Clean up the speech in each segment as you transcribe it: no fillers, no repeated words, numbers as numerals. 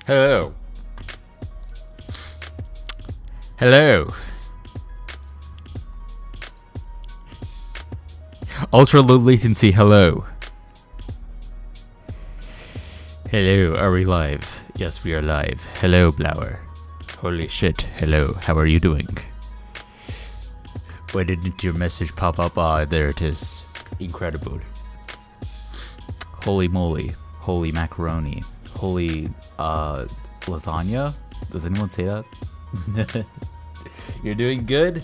Hello. Hello. Ultra low latency, hello. Hello, are we live? Yes, we are live. Hello, Blower. Holy shit, hello, how are you doing? Why didn't your message pop up? Ah, there it is. Incredible. Holy moly. Holy macaroni. Holy, lasagna? Does anyone say that? You're doing good?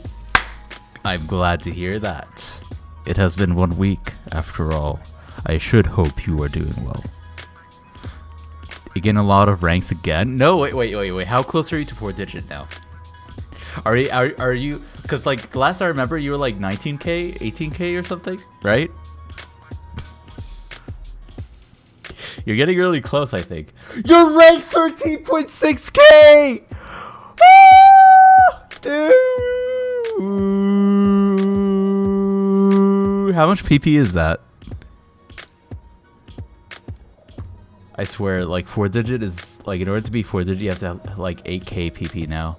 I'm glad to hear that. It has been 1 week, after all. I should hope you are doing well. You getting a lot of ranks again? No, wait. How close are you to 4-digit now? Are you? Because like the last I remember, you were like 19k, 18k or something, right? You're getting really close, I think. You're ranked 13.6k! Ah, dude! How much PP is that? I swear, like 4-digit is like, in order to be 4-digit, you have to have like 8k PP now.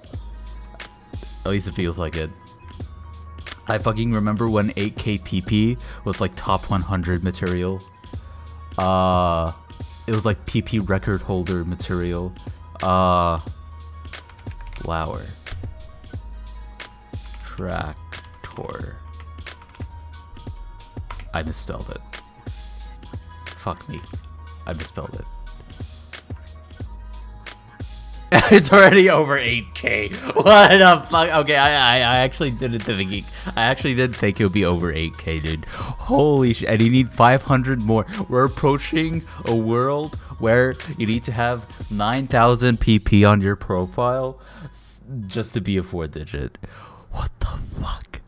At least it feels like it. I fucking remember when 8k PP was like top 100 material. It was like PP record holder material. Flower. Tractor. I misspelled it. Fuck me. I misspelled it. It's already over 8k. What the fuck? Okay, I actually didn't think it would be over 8k, dude. Holy shit. And you need 500 more. We're approaching a world where you need to have 9,000 PP on your profile just to be a 4-digit. What the fuck?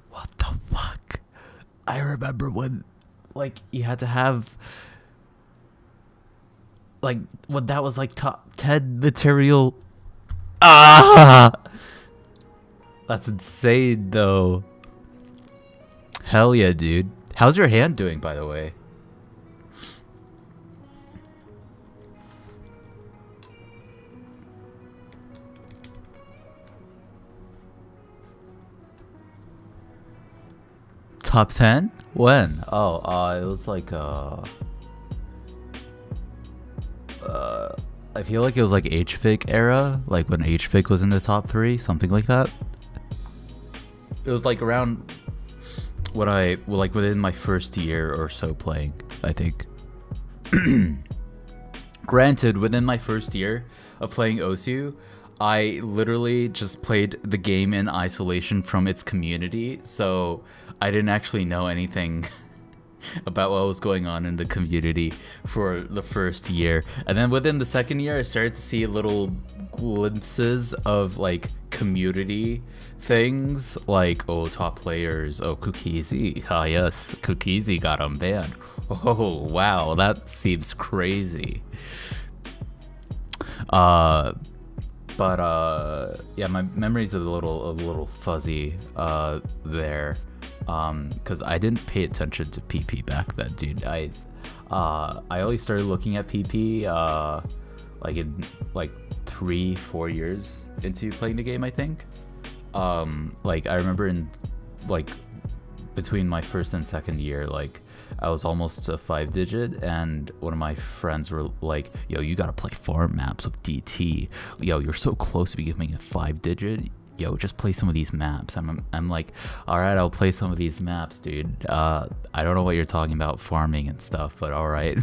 What the fuck? I remember when, like, you had to have, like, when that was like top 10 material. Ah! That's insane, though. Hell yeah, dude. How's your hand doing, by the way? Top 10? When? Oh, it was like, I feel like it was like HFIC era, like when HFIC was in the top 3, something like that. It was like around when like within my first year or so playing, I think. Granted, within my first year of playing Osu, I literally just played the game in isolation from its community, so I didn't actually know anything about what was going on in the community for the first year. And then within the second year, I started to see little glimpses of like community things, like, oh, top players, oh, Cookiezi, ah yes, Cookiezi got him banned. Oh wow, that seems crazy. But yeah, my memories are a little fuzzy there. Because I didn't pay attention to PP back then, dude. I only started looking at PP like in like 3-4 years into playing the game, I think. Like I remember in like between my first and second year, like I was almost a 5-digit, and one of my friends were like, yo, you gotta play farm maps with DT. Yo, you're so close to becoming a 5-digit. Yo, just play some of these maps. I'm like, all right, I'll play some of these maps, dude. I don't know what you're talking about farming and stuff, but all right.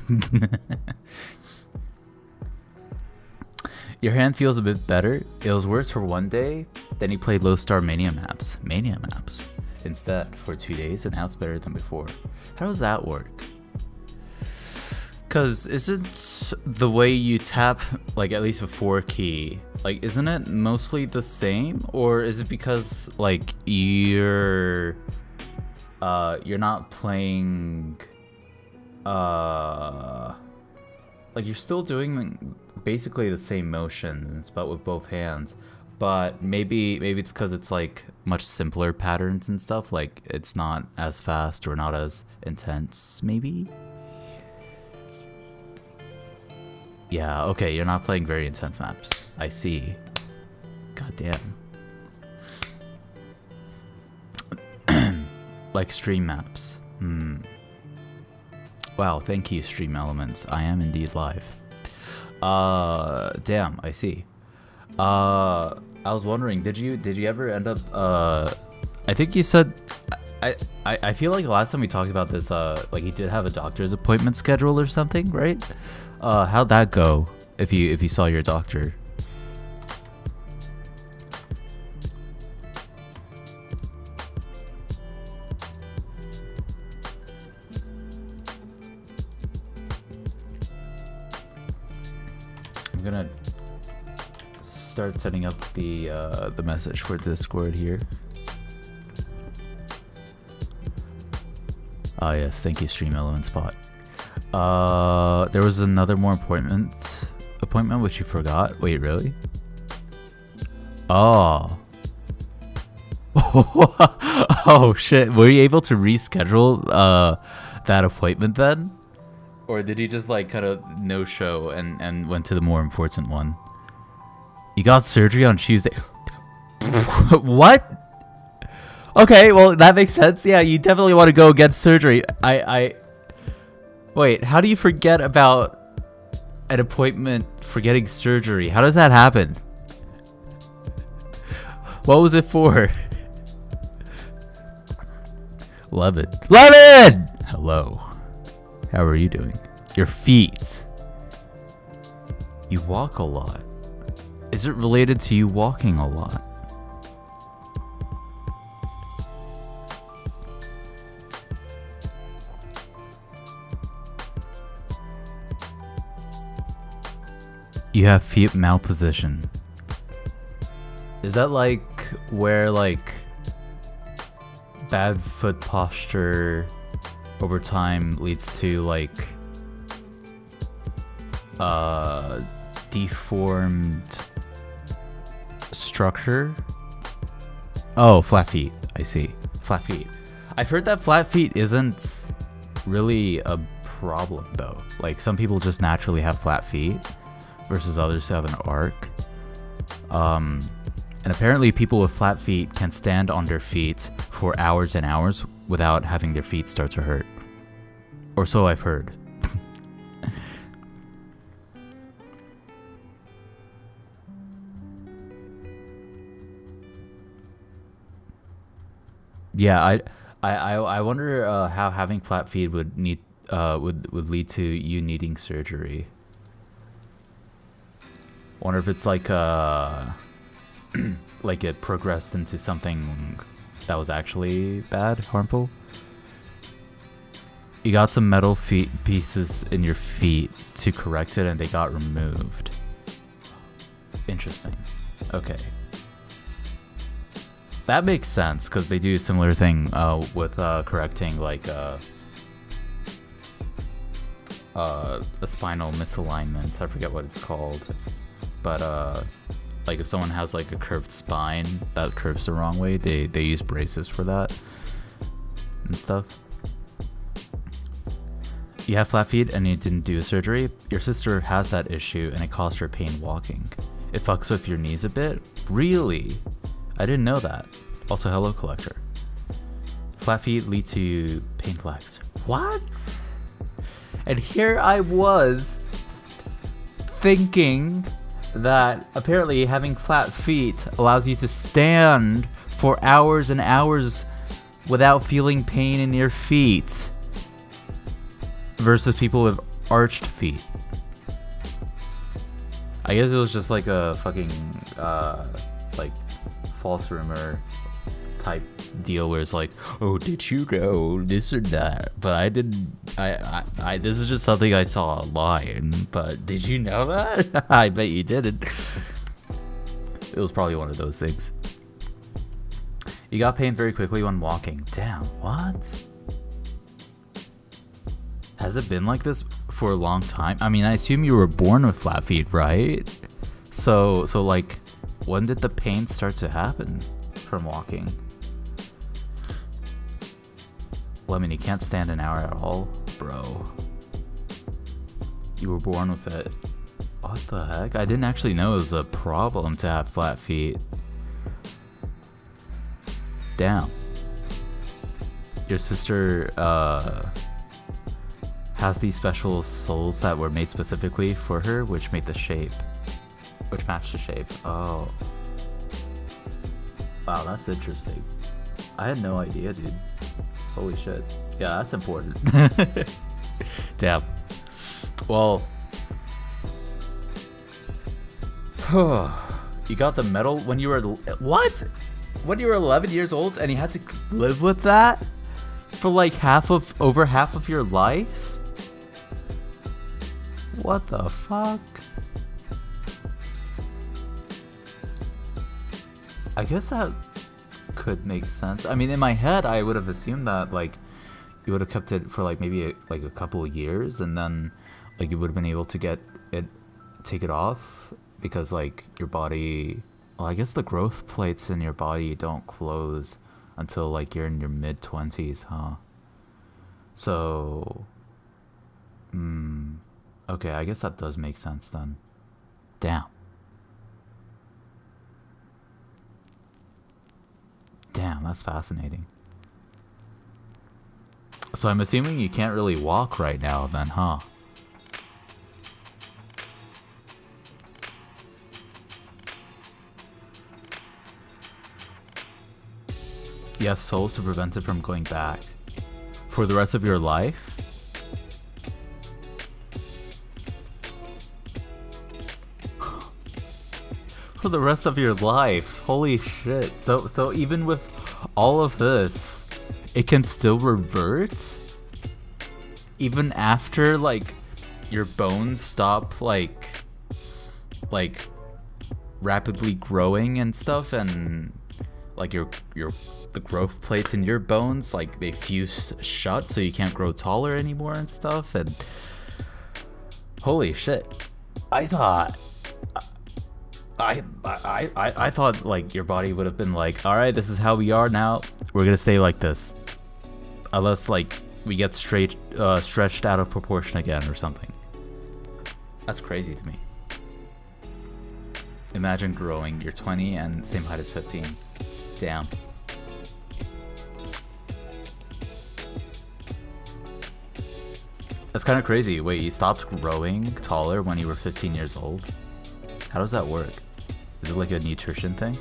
Your hand feels a bit better. It was worse for 1 day. Then you played low star mania maps instead for 2 days, and now it's better than before. How does that work? Because isn't the way you tap, like at least a 4 key, like isn't it mostly the same? Or is it because like you're not playing, like you're still doing basically the same motions but with both hands, but maybe it's because it's like much simpler patterns and stuff, like it's not as fast or not as intense, maybe? Yeah, okay, you're not playing very intense maps. I see. God damn. Like stream maps. Wow, thank you, Stream Elements. I am indeed live. Damn, I see. I was wondering, did you ever end up I think you said I feel like the last time we talked about this, like you did have a doctor's appointment schedule or something, right? How'd that go? If you saw your doctor? I'm gonna start setting up the message for Discord here. Ah yes, thank you, Stream Element Spot. There was another more appointment which you forgot. Wait, really? Oh. Oh shit! Were you able to reschedule that appointment then, or did you just like kind of no show and went to the more important one? You got surgery on Tuesday. What? Okay, well that makes sense. Yeah, you definitely want to go get surgery. Wait, how do you forget about an appointment for getting surgery? How does that happen? What was it for? Levin! Hello. How are you doing? Your feet. You walk a lot. Is it related to you walking a lot? You have feet malposition. Is that like where like bad foot posture over time leads to like deformed structure? Oh, flat feet. I see. Flat feet. I've heard that flat feet isn't really a problem though. Like some people just naturally have flat feet versus others who have an arc. And apparently people with flat feet can stand on their feet for hours and hours without having their feet start to hurt. Or so I've heard. Yeah, I wonder how having flat feet would lead to you needing surgery. Wonder if it's like like it progressed into something that was actually bad, harmful. You got some metal feet pieces in your feet to correct it, and they got removed. Interesting. Okay. That makes sense because they do a similar thing with correcting like a spinal misalignment. I forget what it's called, but like if someone has like a curved spine that curves the wrong way, they use braces for that and stuff. You have flat feet and you didn't do a surgery. Your sister has that issue and it caused her pain walking. It fucks with your knees a bit. Really? I didn't know that. Also, hello, collector. Flat feet lead to pain flags. What? And here I was thinking that apparently having flat feet allows you to stand for hours and hours without feeling pain in your feet versus people with arched feet. I guess it was just like a fucking like false rumor type deal where it's like, oh, did you know this or that? But I didn't. I this is just something I saw online. But did you know that? I bet you didn't. It was probably one of those things. You got pain very quickly when walking. Damn, what? Has it been like this for a long time? I mean, I assume you were born with flat feet, right? So like, when did the pain start to happen from walking? Well, I mean, you can't stand an hour at all, bro. You were born with it. What the heck? I didn't actually know it was a problem to have flat feet. Damn. Your sister has these special soles that were made specifically for her, which made the shape. Which matched the shape. Oh. Wow, that's interesting. I had no idea, dude. Holy shit. Yeah, that's important. Damn. Well... You got the medal when you were... What? When you were 11 years old and you had to live with that? For like over half of your life? What the fuck? I guess that could make sense. I mean, in my head, I would have assumed that like you would have kept it for like maybe a couple of years, and then like you would have been able to take it off because like your body. Well, I guess the growth plates in your body don't close until like you're in your mid-20s, huh? So, okay, I guess that does make sense then. Damn. Damn, that's fascinating. So I'm assuming you can't really walk right now then, huh? You have souls to prevent it from going back. For the rest of your life? For the rest of your life. Holy shit. So even with all of this, it can still revert? Even after like your bones stop like rapidly growing and stuff, and like the growth plates in your bones, like they fuse shut so you can't grow taller anymore and stuff. And holy shit, I thought like your body would have been like, all right, this is how we are now, we're gonna stay like this unless like we get stretched out of proportion again or something. That's crazy to me. Imagine growing, you're 20 and same height as 15. Damn. That's kind of crazy. Wait, you stopped growing taller when you were 15 years old? How does that work? Is it like a nutrition thing?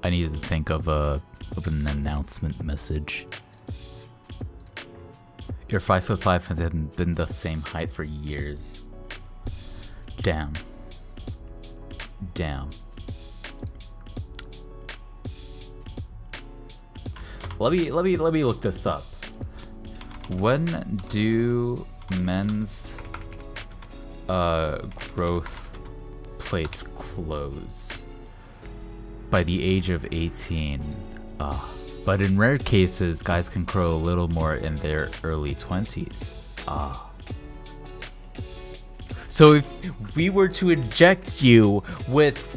I need to think of an announcement message. You're 5'5" and have been the same height for years. Damn. Damn. Let me look this up. When do men's growth plates close? By the age of 18. But in rare cases, guys can grow a little more in their early 20s. So if we were to inject you with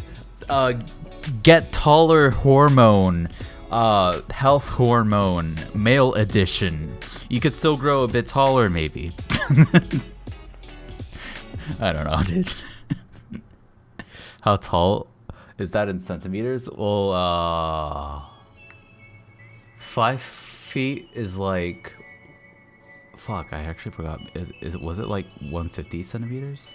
get taller hormone, health hormone, male edition, you could still grow a bit taller maybe. I don't know, dude. How tall is that in centimeters? Well, 5 feet is like... Fuck, I actually forgot. Was it like 150 centimeters?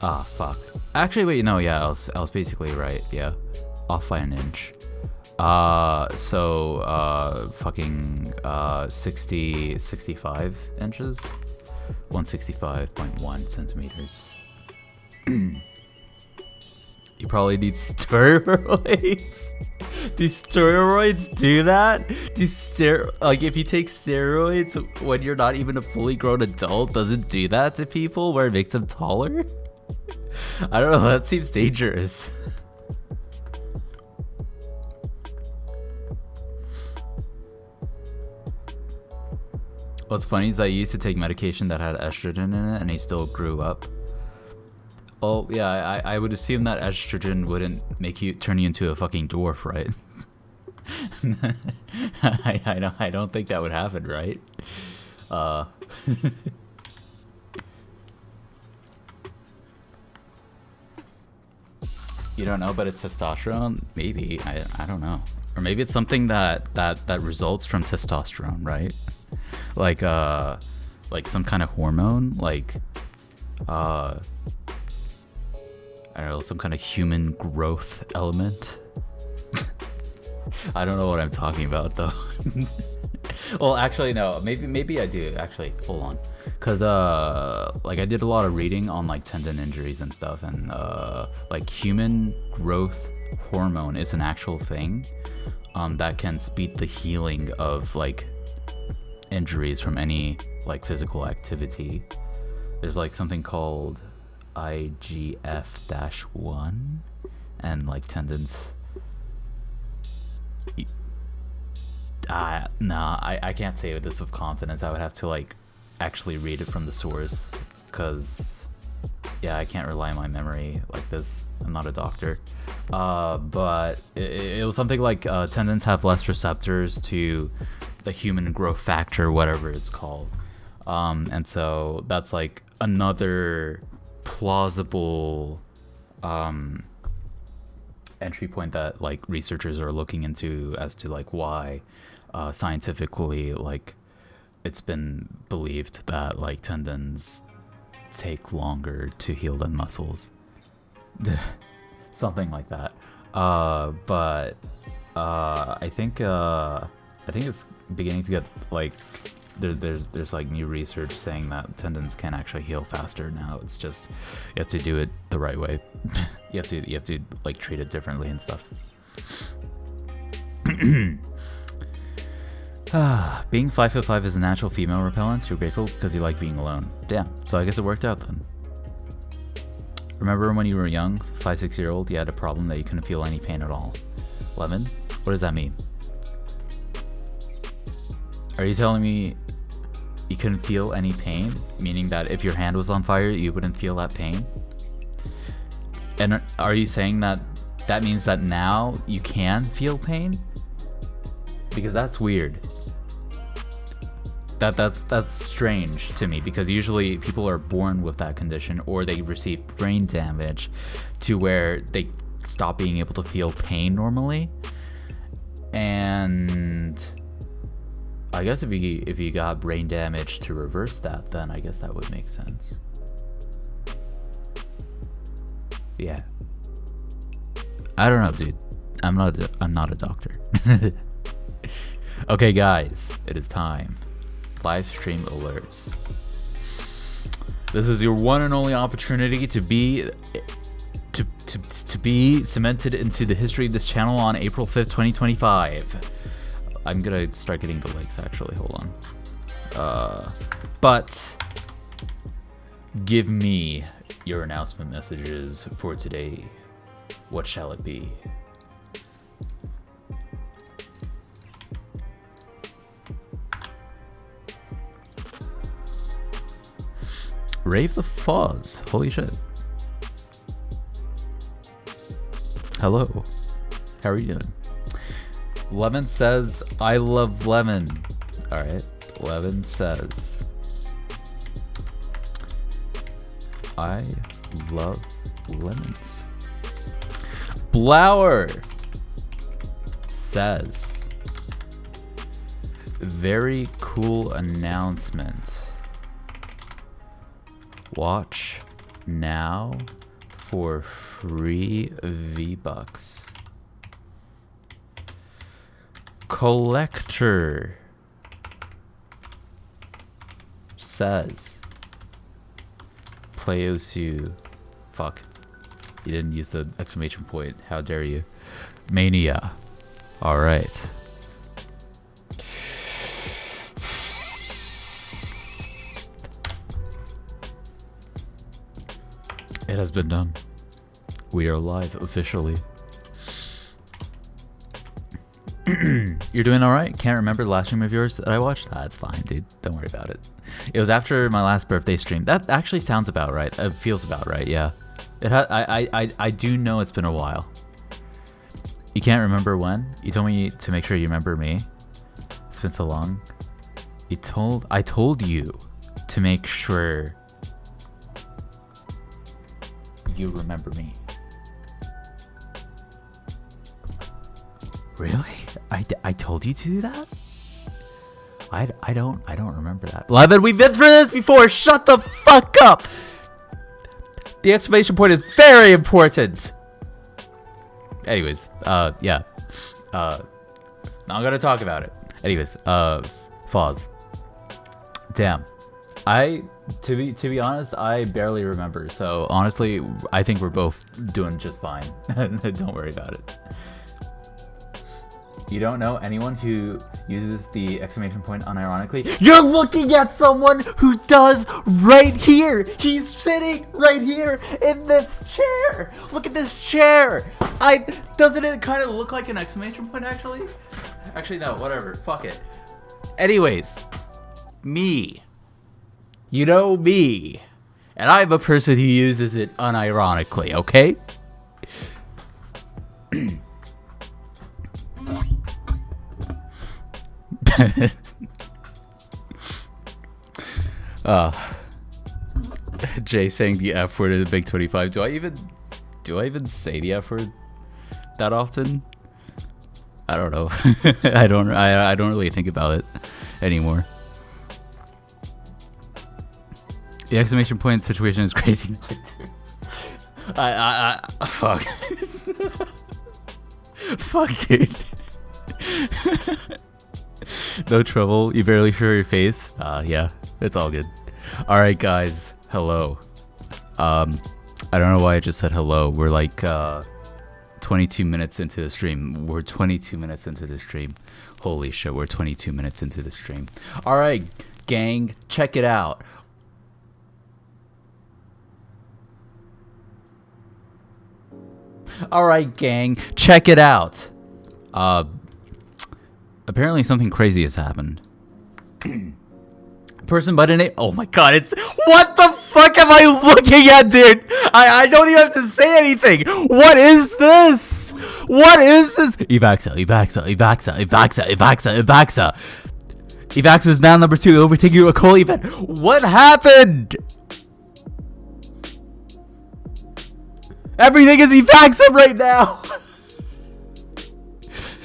Fuck. Actually, wait, no, yeah, I was basically right. Yeah, off by an inch. Fucking 65 inches. 165.1 centimeters. You probably need steroids. Do steroids do that? Like if you take steroids when you're not even a fully grown adult, does it do that to people where it makes them taller? I don't know, that seems dangerous. What's funny is I used to take medication that had estrogen in it and he still grew up. Oh yeah, I would assume that estrogen wouldn't make you turn you into a fucking dwarf, right? I don't think that would happen, right? You don't know, but it's testosterone. Maybe I don't know, or maybe it's something that results from testosterone, right? Like some kind of hormone, like I don't know, some kind of human growth element. I don't know what I'm talking about though. Well, actually no, maybe I do actually. Hold on, because like I did a lot of reading on like tendon injuries and stuff, and like human growth hormone is an actual thing that can speed the healing of like injuries from any like physical activity. There's like something called IGF-1 and like tendons. Nah, I can't say this with confidence. I would have to like actually read it from the source, because yeah, I can't rely on my memory like this. I'm not a doctor. But it was something like tendons have less receptors to the human growth factor, whatever it's called. And so that's like another plausible entry point that like researchers are looking into as to like why scientifically like it's been believed that like tendons take longer to heal than muscles. Something like that. But I think it's beginning to get like there's like new research saying that tendons can actually heal faster now. It's just you have to do it the right way. you have to like treat it differently and stuff. Being 5'5" is a natural female repellent. You're grateful because you like being alone. Damn. So I guess it worked out then. Remember when you were young, 5-6-year-old, you had a problem that you couldn't feel any pain at all. Lemon? What does that mean? Are you telling me you couldn't feel any pain? Meaning that if your hand was on fire, you wouldn't feel that pain? And are you saying that that means that now you can feel pain? Because that's weird. That's strange to me, because usually people are born with that condition or they receive brain damage to where they stop being able to feel pain normally. And I guess if you got brain damage to reverse that, then I guess that would make sense. Yeah. I don't know, dude. I'm not a doctor. Okay, guys, it is time. Live stream alerts. This is your one and only opportunity to be cemented into the history of this channel on April 5th, 2025. I'm gonna start getting the likes actually, hold on. But give me your announcement messages for today. What shall it be? Rave the Fuzz. Holy shit. Hello. How are you doing? Lemon says, I love lemon. Alright. Lemon says, I love lemons. Blower says, very cool announcement. Watch now for free V-Bucks. Collector says, play Osu. Fuck. You didn't use the exclamation point. How dare you. Mania. Alright. It has been done. We are live officially. You're doing alright? Can't remember the last stream of yours that I watched? Ah, it's fine, dude. Don't worry about it. It was after my last birthday stream. That actually sounds about right. It feels about right, yeah. I do know it's been a while. You can't remember when? You told me to make sure you remember me. It's been so long. I told you to make sure you remember me. Really? I told you to do that? I don't remember that. Levin, we've been through this before. Shut the fuck up. The exclamation point is very important. Anyways, yeah. Not gonna talk about it. Anyways, Foz. Damn. To be honest, I barely remember. So honestly, I think we're both doing just fine. Don't worry about it. You don't know anyone who uses the exclamation point unironically? You're looking at someone who does right here. He's sitting right here in this chair. Look at this chair. Doesn't it kind of look like an exclamation point actually? Actually, no, whatever. Fuck it. Anyways, me. You know me. And I'm a person who uses it unironically, okay? Jay saying the F word in the Big 25. Do I even say the F word that often? I don't know. I don't really think about it anymore. The exclamation point situation is crazy. Fuck. Fuck, dude. No trouble. You barely show your face. Yeah, it's all good. All right, guys. Hello. I don't know why I just said hello. We're like 22 minutes into the stream. We're 22 minutes into the stream. Holy shit, we're 22 minutes into the stream. All right, gang, check it out. All right, gang, check it out. Apparently something crazy has happened. Person by the name. Oh my god, it's. What the fuck am I looking at, dude? I don't even have to say anything. What is this? What is this? IVAXA. IVAXA is now number 2, overtaking a coal event. What happened? Everything is IVAXA right now.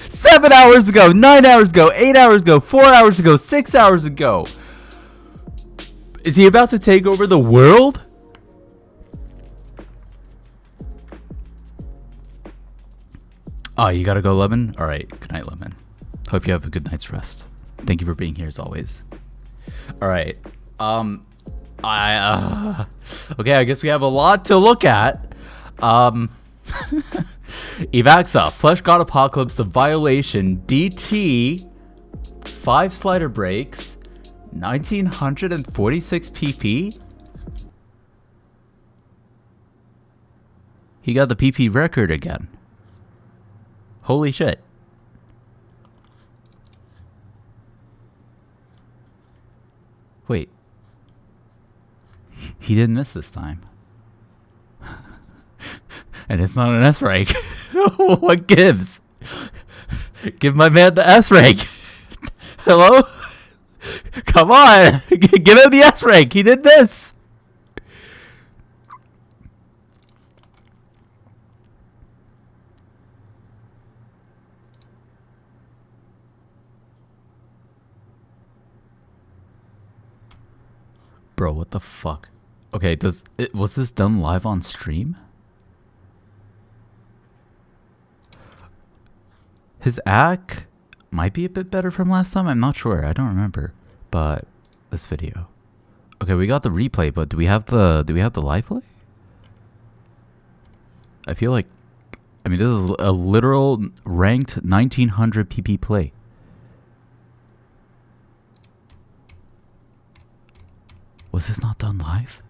7 hours ago, 9 hours ago, 8 hours ago, 4 hours ago, 6 hours ago. Is he about to take over the world? Oh, you gotta go, Lemon? Alright, good night, Lemon. Hope you have a good night's rest. Thank you for being here as always. Alright. Okay, I guess we have a lot to look at. IVAXA, Flesh God Apocalypse, The Violation, DT, 5 slider breaks, 1946 PP. He got the PP record again. Holy shit. Wait. He didn't miss this time. And it's not an S rank. What gives? Give my man the S rank. Hello? Come on. Give him the S rank. He did this. Bro, what the fuck? Okay, was this done live on stream? His AC might be a bit better from last time. I'm not sure. I don't remember. But this video. Okay, we got the replay, but do we have the live play? I feel like, I mean, this is a literal ranked 1900 PP play. Was this not done live?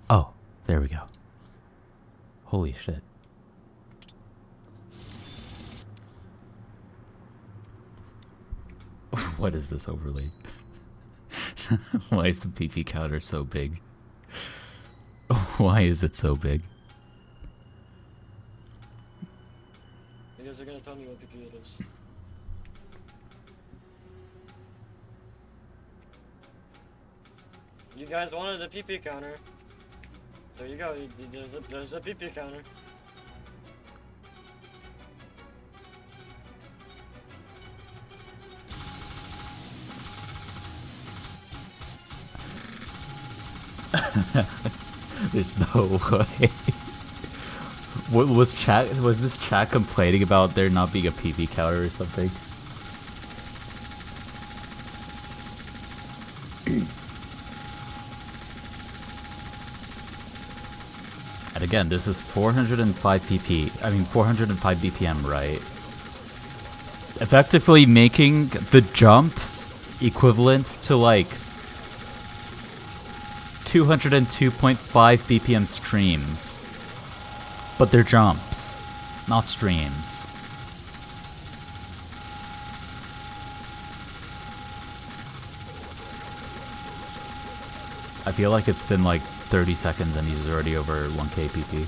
Oh, there we go. Holy shit. What is this overlay? Why is the PP counter so big? Why is it so big? Because they're gonna tell me what PP it is. You guys wanted a PP counter. There you go. There's a PP counter. There's no way. What was chat? Was this chat complaining about there not being a PP counter or something? And again, this is 405 pp. I mean 405 BPM, right? Effectively making the jumps equivalent to like 202.5 BPM streams. But they're jumps, not streams. I feel like it's been like 30 seconds and he's already over 1k PP.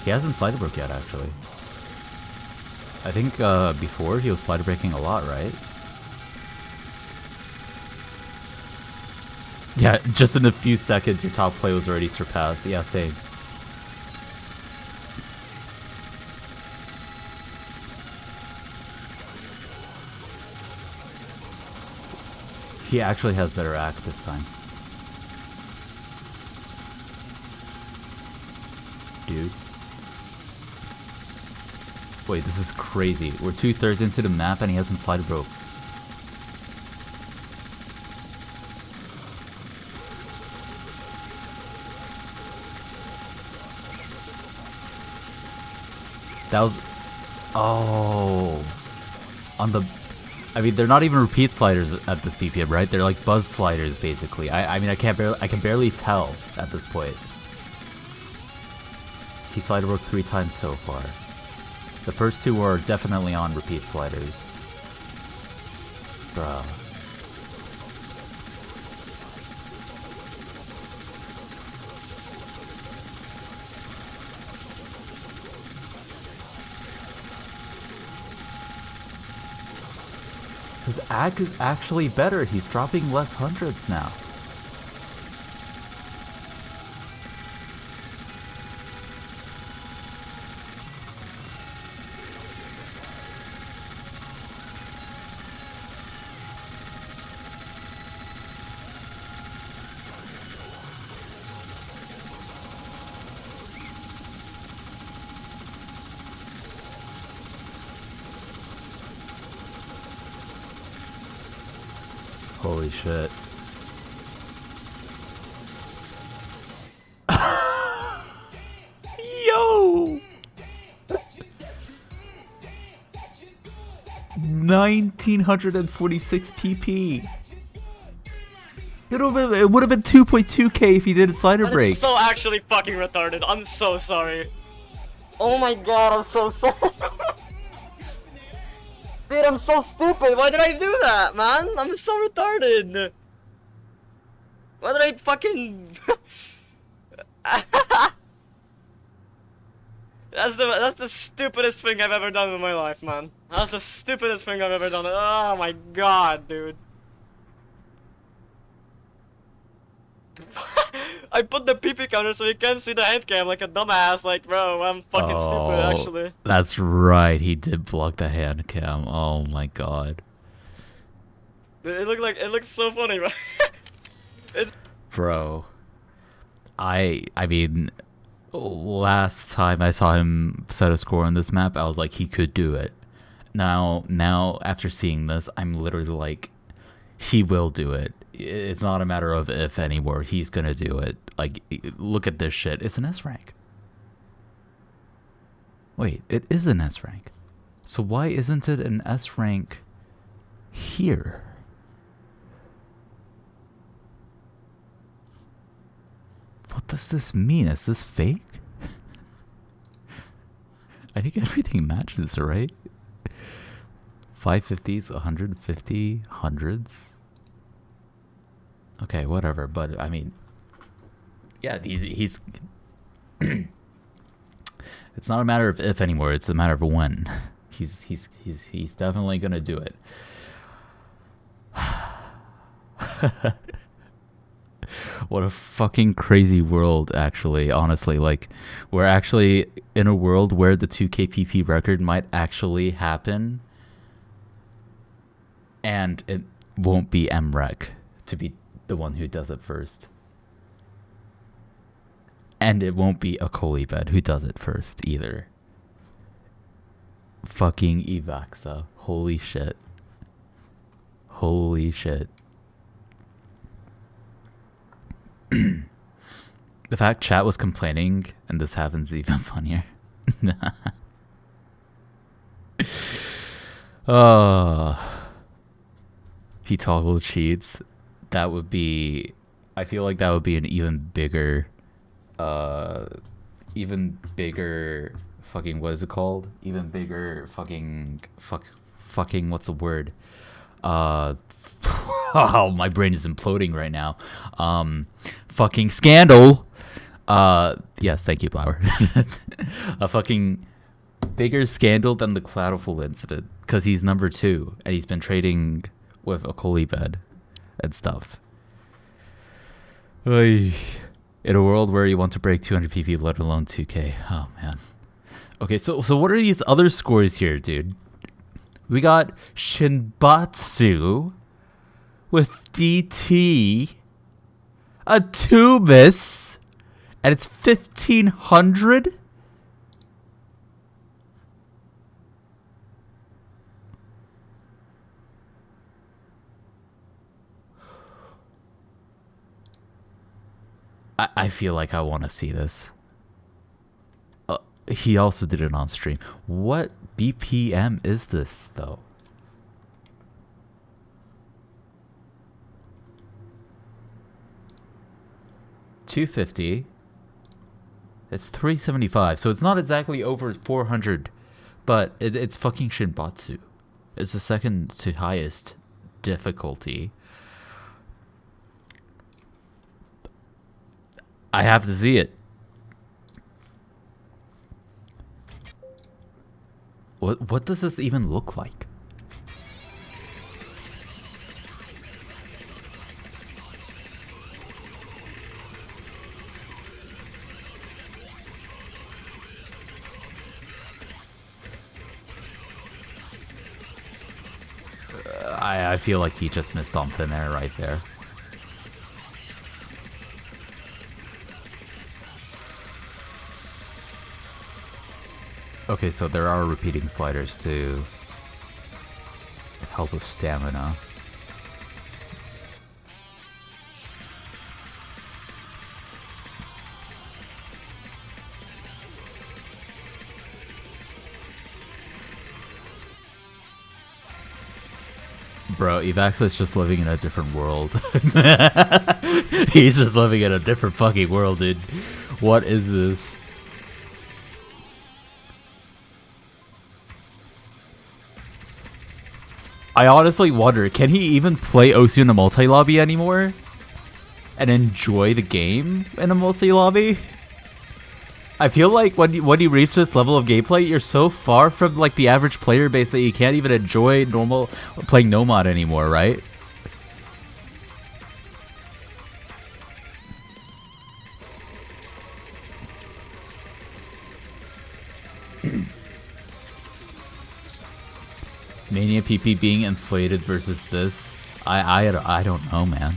He hasn't slider broke yet, actually. I think before he was slider breaking a lot, right? Yeah, just in a few seconds your top play was already surpassed. Yeah, same. He actually has better act this time. Dude. Wait, this is crazy. We're 2/3 into the map and he hasn't slider broke. That was... Oh. On the... I mean, they're not even repeat sliders at this BPM, right? They're like buzz sliders, basically. I mean, I can barely tell at this point. He slider broke 3 times so far. The first 2 are definitely on repeat sliders. Bruh. His ag is actually better. He's dropping less hundreds now. Holy shit. Yo! 1946 PP. It would have been 2.2k if he did a slider break. That's so actually fucking retarded. I'm so sorry. Oh my god, I'm so sorry. Dude, I'm so stupid. Why did I do that, man? I'm so retarded. Why did I fucking... That's the stupidest thing I've ever done in my life, man. That's the stupidest thing I've ever done. Oh my god, dude. I put the PP counter so you can't see the hand cam like a dumbass. Like, bro, I'm fucking stupid, actually. That's right. He did block the hand cam. Oh my god. It looks so funny, bro. Bro. I mean, last time I saw him set a score on this map, I was like, he could do it. Now after seeing this, I'm literally like, he will do it. It's not a matter of if anymore. He's gonna do it. Like, look at this shit. It's an S rank. Wait, it is an S rank. So why isn't it an S rank here? What does this mean? Is this fake? I think everything matches, right? 550s, 150, hundreds. Okay, whatever. But I mean, yeah, he's. It's not a matter of if anymore. It's a matter of when. He's definitely gonna do it. What a fucking crazy world, actually. Honestly, like, we're actually in a world where the 2KPP record might actually happen, and it won't be MREC to be the one who does it first. And it won't be a Kolibet who does it first either. Fucking IVAXA. Holy shit. Holy shit. The fact chat was complaining and this happens even funnier. He toggle cheats. That would be, I feel like that would be an even bigger fucking, what is it called? Even bigger fucking what's the word? Oh, my brain is imploding right now. Fucking scandal. Yes, thank you, Flower. A fucking bigger scandal than the Cloudful incident, because he's number 2 and he's been trading with a Kolibet and stuff. Oy. In a world where you want to break 200 PP, let alone 2K. Oh man. Okay, so what are these other scores here, dude? We got Shinbatsu with DT, a Tubis, and it's 1500. I feel like I want to see this. He also did it on stream. What BPM is this, though? $250. It's 375, so it's not exactly over 400, but it's fucking Shinbatsu. It's the second to highest difficulty. I have to see it. What does this even look like? I feel like he just missed on thin air right there. Okay, so there are repeating sliders to help with stamina. Bro, IVAXA is just living in a different world. He's just living in a different fucking world, dude. What is this? I honestly wonder, can he even play Osu in a multi-lobby anymore? And enjoy the game in a multi-lobby? I feel like when you reach this level of gameplay, you're so far from like the average player base that you can't even enjoy normal playing Nomad anymore, right? Mania PP being inflated versus this, I don't know, man.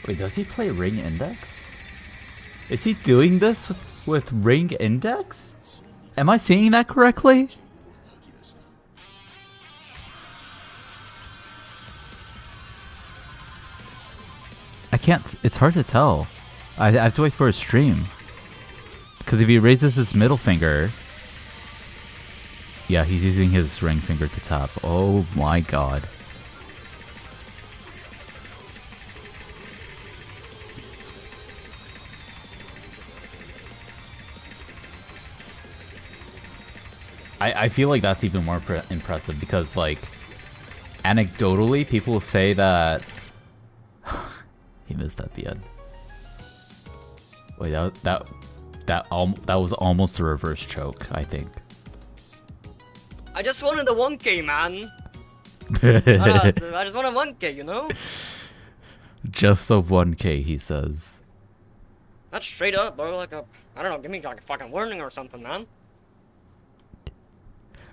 Wait, does he play Ring Index? Is he doing this with Ring Index? Am I seeing that correctly? can't. It's hard to tell. I have to wait for a stream. Because if he raises his middle finger, yeah, he's using his ring finger to tap. Oh my god. I feel like that's even more impressive because, like, anecdotally, people say that he missed at the end. Wait, that was almost a reverse choke, I think. I just wanted the 1K, man. I just wanted 1K, you know? Just a 1K, he says. That's straight up, bro. Like a, I don't know, give me like a fucking warning or something, man.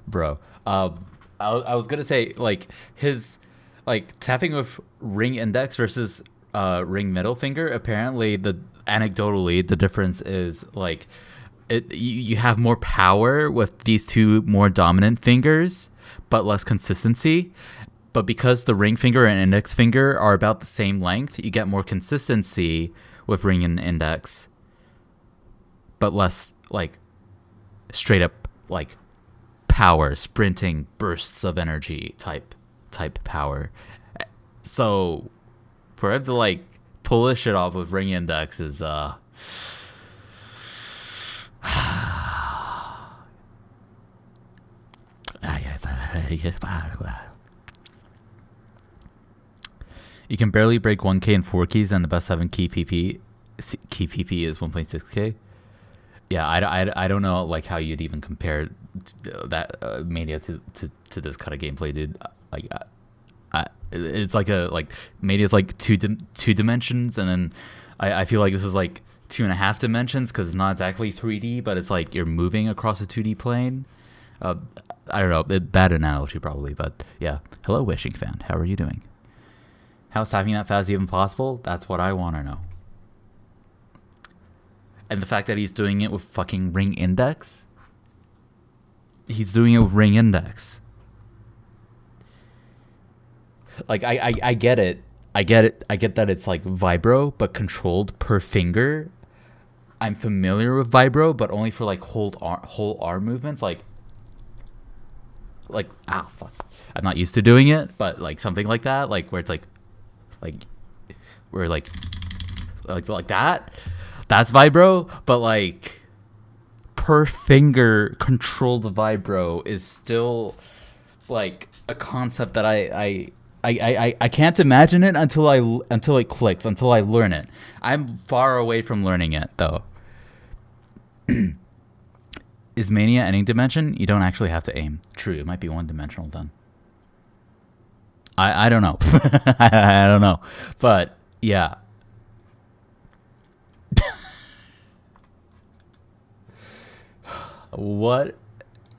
Bro, I was gonna say, like, his, like, tapping with ring index versus ring middle finger, apparently anecdotally the difference is, like, you have more power with these two more dominant fingers but less consistency, but because the ring finger and index finger are about the same length, you get more consistency with ring and index but less, like, straight up, like, power, sprinting bursts of energy type power. So for him to, like, pull this shit off with ring index is you can barely break 1K in 4 keys, and the best 7 key PP is 1.6K. Yeah, I don't know, like, how you'd even compare that Mania to this kind of gameplay, dude. Like, it's like Mania's like two dimensions, and then I feel like this is like 2.5 dimensions because it's not exactly 3D, but it's like you're moving across a 2D plane. I don't know, bad analogy probably, but yeah. Hello, Wishing Fan. How are you doing? How's tapping that fast even possible? That's what I want to know. And the fact that he's doing it with fucking ring index. He's doing it with ring index. Like, I get it. I get that it's like vibro, but controlled per finger. I'm familiar with vibro, but only for, like, whole arm movements. Like, fuck. I'm not used to doing it, but, like, something like that, like, where it's like where, like that. That's vibro, but, like, per finger controlled vibro is still, like, a concept that I can't imagine it until it clicks, until I learn it. I'm far away from learning it, though. Is Mania any dimension? You don't actually have to aim. True, it might be one dimensional then. I don't know. I don't know. But yeah. What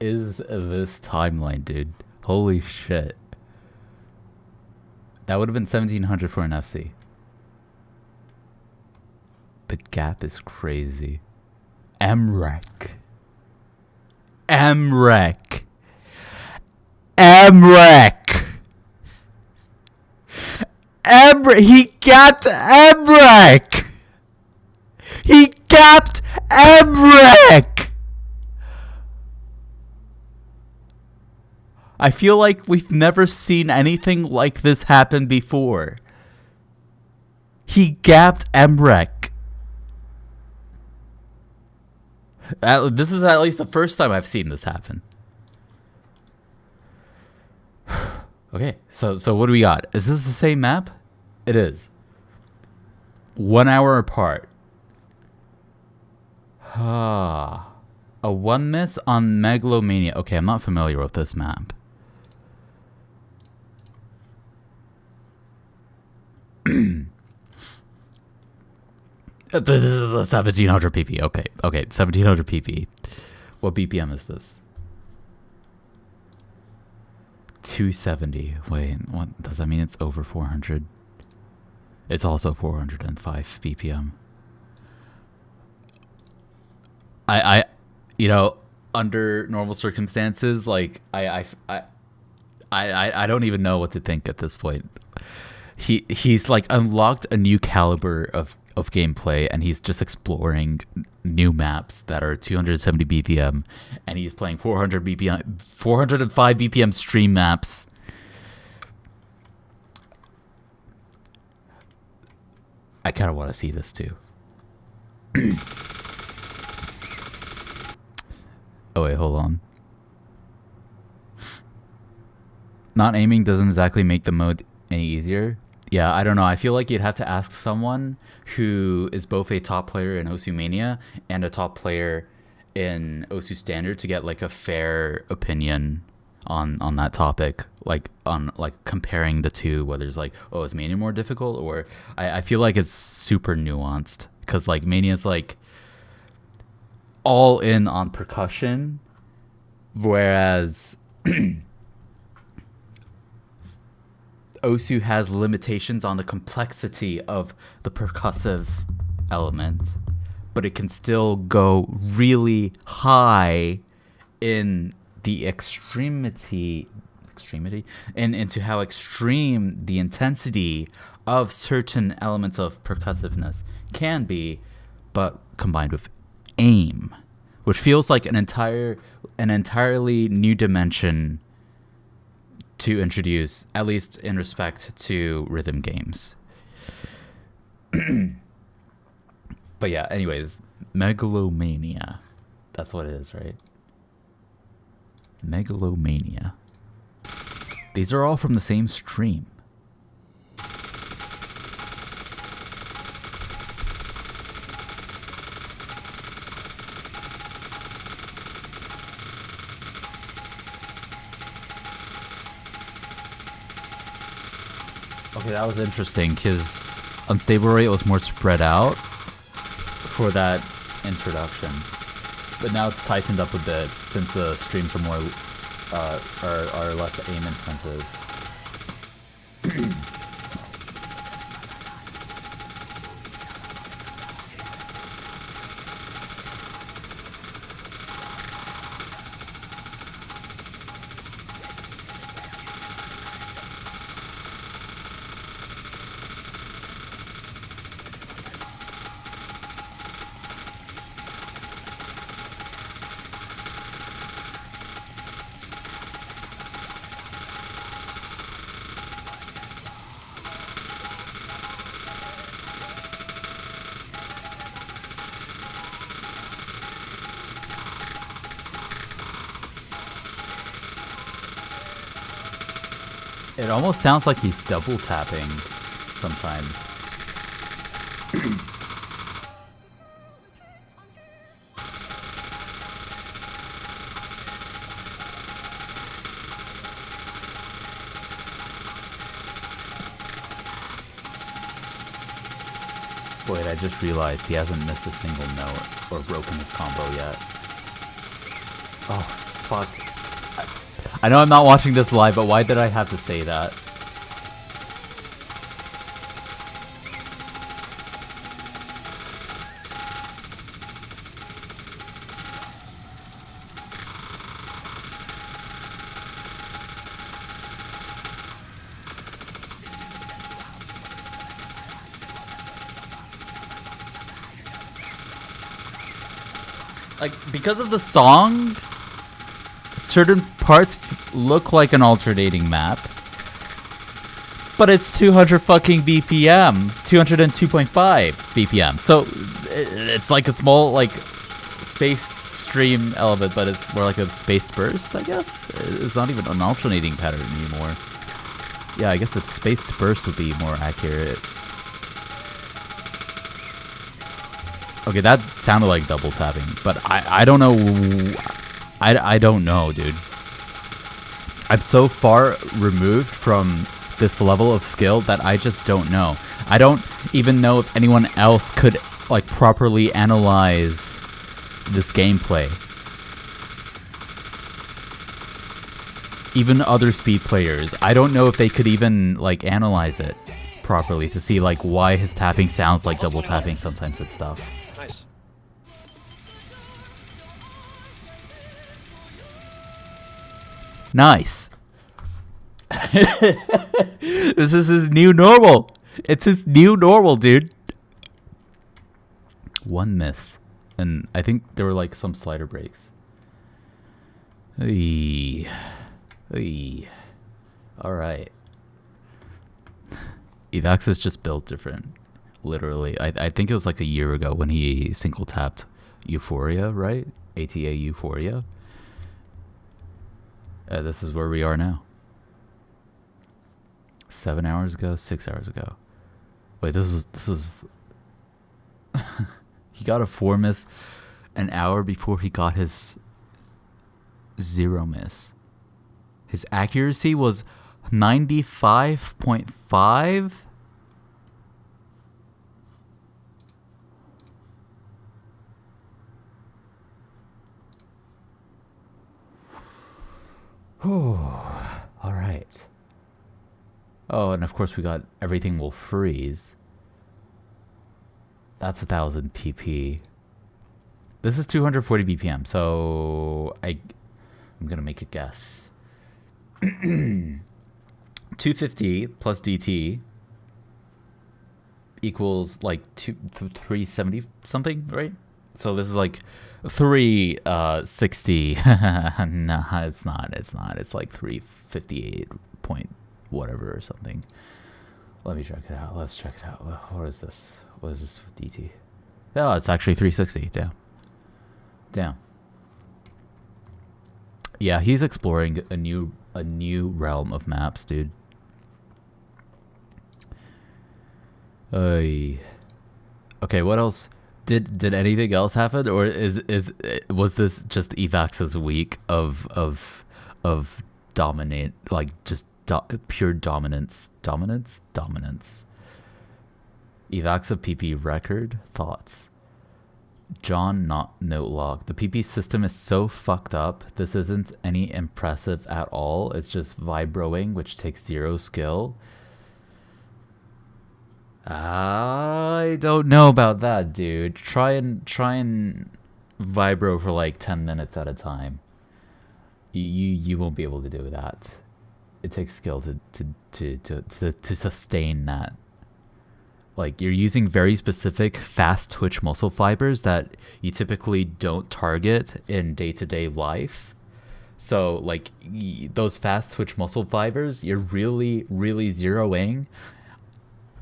is this timeline, dude? Holy shit. That would have been 1700 for an FC. The gap is crazy. MREC. MREC. MREC. He gapped MREC. He gapped MREC. I feel like we've never seen anything like this happen before. He gapped MREC. This is at least the first time I've seen this happen. Okay, so what do we got? Is this the same map? It is. 1 hour apart. A 1 miss on Megalomania. Okay, I'm not familiar with this map. This is a 1700 pp. Okay, 1700 pp. What BPM is this? 270. Wait, what does that mean? It's over 400. It's also 405 BPM. I you know, under normal circumstances, like I don't even know what to think at this point. he's like unlocked a new caliber of gameplay, and he's just exploring new maps that are 270 BPM, and he's playing 405 BPM stream maps. I kind of want to see this too. Oh wait, hold on. Not aiming doesn't exactly make the mode any easier. Yeah, I don't know. I feel like you'd have to ask someone who is both a top player in Osu Mania and a top player in Osu Standard to get like a fair opinion on that topic, like on like comparing the two, whether it's like, oh, is Mania more difficult, or I feel like it's super nuanced, because like Mania's like all in on percussion, whereas Osu has limitations on the complexity of the percussive element, but it can still go really high in the extremity and into how extreme the intensity of certain elements of percussiveness can be, but combined with aim, which feels like an entirely new dimension to introduce, at least in respect to rhythm games. But yeah, anyways, Megalomania. That's what it is, right? Megalomania. These are all from the same stream. Okay, that was interesting, because Unstable Rate was more spread out for that introduction, but now it's tightened up a bit since the streams are more are less aim intensive. It almost sounds like he's double tapping sometimes. Wait, I just realized he hasn't missed a single note or broken his combo yet. Oh, fuck. I know I'm not watching this live, but why did I have to say that? Like, because of the song, certain parts look like an alternating map, but it's 200 fucking BPM, 202.5 BPM. So it's like a small like space stream element, but it's more like a space burst, I guess. It's not even an alternating pattern anymore. Yeah, I guess the spaced burst would be more accurate. Okay, that sounded like double tapping, but I don't know. I don't know, dude. I'm so far removed from this level of skill that I just don't know. I don't even know if anyone else could like properly analyze this gameplay. Even other speed players, I don't know if they could even like analyze it properly to see like why his tapping sounds like double tapping sometimes and stuff. Nice. Nice. This is his new normal. It's his new normal, dude. One miss. And I think there were like some slider breaks. Hey. Hey. Alright. IVAXA is just built different. Literally. I think it was like a year ago when he single tapped Euphoria, right? ATA Euphoria. This is where we are now. 7 hours ago, 6 hours ago. Wait, this was he got a 4 miss an hour before he got his 0 miss. His accuracy was 95.5. All right. Oh, and of course we got everything will freeze. That's 1000 pp. This is 240 BPM, so I'm gonna make a guess. 250 plus DT equals like 370 something, right? So this is like 360. Nah, it's not. It's like 358 point whatever or something. Let me check it out. Let's check it out. What is this? What is this with DT? Oh, it's actually 360. Damn. Yeah, he's exploring a new realm of maps, dude. Okay, what else? Did anything else happen, or was this just IVAXA's week of dominate, like just pure dominance? IVAXA PP record thoughts. John not note log. The PP system is so fucked up. This isn't any impressive at all. It's just vibroing, which takes 0 skill. I don't know about that, dude. Try and vibro for like 10 minutes at a time. You won't be able to do that. It takes skill to sustain that. Like, you're using very specific fast twitch muscle fibers that you typically don't target in day-to-day life. So like those fast twitch muscle fibers, you're really zeroing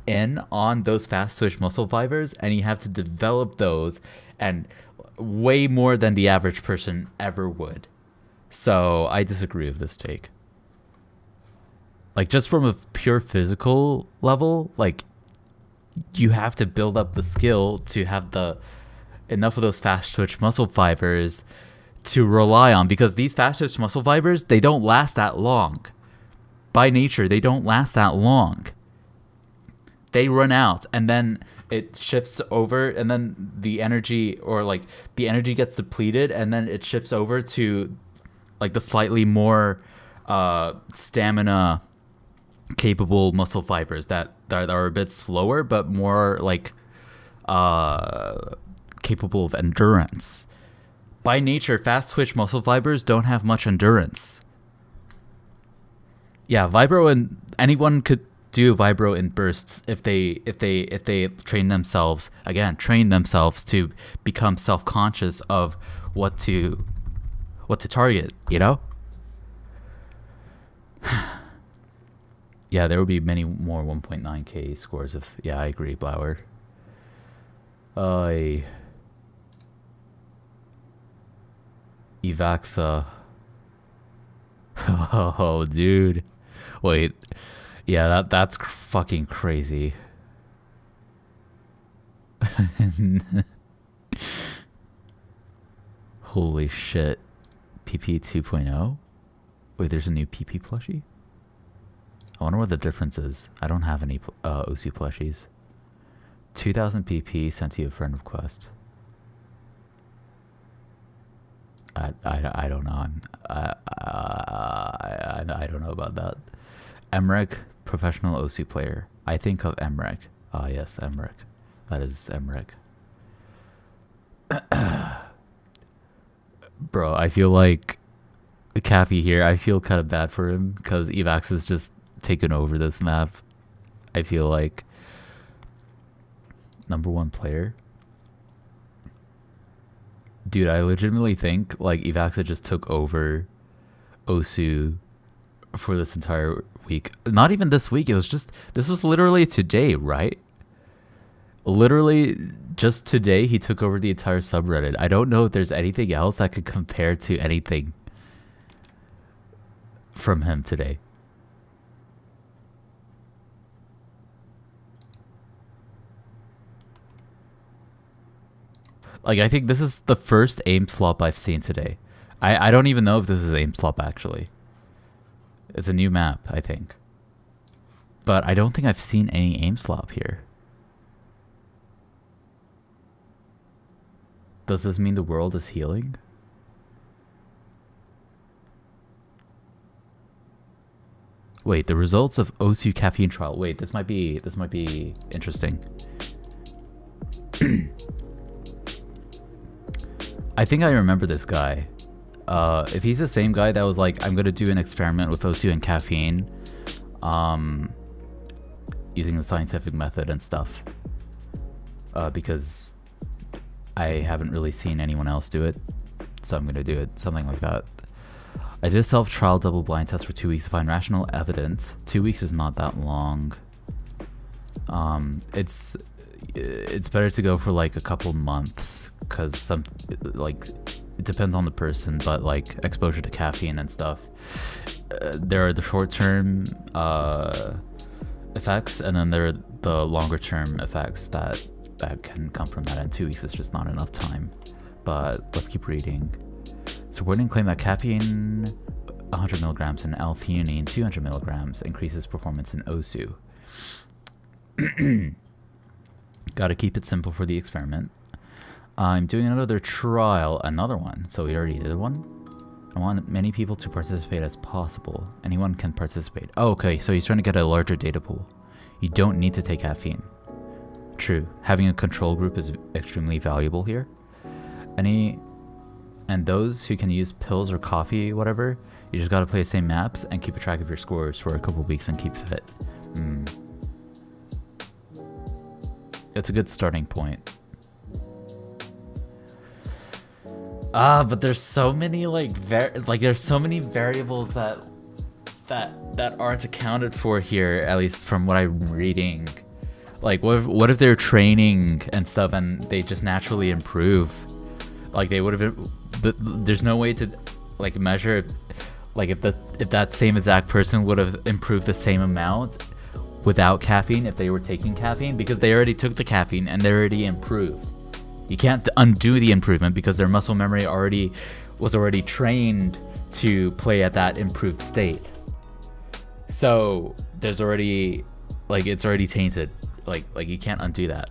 in on those fast twitch muscle fibers, and you have to develop those, and way more than the average person ever would. So I disagree with this take. Like, just from a pure physical level, like, you have to build up the skill to have enough of those fast twitch muscle fibers to rely on, because these fast twitch muscle fibers, they don't last that long. By nature, they don't last that long. They run out, and then it shifts over, and then the energy gets depleted, and then it shifts over to like the slightly more stamina capable muscle fibers that are a bit slower but more like capable of endurance. By nature, fast twitch muscle fibers don't have much endurance. Yeah, vibro, and anyone could do vibro in bursts if they train themselves to become self-conscious of what to target, you know? Yeah, there will be many more 1.9k scores if... Yeah, I agree, Blower. IVAXA. Oh, dude. Wait. Yeah, that's fucking crazy. Holy shit. PP 2.0? Wait, there's a new PP plushie? I wonder what the difference is. I don't have any Osu plushies. 2000 PP sent to you a friend request. I don't know. I don't know about that. Emmerich, professional Osu player. I think of Emmerich. Ah, yes, Emmerich. That is Emmerich. Bro, I feel like Cappy here. I feel kind of bad for him because Evax has just taken over this map. I feel like #1 player. Dude, I legitimately think like IVAXA just took over Osu for this entire week. Not even this week. It was just, this was literally today, right? Literally just today he took over the entire subreddit. I don't know if there's anything else that could compare to anything from him today. Like, I think this is the first aim slop I've seen today. I don't even know if this is aim slop, actually. It's a new map, I think. But I don't think I've seen any aim slop here. Does this mean the world is healing? Wait, the results of Osu caffeine trial. Wait, this might be interesting. I think I remember this guy. If he's the same guy that was like, I'm gonna do an experiment with Osu and caffeine, using the scientific method and stuff, because I haven't really seen anyone else do it, so I'm gonna do it, something like that. I did a self-trial double-blind test for 2 weeks to find rational evidence. 2 weeks is not that long. It's better to go for like a couple months, because some, like, it depends on the person, but like exposure to caffeine and stuff, there are the short-term effects, and then there are the longer-term effects that can come from that, and 2 weeks is just not enough time. But let's keep reading. So Warden claimed that caffeine 100 milligrams and L-theanine 200 milligrams increases performance in Osu. Gotta keep it simple for the experiment. I'm doing another trial, another one. So we already did one. I want many people to participate as possible. Anyone can participate. Oh, okay, so he's trying to get a larger data pool. You don't need to take caffeine. True. Having a control group is extremely valuable here. And those who can use pills or coffee, whatever, you just gotta play the same maps and keep a track of your scores for a couple weeks and keep fit. It's a good starting point. But there's so many there's so many variables that aren't accounted for here, at least from what I'm reading. Like, what if they're training and stuff and they just naturally improve? Like, they would have. There's no way to like measure, like, if that same exact person would have improved the same amount without caffeine if they were taking caffeine, because they already took the caffeine and they already improved. You can't undo the improvement because their muscle memory was already trained to play at that improved state. So there's already, like, it's already tainted. Like you can't undo that.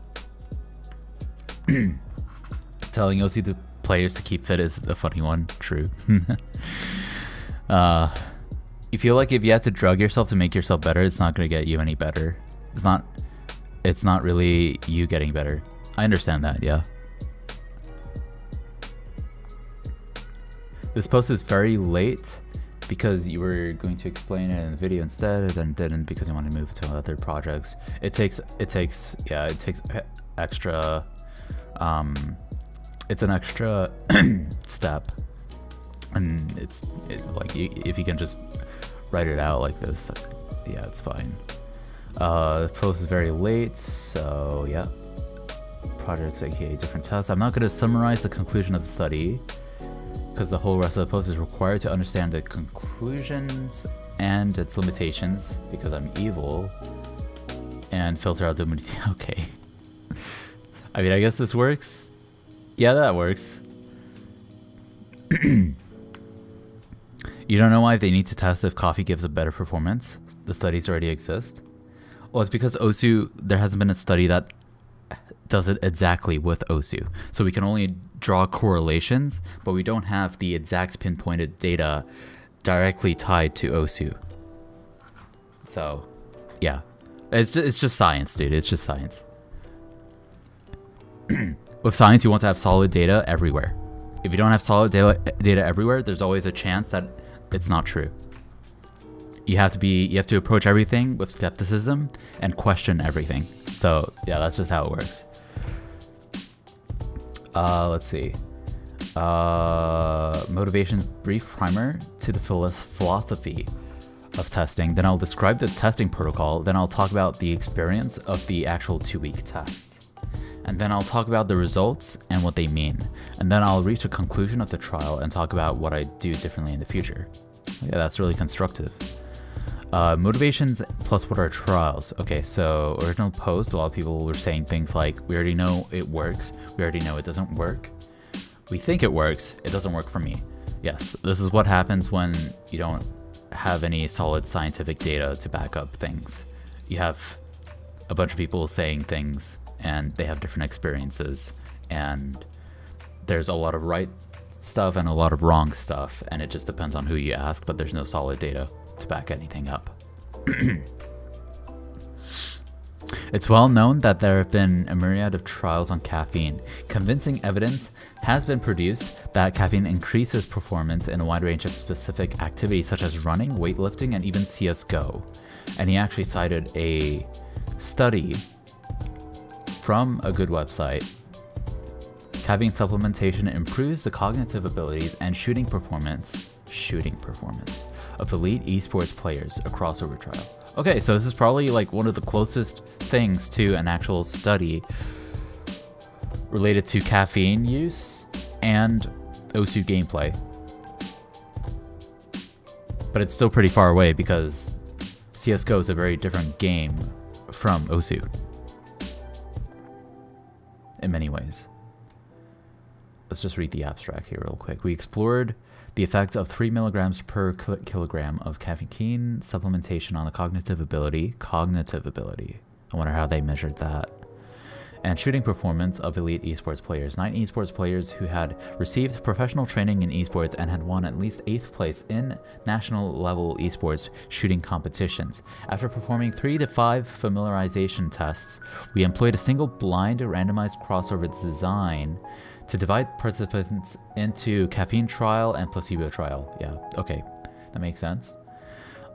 Telling OC the players to keep fit is a funny one. True. You feel like if you have to drug yourself to make yourself better, it's not going to get you any better. It's not really you getting better. I understand that, yeah. This post is very late because you were going to explain it in the video instead, and didn't because you want to move to other projects. It takes extra, it's an extra step, and like, if you can just write it out like this, yeah, it's fine. The post is very late, so yeah. Projects, aka different tests. I'm not going to summarize the conclusion of the study, because the whole rest of the post is required to understand the conclusions and its limitations, because I'm evil, and filter out the okay. I mean, I guess this works. Yeah, that works. You don't know why they need to test if coffee gives a better performance? The studies already exist. Well, it's because Osu, there hasn't been a study that does it exactly with Osu. So we can only draw correlations, but we don't have the exact pinpointed data directly tied to Osu. So, yeah. It's just science, dude. It's just science. With science, you want to have solid data everywhere. If you don't have solid data everywhere, there's always a chance that It's not true. You have to approach everything with skepticism and question everything. So yeah, that's just how it works. Let's see. Motivation brief primer to the philosophy of testing. Then I'll describe the testing protocol. Then I'll talk about the experience of the actual 2-week test. And then I'll talk about the results and what they mean. And then I'll reach a conclusion of the trial and talk about what I do differently in the future. Yeah, that's really constructive. Motivations plus what are trials? Okay, so original post, a lot of people were saying things like, we already know it works, we already know it doesn't work, we think it works, it doesn't work for me. Yes, this is what happens when you don't have any solid scientific data to back up things. You have a bunch of people saying things and they have different experiences, and there's a lot of right stuff and a lot of wrong stuff, and it just depends on who you ask, but there's no solid data to back anything up. It's well known that there have been a myriad of trials on caffeine. Convincing evidence has been produced that caffeine increases performance in a wide range of specific activities such as running, weightlifting, and even CSGO. And he actually cited a study from a good website. Caffeine supplementation improves the cognitive abilities and shooting performance of elite esports players, a crossover trial. Okay, so this is probably like one of the closest things to an actual study related to caffeine use and Osu gameplay. But it's still pretty far away because CSGO is a very different game from Osu in many ways. Let's just read the abstract here real quick. We explored the effect of 3 milligrams per kilogram of caffeine supplementation on the cognitive ability. I wonder how they measured that. And shooting performance of elite esports players. 9 esports players who had received professional training in esports and had won at least 8th place in national level esports shooting competitions. After performing 3 to 5 familiarization tests, we employed a single blind randomized crossover design to divide participants into caffeine trial and placebo trial. Yeah, okay, that makes sense.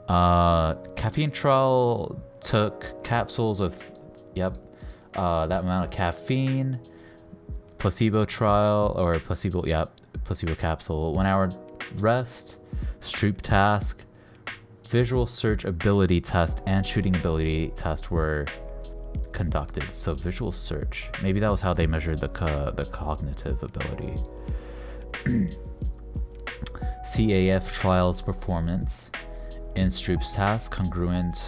Caffeine trial took capsules of, that amount of caffeine. Placebo trial, or placebo capsule, 1 hour rest, Stroop task, visual search ability test, and shooting ability test were conducted. So visual search, maybe that was how they measured the cognitive ability. CAF trials performance in Stroop's task congruent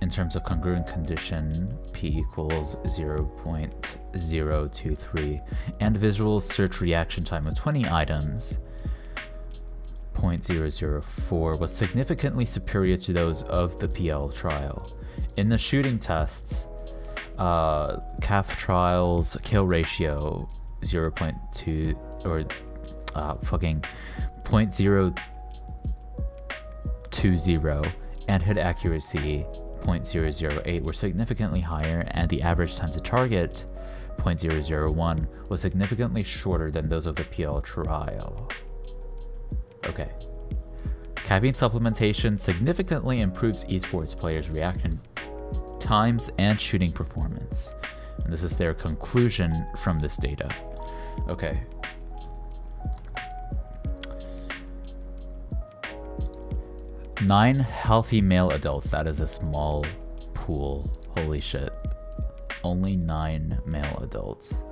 in terms of congruent condition, P equals 0.023, and visual search reaction time of 20 items, 0.004, was significantly superior to those of the PL trial. In the shooting tests, CAF trials kill ratio 0.2 or 0.020 and hit accuracy 0.008 were significantly higher, and the average time to target 0.001 was significantly shorter than those of the PL trial. Okay. Caffeine supplementation significantly improves esports players' reaction times and shooting performance. And this is their conclusion from this data. Okay. Nine healthy male adults. That is a small pool. Holy shit. Only 9 male adults.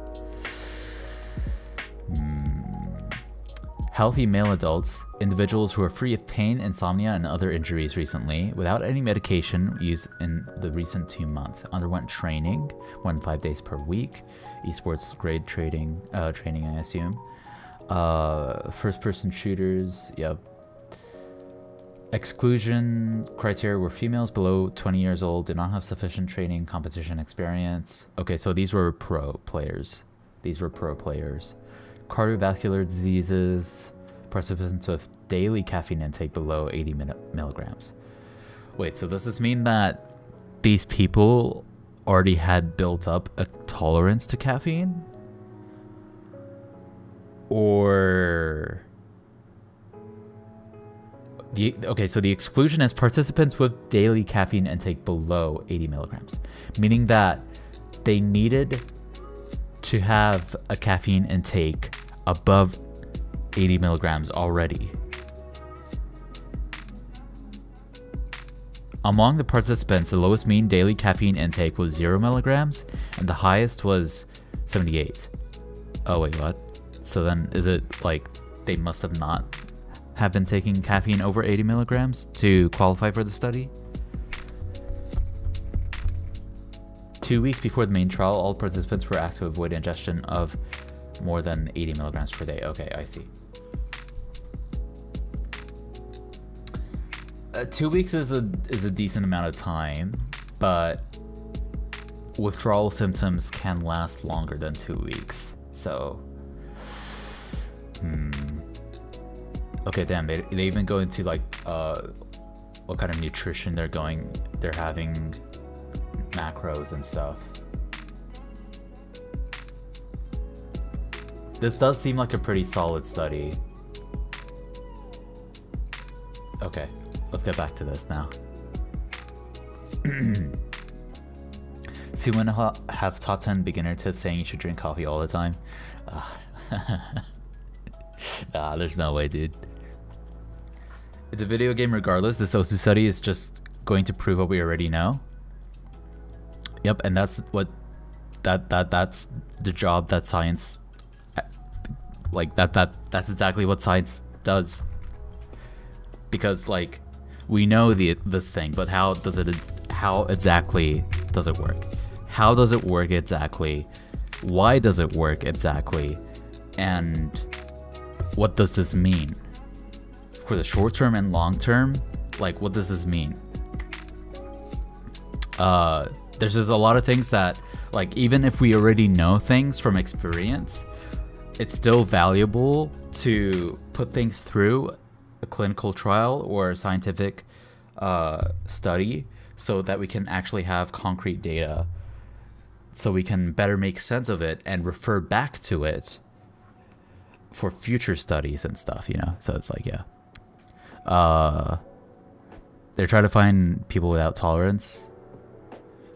Healthy male adults, individuals who are free of pain, insomnia, and other injuries recently, without any medication used in the recent 2 months, underwent training, 1 to 5 days per week, esports grade training, I assume. First-person shooters, yep. Exclusion criteria were females below 20 years old, did not have sufficient training, competition experience. Okay, so these were pro players. Cardiovascular diseases, participants with daily caffeine intake below 80 milligrams. Wait, so does this mean that these people already had built up a tolerance to caffeine? Or So the exclusion is participants with daily caffeine intake below 80 milligrams, meaning that they needed to have a caffeine intake above 80 milligrams already. Among the participants, the lowest mean daily caffeine intake was 0 milligrams, and the highest was 78. Oh wait, what? So then is it like they must have not have been taking caffeine over 80 milligrams to qualify for the study? 2 weeks before the main trial, all participants were asked to avoid ingestion of more than 80 milligrams per day. Okay, I see. 2 weeks is a decent amount of time, but withdrawal symptoms can last longer than 2 weeks. So, okay, damn. They even go into like what kind of nutrition they're having, macros and stuff. This does seem like a pretty solid study. Okay, let's get back to this now. So you want to have top 10 beginner tips saying you should drink coffee all the time? Nah, there's no way, dude. It's a video game regardless. This OSU study is just going to prove what we already know. Yep, and that's what that's the job that science that's exactly what science does. Because like we know this thing, but how exactly does it work? How does it work exactly? Why does it work exactly? And what does this mean for the short term and long term? Like, what does this mean? There's just a lot of things that, like, even if we already know things from experience, it's still valuable to put things through a clinical trial or a scientific study so that we can actually have concrete data, so we can better make sense of it and refer back to it for future studies and stuff, you know? So it's like, yeah. They're trying to find people without tolerance.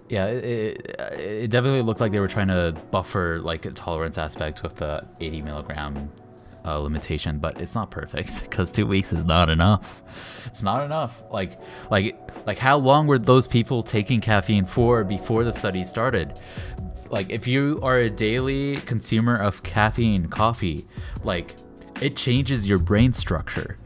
Yeah, it definitely looked like they were trying to buffer like a tolerance aspect with the 80 milligram limitation, but it's not perfect because 2 weeks is not enough. It's not enough. Like how long were those people taking caffeine for before the study started? Like, if you are a daily consumer of caffeine, coffee, like, it changes your brain structure.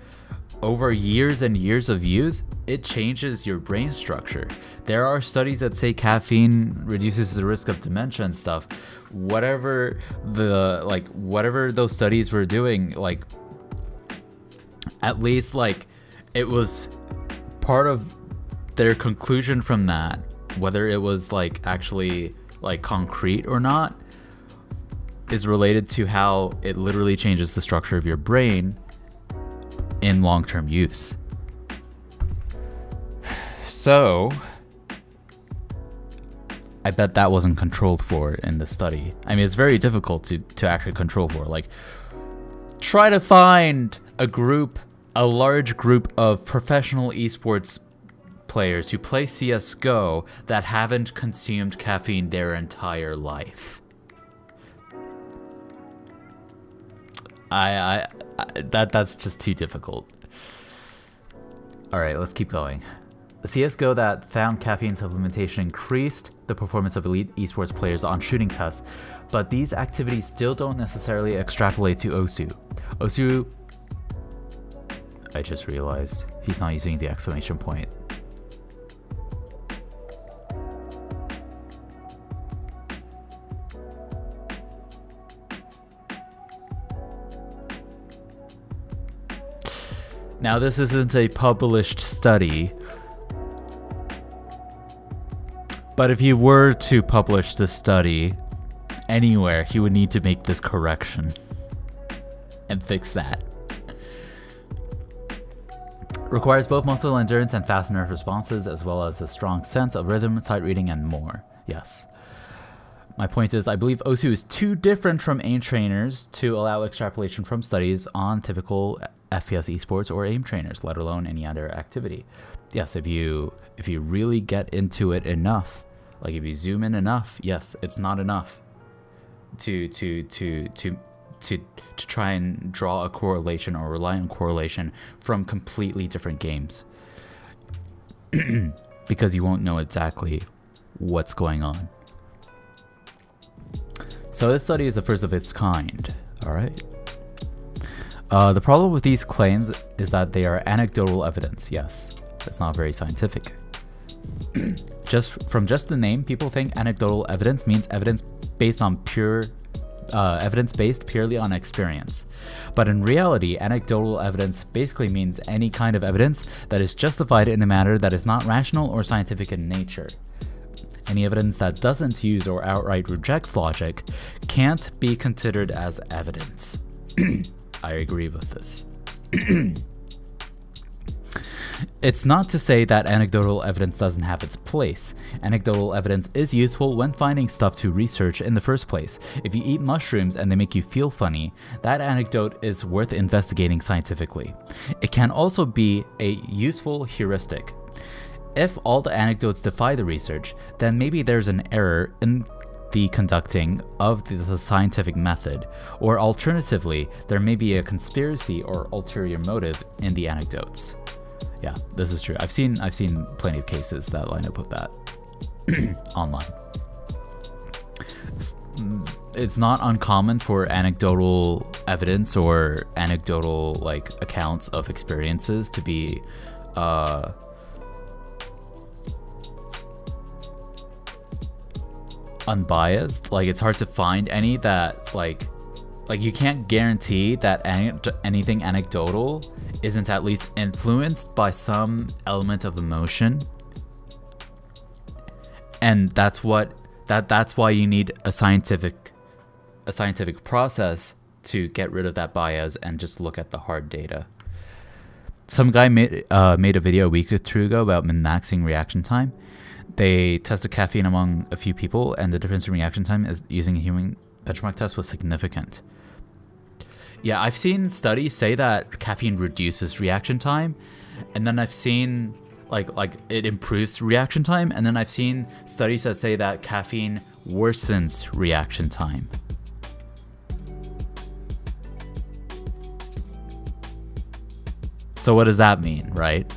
Over years and years of use, it changes your brain structure. There are studies that say caffeine reduces the risk of dementia and stuff. Whatever those studies were doing, like, at least, like, it was part of their conclusion from that, whether it was, like, actually, like, concrete or not, is related to how it literally changes the structure of your brain in long-term use. So, I bet that wasn't controlled for in the study. I mean, it's very difficult to actually control for. Like, try to find a large group of professional esports players who play CSGO that haven't consumed caffeine their entire life. That's just too difficult. All right, let's keep going. The CSGO that found caffeine supplementation increased the performance of elite esports players on shooting tests, but these activities still don't necessarily extrapolate to OSU. OSU, I just realized he's not using the exclamation point. Now, this isn't a published study, but if he were to publish this study anywhere, he would need to make this correction and fix that. Requires both muscle endurance and fast nerve responses, as well as a strong sense of rhythm, sight reading, and more. Yes. My point is, I believe OSU is too different from AIM trainers to allow extrapolation from studies on typical FPS esports or aim trainers, let alone any other activity. Yes, if you really get into it enough, like if you zoom in enough, yes, it's not enough to try and draw a correlation or rely on correlation from completely different games. Because you won't know exactly what's going on. So this study is the first of its kind. Alright. The problem with these claims is that they are anecdotal evidence. Yes, that's not very scientific. Just the name, people think anecdotal evidence means evidence based purely on experience. But in reality, anecdotal evidence basically means any kind of evidence that is justified in a manner that is not rational or scientific in nature. Any evidence that doesn't use or outright rejects logic can't be considered as evidence. I agree with this. It's not to say that anecdotal evidence doesn't have its place. Anecdotal evidence is useful when finding stuff to research in the first place. If you eat mushrooms and they make you feel funny, that anecdote is worth investigating scientifically. It can also be a useful heuristic. If all the anecdotes defy the research, then maybe there's an error in the conducting of the scientific method, or alternatively, there may be a conspiracy or ulterior motive in the anecdotes. Yeah, this is true. I've seen plenty of cases that line up with that online. It's not uncommon for anecdotal evidence or anecdotal like accounts of experiences to be unbiased. Like it's hard to find any that like you can't guarantee that anything anecdotal isn't at least influenced by some element of emotion. And that's why you need a scientific process to get rid of that bias and just look at the hard data. Some guy made a video a week or two ago about min-maxing reaction time. They tested caffeine among a few people, and the difference in reaction time is using a human benchmark test was significant. Yeah, I've seen studies say that caffeine reduces reaction time, and then I've seen like it improves reaction time, and then I've seen studies that say that caffeine worsens reaction time. So what does that mean, right?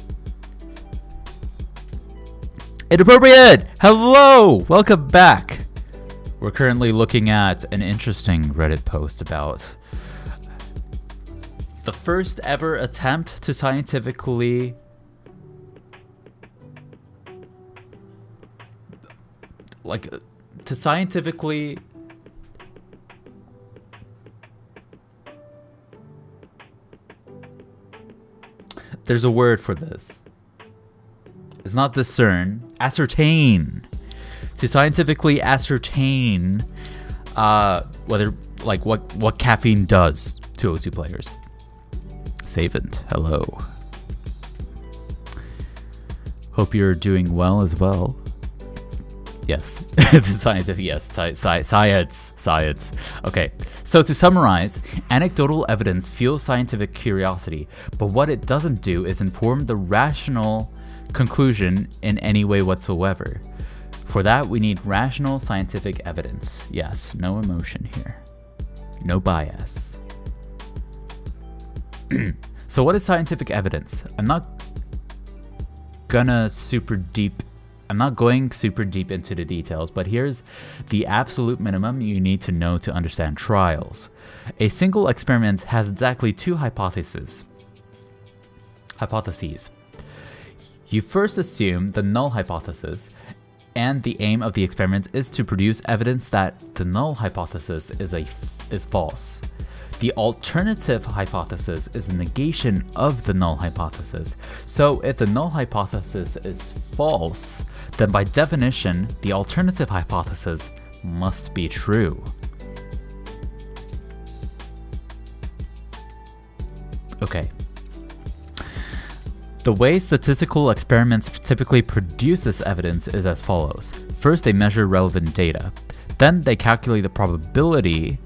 Inappropriate! Hello! Welcome back! We're currently looking at an interesting Reddit post about the first ever attempt to scientifically there's a word for this. It's not discern, ascertain. To scientifically ascertain whether what caffeine does to O2 players. Savant, hello. Hope you're doing well as well. Yes, scientific. Yes, science. Okay, so to summarize, anecdotal evidence fuels scientific curiosity, but what it doesn't do is inform the rational conclusion in any way whatsoever. For that, we need rational scientific evidence. Yes, no emotion here. No bias. So what is scientific evidence? I'm not going super deep into the details, but here's the absolute minimum you need to know to understand trials. A single experiment has exactly two hypotheses. You first assume the null hypothesis, and the aim of the experiment is to produce evidence that the null hypothesis is false. The alternative hypothesis is the negation of the null hypothesis. So if the null hypothesis is false, then by definition, the alternative hypothesis must be true. Okay. The way statistical experiments typically produce this evidence is as follows. First, they measure relevant data. Then they calculate the probability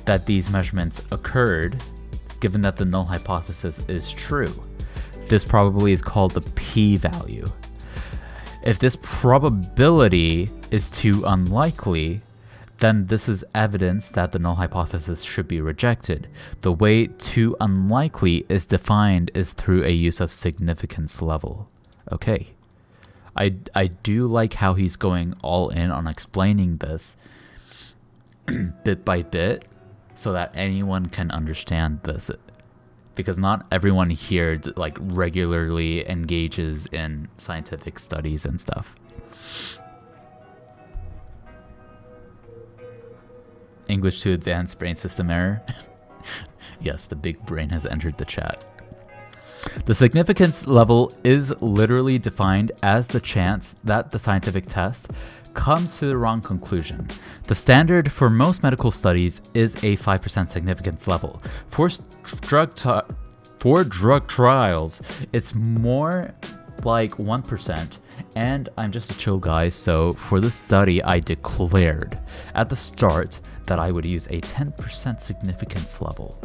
that these measurements occurred, given that the null hypothesis is true. This probability is called the p-value. If this probability is too unlikely, then this is evidence that the null hypothesis should be rejected. The way too unlikely is defined is through a use of significance level. Okay. I do like how he's going all in on explaining this bit by bit so that anyone can understand this. Because not everyone here like regularly engages in scientific studies and stuff. English to advanced brain system error. Yes, the big brain has entered the chat. The significance level is literally defined as the chance that the scientific test comes to the wrong conclusion. The standard for most medical studies is a 5% significance level. For drug trials, it's more like 1%, and I'm just a chill guy, so for this study I declared at the start that I would use a 10% significance level.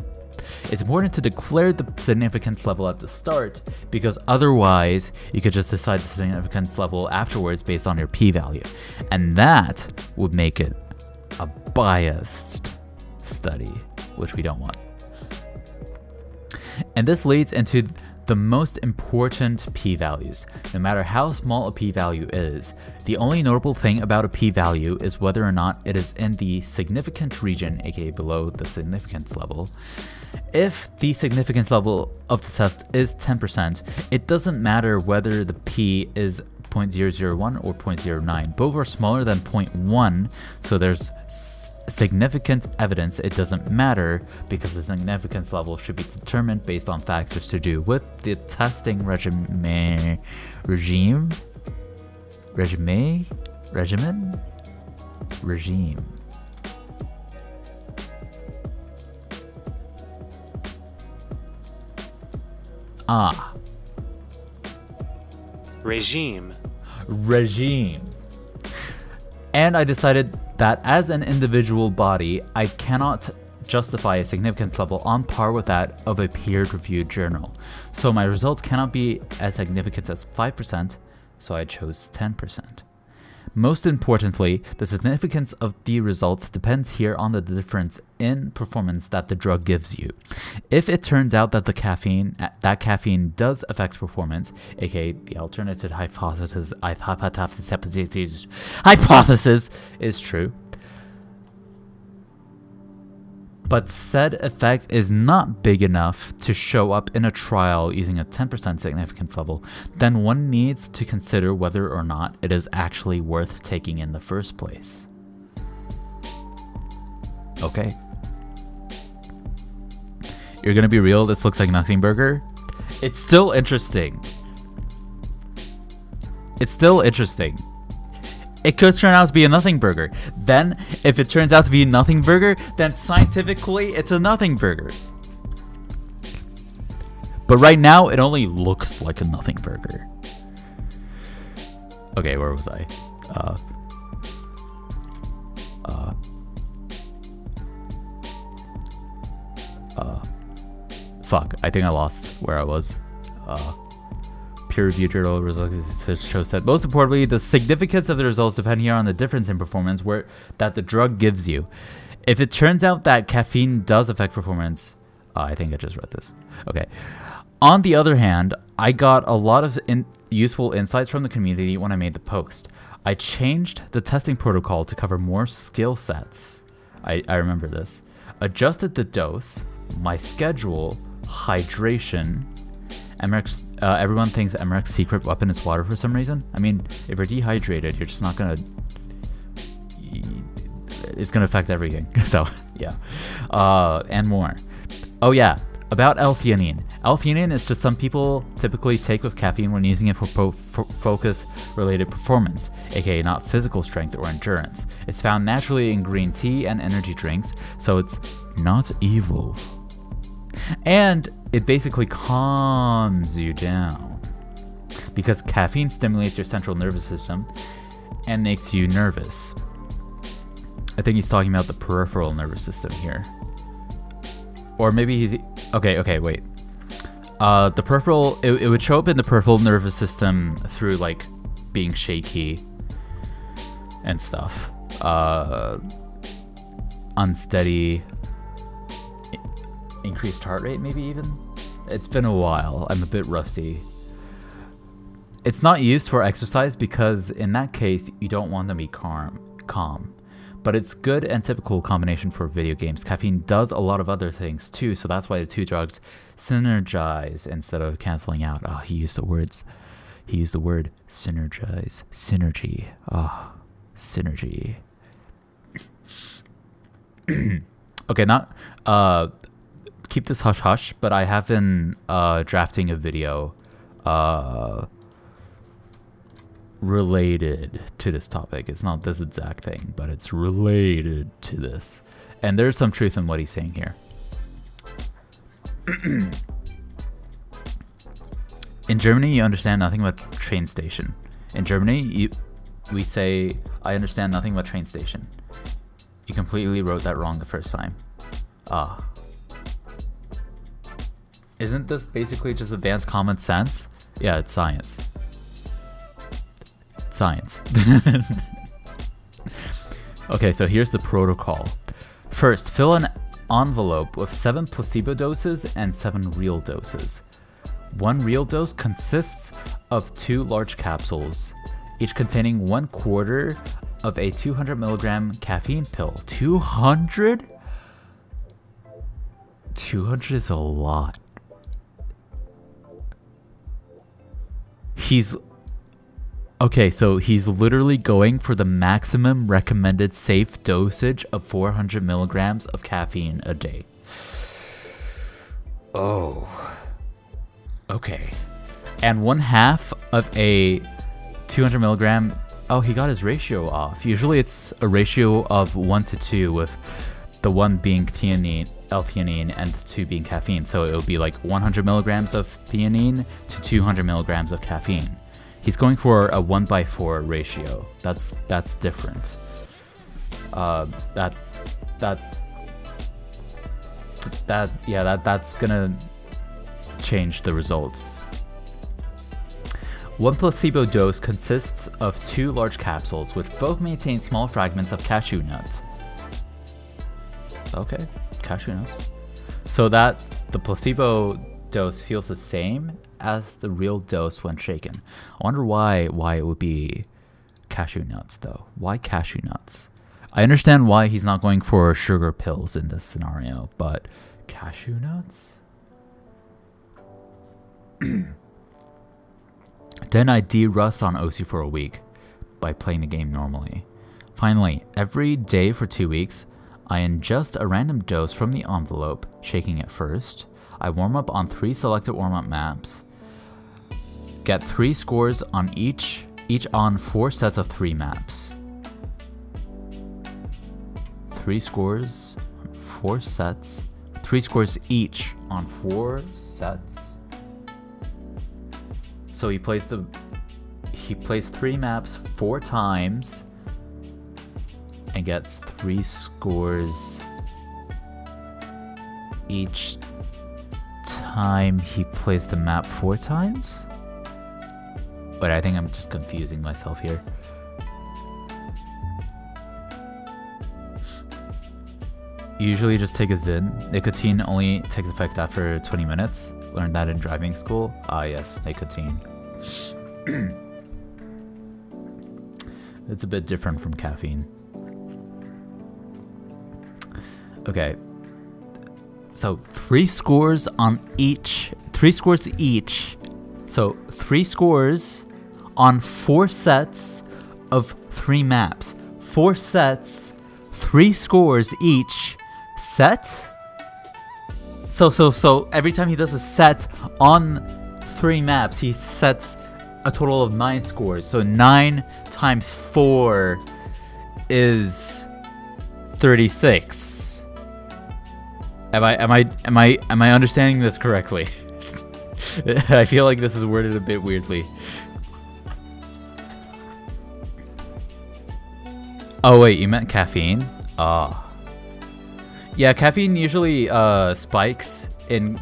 It's important to declare the significance level at the start because otherwise you could just decide the significance level afterwards based on your p-value, and that would make it a biased study, which we don't want. And this leads into the most important p-values. No matter how small a p-value is, the only notable thing about a p-value is whether or not it is in the significant region, aka below the significance level. If the significance level of the test is 10%, it doesn't matter whether the p is 0.001 or 0.09. Both are smaller than 0.1, so there's significant evidence it doesn't matter because the significance level should be determined based on factors to do with the testing regimen. Regime. And I decided that as an individual body, I cannot justify a significance level on par with that of a peer-reviewed journal. So my results cannot be as significant as 5%, so I chose 10%. Most importantly, the significance of the results depends here on the difference in performance that the drug gives you. If it turns out that caffeine does affect performance, aka the alternative hypothesis is true, but said effect is not big enough to show up in a trial using a 10% significance level, then one needs to consider whether or not it is actually worth taking in the first place. Okay. You're gonna be real, this looks like nothing burger? It's still interesting. It could turn out to be a nothing burger. Then, if it turns out to be a nothing burger, then scientifically, it's a nothing burger. But right now, it only looks like a nothing burger. Okay, where was I? Fuck, I think I lost where I was. Peer-reviewed journal results shows that most importantly, the significance of the results depend here on the difference in performance that the drug gives you. If it turns out that caffeine does affect performance, I think I just read this. Okay. On the other hand, I got a lot of useful insights from the community when I made the post. I changed the testing protocol to cover more skill sets. I remember this. Adjusted the dose, my schedule, hydration. Everyone thinks Emmerich's secret weapon is water for some reason. I mean, if you're dehydrated, you're just not gonna... It's gonna affect everything. So, yeah. And more. Oh yeah, about L-theanine. L-theanine is just some people typically take with caffeine when using it for focus-related performance, aka not physical strength or endurance. It's found naturally in green tea and energy drinks, so it's not evil. And it basically calms you down because caffeine stimulates your central nervous system and makes you nervous. I think he's talking about the peripheral nervous system here. Or maybe he's... Okay, wait. The peripheral, it would show up in the peripheral nervous system through like being shaky and stuff. Unsteady, increased heart rate, maybe even. It's been a while. I'm a bit rusty. It's not used for exercise because in that case you don't want to be calm. But it's good and typical combination for video games. Caffeine does a lot of other things too, so that's why the two drugs synergize instead of canceling out. Oh, he used the word synergize. Synergy. Oh, synergy. Okay, not keep this hush hush, but I have been drafting a video related to this topic. It's not this exact thing, but it's related to this. And there's some truth in what he's saying here. In Germany, you understand nothing about train station. In Germany, we say, I understand nothing about train station. You completely wrote that wrong the first time. Ah. Isn't this basically just advanced common sense? Yeah, it's science. Science. Okay, so here's the protocol. First, fill an envelope with 7 placebo doses and 7 real doses. 1 real dose consists of 2 large capsules, each containing 1/4 of a 200 milligram caffeine pill. 200? 200 is a lot. Okay, so he's literally going for the maximum recommended safe dosage of 400 milligrams of caffeine a day. Oh. Okay. And 1/2 of a 200 milligram... Oh, he got his ratio off. Usually it's a ratio of 1 to 2, with the 1 being L-theanine and the 2 being caffeine. So it would be like 100 milligrams of theanine to 200 milligrams of caffeine. He's going for a 1/4 ratio. That's different. That's gonna change the results. 1 placebo dose consists of 2 large capsules, which both maintain small fragments of cashew nuts. Okay, cashew nuts. So that the placebo dose feels the same as the real dose when shaken. I wonder why it would be cashew nuts though. Why cashew nuts? I understand why he's not going for sugar pills in this scenario, but cashew nuts? Then I de-rust on OC for a week by playing the game normally. Finally, every day for 2 weeks, I ingest a random dose from the envelope, shaking it first. I warm up on 3 selected warm-up maps. Get 3 scores on each on 4 sets of 3 maps. 3 scores on 4 sets. 3 scores each on 4 sets. So he plays 3 maps 4 times and gets 3 scores each time he plays the map 4 times? But I think I'm just confusing myself here. Usually just take a Zyn. Nicotine only takes effect after 20 minutes. Learned that in driving school. Ah yes, nicotine. It's a bit different from caffeine. Okay. So 3 scores on each. 3 scores each. So 3 scores on 4 sets of 3 maps. 4 sets, 3 scores each set. So every time he does a set on 3 maps, he sets a total of 9 scores. So 9 times 4 is 36. Am I understanding this correctly? I feel like this is worded a bit weirdly. Oh wait, you meant caffeine? Ah. Yeah, caffeine usually spikes in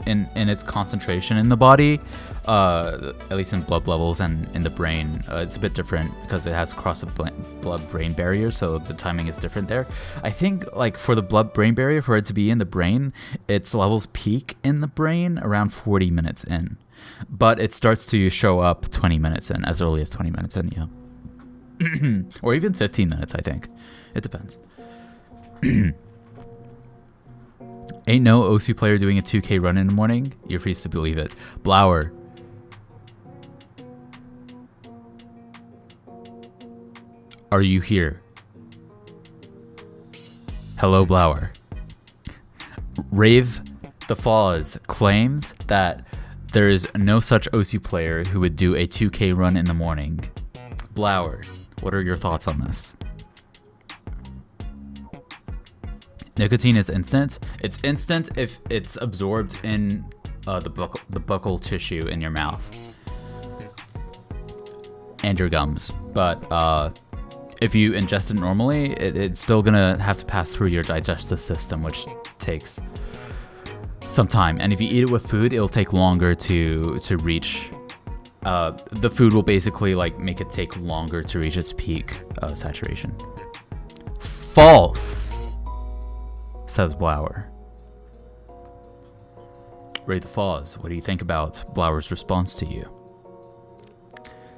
in its concentration in the body, at least in blood levels and in the brain, it's a bit different because it has crossed the blood-brain barrier, so the timing is different there. I think like for the blood-brain barrier, for it to be in the brain, its levels peak in the brain around 40 minutes in, but it starts to show up 20 minutes in, as early as 20 minutes in, yeah. Or even 15 minutes, I think. It depends. Ain't no OSU player doing a 2K run in the morning. You're free to believe it. Blower. Are you here? Hello, Blower. Rave the Foz claims that there is no such OSU player who would do a 2K run in the morning. Blower, what are your thoughts on this? Nicotine is instant. It's instant if it's absorbed in the buccal tissue in your mouth and your gums. But if you ingest it normally, it's still gonna have to pass through your digestive system, which takes some time. And if you eat it with food, it'll take longer to reach. The food will basically like make it take longer to reach its peak saturation. False, says Blower. Ray the Foz, what do you think about Blower's response to you?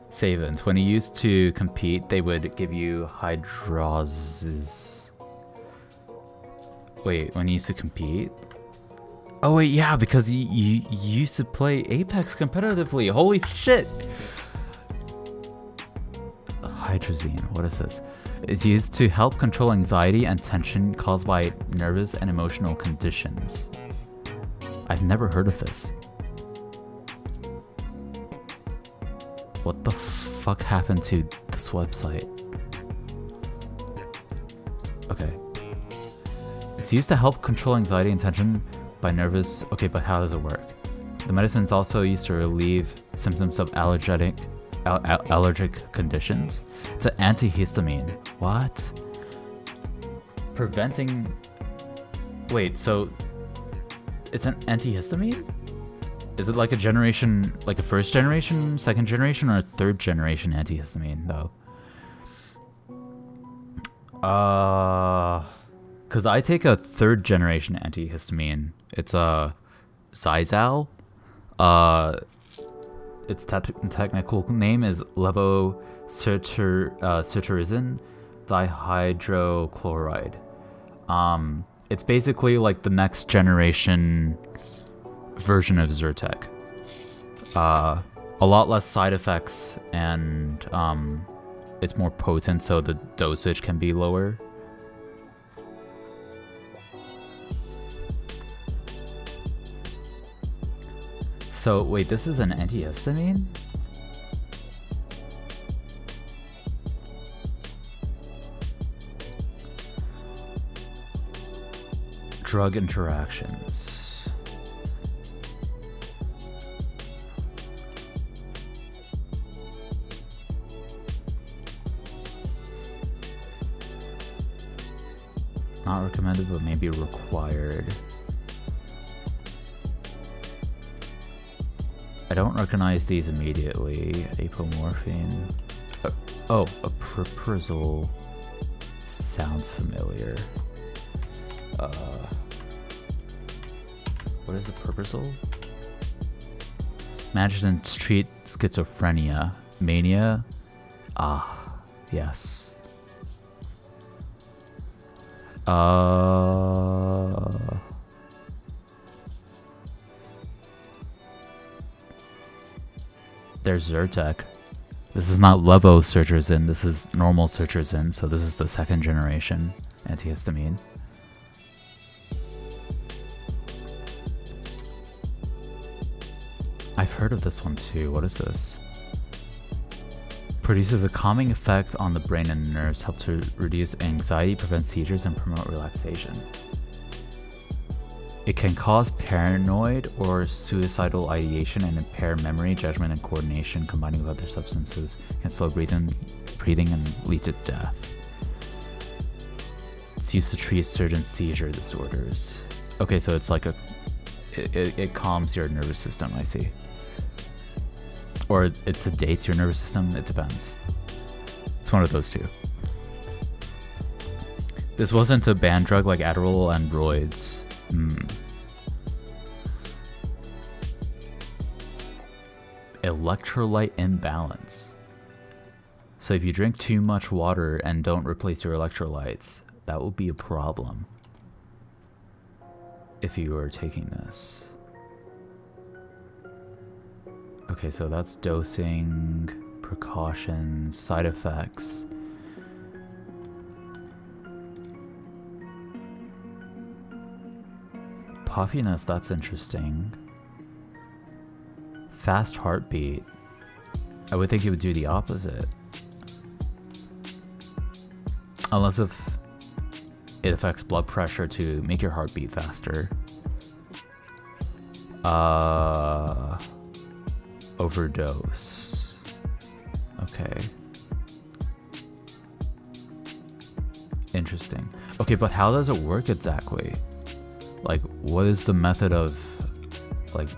Savins, when he used to compete, they would give you hydrozes. Wait, when he used to compete? Oh wait, yeah, because you used to play Apex competitively. Holy shit! Hydrazine, what is this? It's used to help control anxiety and tension caused by nervous and emotional conditions. I've never heard of this. What the fuck happened to this website? Okay. It's used to help control anxiety and tension by nervous... Okay, but how does it work? The medicine is also used to relieve symptoms of allergic conditions. It's an antihistamine. What? Preventing... Wait, so... It's an antihistamine? Is it like a generation, like a first generation, second generation, or a third generation antihistamine, though? Because I take a third generation antihistamine. It's a Zizal. Its technical name is levocetirizine dihydrochloride. It's basically like the next generation version of Zyrtec. A lot less side effects, and it's more potent, so the dosage can be lower. So wait, this is an antihistamine? Drug interactions. Not recommended, but maybe required. I don't recognize these immediately. Apomorphine. Oh, aproprizole sounds familiar. What is aproprizole? Manages to treat schizophrenia. Mania? Ah, yes. There's Zyrtec. This is not levocetirizine, this is normal cetirizine, so this is the second generation antihistamine. I've heard of this one too. What is this? Produces a calming effect on the brain and nerves, helps to reduce anxiety, prevent seizures, and promote relaxation. It can cause paranoid or suicidal ideation and impair memory, judgment, and coordination. Combining with other substances can slow breathing and lead to death. It's used to treat certain seizure disorders. Okay, so it's like it calms your nervous system, I see. Or it sedates your nervous system, it depends. It's one of those two. This wasn't a banned drug like Adderall and roids. Electrolyte imbalance. So if you drink too much water and don't replace your electrolytes, that will be a problem if you are taking this. Okay, so that's dosing, precautions, side effects. Puffiness, that's interesting. Fast heartbeat. I would think it would do the opposite. Unless if it affects blood pressure to make your heart beat faster. Overdose. Okay. Interesting. Okay, but how does it work exactly? Like, what is the method of, like,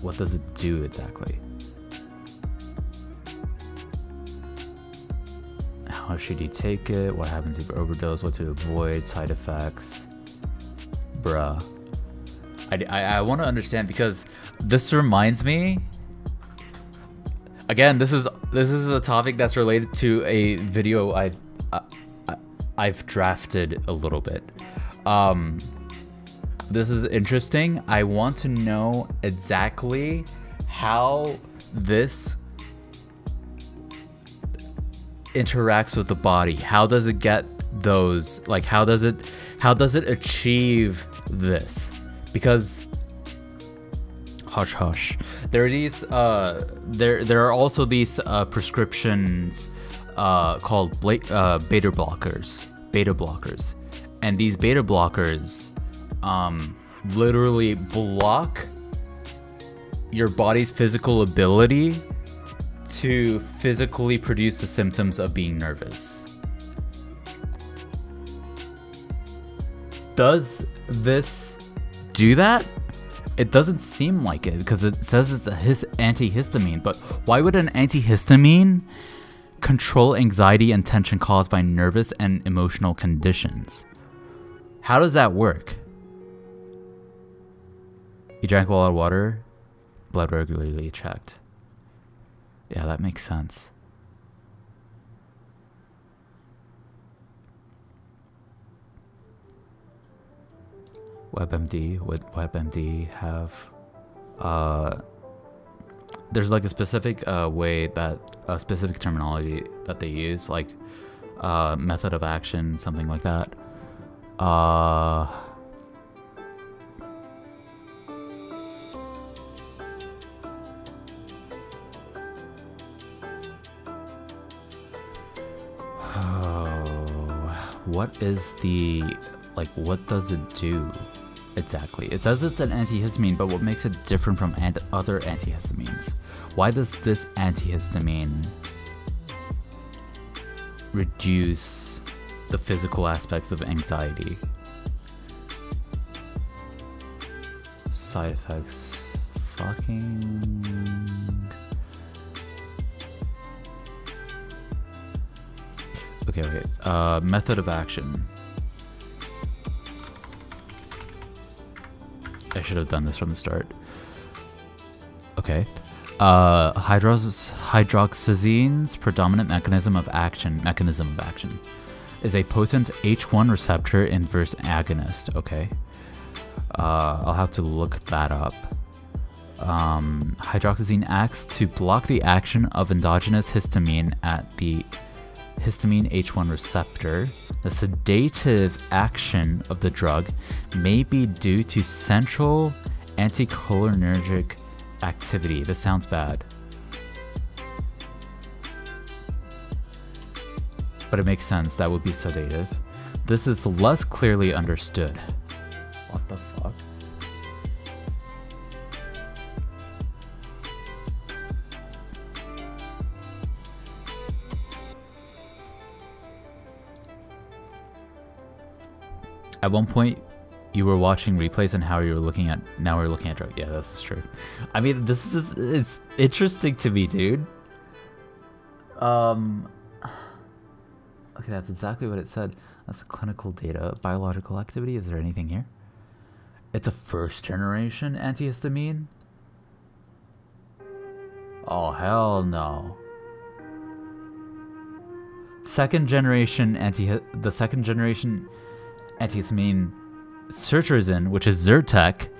what does it do exactly? How should you take it? What happens if you overdose? What to avoid? Side effects? Bruh. I want to understand, because this reminds me. Again, this is a topic that's related to a video I've drafted a little bit. This is interesting. I want to know exactly how this interacts with the body. How does it get those, like, how does it achieve this? Because hush hush, there are these there are also these prescriptions called beta blockers, and these beta blockers literally block your body's physical ability to physically produce the symptoms of being nervous. Does this do that? It doesn't seem like it, because it says it's a antihistamine, but why would an antihistamine control anxiety and tension caused by nervous and emotional conditions? How does that work? You drank a lot of water, blood regularly checked. Yeah, that makes sense. WebMD, would WebMD have there's like a specific way that specific terminology that they use, like method of action, something like that. What is the, like, what does it do exactly? It says it's an antihistamine, but what makes it different from other antihistamines? Why does this antihistamine reduce the physical aspects of anxiety? Side effects. Fucking... Okay. Method of action. I should have done this from the start. Okay. Hydroxyzine's predominant mechanism of action is a potent H1 receptor inverse agonist. Okay. I'll have to look that up. Hydroxyzine acts to block the action of endogenous histamine at the histamine H1 receptor. The sedative action of the drug may be due to central anticholinergic activity. This sounds bad, but it makes sense. That would be sedative. This is less clearly understood. What the fuck? At one point, You were watching replays and how you were looking at. Now we're looking at drug. Yeah, this is true. I mean, this is just, it's interesting to me, dude. Okay, that's exactly what it said. That's clinical data. Biological activity. Is there anything here? It's a first generation antihistamine. Oh hell no. The second generation antihistamine cetirizine, which is Zyrtec,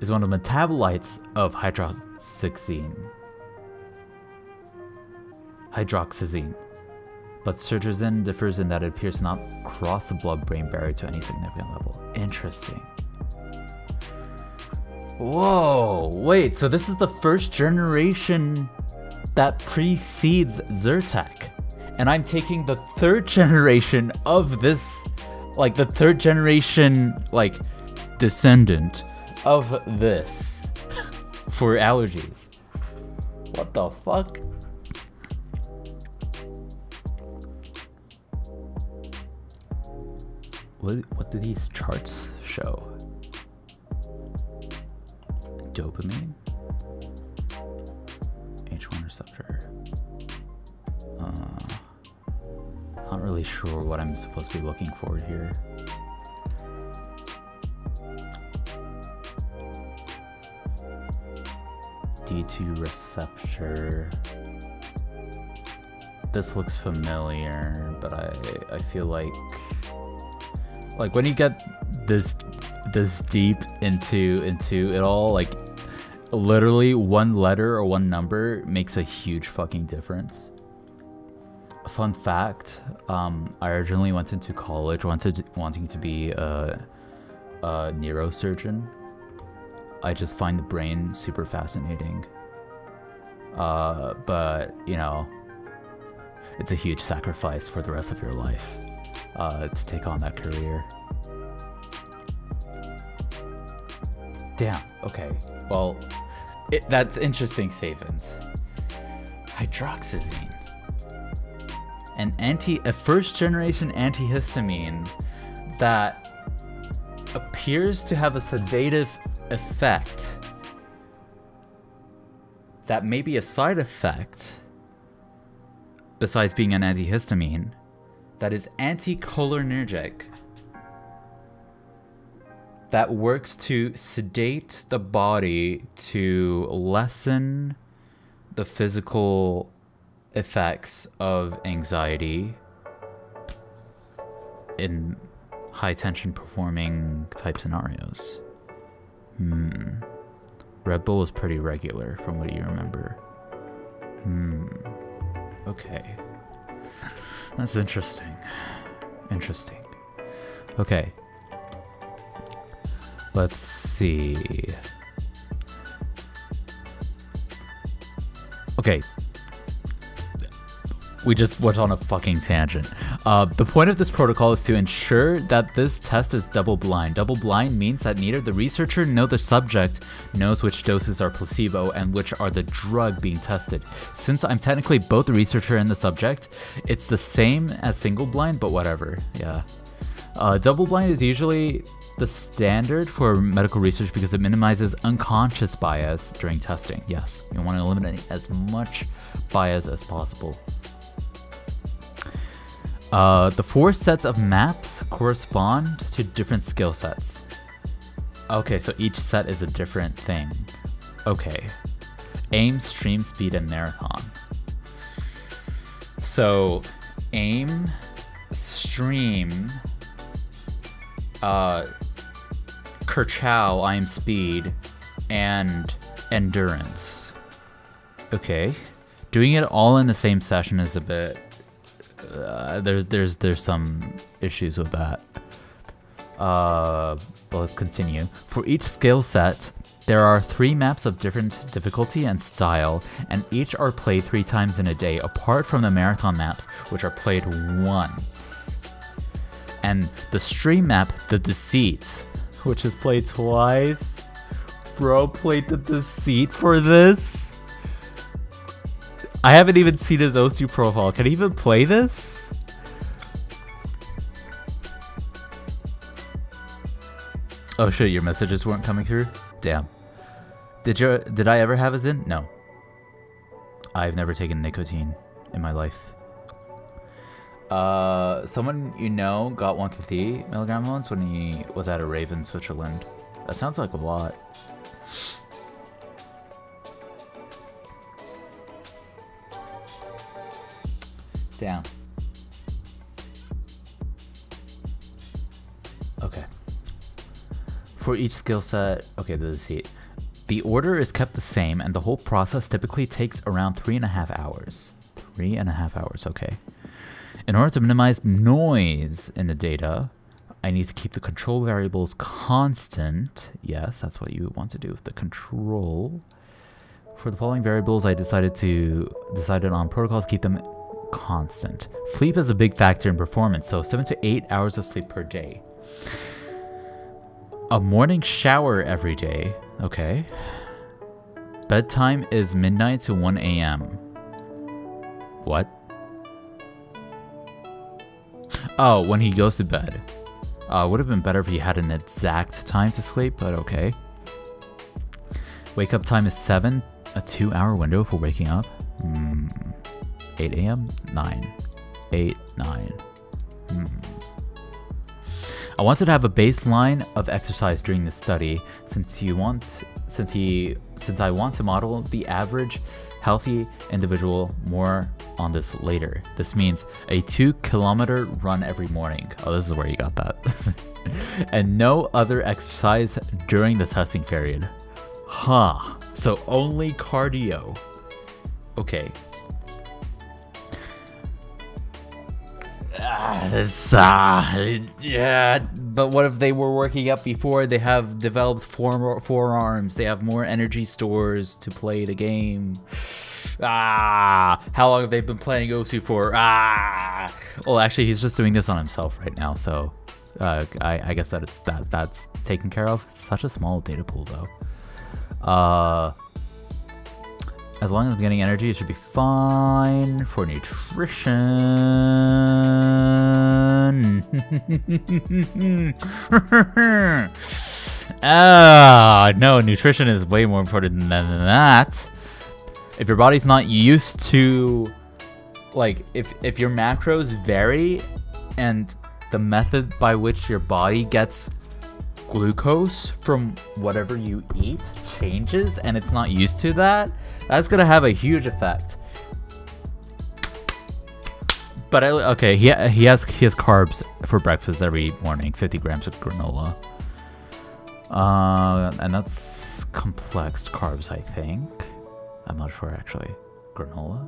is one of the metabolites of hydroxyzine. But cetirizine differs in that it appears to not cross the blood-brain barrier to any significant level. Interesting. Whoa, wait, so this is the first generation that precedes Zyrtec. And I'm taking the third generation of this, like the third generation, like, descendant of this for allergies. What the fuck? What do these charts show? Dopamine? H1 receptor. Not really sure what I'm supposed to be looking for here. D2 receptor. This looks familiar, but I feel like when you get this deep into it all, like literally one letter or one number makes a huge fucking difference. Fun fact, I originally went into college wanting to be a neurosurgeon. I just find the brain super fascinating. But you know, it's a huge sacrifice for the rest of your life to take on that career. Damn, okay. Well, that's interesting, Savins. Hydroxyzine. A first generation antihistamine that appears to have a sedative effect that may be a side effect besides being an antihistamine that is anticholinergic, that works to sedate the body to lessen the physical effects of anxiety in high tension performing type scenarios. Red Bull is pretty regular from what you remember. Okay. That's interesting. Interesting. Okay. Let's see. Okay. We just went on a fucking tangent. The point of this protocol is to ensure that this test is double-blind. Double-blind means that neither the researcher nor the subject knows which doses are placebo and which are the drug being tested. Since I'm technically both the researcher and the subject, it's the same as single-blind, but whatever. Yeah. Double-blind is usually the standard for medical research because it minimizes unconscious bias during testing. Yes, you want to eliminate as much bias as possible. The 4 sets of maps correspond to different skill sets. Okay, so each set is a different thing. Okay. Aim, stream, speed, and marathon. So, aim, stream, Kerchow, I am speed, and endurance. Okay. Doing it all in the same session is a bit... there's some issues with that. But let's continue. For each skill set, there are 3 maps of different difficulty and style, and each are played 3 times in a day, apart from the marathon maps, which are played once. And the stream map, the Deceit, which is played twice. Bro played the Deceit for this? I haven't even seen his OSU profile. Can he even play this? Oh shit, your messages weren't coming through? Damn. Did I ever have a Zyn? No. I've never taken nicotine in my life. Someone you know got 150 milligram once when he was at a rave in Switzerland. That sounds like a lot. Damn. Okay. For each skill set, okay, this is heat. The order is kept the same, and the whole process typically takes around 3.5 hours. 3.5 hours, okay. In order to minimize noise in the data, I need to keep the control variables constant. Yes, that's what you want to do with the control. For the following variables, I decided on protocols to keep them constant. Sleep is a big factor in performance, so 7 to 8 hours of sleep per day. A morning shower every day. Okay. Bedtime is midnight to 1 a.m. What? Oh, when he goes to bed. Would have been better if he had an exact time to sleep, but okay. Wake up time is 7, a 2-hour window for waking up. 8 a.m. 9. 8, 9. I wanted to have a baseline of exercise during this study since I want to model the average healthy individual. More on this later. This means a 2-kilometer run every morning. Oh, this is where you got that. And no other exercise during the testing period. Huh. So only cardio. Okay. Yeah, but what if they were working up before? They have developed forearms. They have more energy stores to play the game. How long have they been playing Osu for? Well, actually, he's just doing this on himself right now, so I guess that's taken care of. Such a small data pool, though. As long as I'm getting energy, it should be fine. For nutrition. No, nutrition is way more important than that. If your body's not used to, like, if your macros vary and the method by which your body gets glucose from whatever you eat changes and it's not used to that, that's gonna have a huge effect. But okay, he has carbs for breakfast every morning, 50 grams of granola, and that's complex carbs, I think. I'm not sure actually. Granola.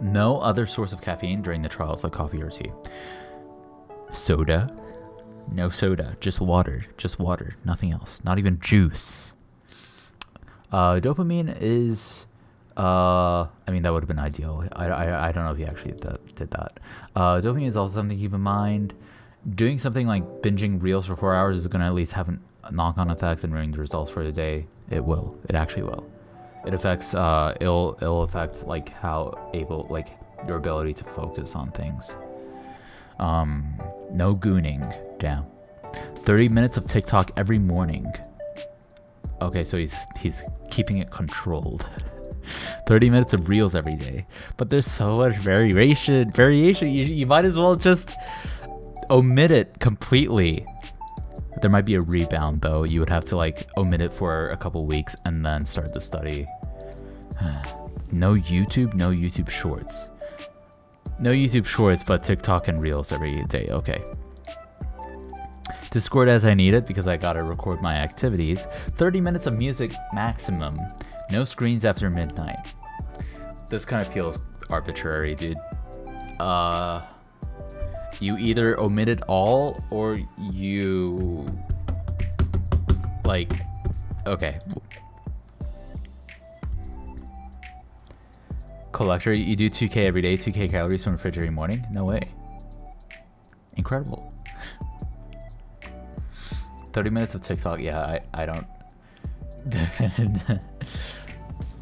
No other source of caffeine during the trials, like coffee or tea. Soda? No soda, just water, nothing else, not even juice. Dopamine is, I mean, that would have been ideal. I don't know if he actually did that. Dopamine is also something to keep in mind. Doing something like binging reels for 4 hours is going to at least have knock-on effects and ruin the results for the day. It will. It actually will. It affects, it'll affect like your ability to focus on things. No gooning. Damn. 30 minutes of TikTok every morning. Okay, so he's keeping it controlled. 30 minutes of reels every day. But there's so much variation. You might as well just omit it completely. There might be a rebound though. You would have to like omit it for a couple weeks and then start the study. No YouTube shorts. No YouTube shorts, but TikTok and reels every day. Okay. Discord as I need it because I gotta record my activities. 30 minutes of music maximum. No screens after midnight. This kind of feels arbitrary, dude. You either omit it all or you like, okay. Collector, you do 2K every day, 2K calories from the fridge every morning? No way. Incredible. 30 minutes of TikTok, yeah, I don't.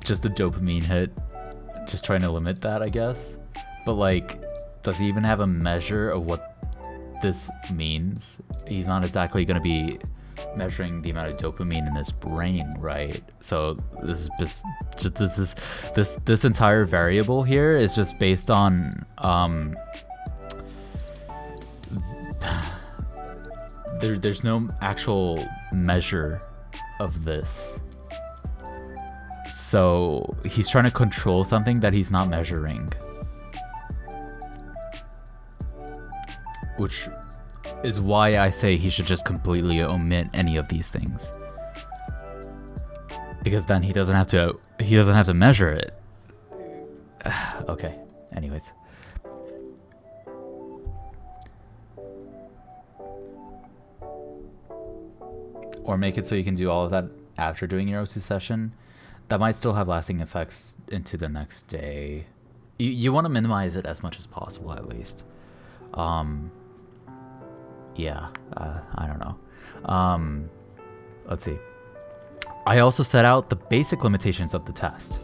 Just a dopamine hit. Just trying to limit that, I guess. But like, does he even have a measure of what this means. He's not exactly going to be measuring the amount of dopamine in his brain, right? So this is just this entire variable here is just based on there's no actual measure of this. So he's trying to control something that he's not measuring, which is why I say he should just completely omit any of these things, because then he doesn't have to measure it. Okay, anyways. Or make it so you can do all of that after doing your OSU session. That might still have lasting effects into the next day. You want to minimize it as much as possible, at least. Yeah, I don't know. Let's see. I also set out the basic limitations of the test.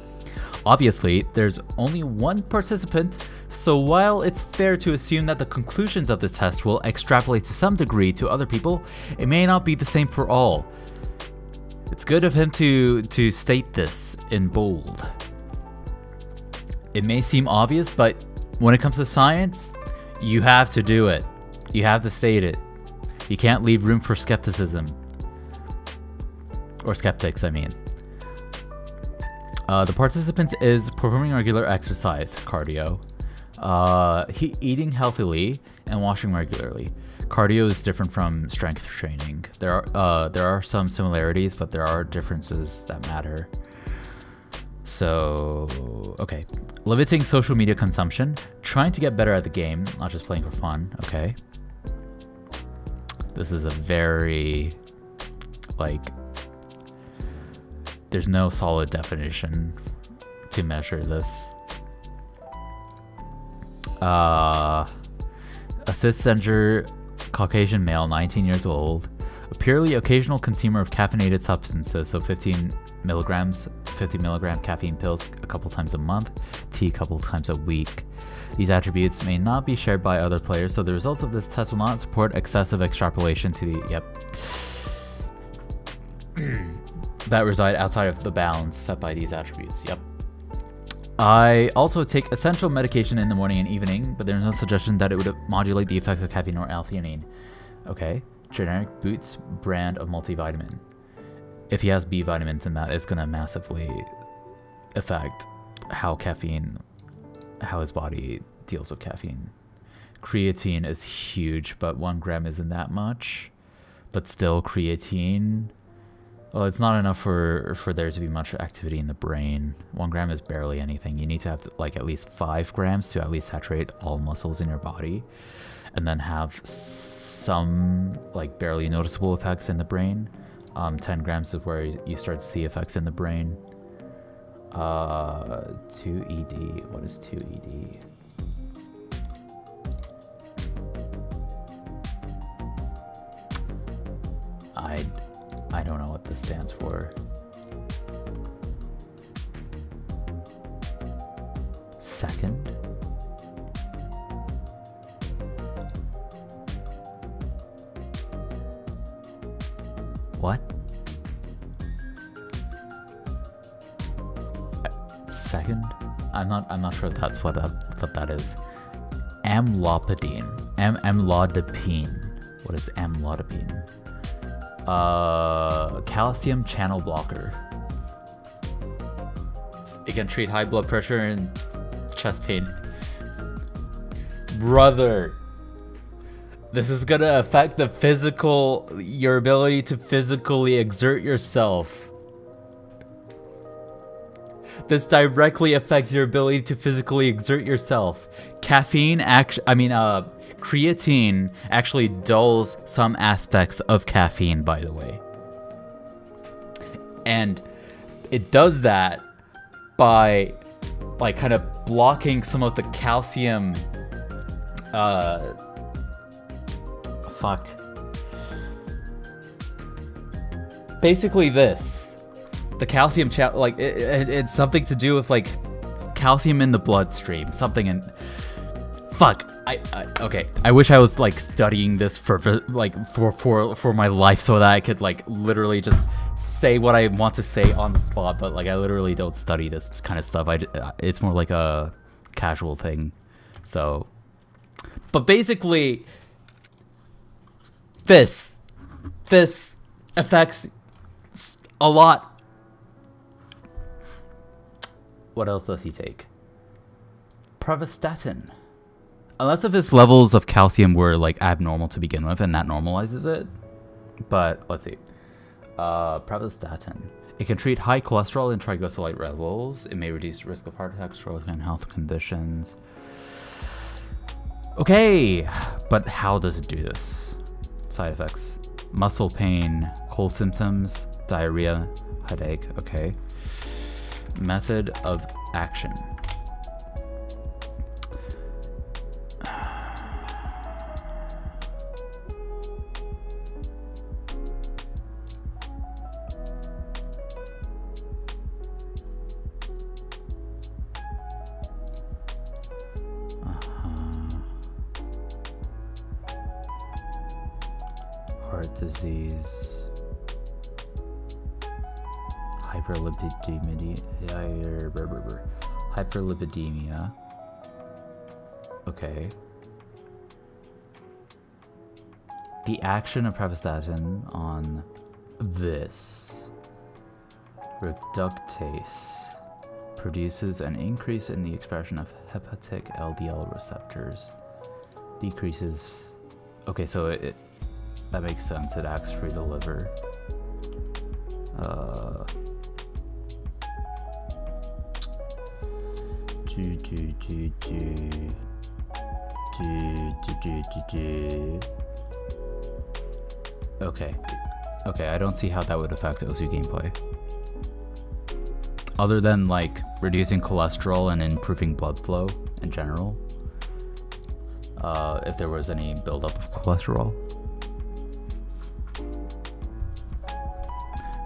Obviously, there's only one participant, so while it's fair to assume that the conclusions of the test will extrapolate to some degree to other people, it may not be the same for all. It's good of him to state this in bold. It may seem obvious, but when it comes to science, you have to do it. You have to state it. You can't leave room for skepticism. Or skeptics, I mean. The participant is performing regular exercise, cardio, eating healthily, and washing regularly. Cardio is different from strength training. There are some similarities, but there are differences that matter. So, okay. Limiting social media consumption. Trying to get better at the game, not just playing for fun. Okay. This is a very, like, there's no solid definition to measure this. A cisgender Caucasian male, 19 years old, a purely occasional consumer of caffeinated substances, so 50 milligram caffeine pills a couple times a month, tea a couple times a week. These attributes may not be shared by other players, so the results of this test will not support excessive extrapolation to the, that reside outside of the bounds set by these attributes. I also take essential medication in the morning and evening, but there's no suggestion that it would modulate the effects of caffeine or L-theanine. Okay. Generic Boots brand of multivitamin. If he has B vitamins in that, it's going to massively affect how his body deals with caffeine. Creatine is huge, but 1 gram isn't that much. But still, creatine, well, it's not enough for there to be much activity in the brain. 1 gram is barely anything. You need to have like at least 5 grams to at least saturate all muscles in your body, and then have some like barely noticeable effects in the brain. 10 grams is where you start to see effects in the brain. 2ED. What is 2ED? I don't know what this stands for. Second? What? Second? I'm not sure if that's what that is. Amlodipine. Amlodipine. What is amlodipine? Calcium channel blocker. It can treat high blood pressure and chest pain. Brother, this is gonna affect your ability to physically exert yourself. This directly affects your ability to physically exert yourself. Creatine actually dulls some aspects of caffeine, by the way. And it does that by like kind of blocking some of the calcium basically this. The calcium it's something to do with like calcium in the bloodstream, something in Okay. I wish I was like studying this for my life so that I could like literally just say what I want to say on the spot. But like I literally don't study this kind of stuff. It's more like a casual thing. So, but basically, this affects a lot. What else does he take? Pravastatin. Unless if his levels of calcium were like abnormal to begin with, and that normalizes it. But let's see. Pravastatin. It can treat high cholesterol and triglyceride levels. It may reduce risk of heart attack, stroke, and health conditions. Okay, but how does it do this? Side effects: muscle pain, cold symptoms, diarrhea, headache. Okay. Method of action. Heart disease, hyperlipidemia. Okay. The action of pravastatin on this reductase produces an increase in the expression of hepatic LDL receptors. Decreases. Okay, so it that makes sense. It acts through the liver. Okay. Okay, I don't see how that would affect Osu gameplay. Other than like reducing cholesterol and improving blood flow in general. If there was any buildup of cholesterol.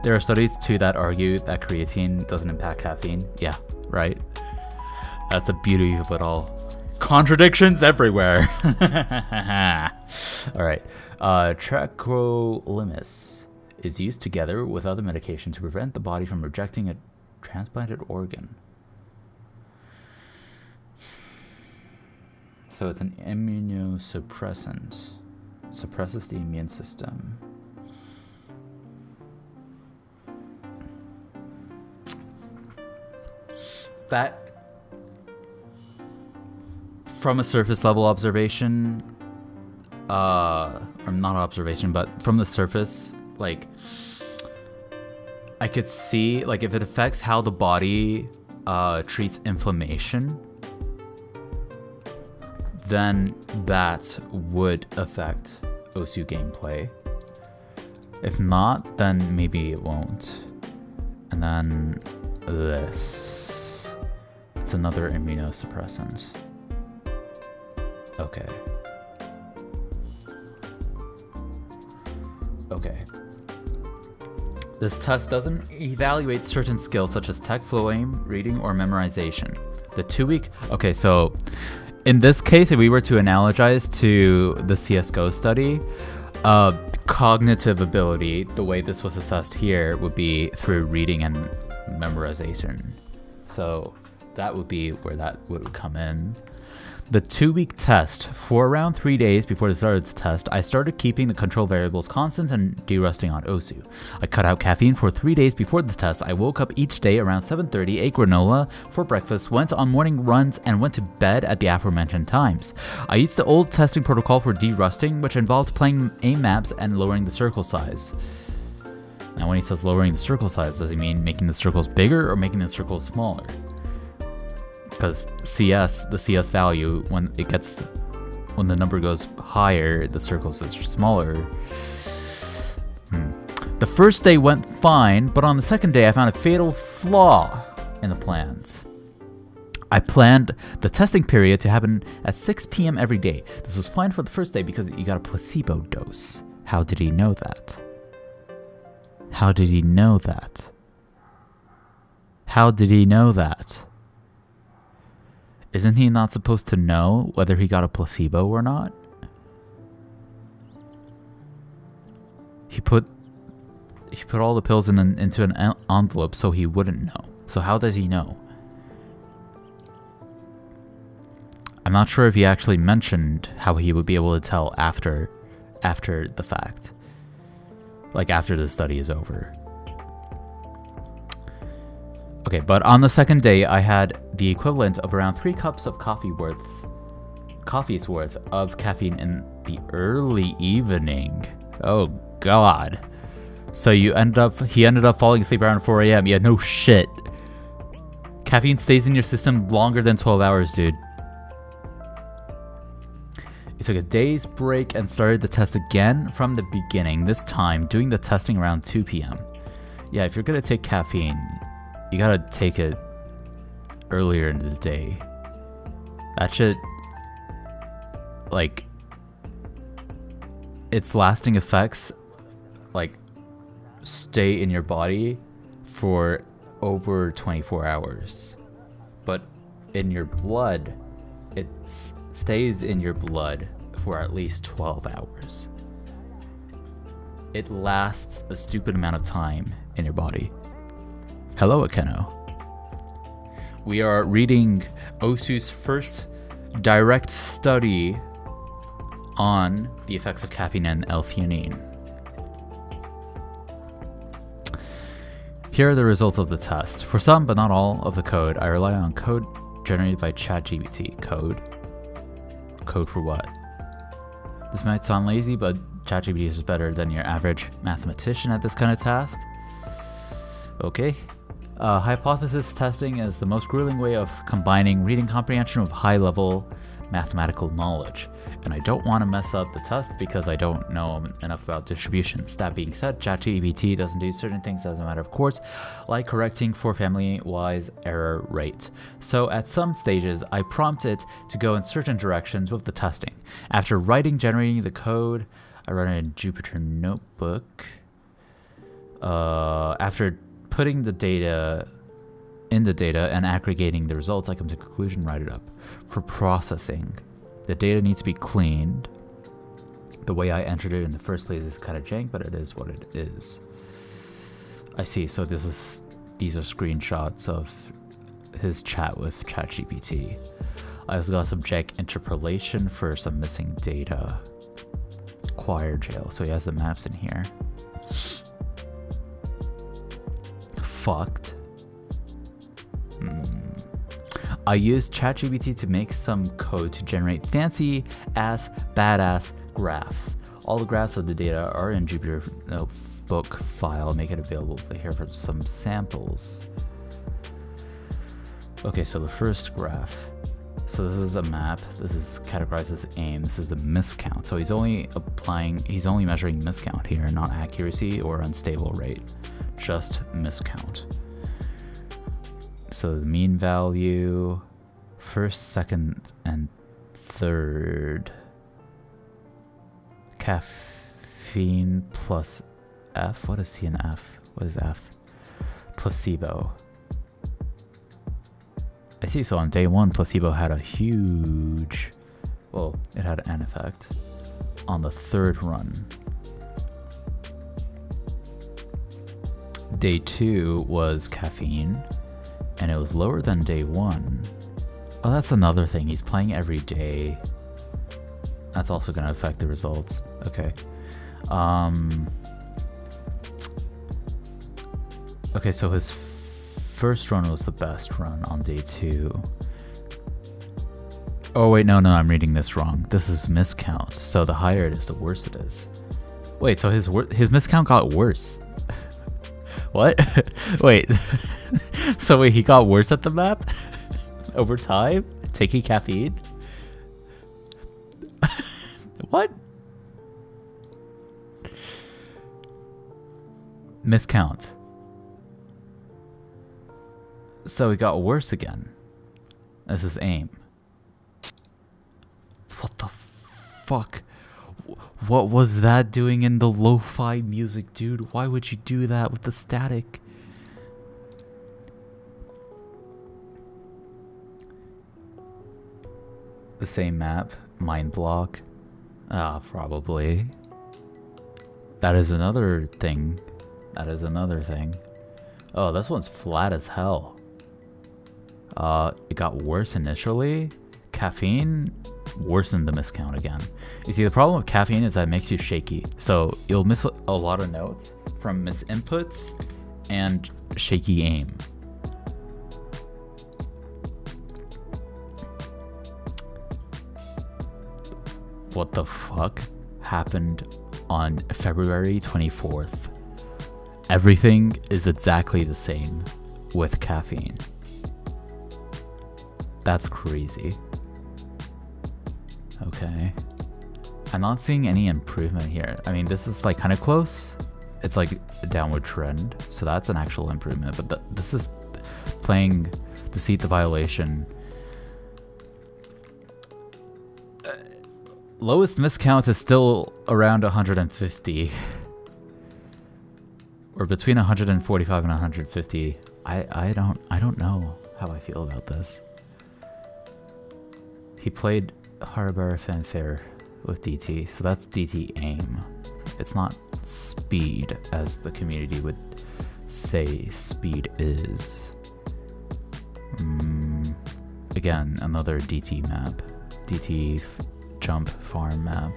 There are studies too that argue that creatine doesn't impact caffeine. Yeah, right. That's the beauty of it all. Contradictions everywhere. All right. Tacrolimus is used together with other medication to prevent the body from rejecting a transplanted organ. So it's an immunosuppressant. Suppresses the immune system. That, from a surface level observation, or not observation, but from the surface, like, I could see, like, if it affects how the body treats inflammation, then that would affect Osu gameplay. If not, then maybe it won't. And then this. It's another immunosuppressant. Okay. Okay. This test doesn't evaluate certain skills such as tech, flow aim, reading, or memorization. The 2-week... Okay, so in this case, if we were to analogize to the CSGO study, cognitive ability, the way this was assessed here, would be through reading and memorization. So that would be where that would come in. The 2-week test. For around 3 days before the start of the test, I started keeping the control variables constant and derusting on Osu. I cut out caffeine for 3 days before the test. I woke up each day around 7:30, ate granola for breakfast, went on morning runs, and went to bed at the aforementioned times. I used the old testing protocol for derusting, which involved playing aim maps and lowering the circle size. Now when he says lowering the circle size, does he mean making the circles bigger or making the circles smaller? Because the CS value, when the number goes higher, the circles is smaller. The first day went fine, but on the second day I found a fatal flaw in the plans. I planned the testing period to happen at 6 p.m. every day. This was fine for the first day because you got a placebo dose. How did he know that? How did he know that? How did he know that? Isn't he not supposed to know whether he got a placebo or not? He put all the pills into an envelope so he wouldn't know. So how does he know? I'm not sure if he actually mentioned how he would be able to tell after the fact. Like after the study is over. Okay, but on the second day, I had the equivalent of around 3 cups of coffee's worth of caffeine in the early evening. Oh God. So he ended up falling asleep around 4 a.m. Yeah, no shit. Caffeine stays in your system longer than 12 hours, dude. He took a day's break and started the test again from the beginning, this time doing the testing around 2 p.m. Yeah, if you're gonna take caffeine, you gotta take it earlier in the day. That shit, like, its lasting effects, like, stay in your body for over 24 hours. But in your blood, it stays in your blood for at least 12 hours. It lasts a stupid amount of time in your body. Hello, Akeno. We are reading Osu's first direct study on the effects of caffeine and L-theanine. Here are the results of the test. For some, but not all, of the code, I rely on code generated by ChatGPT. Code? Code for what? This might sound lazy, but ChatGPT is better than your average mathematician at this kind of task. Okay. Hypothesis testing is the most grueling way of combining reading comprehension with high-level mathematical knowledge. And I don't want to mess up the test because I don't know enough about distributions. That being said, ChatGPT doesn't do certain things as a matter of course, like correcting for family-wise error rate. So at some stages, I prompt it to go in certain directions with the testing. After generating the code, I run it in Jupyter Notebook. After putting the data in the data and aggregating the results, I come to a conclusion, write it up. For processing, the data needs to be cleaned. The way I entered it in the first place is kind of jank, but it is what it is. I see, so these are screenshots of his chat with ChatGPT. I also got some jank interpolation for some missing data. Choir jail, so he has the maps in here. Fucked. I used ChatGPT to make some code to generate fancy ass badass graphs. All the graphs of the data are in Jupyter Notebook file. Make it available here for some samples. Okay, so the first graph. So this is a map. This is categorized as aim. This is the miscount. So he's only measuring miscount here, not accuracy or unstable rate. Just miscount. So the mean value, first, second, and third. Caffeine plus F. What is C and F? What is F? Placebo. I see, so on day 1, placebo had a huge, well, it had an effect on the 3rd run. Day 2 was caffeine, and it was lower than day 1. Oh, that's another thing. He's playing every day. That's also going to affect the results. Okay. Okay, so his first run was the best run on day 2. Oh, wait, no, I'm reading this wrong. This is miscount. So the higher it is, the worse it is. Wait, so his miscount got worse. What? Wait. So wait, he got worse at the map? Over time? Taking caffeine? What? Miscount. So it got worse again. This is aim. What the fuck? What was that doing in the lo-fi music, dude? Why would you do that with the static? The same map, mind block. Probably. That is another thing. That is another thing. Oh, this one's flat as hell. It got worse initially. Caffeine worsened the miscount again. You see, the problem with caffeine is that it makes you shaky. So you'll miss a lot of notes from misinputs and shaky aim. What the fuck happened on February 24th? Everything is exactly the same with caffeine. That's crazy. Okay. I'm not seeing any improvement here. I mean, this is like kind of close. It's like a downward trend. So that's an actual improvement. But this is playing Deceit the Violation. Lowest miscount is still around 150. Or between 145 and 150. I don't know how I feel about this. He played Harbor Fanfare with DT, so that's DT aim. It's not speed as the community would say speed is. Again, another DT map. DT jump farm map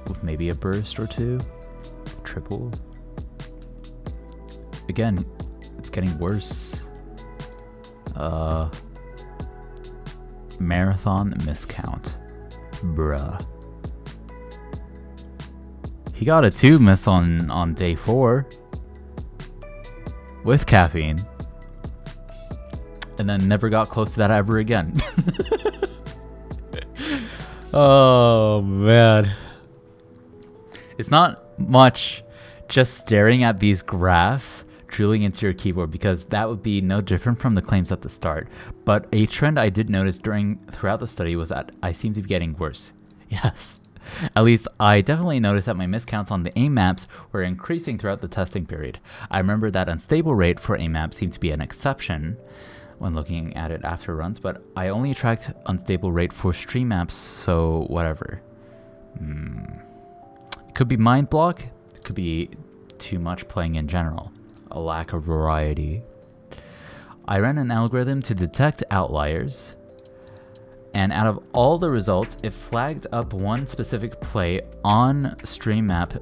with maybe a burst or two. Triple. Again, it's getting worse. Marathon miscount. Bruh. He got a 2 miss on day 4 with caffeine, and then never got close to that ever again. Oh man, it's not much just staring at these graphs drilling into your keyboard, because that would be no different from the claims at the start. But a trend I did notice throughout the study was that I seem to be getting worse. Yes. At least I definitely noticed that my miscounts on the aim maps were increasing throughout the testing period. I remember that unstable rate for aim maps seemed to be an exception when looking at it after runs, but I only tracked unstable rate for stream maps, so whatever. It could be mind block, it could be too much playing in general. A lack of variety. I ran an algorithm to detect outliers, and out of all the results, it flagged up one specific play on stream map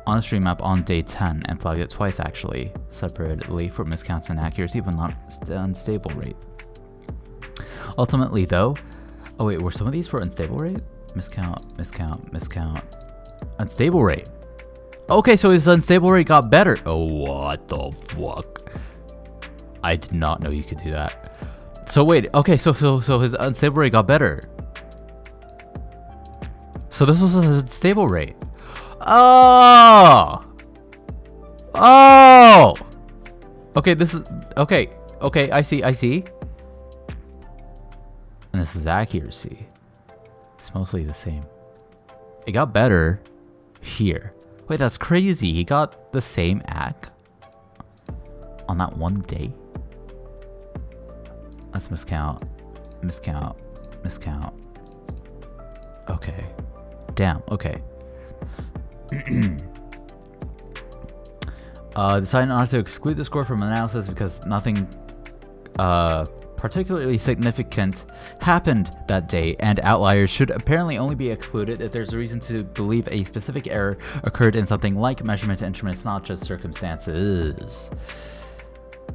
on day 10, and flagged it twice actually, separately for miscounts and accuracy, but not unstable rate. Ultimately though, oh wait, were some of these for unstable rate? Miscount, unstable rate. Okay, so his unstable rate got better. Oh, what the fuck? I did not know you could do that. So wait, okay, so his unstable rate got better. So this was his unstable rate. Oh! Oh! Okay, this is... Okay, I see. And this is accuracy. It's mostly the same. It got better here. Wait, that's crazy. He got the same AC on that one day. Let's miscount. Okay. Damn, okay. Decided not to exclude the score from analysis because nothing particularly significant happened that day, and outliers should apparently only be excluded if there's a reason to believe a specific error occurred in something like measurement instruments, not just circumstances.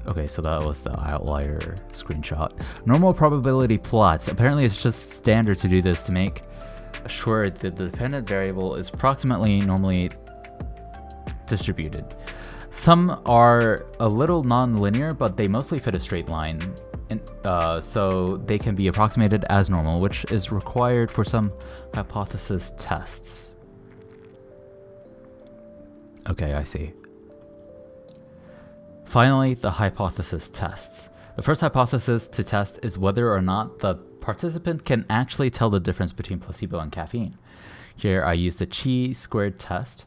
Okay, so that was the outlier screenshot. Normal probability plots. Apparently it's just standard to do this to make sure that the dependent variable is approximately normally distributed. Some are a little non-linear, but they mostly fit a straight line. And, so they can be approximated as normal, which is required for some hypothesis tests. Okay, I see. Finally, the hypothesis tests. The first hypothesis to test is whether or not the participant can actually tell the difference between placebo and caffeine. Here I used the chi-squared test,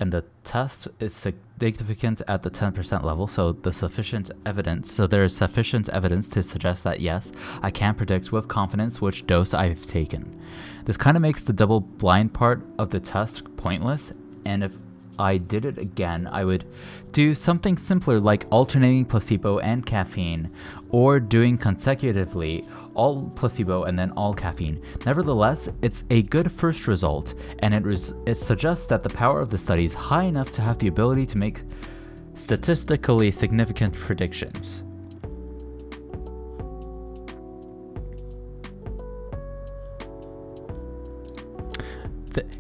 and the test is significant at the 10% level, so there is sufficient evidence to suggest that yes, I can predict with confidence which dose I've taken. This kind of makes the double blind part of the test pointless, and if I did it again, I would do something simpler like alternating placebo and caffeine, or doing consecutively all placebo and then all caffeine. Nevertheless, it's a good first result, and it suggests that the power of the study is high enough to have the ability to make statistically significant predictions.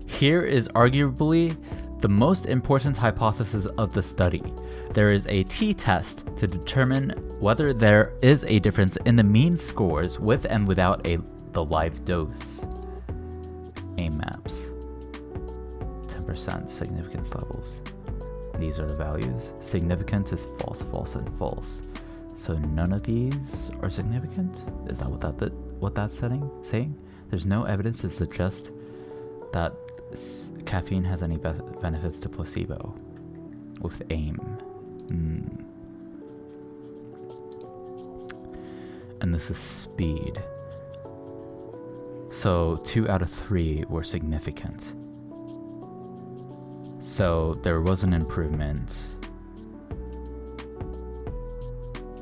Here is arguably the most important hypothesis of the study. There is a t-test to determine whether there is a difference in the mean scores with and without the live dose. AIM maps. 10% significance levels. These are the values. Significant is false, false, and false. So none of these are significant? Is that what that's saying? There's no evidence to suggest that caffeine has any benefits to placebo with AIM. And this is speed. So 2 out of 3 were significant. So there was an improvement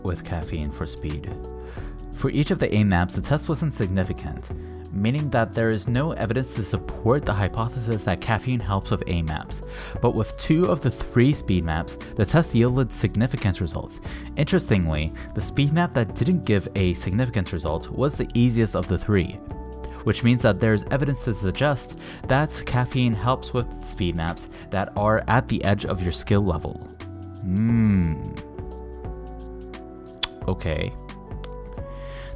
with caffeine for speed. For each of the AIM maps, the test wasn't significant, meaning that there is no evidence to support the hypothesis that caffeine helps with AIM maps. But with 2 of the 3 speed maps, the test yielded significant results. Interestingly, the speed map that didn't give a significant result was the easiest of the 3, which means that there's evidence to suggest that caffeine helps with speed maps that are at the edge of your skill level. Okay.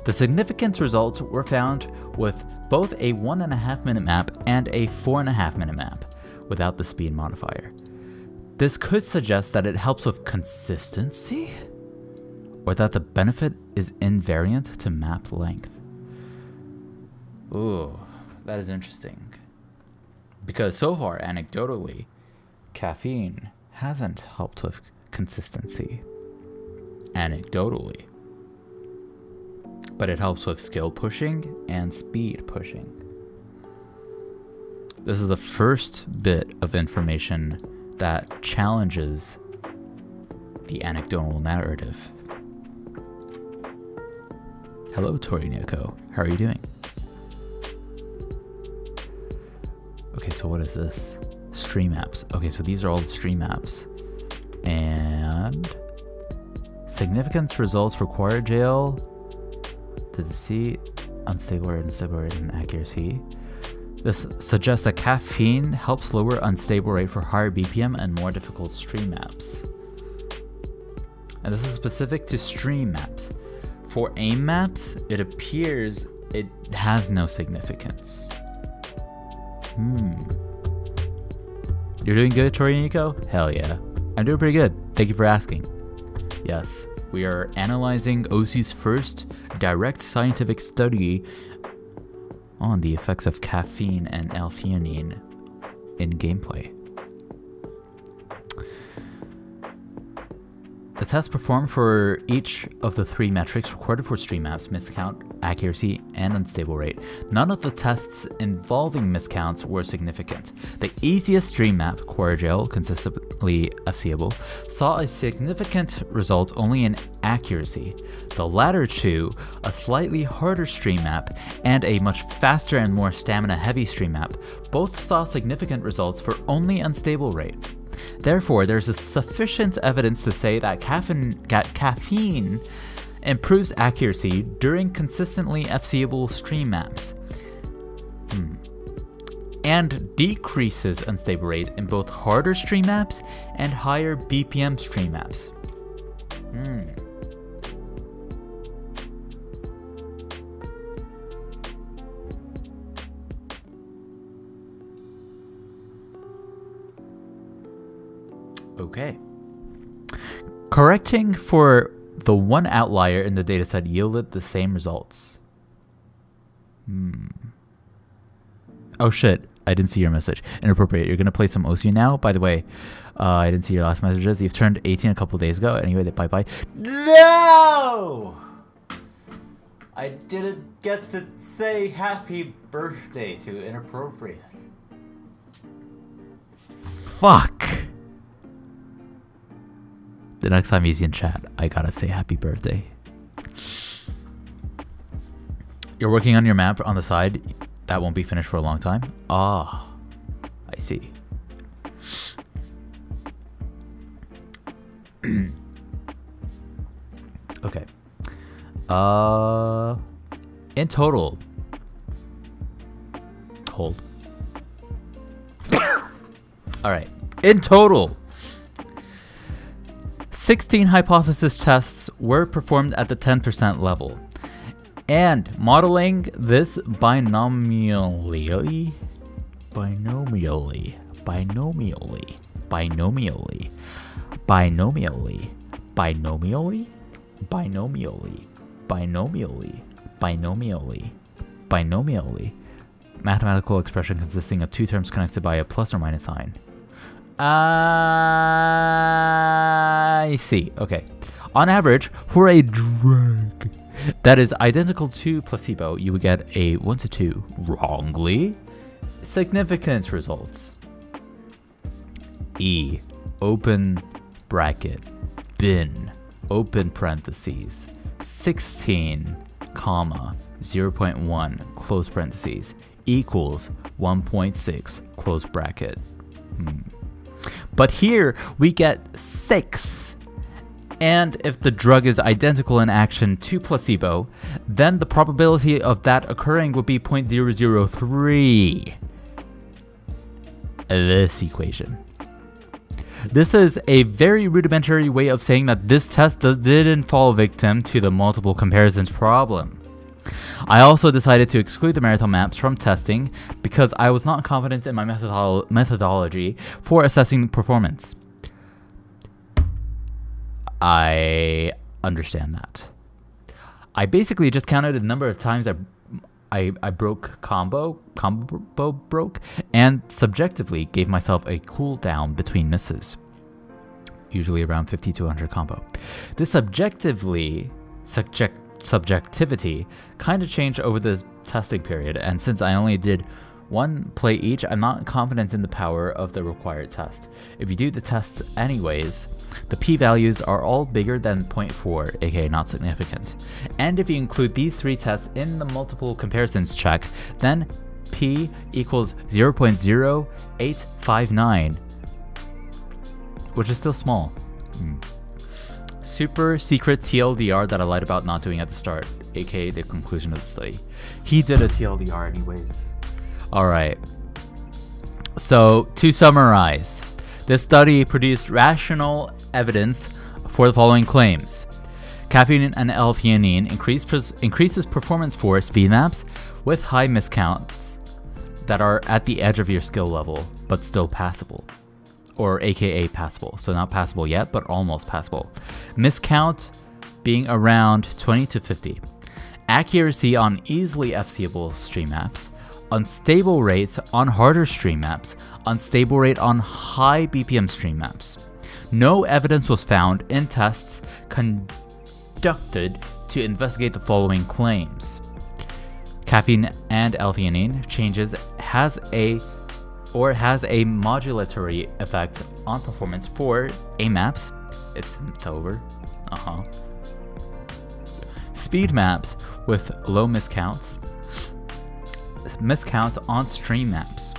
The significant results were found with both a 1.5 minute map and a 4.5 minute map without the speed modifier. This could suggest that it helps with consistency, or that the benefit is invariant to map length. Ooh, that is interesting. Because so far, anecdotally, caffeine hasn't helped with consistency. Anecdotally. But it helps with skill pushing and speed pushing. This is the first bit of information that challenges the anecdotal narrative. Hello, Torinoko. How are you doing? Okay, so what is this? Stream apps. Okay, so these are all the stream apps. And significance results for quarter jail. Did see unstable rate and accuracy. This suggests that caffeine helps lower unstable rate for higher BPM and more difficult stream maps. And this is specific to stream maps. For AIM maps, it appears it has no significance. You're doing good, Toriniko? Hell yeah. I'm doing pretty good. Thank you for asking. Yes. We are analyzing OSU's first direct scientific study on the effects of caffeine and L-theanine in gameplay. The test performed for each of the 3 metrics recorded for stream maps: miscount, accuracy, and unstable rate. None of the tests involving miscounts were significant. The easiest stream map, Quartergel, consistently FCable, saw a significant result only in accuracy. The latter 2, a slightly harder stream map and a much faster and more stamina-heavy stream map, both saw significant results for only unstable rate. Therefore, there's sufficient evidence to say that caffeine improves accuracy during consistently FCable stream maps, and decreases unstable rate in both harder stream maps and higher BPM stream maps. Okay. Correcting for the one outlier in the dataset yielded the same results. Oh shit. I didn't see your message. Inappropriate. You're gonna play some OSU now. By the way, I didn't see your last messages. You've turned 18 a couple days ago. Anyway, bye bye. No, I didn't get to say happy birthday to Inappropriate. Fuck. The next time he's in chat, I gotta say happy birthday. You're working on your map on the side. That won't be finished for a long time. Ah, I see. Okay. In total. Hold. All right. In total, 16 hypothesis tests were performed at the 10% level. And modeling this binomially, mathematical expression consisting of two terms connected by a plus or minus sign. I see. Okay. On average, for a drug that is identical to placebo, you would get a 1 to 2 wrongly significant results. E, open bracket, bin, open parentheses, 16, comma, 0.1, close parentheses, equals 1.6, close bracket. But here we get 6. And if the drug is identical in action to placebo, then the probability of that occurring would be 0.003. This equation. This is a very rudimentary way of saying that this test didn't fall victim to the multiple comparisons problem. I also decided to exclude the Marathon maps from testing because I was not confident in my methodology for assessing performance. I understand that. I basically just counted the number of times I broke combo broke, and subjectively gave myself a cooldown between misses. Usually around 50 to 100 combo. This subjectivity kind of changed over the testing period, and since I only did one play each, I'm not confident in the power of the required test. If you do the tests anyways, the p-values are all bigger than 0.4, aka not significant. And if you include these 3 tests in the multiple comparisons check, then p equals 0.0859, which is still small. Super secret TLDR that I lied about not doing at the start, aka the conclusion of the study. He did a TLDR anyways. Alright, so to summarize, this study produced rational evidence for the following claims. Caffeine and L-theanine increases performance for speed maps with high miscounts that are at the edge of your skill level, but still passable. Or aka passable, so not passable yet, but almost passable. Miscount being around 20 to 50. Accuracy on easily FCable stream maps. Unstable rates on harder stream maps, unstable rate on high BPM stream maps. No evidence was found in tests conducted to investigate the following claims. Caffeine and L-theanine changes has a modulatory effect on performance for A maps. It's over. Speed maps with low miscounts. Miscounts on stream maps.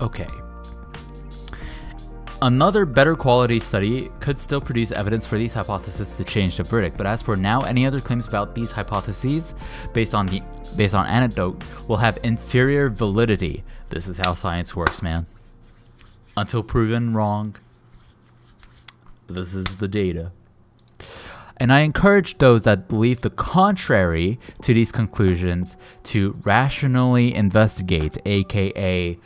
Okay. Another better quality study could still produce evidence for these hypotheses to change the verdict, but as for now, any other claims about these hypotheses based on anecdote will have inferior validity. This is how science works, man. Until proven wrong, this is the data. And I encourage those that believe the contrary to these conclusions to rationally investigate, aka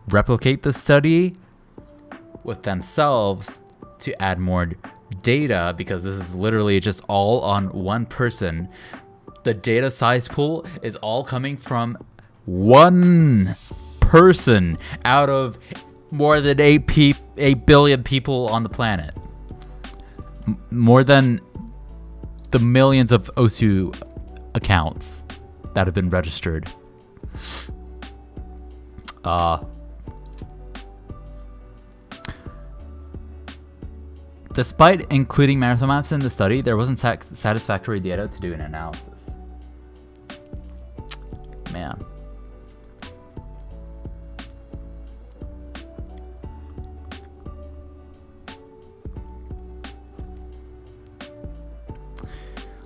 replicate the study with themselves to add more data, because this is literally just all on one person, the data size pool is all coming from one person out of more than 8 billion people on the planet. More than the millions of OSU accounts that have been registered. Despite including marathon maps in the study, there wasn't satisfactory data to do an analysis. Man.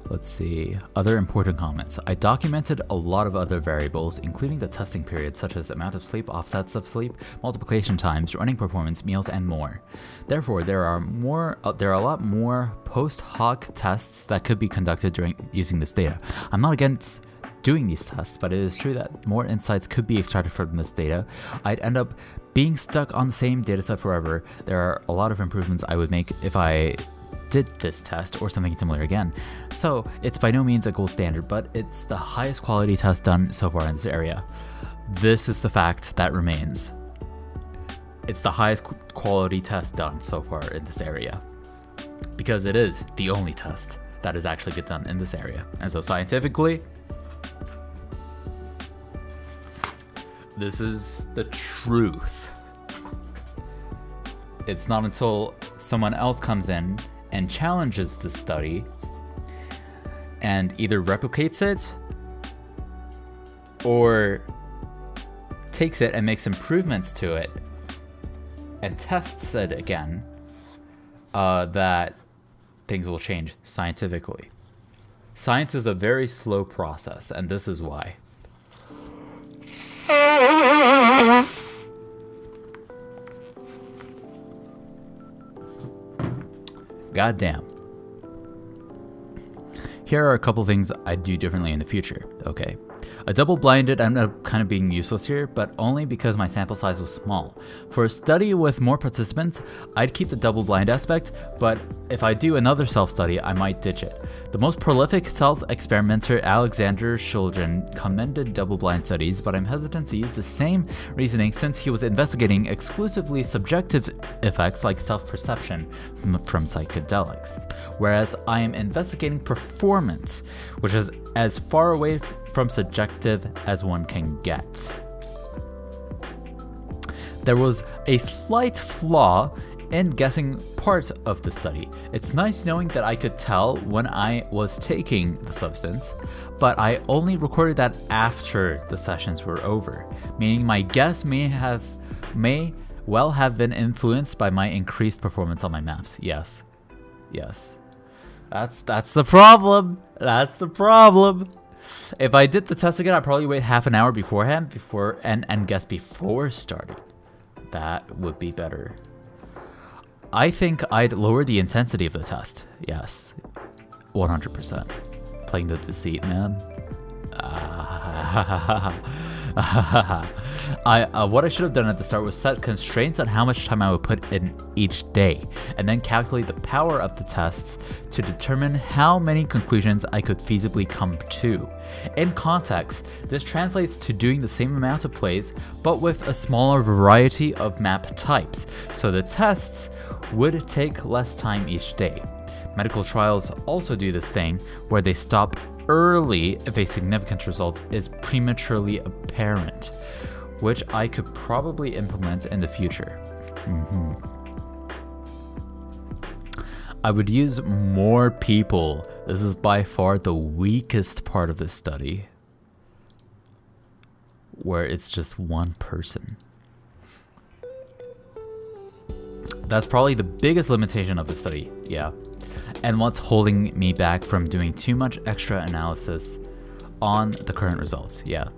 Let's see. Other important comments. I documented a lot of other variables, including the testing period, such as amount of sleep, offsets of sleep, multiplication times, running performance, meals, and more. Therefore, there are a lot more post hoc tests that could be conducted during using this data. I'm not against doing these tests, but it is true that more insights could be extracted from this data. I'd end up being stuck on the same dataset forever. There are a lot of improvements I would make if I did this test or something similar again. So it's by no means a gold standard, but it's the highest quality test done so far in this area. This is the fact that remains. It's the highest quality test done so far in this area, because it is the only test that has actually been done in this area. And so scientifically, this is the truth. It's not until someone else comes in and challenges the study and either replicates it or takes it and makes improvements to it and tests it again, that things will change scientifically. Science is a very slow process, and this is why. Goddamn. Here are a couple things I'd do differently in the future. Okay. A double-blinded ended up kind of being useless here, but only because my sample size was small. For a study with more participants, I'd keep the double-blind aspect, but if I do another self-study, I might ditch it. The most prolific self-experimenter Alexander Shulgin commended double-blind studies, but I'm hesitant to use the same reasoning since he was investigating exclusively subjective effects like self-perception from psychedelics, whereas I am investigating performance, which is as far away from subjective as one can get. There was a slight flaw in guessing part of the study. It's nice knowing that I could tell when I was taking the substance, but I only recorded that after the sessions were over, meaning my guess may well have been influenced by my increased performance on my maps. Yes. That's the problem. That's the problem. If I did the test again, I'd probably wait half an hour beforehand and guess before starting. That would be better. I think I'd lower the intensity of the test. Yes, 100%. Playing the deceit, man. What I should have done at the start was set constraints on how much time I would put in each day, and then calculate the power of the tests to determine how many conclusions I could feasibly come to. In context, this translates to doing the same amount of plays, but with a smaller variety of map types, so the tests would take less time each day. Medical trials also do this thing where they stop early if a significant result is prematurely apparent, which I could probably implement in the future. I would use more people. This is by far the weakest part of this study, where it's just one person. That's probably the biggest limitation of the study, yeah. And what's holding me back from doing too much extra analysis on the current results, yeah.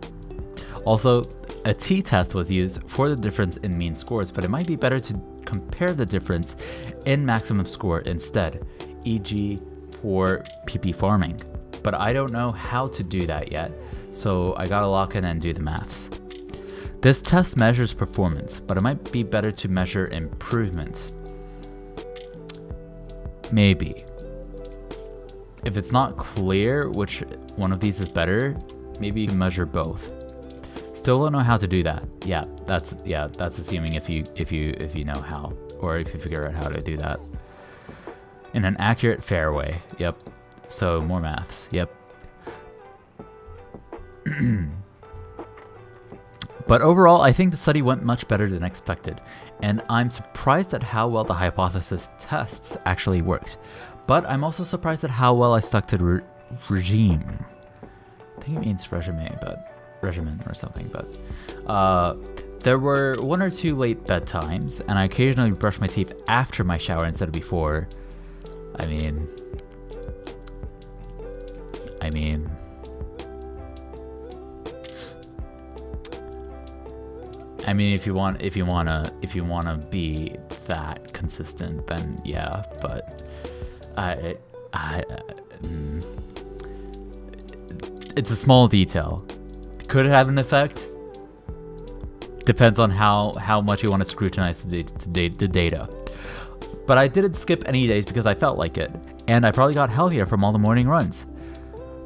Also, a t-test was used for the difference in mean scores, but it might be better to compare the difference in maximum score instead, e.g. for PP farming. But I don't know how to do that yet, so I gotta lock in and do the maths. This test measures performance, but it might be better to measure improvement. maybe. If it's not clear which one of these is better, maybe you can measure both. Still don't know how to do that. Yeah, that's assuming if you know how, or if you figure out how to do that in an accurate, fair way. Yep. So more maths. Yep. But overall, I think the study went much better than expected, and I'm surprised at how well the hypothesis tests actually worked. But I'm also surprised at how well I stuck to the regime. I think it means regimen or something, but there were 1 or 2 late bedtimes, and I occasionally brushed my teeth after my shower instead of before. I mean, if you wanna be that consistent, then yeah. But it's a small detail. Could it have an effect? Depends on how much you want to scrutinize the data. But I didn't skip any days because I felt like it, and I probably got healthier from all the morning runs.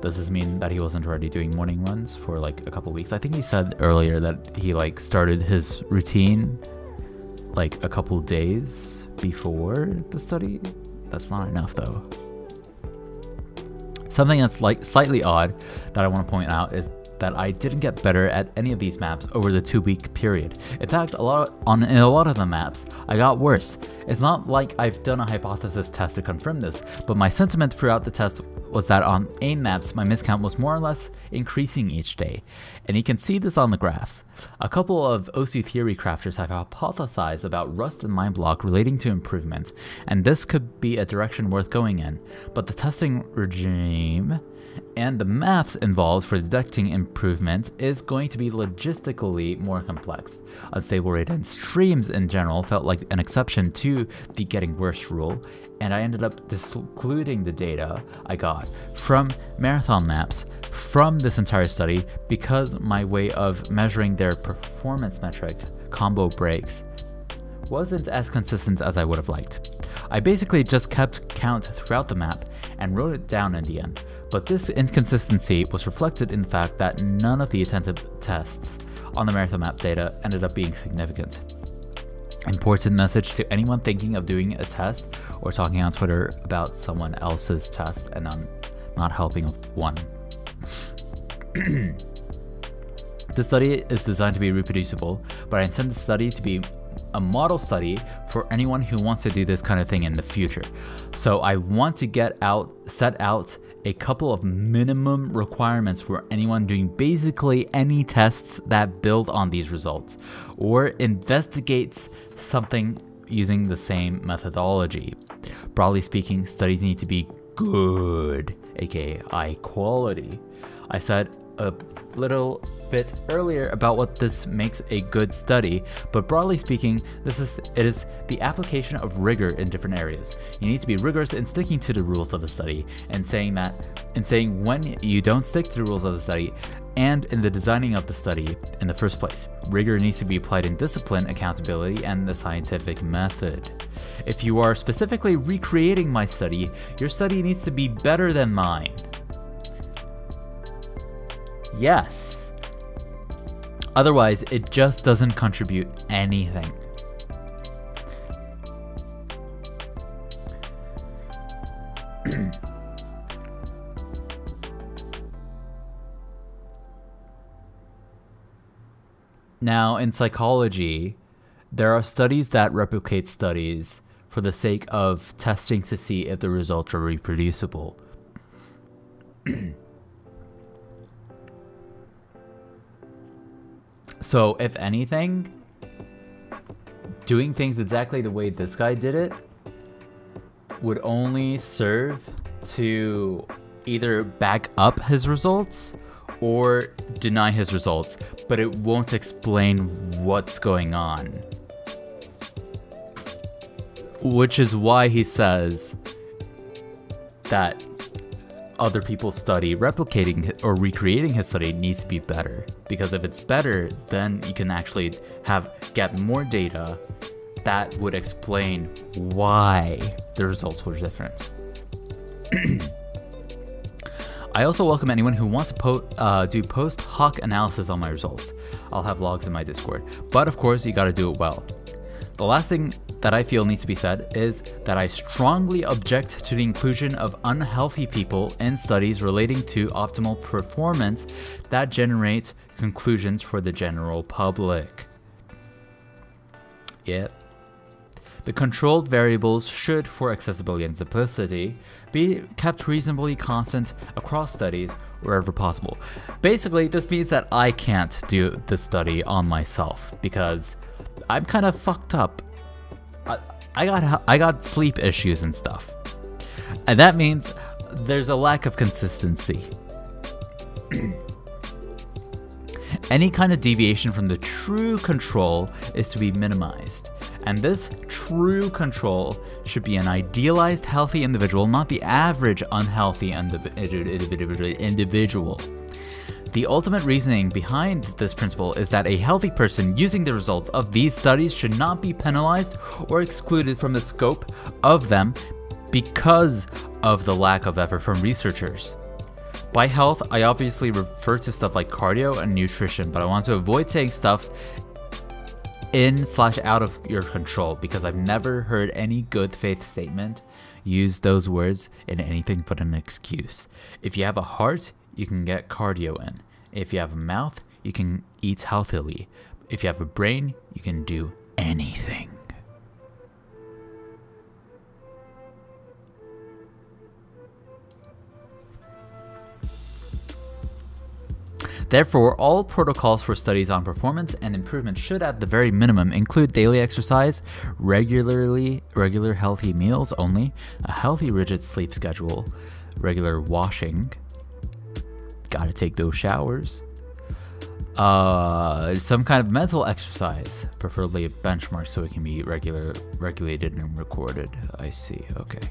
Does this mean that he wasn't already doing morning runs for like a couple weeks? I think he said earlier that he like started his routine like a couple days before the study. That's not enough though. Something that's like slightly odd that I want to point out is that I didn't get better at any of these maps over the 2-week period. In fact, in a lot of the maps, I got worse. It's not like I've done a hypothesis test to confirm this, but my sentiment throughout the test was that on AIM maps, my miscount was more or less increasing each day, and you can see this on the graphs. A couple of OSU theory crafters have hypothesized about rust and line block relating to improvement, and this could be a direction worth going in, but the testing regime and the maths involved for detecting improvement is going to be logistically more complex. Unstable rate and streams in general felt like an exception to the getting worse rule, and I ended up excluding the data I got from marathon maps from this entire study because my way of measuring their performance metric, combo breaks, wasn't as consistent as I would have liked. I basically just kept count throughout the map and wrote it down in the end, but this inconsistency was reflected in the fact that none of the attempted tests on the marathon map data ended up being significant. Important message to anyone thinking of doing a test or talking on Twitter about someone else's test and not helping one. The study is designed to be reproducible, but I intend the study to be a model study for anyone who wants to do this kind of thing in the future. So I want to set out a couple of minimum requirements for anyone doing basically any tests that build on these results or investigates something using the same methodology. Broadly speaking, studies need to be good, aka high quality. I said a little bit earlier about what this makes a good study, but broadly speaking, it is the application of rigor in different areas. You need to be rigorous in sticking to the rules of the study, and saying when you don't stick to the rules of the study, and in the designing of the study in the first place. Rigor needs to be applied in discipline, accountability, and the scientific method. If you are specifically recreating my study, your study needs to be better than mine. Yes. Otherwise, it just doesn't contribute anything. Now, in psychology, there are studies that replicate studies for the sake of testing to see if the results are reproducible. So, if anything, doing things exactly the way this guy did it would only serve to either back up his results or deny his results, but it won't explain what's going on. Which is why he says that other people's study replicating or recreating his study needs to be better, because if it's better, then you can actually get more data that would explain why the results were different. I also welcome anyone who wants to do post hoc analysis on my results. I'll have logs in my Discord. But of course, you gotta do it well. The last thing that I feel needs to be said is that I strongly object to the inclusion of unhealthy people in studies relating to optimal performance that generate conclusions for the general public. Yep. The controlled variables should, for accessibility and simplicity, be kept reasonably constant across studies wherever possible. Basically, this means that I can't do the study on myself because I'm kind of fucked up. I got sleep issues and stuff. And that means there's a lack of consistency. Any kind of deviation from the true control is to be minimized. And this true control should be an idealized healthy individual, not the average unhealthy individual. The ultimate reasoning behind this principle is that a healthy person using the results of these studies should not be penalized or excluded from the scope of them because of the lack of effort from researchers. By health, I obviously refer to stuff like cardio and nutrition, but I want to avoid saying stuff in/out of your control because I've never heard any good faith statement use those words in anything but an excuse. If you have a heart, you can get cardio in. If you have a mouth, you can eat healthily. If you have a brain, you can do anything. Therefore, all protocols for studies on performance and improvement should at the very minimum include daily exercise, regular healthy meals only, a healthy rigid sleep schedule, regular washing, gotta take those showers, some kind of mental exercise, preferably a benchmark so it can be regulated and recorded. I see, okay.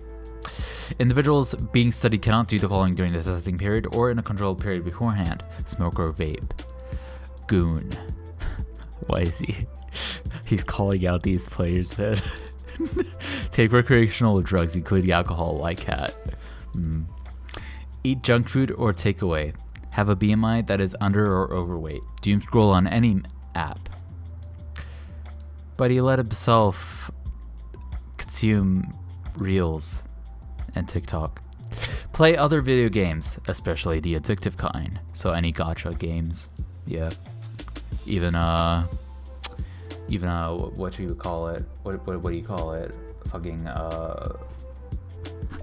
Individuals being studied cannot do the following during the testing period or in a controlled period beforehand. Smoke or vape. Goon. Why is he? He's calling out these players, man. Take recreational drugs, including alcohol, like cat. Eat junk food or takeaway. Have a BMI that is under or overweight. Doom scroll on any app. But he let himself consume reels and TikTok. Play other video games, especially the addictive kind. So any gacha games, yeah. Even what do you call it? What do you call it? Fucking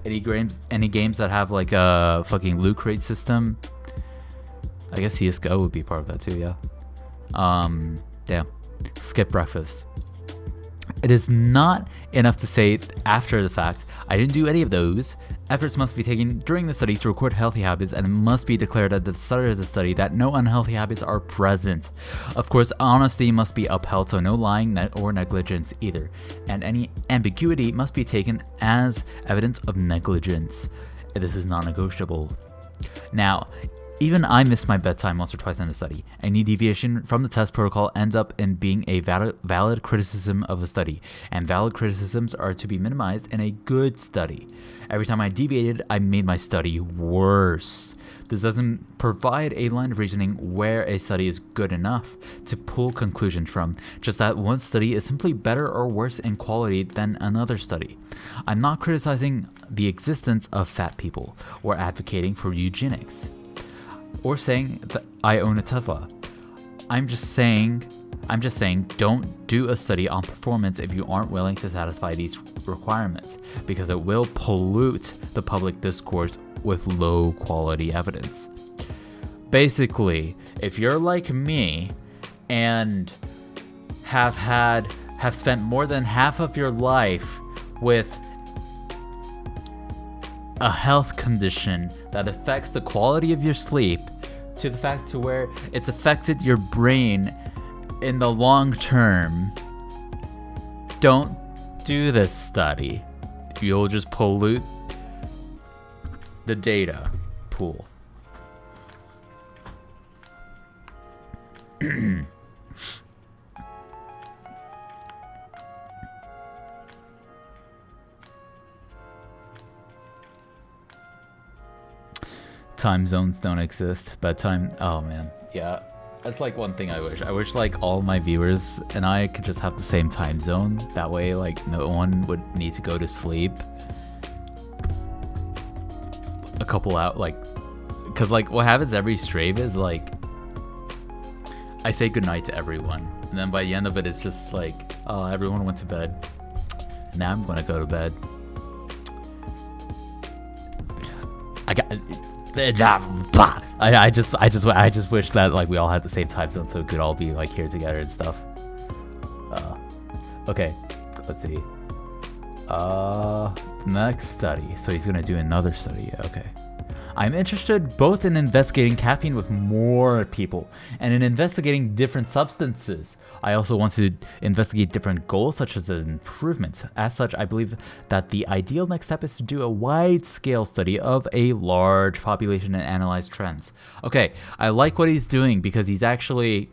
any games that have like a fucking loot crate system. I guess CS:GO would be part of that too, yeah. Yeah. Skip breakfast. It is not enough to say after the fact, I didn't do any of those. Efforts must be taken during the study to record healthy habits, and it must be declared at the start of the study that no unhealthy habits are present. Of course, honesty must be upheld, so no lying or negligence either. And any ambiguity must be taken as evidence of negligence. This is non-negotiable. Now, even I missed my bedtime once or twice in a study. Any deviation from the test protocol ends up in being a valid criticism of a study, and valid criticisms are to be minimized in a good study. Every time I deviated, I made my study worse. This doesn't provide a line of reasoning where a study is good enough to pull conclusions from, just that one study is simply better or worse in quality than another study. I'm not criticizing the existence of fat people or advocating for eugenics, or saying that I own a Tesla. I'm just saying don't do a study on performance if you aren't willing to satisfy these requirements, because it will pollute the public discourse with low quality evidence. Basically, if you're like me and have spent more than half of your life with a health condition that affects the quality of your sleep to the fact to where it's affected your brain in the long term, don't do this study. You'll just pollute the data pool. time zones don't exist. Bedtime. Oh man, yeah. That's like one thing I wish. I wish like all my viewers and I could just have the same time zone. That way, like no one would need to go to sleep. A couple out, like, cause like what happens every stream is like I say goodnight to everyone, and then by the end of it, it's just like, oh, everyone went to bed. Now I'm gonna go to bed. I just wish that like we all had the same time zone so we could all be like here together and stuff. Okay, let's see. Next study. So he's gonna do another study. Okay. I'm interested both in investigating caffeine with more people and in investigating different substances. I also want to investigate different goals such as improvements. As such, I believe that the ideal next step is to do a wide-scale study of a large population and analyze trends. Okay, I like what he's doing because he's actually,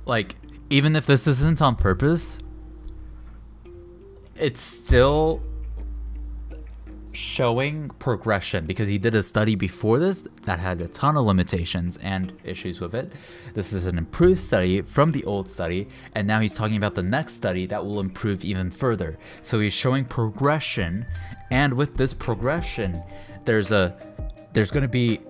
like, even if this isn't on purpose, it's still showing progression because he did a study before this that had a ton of limitations and issues with it. This is an improved study from the old study, and now he's talking about the next study that will improve even further. So he's showing progression, and with this progression, there's going to be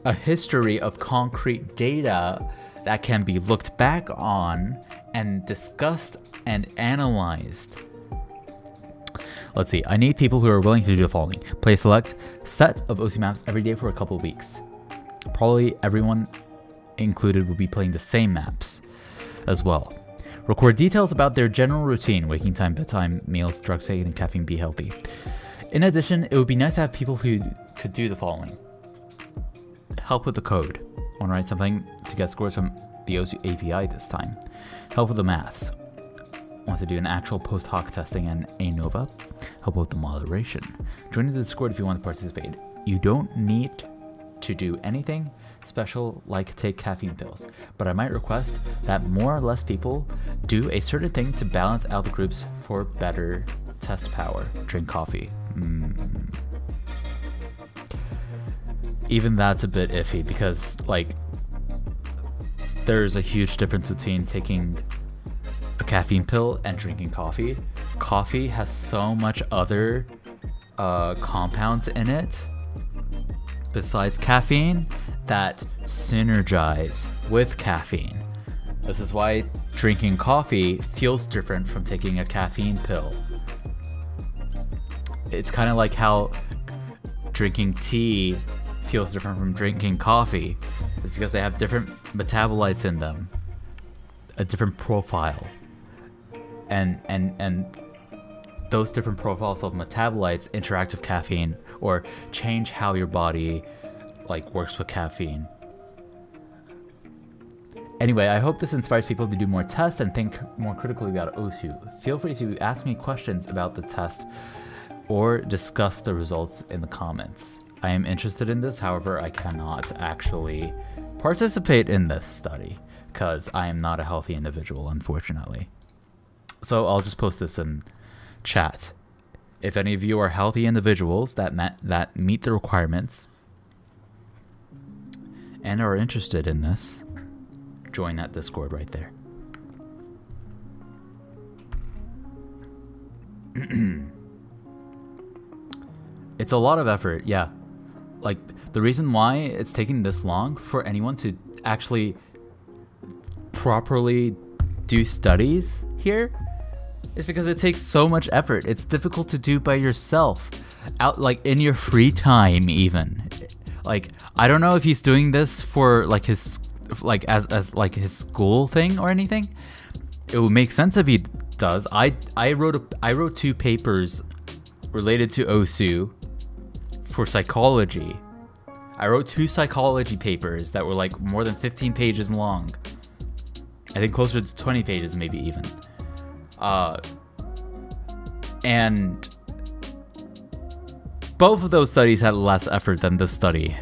a history of concrete data that can be looked back on and discussed and analyzed. Let's see, I need people who are willing to do the following. Play a select set of OC maps every day for a couple of weeks. Probably everyone included will be playing the same maps as well. Record details about their general routine, waking time, bedtime, meals, drug take, and caffeine, be healthy. In addition, it would be nice to have people who could do the following. Help with the code. Want to write something to get scores from the OC API this time. Help with the maths. Want to do an actual post hoc testing and ANOVA. Help with the moderation. Join the Discord if you want to participate. You don't need to do anything special like take caffeine pills, but I might request that more or less people do a certain thing to balance out the groups for better test power. Drink coffee. Even that's a bit iffy because like there's a huge difference between taking a caffeine pill and drinking coffee. Coffee has so much other compounds in it besides caffeine that synergize with caffeine. This is why drinking coffee feels different from taking a caffeine pill. It's kind of like how drinking tea feels different from drinking coffee. It's because they have different metabolites in them, a different profile. And those different profiles of metabolites interact with caffeine or change how your body like works with caffeine. Anyway, I hope this inspires people to do more tests and think more critically about OSU. Feel free to ask me questions about the test or discuss the results in the comments. I am interested in this, however, I cannot actually participate in this study because I am not a healthy individual, unfortunately. So I'll just post this in chat. If any of you are healthy individuals that meet the requirements and are interested in this, join that Discord right there. It's a lot of effort, yeah. Like, the reason why it's taking this long for anyone to actually properly do studies here is because it takes so much effort. It's difficult to do by yourself, out like in your free time even. Like, I don't know if he's doing this for like his like as like his school thing or anything. It would make sense if he does. I wrote 2 papers related to OSU for psychology. I wrote 2 psychology papers that were like more than 15 pages long. I think closer to 20 pages maybe even. And both of those studies had less effort than this study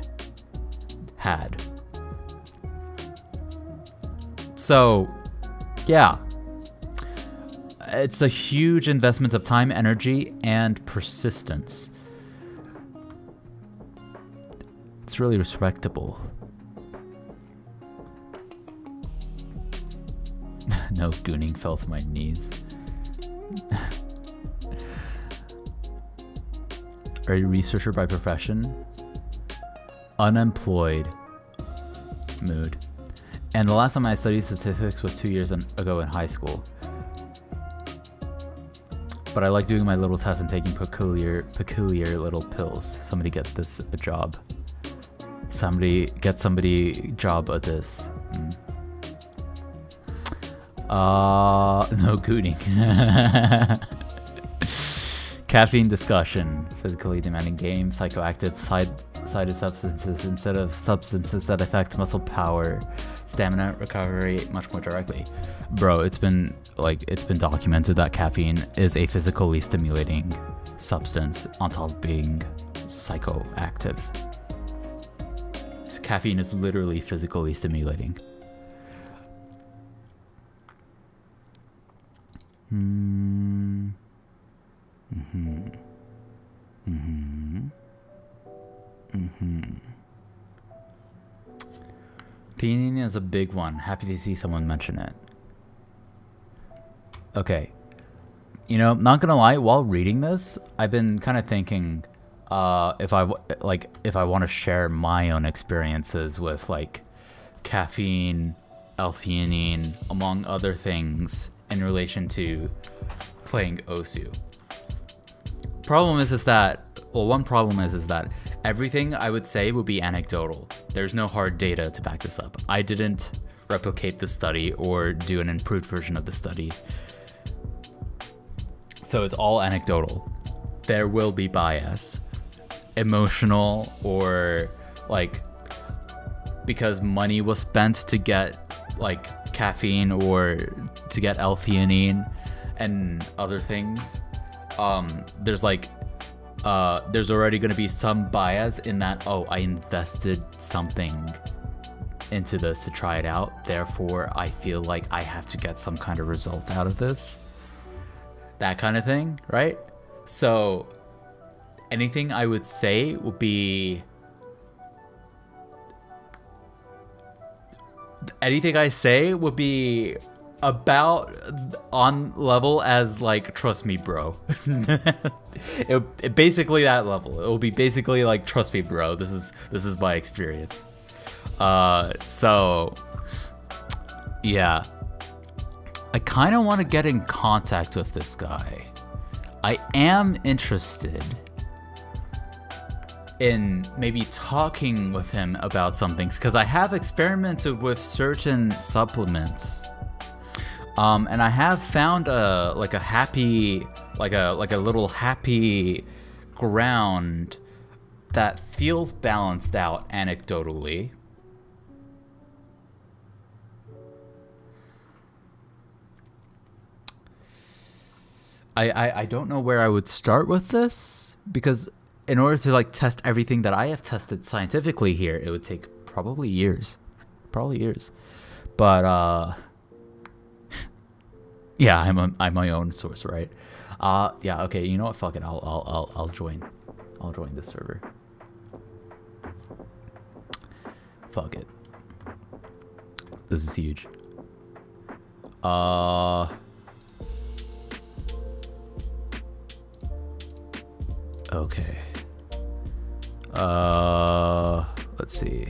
had. So, yeah. It's a huge investment of time, energy, and persistence. It's really respectable. No gooning fell to my knees. Are you a researcher by profession? Unemployed. Mood. And the last time I studied statistics was 2 years ago in high school. But I like doing my little tests and taking peculiar little pills. Somebody get this a job. Somebody job at this. No gooning. Caffeine discussion. Physically demanding game. Psychoactive sided substances instead of substances that affect muscle power, stamina recovery much more directly. Bro, it's been documented that caffeine is a physically stimulating substance on top of being psychoactive. Caffeine is literally physically stimulating. Opinion is a big one. Happy to see someone mention it. Okay. You know, not gonna lie, while reading this, I've been kind of thinking if I want to share my own experiences with like caffeine, L-theanine, among other things in relation to playing Osu. One problem is that everything I would say would be anecdotal. There's no hard data to back this up. I didn't replicate the study or do an improved version of the study. So it's all anecdotal. There will be bias. Emotional or like because money was spent to get like caffeine or to get L-theanine and other things. There's already going to be some bias in that, oh, I invested something into this to try it out, therefore I feel like I have to get some kind of result out of this. That kind of thing, right? So anything I would say would be... anything I say would be about on level as like, trust me, bro. it basically that level. It will be basically like, trust me, bro. This is my experience. So yeah, I kind of want to get in contact with this guy. I am interested in maybe talking with him about some things because I have experimented with certain supplements. And I have found a little happy ground that feels balanced out anecdotally. I don't know where I would start with this because in order to like test everything that I have tested scientifically here, it would take probably years. But yeah, I'm my own source, right? Yeah, okay, you know what? Fuck it. I'll join this server. Fuck it. This is huge. Okay. Let's see.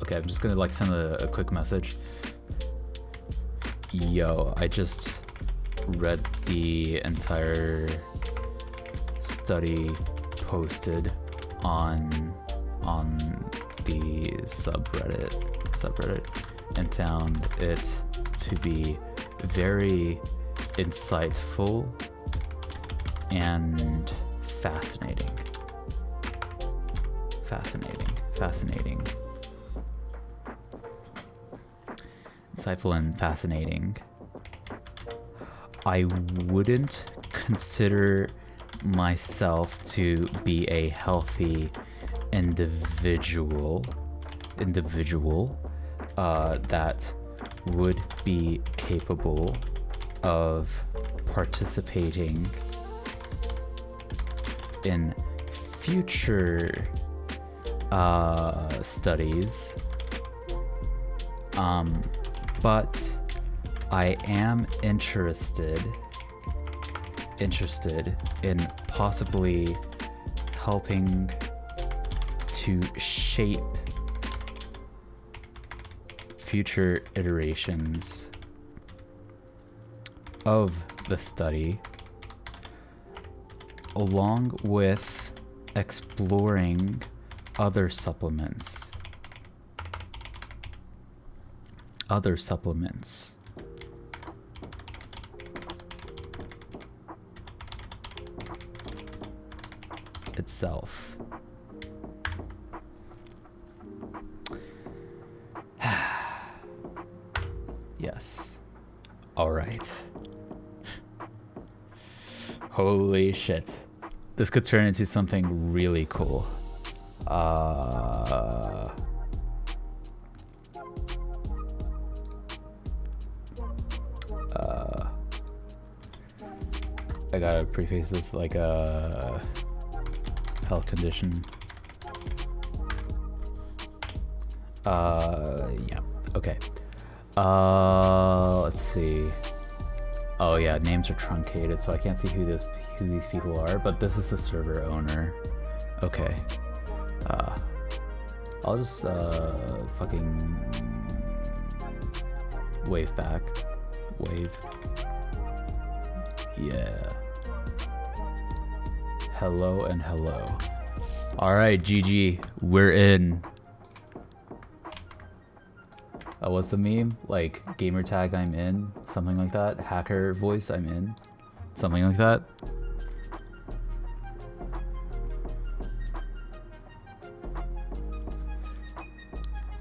Okay, I'm just gonna like send a quick message. Yo, I just read the entire study posted on the subreddit and found it to be very insightful and fascinating. Insightful and fascinating. I wouldn't consider myself to be a healthy individual that would be capable of participating in future studies, but I am interested in possibly helping to shape future iterations of the study, along with exploring other supplements. Itself. Yes. All right. Holy shit. This could turn into something really cool. I gotta preface this like a health condition. Yeah. Okay. Let's see. Oh yeah, names are truncated, so I can't see who these people are, but this is the server owner. Okay. I'll just fucking wave back. Wave. Yeah. Hello and hello. Alright, GG. We're in. What's the meme? Like, gamer tag I'm in? Something like that? Hacker voice I'm in? Something like that?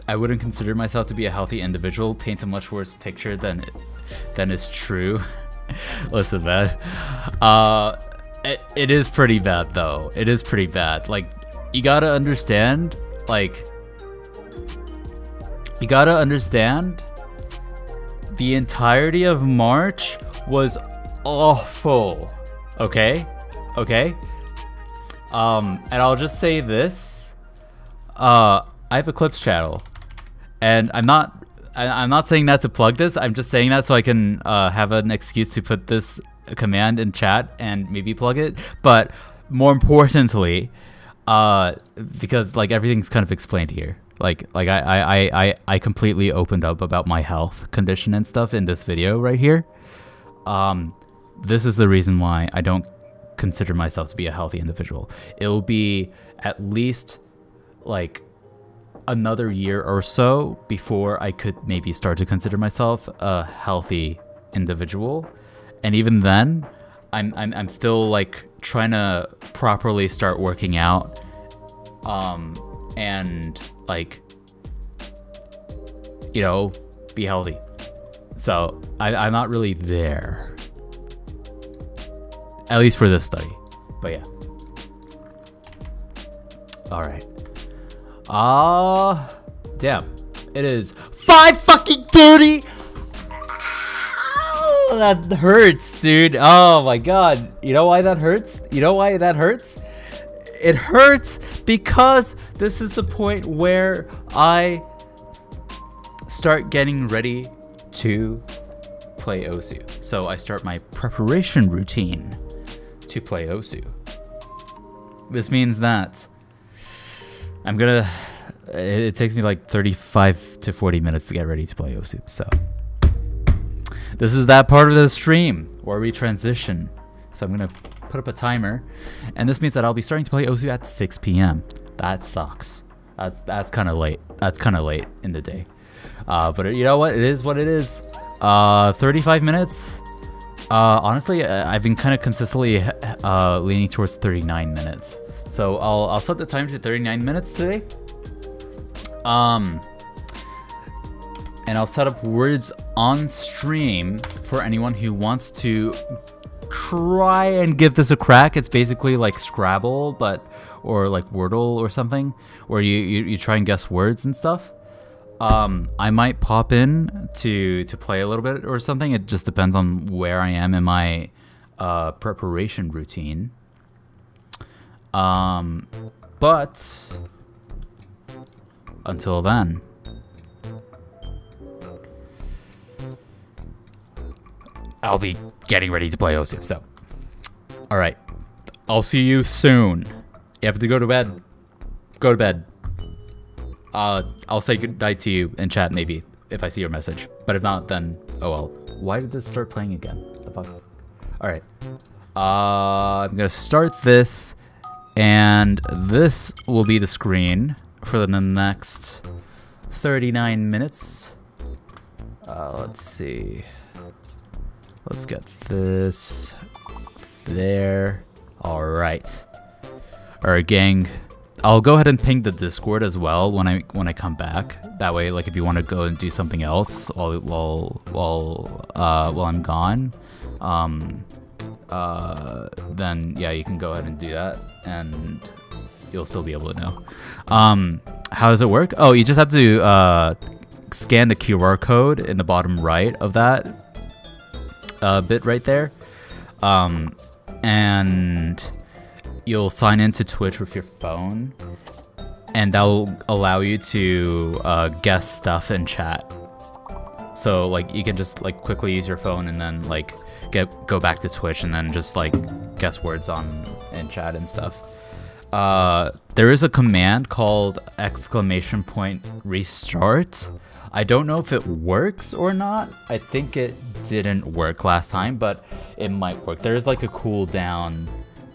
I wouldn't consider myself to be a healthy individual. Paints a much worse picture than is true. Listen, man. It is pretty bad, though. It is pretty bad. Like, you gotta understand, like... You gotta understand, the entirety of March was awful. Okay? Okay? And I'll just say this. I have a Clips channel. And I'm not saying that to plug this. I'm just saying that so I can have an excuse to put this command in chat and maybe plug it. But more importantly, because like everything's kind of explained here. Like I completely opened up about my health condition and stuff in this video right here. This is the reason why I don't consider myself to be a healthy individual. It'll be at least like another year or so before I could maybe start to consider myself a healthy individual. And even then, I'm still like trying to properly start working out. And like, you know, be healthy. So I'm not really there, at least for this study. But yeah. All right. Damn. It is 5:30. That hurts, dude. Oh my god. You know why that hurts? You know why that hurts? It hurts because this is the point where I start getting ready to play Osu. So I start my preparation routine to play Osu. This means that it takes me like 35 to 40 minutes to get ready to play Osu. So this is that part of the stream where we transition. So I'm going to put up a timer, and this means that I'll be starting to play Osu at 6 p.m. That sucks. That's kind of late. That's kind of late in the day. But you know what? It is what it is. 35 minutes. Honestly, I've been kind of consistently leaning towards 39 minutes. So I'll set the timer to 39 minutes today. And I'll set up words on stream for anyone who wants to try and give this a crack. It's basically like Scrabble, or like Wordle or something, where you try and guess words and stuff. I might pop in to play a little bit or something. It just depends on where I am in my preparation routine. But until then, I'll be getting ready to play osuopt. So, all right, I'll see you soon. You have to go to bed. Go to bed. I'll say goodnight to you in chat maybe if I see your message. But if not, then oh well. Why did this start playing again? The fuck? All right. I'm gonna start this, and this will be the screen for the next 39 minutes. Let's see. Let's get this there. All right. All right, gang. I'll go ahead and ping the Discord as well when I come back. That way, like if you want to go and do something else while I'm gone, then yeah, you can go ahead and do that, and you'll still be able to know. How does it work? Oh, you just have to scan the QR code in the bottom right of that bit right there, and you'll sign into Twitch with your phone, and that'll allow you to guess stuff in chat. So like you can just like quickly use your phone and then like go back to Twitch and then just like guess words in chat and stuff. There is a command called !restart. I don't know if it works or not. I think it didn't work last time, but it might work. There's like a cooldown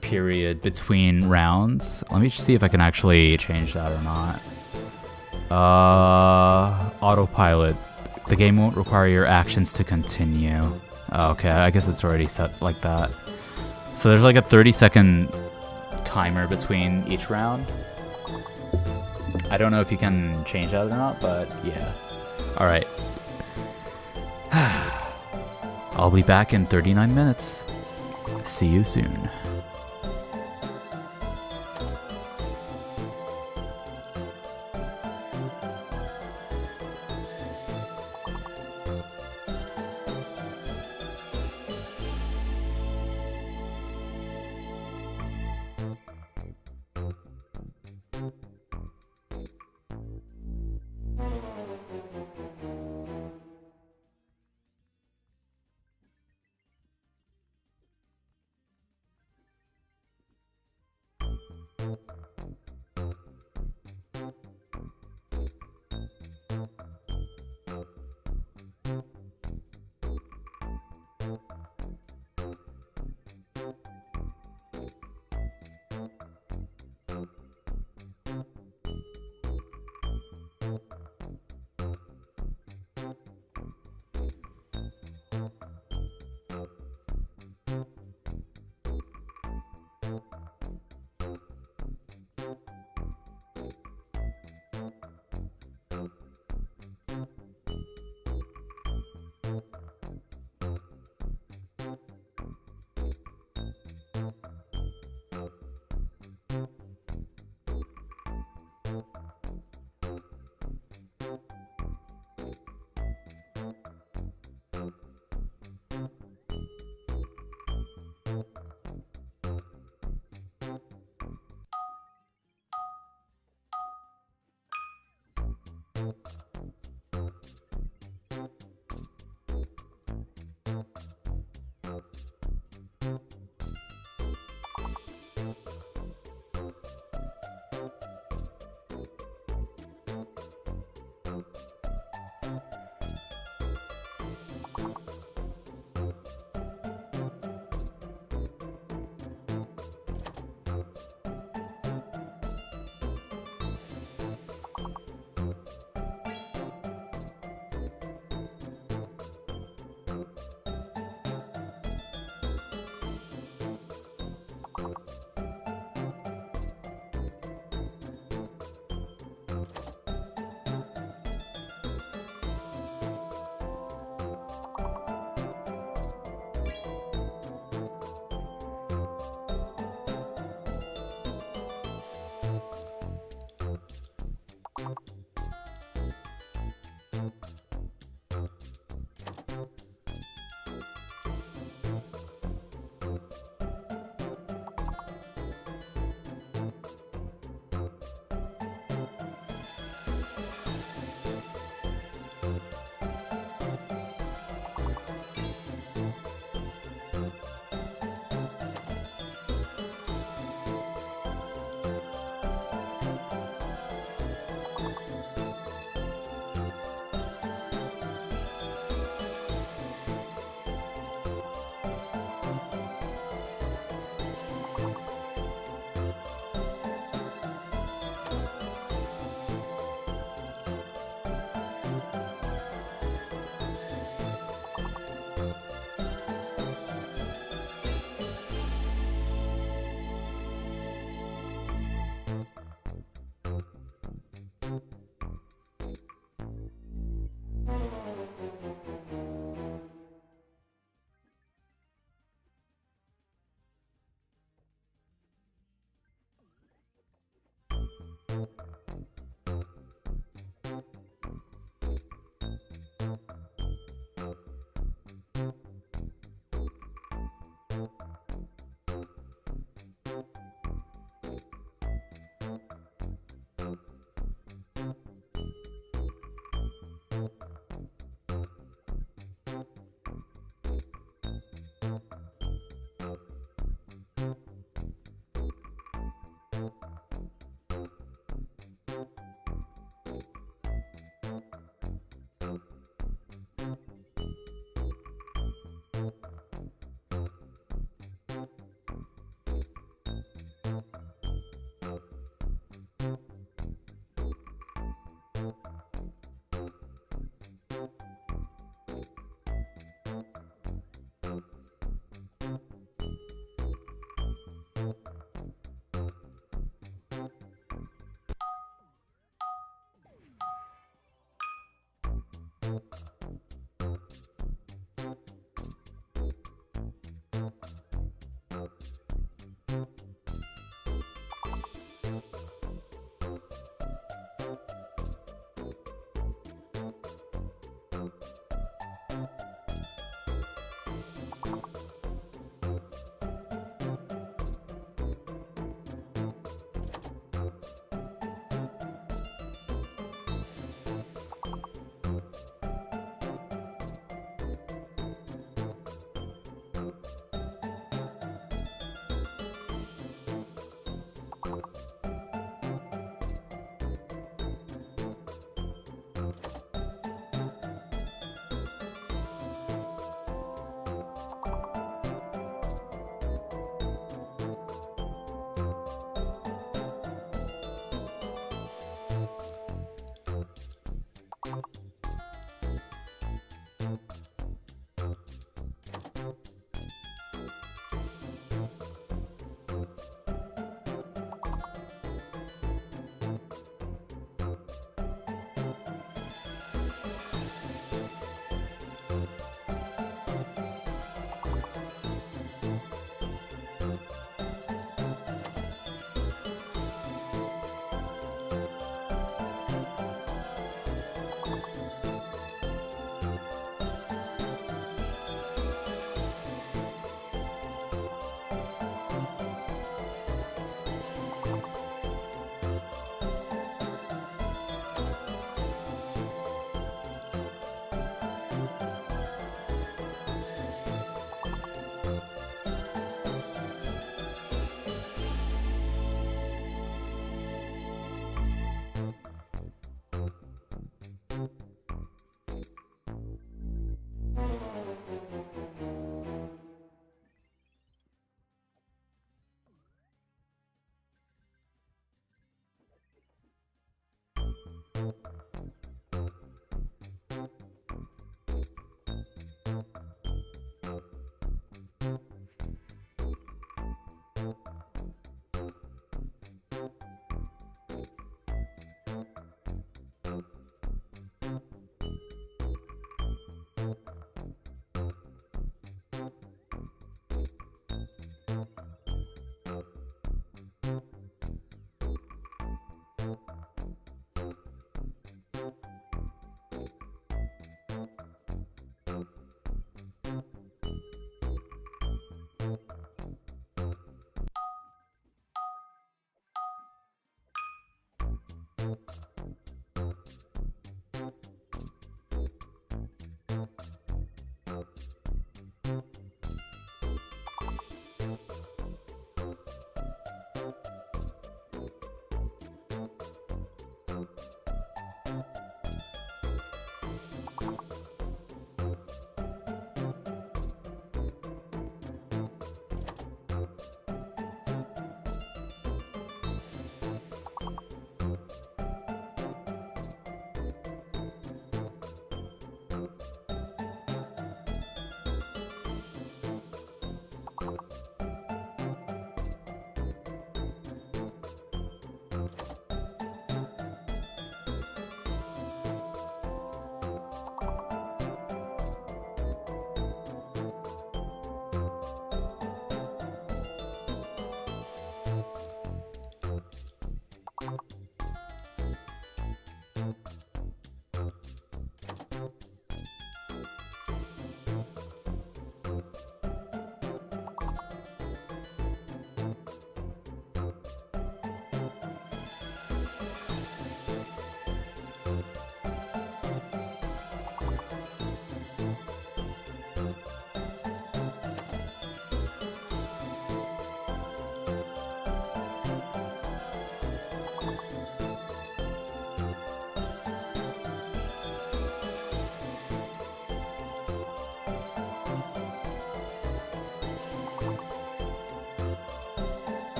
period between rounds. Let me see if I can actually change that or not. Autopilot. The game won't require your actions to continue. Okay, I guess it's already set like that. So there's like a 30-second timer between each round. I don't know if you can change that or not, but yeah. All right. I'll be back in 39 minutes. See you soon.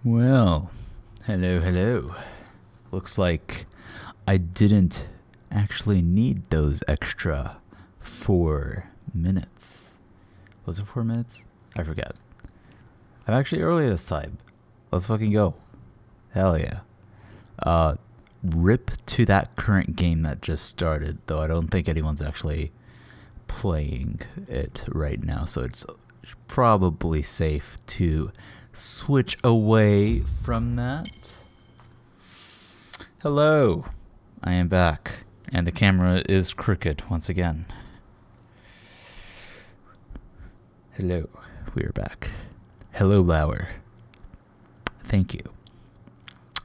Well, hello, hello. Looks like I didn't actually need those extra 4 minutes. Was it 4 minutes? I forget. I'm actually early this time. Let's fucking go. Hell yeah. RIP to that current game that just started, though I don't think anyone's actually playing it right now, so it's probably safe to switch away from that. Hello, I am back, and the camera is crooked once again. Hello, we are back. Hello, Lauer. Thank you.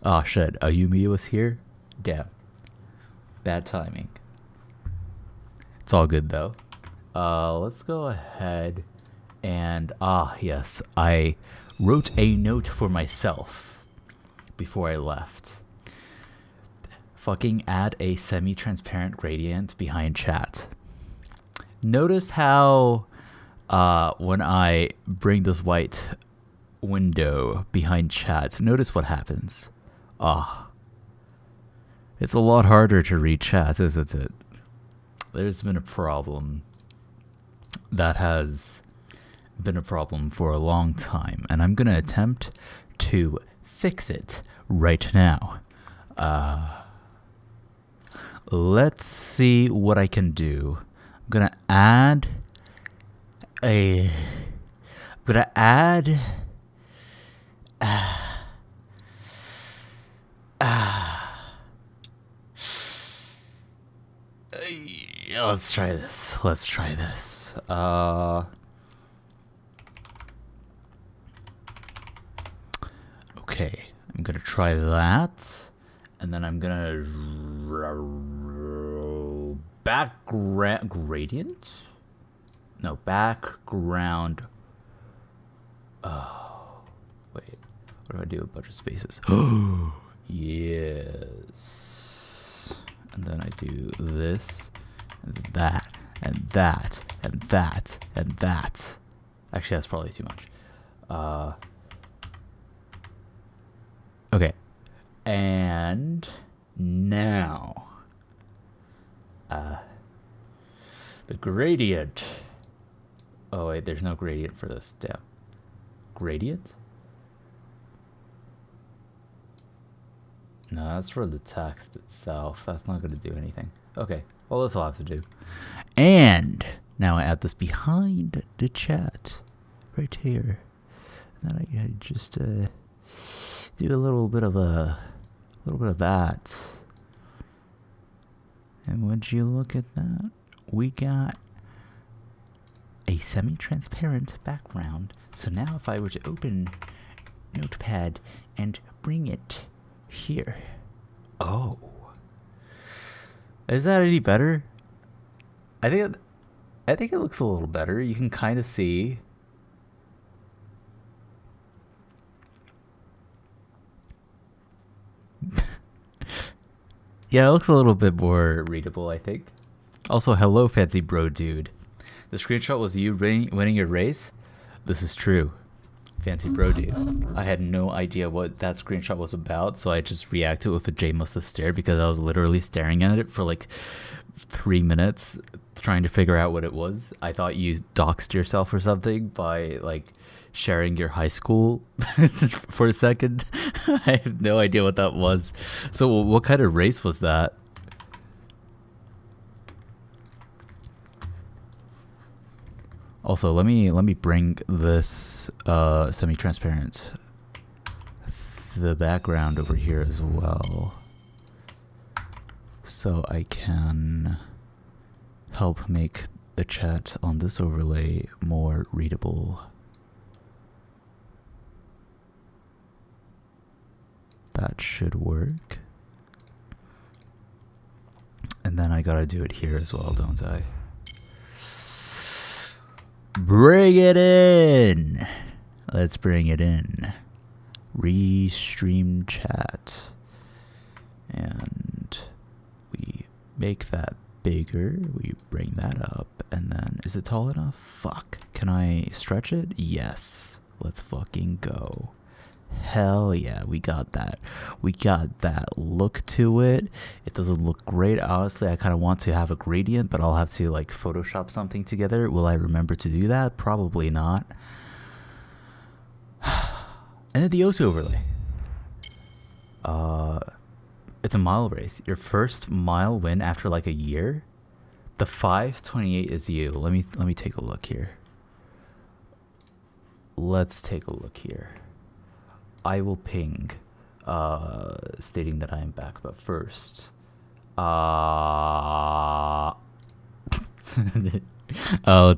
Oh shit, Ayumi was here? Damn. Bad timing. It's all good though. Let's go ahead and yes, I wrote a note for myself before I left. Fucking add a semi-transparent gradient behind chat. Notice how when I bring this white window behind chat, notice what happens. It's a lot harder to read chat, isn't it? There's been a problem that has been a problem for a long time, and I'm gonna attempt to fix it right now. Let's see what I can do. I'm gonna add let's try this. Okay, I'm gonna try that, and then I'm gonna background gradient. No, background. Oh, wait. What do I do? A bunch of spaces. Oh, yes. And then I do this, and that, and that, and that, and that. Actually, that's probably too much. Okay. And now, the gradient. Oh wait, there's no gradient for this. Damn. Gradient? No, that's for the text itself. That's not going to do anything. Okay, well, that's all I have to do. And now I add this behind the chat, right here. And then I just do a little bit of that. And would you look at that? We got a semi-transparent background. So now if I were to open Notepad and bring it here. Oh. Is that any better? I think it looks a little better. You can kind of see. Yeah, it looks a little bit more readable, I think. Also, hello, fancy bro dude. The screenshot was you winning your race? This is true. Fancy bro dude. I had no idea what that screenshot was about, so I just reacted with a J must have stared because I was literally staring at it for like 3 minutes trying to figure out what it was. I thought you doxed yourself or something by like sharing your high school for a second. I have no idea what that was. So what kind of race was that? Also, let me bring this semi-transparent the background over here as well, so I can help make the chat on this overlay more readable. That should work. And then I gotta do it here as well, don't I? Bring it in. Let's bring it in. Restream chat. And we make that bigger. We bring that up. And then, is it tall enough? Fuck. Can I stretch it? Yes. Let's fucking go. Hell yeah, we got that. We got that look to it. It doesn't look great. Honestly, I kind of want to have a gradient, but I'll have to like Photoshop something together. Will I remember to do that? Probably not. And then the OSU overlay. It's a mile race. Your first mile win after like a year. The 5:28 is you. Let me take a look here. Let's take a look here. I will ping, stating that I am back. But first, let's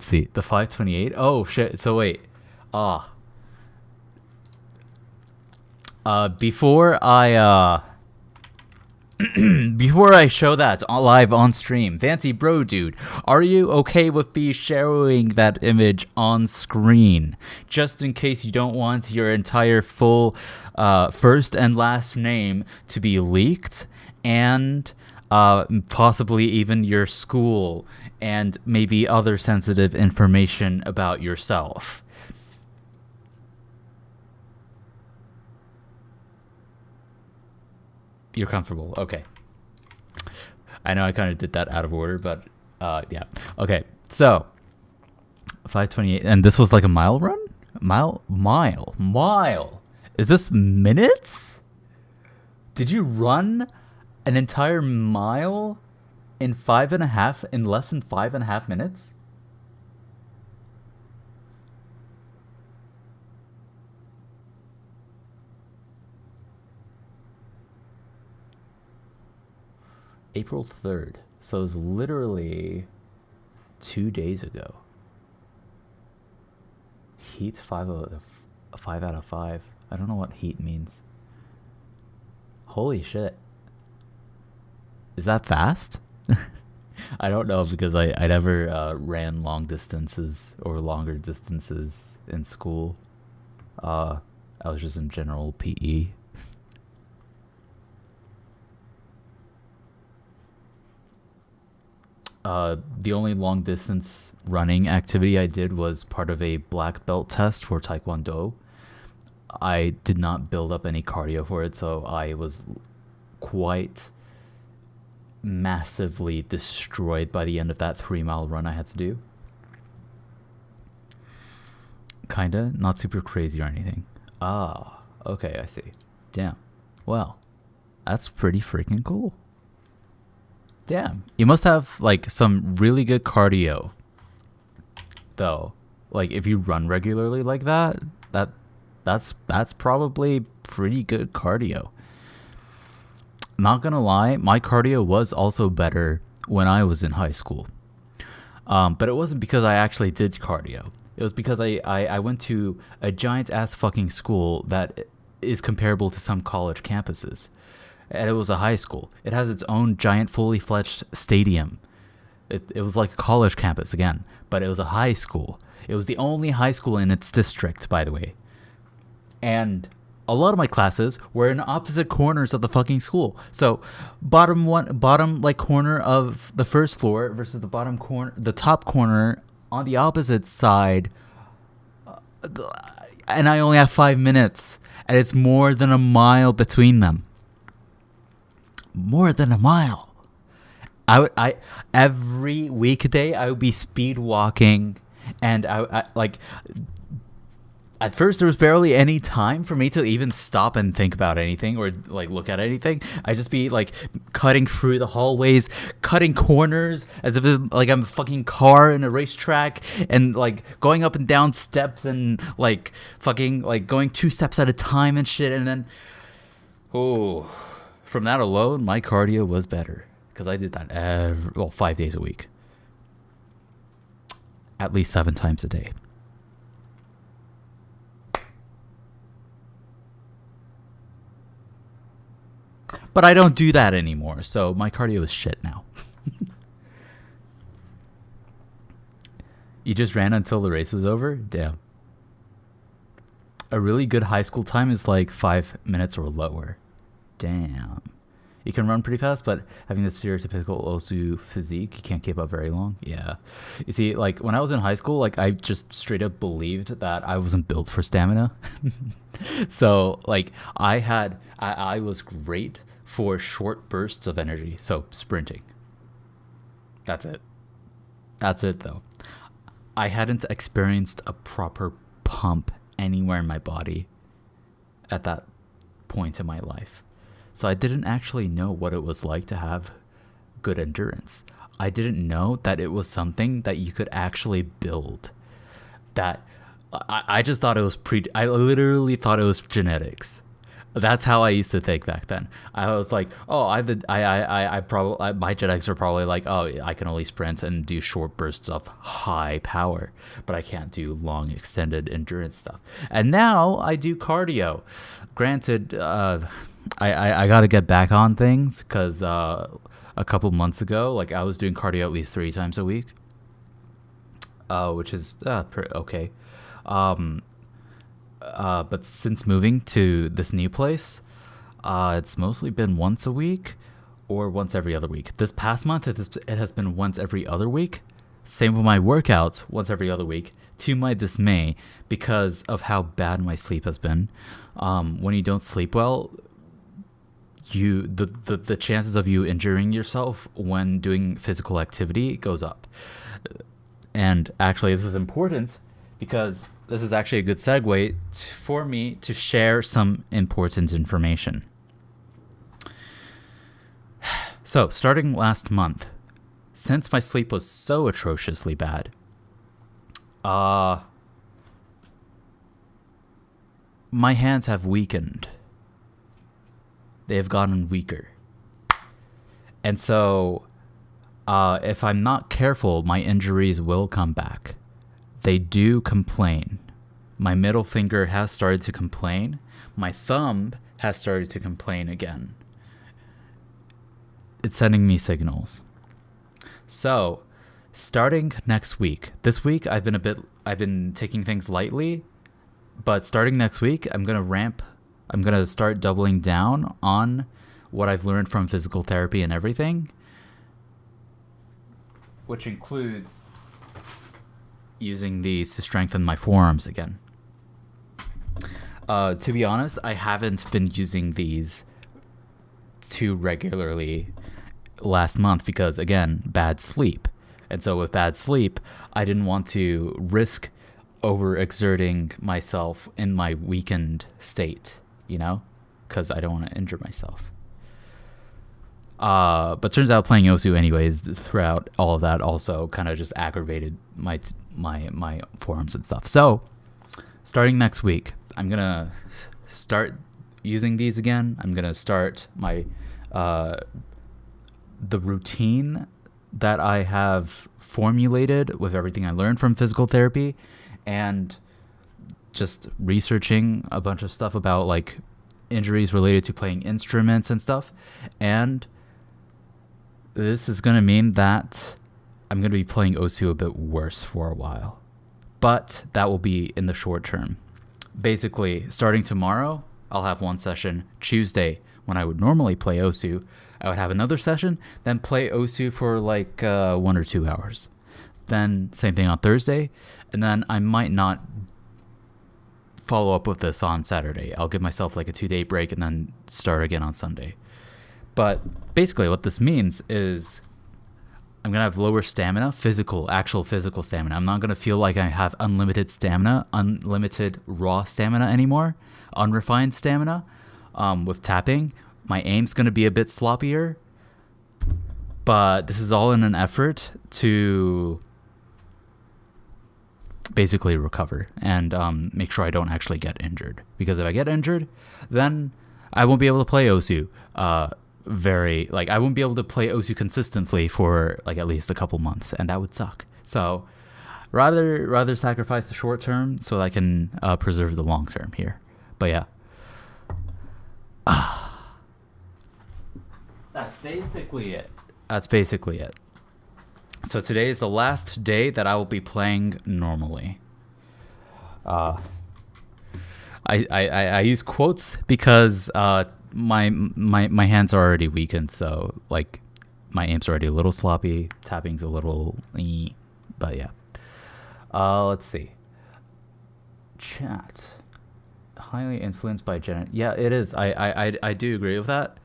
see. The 5:28. Oh shit. So wait. Before I before I show that live on stream, Fancy Bro Dude, are you okay with me showing that image on screen? Just in case you don't want your entire full first and last name to be leaked, and possibly even your school and maybe other sensitive information about yourself. You're comfortable. Okay. I know I kind of did that out of order, but yeah. Okay. So 5:28, and this was like a mile run? Mile. Is this minutes? Did you run an entire mile in less than 5.5 minutes? April 3rd. So it was literally 2 days ago. Heat 5 out of 5. I don't know what heat means. Holy shit. Is that fast? I don't know, because I never ran long distances or longer distances in school. I was just in general PE. The only long distance running activity I did was part of a black belt test for Taekwondo. I did not build up any cardio for it, so I was quite massively destroyed by the end of that 3-mile run I had to do. Kinda, not super crazy or anything. Okay, I see. Damn. Well, that's pretty freaking cool. Damn, you must have like some really good cardio, though. Like if you run regularly like that's probably pretty good cardio. Not gonna lie, my cardio was also better when I was in high school. But it wasn't because I actually did cardio. It was because I went to a giant ass fucking school that is comparable to some college campuses. And it was a high school. It has its own giant fully fledged stadium. It was like a college campus again, but it was a high school. It was the only high school in its district, by the way. And a lot of my classes were in opposite corners of the fucking school. So bottom like corner of the first floor versus the top corner on the opposite side. And I only have 5 minutes, and it's more than a mile between them. More than a mile. I every weekday I would be speed walking, and I like. At first, there was barely any time for me to even stop and think about anything or like look at anything. I'd just be like cutting through the hallways, cutting corners as if like I'm a fucking car in a racetrack, and like going up and down steps and like fucking like going 2 steps at a time and shit. And then, from that alone, my cardio was better because I did that 5 days a week, at least 7 times a day. But I don't do that anymore, so my cardio is shit now. You just ran until the race was over? Damn. A really good high school time is like 5 minutes or lower. Damn. You can run pretty fast, but having the stereotypical Osu physique, you can't keep up very long. Yeah. You see, like, when I was in high school, like, I just straight up believed that I wasn't built for stamina. So, like, I was great for short bursts of energy. So, sprinting. That's it. That's it, though. I hadn't experienced a proper pump anywhere in my body at that point in my life. So I didn't actually know what it was like to have good endurance. I didn't know that it was something that you could actually build. That I just thought it was I literally thought it was genetics. That's how I used to think back then. I was like, oh, my genetics are probably like, oh, I can only sprint and do short bursts of high power, but I can't do long extended endurance stuff. And now I do cardio. Granted, I got to get back on things because a couple months ago, like, I was doing cardio at least 3 times a week, which is okay. But since moving to this new place, it's mostly been once a week or once every other week. This past month, it has been once every other week. Same with my workouts, once every other week, to my dismay, because of how bad my sleep has been. When you don't sleep well, the chances of you injuring yourself when doing physical activity goes up. And actually, this is important because this is actually a good segue for me to share some important information. So, starting last month, since my sleep was so atrociously bad, my hands have weakened. They have gotten weaker. And so, if I'm not careful, my injuries will come back. They do complain. My middle finger has started to complain. My thumb has started to complain again. It's sending me signals. So, starting next week. This week I've been taking things lightly, but starting next week I'm going to start doubling down on what I've learned from physical therapy and everything, which includes using these to strengthen my forearms again. To be honest, I haven't been using these too regularly last month because, again, bad sleep. And so with bad sleep, I didn't want to risk overexerting myself in my weakened state, because I don't want to injure myself. But turns out playing Osu anyways throughout all of that also kind of just aggravated my forearms and stuff. So starting next week, I'm going to start using these again. I'm going to start my the routine that I have formulated with everything I learned from physical therapy and just researching a bunch of stuff about like injuries related to playing instruments and stuff. And this is going to mean that I'm going to be playing Osu a bit worse for a while. But that will be in the short term. Basically, starting tomorrow, I'll have one session. Tuesday, when I would normally play Osu, I would have another session, then play Osu for like 1 or 2 hours. Then same thing on Thursday, and then I might not follow up with this on Saturday. I'll give myself like a 2-day break and then start again on Sunday. But basically what this means is I'm going to have lower stamina, actual physical stamina. I'm not going to feel like I have unlimited stamina, unlimited raw stamina anymore, unrefined stamina. With tapping, my aim's going to be a bit sloppier. But this is all in an effort to basically recover and make sure I don't actually get injured. Because if I get injured, then I won't be able to play Osu I won't be able to play Osu consistently for like at least a couple months, and that would suck. So rather sacrifice the short term so that I can preserve the long term here. But yeah. That's basically it. So today is the last day that I will be playing normally. I use quotes because my hands are already weakened, so like my aim's already a little sloppy, tapping's a little but yeah. Let's see. Chat. Highly influenced by yeah, it is. I do agree with that.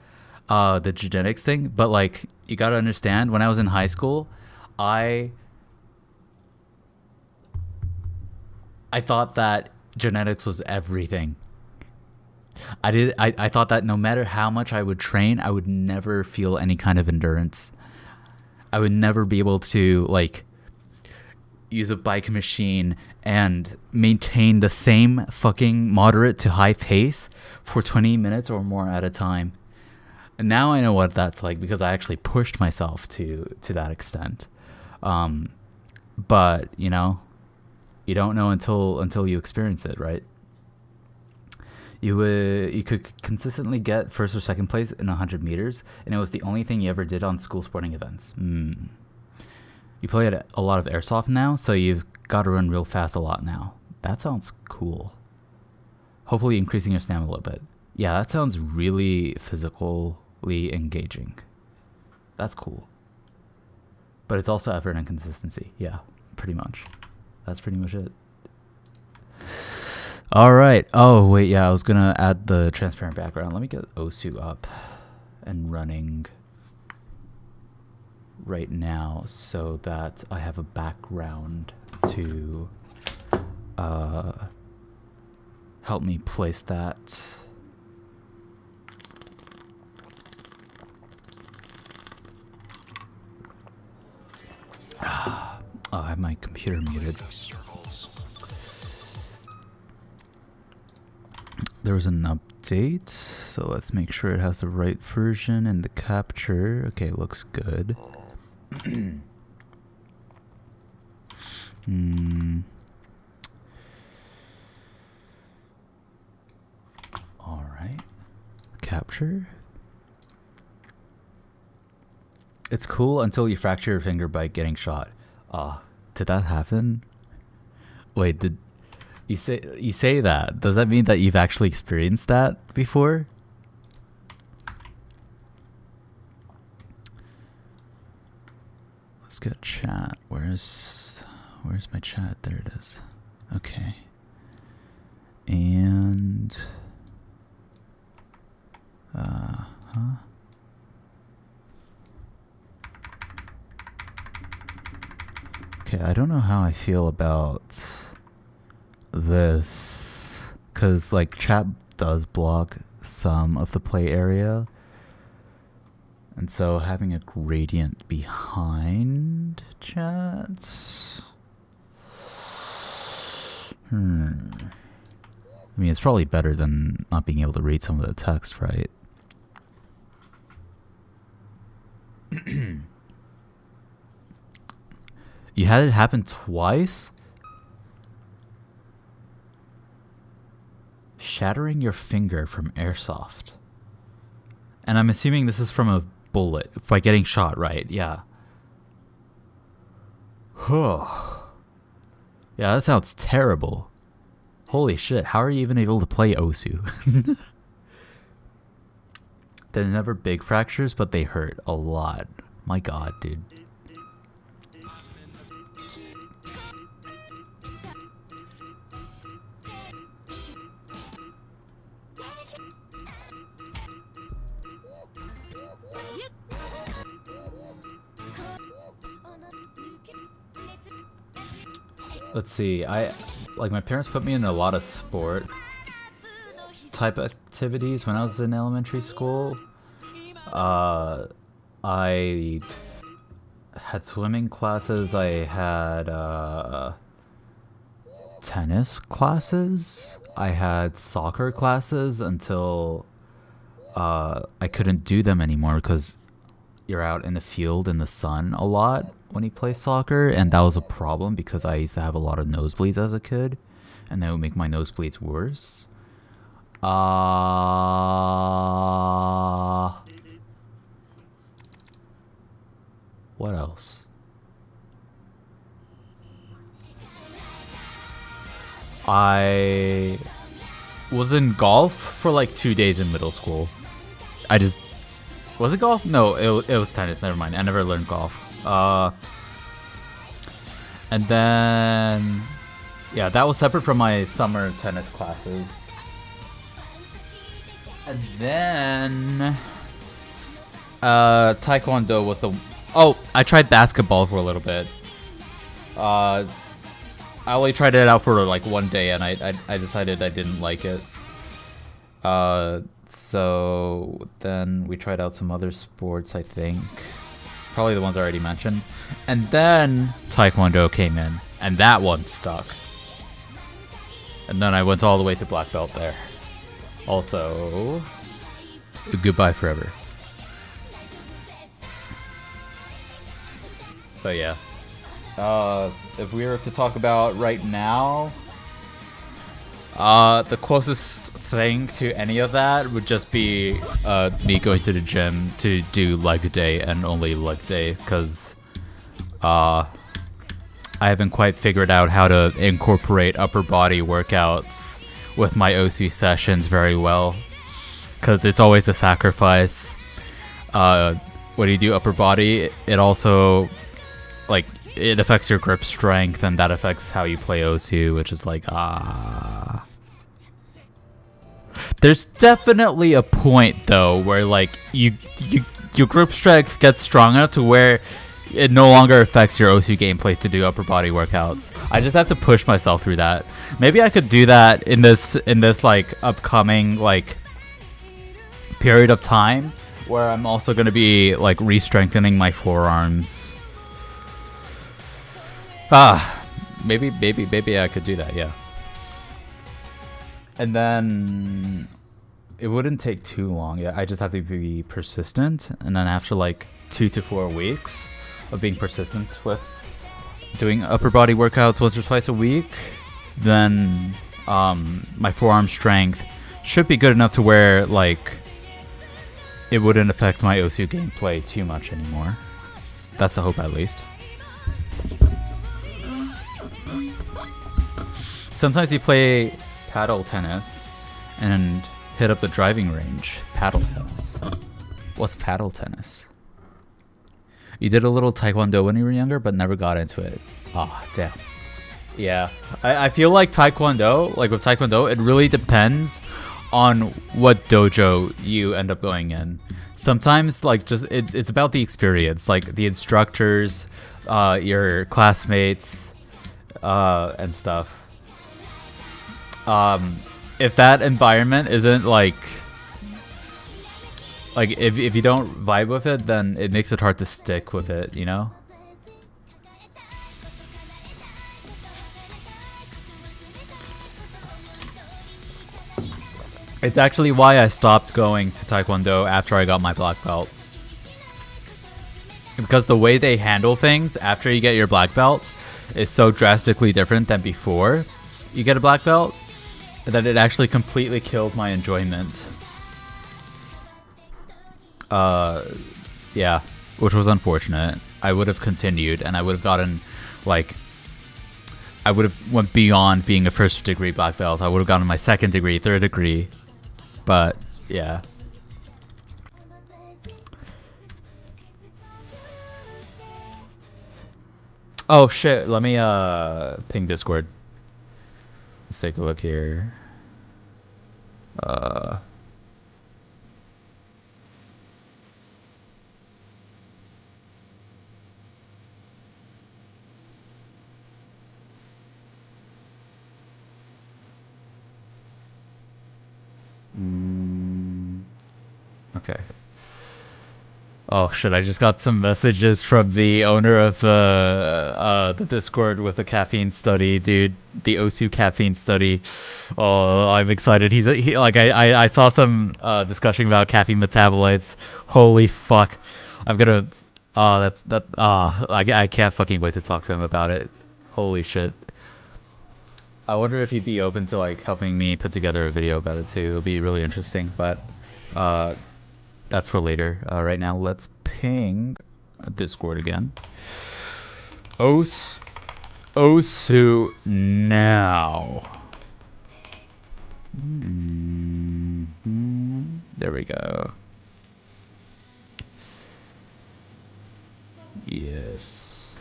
The genetics thing, but like you got to understand, when I was in high school, I thought that genetics was everything. I thought that no matter how much I would train, I would never feel any kind of endurance. I would never be able to like use a bike machine and maintain the same fucking moderate to high pace for 20 minutes or more at a time. And now I know what that's like because I actually pushed myself to that extent. But you know, you don't know until you experience it, right? You could consistently get first or second place in 100 meters, and it was the only thing you ever did on school sporting events. You play at a lot of airsoft now, so you've got to run real fast a lot now. That sounds cool. Hopefully increasing your stamina a little bit. Yeah, that sounds really physically engaging. That's cool. But it's also effort and consistency. Yeah, pretty much. That's pretty much it. All right. Oh, wait, yeah, I was going to add the transparent background. Let me get Osu up and running right now so that I have a background to help me place that. Oh, I have my computer muted. There was an update, so let's make sure it has the right version and the capture. Okay, looks good. All right, capture. It's cool until you fracture your finger by getting shot. Did that happen? Wait, did you say that? Does that mean that you've actually experienced that before? Let's get chat. Where's my chat? There it is. Okay. And okay, I don't know how I feel about this, because like chat does block some of the play area, and so having a gradient behind chat, I mean, it's probably better than not being able to read some of the text, right? You had it happen twice? Shattering your finger from airsoft. And I'm assuming this is from a bullet, by getting shot, right? Yeah. Yeah, that sounds terrible. Holy shit, how are you even able to play Osu? They're never big fractures, but they hurt a lot. My god, dude. Let's see, my parents put me in a lot of sport type activities when I was in elementary school. I had swimming classes, I had tennis classes, I had soccer classes until I couldn't do them anymore because you're out in the field in the sun a lot when you play soccer, and that was a problem because I used to have a lot of nosebleeds as a kid, and that would make my nosebleeds worse. What else? I was in golf for like 2 days in middle school. just was it golf? No, it was tennis. Never mind. I never learned golf. And then yeah, that was separate from my summer tennis classes. And then Taekwondo was the I tried basketball for a little bit. I only tried it out for like one day, and I decided I didn't like it. So then we tried out some other sports, I think. Probably the ones I already mentioned. And then Taekwondo came in, and that one stuck. And then I went all the way to black belt there. Also, goodbye forever. But yeah. If we were to talk about right now, the closest thing to any of that would just be me going to the gym to do leg day and only leg day, because I haven't quite figured out how to incorporate upper body workouts with my OSU sessions very well, because it's always a sacrifice. When you do upper body, it also like it affects your grip strength, and that affects how you play OSU, which is like There's definitely a point though where like your grip strength gets strong enough to where it no longer affects your OSU gameplay to do upper body workouts. I just have to push myself through that. Maybe I could do that in this like upcoming like period of time where I'm also going to be like re-strengthening my forearms. Maybe I could do that, yeah. And then it wouldn't take too long. Yeah, I just have to be persistent, and then after like 2 to 4 weeks of being persistent with doing upper body workouts once or twice a week, then my forearm strength should be good enough to where like it wouldn't affect my OSU gameplay too much anymore. That's the hope, at least. Sometimes you play paddle tennis and hit up the driving range. Paddle tennis. What's paddle tennis? You did a little Taekwondo when you were younger, but never got into it. Ah, damn. Yeah, I feel like Taekwondo, like with Taekwondo, it really depends on what dojo you end up going in. Sometimes, like, just it's about the experience, like the instructors, your classmates, and stuff. If that environment isn't like if you don't vibe with it, then it makes it hard to stick with it, you know? It's actually why I stopped going to Taekwondo after I got my black belt. Because the way they handle things after you get your black belt is so drastically different than before you get a black belt that it actually completely killed my enjoyment. Yeah, which was unfortunate. I would have continued, and I would have gotten, like, I would have went beyond being a first degree black belt. I would have gotten my second degree, third degree, but yeah. Oh shit, let me ping Discord. Let's take a look here. Okay. Oh shit, I just got some messages from the owner of the Discord with the caffeine study, dude. The OSU caffeine study. Oh, I'm excited. I saw some discussion about caffeine metabolites. Holy fuck. I'm gonna I can't fucking wait to talk to him about it. Holy shit. I wonder if he'd be open to like helping me put together a video about it too. It'll be really interesting, but that's for later. Right now, let's ping Discord again. Osu now. There we go. this.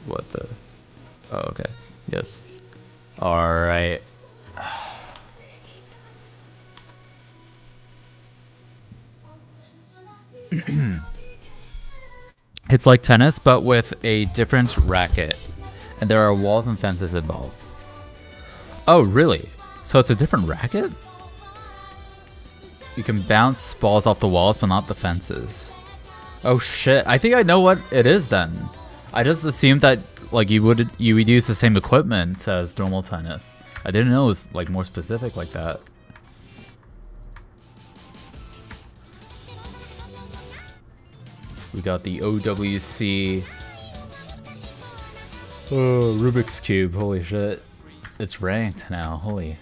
What the? Oh, okay. Yes. Alright. It's like tennis, but with a different racket. And there are walls and fences involved. Oh, really? So it's a different racket? You can bounce balls off the walls, but not the fences. Oh shit, I think I know what it is then. I just assumed that like you would use the same equipment as normal tennis. I didn't know it was like more specific like that. We got the OWC Rubik's Cube, holy shit. It's ranked now, holy.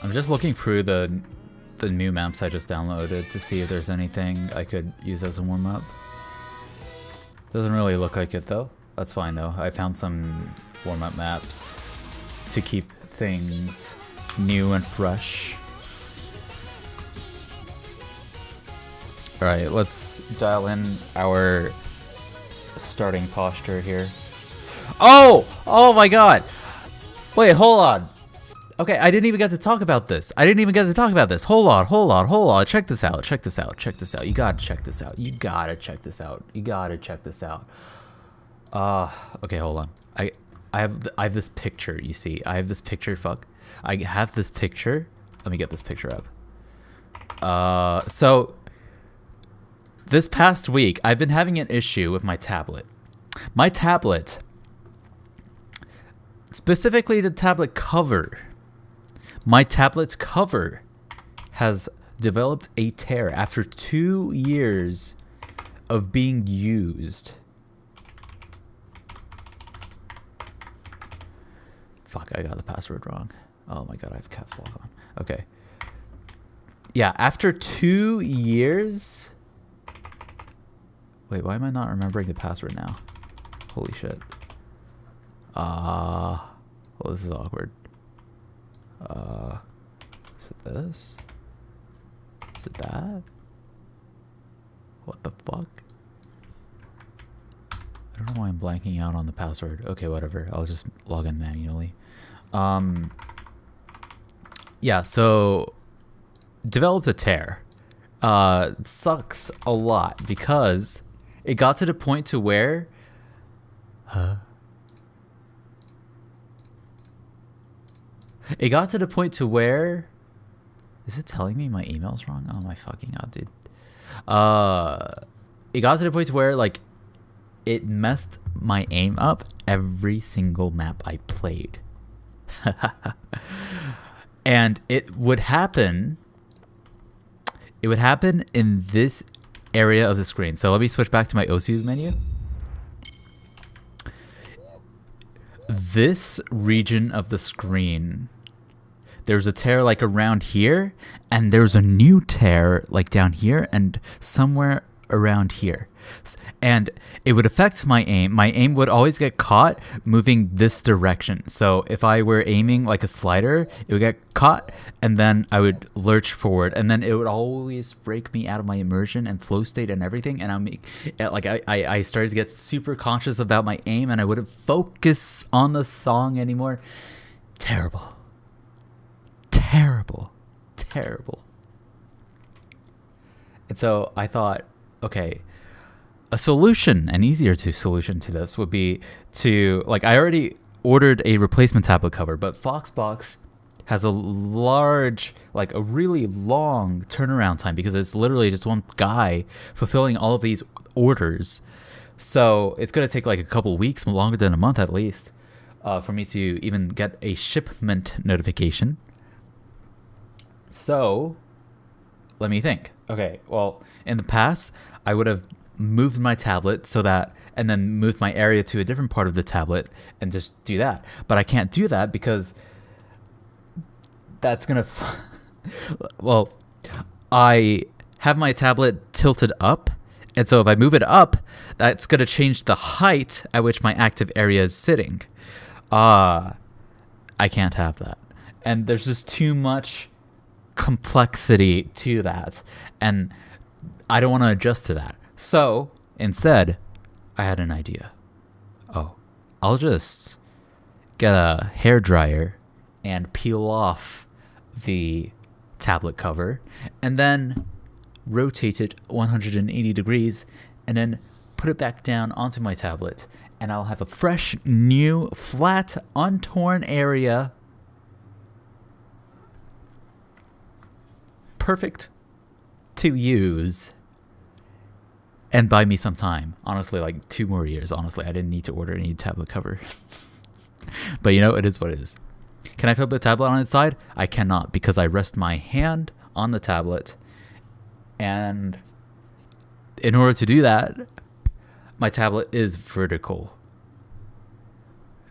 I'm just looking through the new maps I just downloaded to see if there's anything I could use as a warm-up. Doesn't really look like it though. That's fine though. I found some warm-up maps to keep things new and fresh. Alright, let's dial in our starting posture here. Oh! Oh my god! Wait, hold on. Okay, I didn't even get to talk about this. Hold on. Check this out. You gotta check this out. Okay, hold on. I have this picture, you see. I have this picture. Let me get this picture up. So this past week, I've been having an issue with my tablet. My tablet, specifically the tablet cover. My tablet's cover has developed a tear after 2 years of being used. Fuck, I got the password wrong. Oh my god, I have caps lock on. Okay. Yeah, after 2 years... Wait, why am I not remembering the password now? Holy shit. Well, this is awkward. Is it this? Is it that? What the fuck? I don't know why I'm blanking out on the password. Okay, whatever. I'll just log in manually. Yeah, so developed a tear. Sucks a lot because it got to the point to where it got to the point to where... Is it telling me my email's wrong? Oh my fucking god, dude. It got to the point to where, like, it messed my aim up every single map I played. And it would happen... It would happen in this area of the screen. So let me switch back to my osuopt menu. This region of the screen... There's a tear like around here, and there's a new tear like down here and somewhere around here. And it would affect my aim. My aim would always get caught moving this direction. So if I were aiming like a slider, it would get caught, and then I would lurch forward, and then it would always break me out of my immersion and flow state and everything. And I started to get super conscious about my aim, and I wouldn't focus on the song anymore. Terrible. And so I thought, okay, a solution, an easier solution to this would be to, like, I already ordered a replacement tablet cover, but Foxbox has a large, like a really long turnaround time because it's literally just one guy fulfilling all of these orders. So it's going to take like a couple weeks, longer than a month at least, for me to even get a shipment notification. So, let me think. Okay, well, in the past, I would have moved my tablet so that, and then moved my area to a different part of the tablet and just do that. But I can't do that because that's gonna, well, I have my tablet tilted up, And so if I move it up, that's going to change the height at which my active area is sitting. I can't have that. And there's just too much complexity to that. And I don't want to adjust to that. So instead, I had an idea. Oh, I'll just get a hairdryer and peel off the tablet cover and then rotate it 180 degrees and then put it back down onto my tablet, and I'll have a fresh, new, flat, untorn area. Perfect to use. And buy me some time. Honestly, like 2 more years. Honestly, I didn't need to order any tablet cover. But you know, it is what it is. Can I flip the tablet on its side? I cannot, because I rest my hand on the tablet. And in order to do that, my tablet is vertical.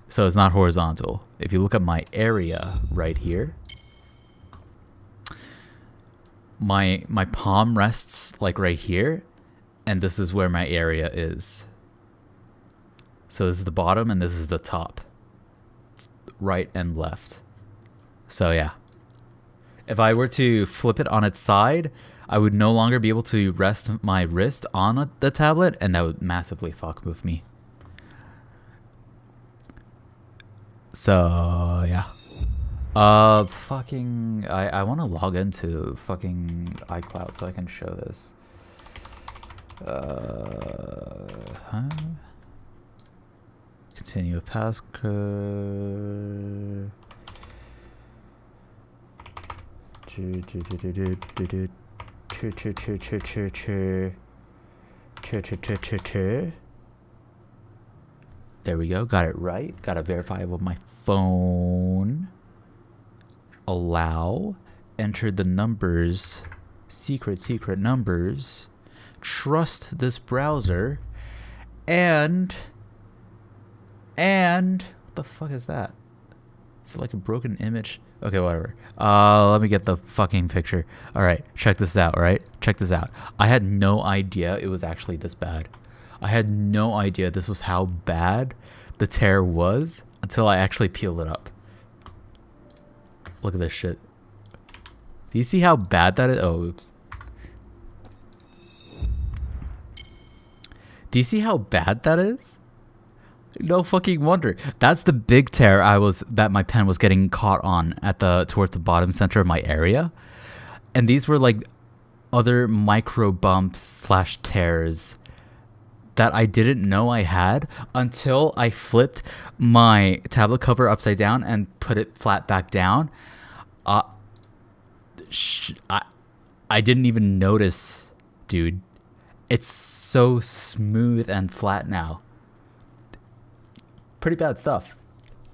So it's not horizontal. If you look at my area right here, my palm rests like right here, and this is where my area is. So this is the bottom and this is the top. Right and left. So yeah. If I were to flip it on its side, I would no longer be able to rest my wrist on the tablet, and that would massively fuck with me. So yeah. Fucking I want to log into fucking iCloud so I can show this. Continue with passcode. There we go. Got it right. Got to verify with my phone. Allow. Enter the numbers. Secret numbers. Trust this browser. And what the fuck is that? It's like a broken image. Okay, whatever. Let me get the fucking picture. All right, check this out. All right, check this out. I had no idea it was actually this bad. I had no idea this was how bad the tear was until I actually peeled it up. Look at this shit. Do you see how bad that is? Oh, oops. Do you see how bad that is? No fucking wonder. That's the big tear that my pen was getting caught on at towards the bottom center of my area. And these were like other micro bumps / tears that I didn't know I had until I flipped my tablet cover upside down and put it flat back down. I didn't even notice, dude. It's so smooth and flat now. Pretty bad stuff.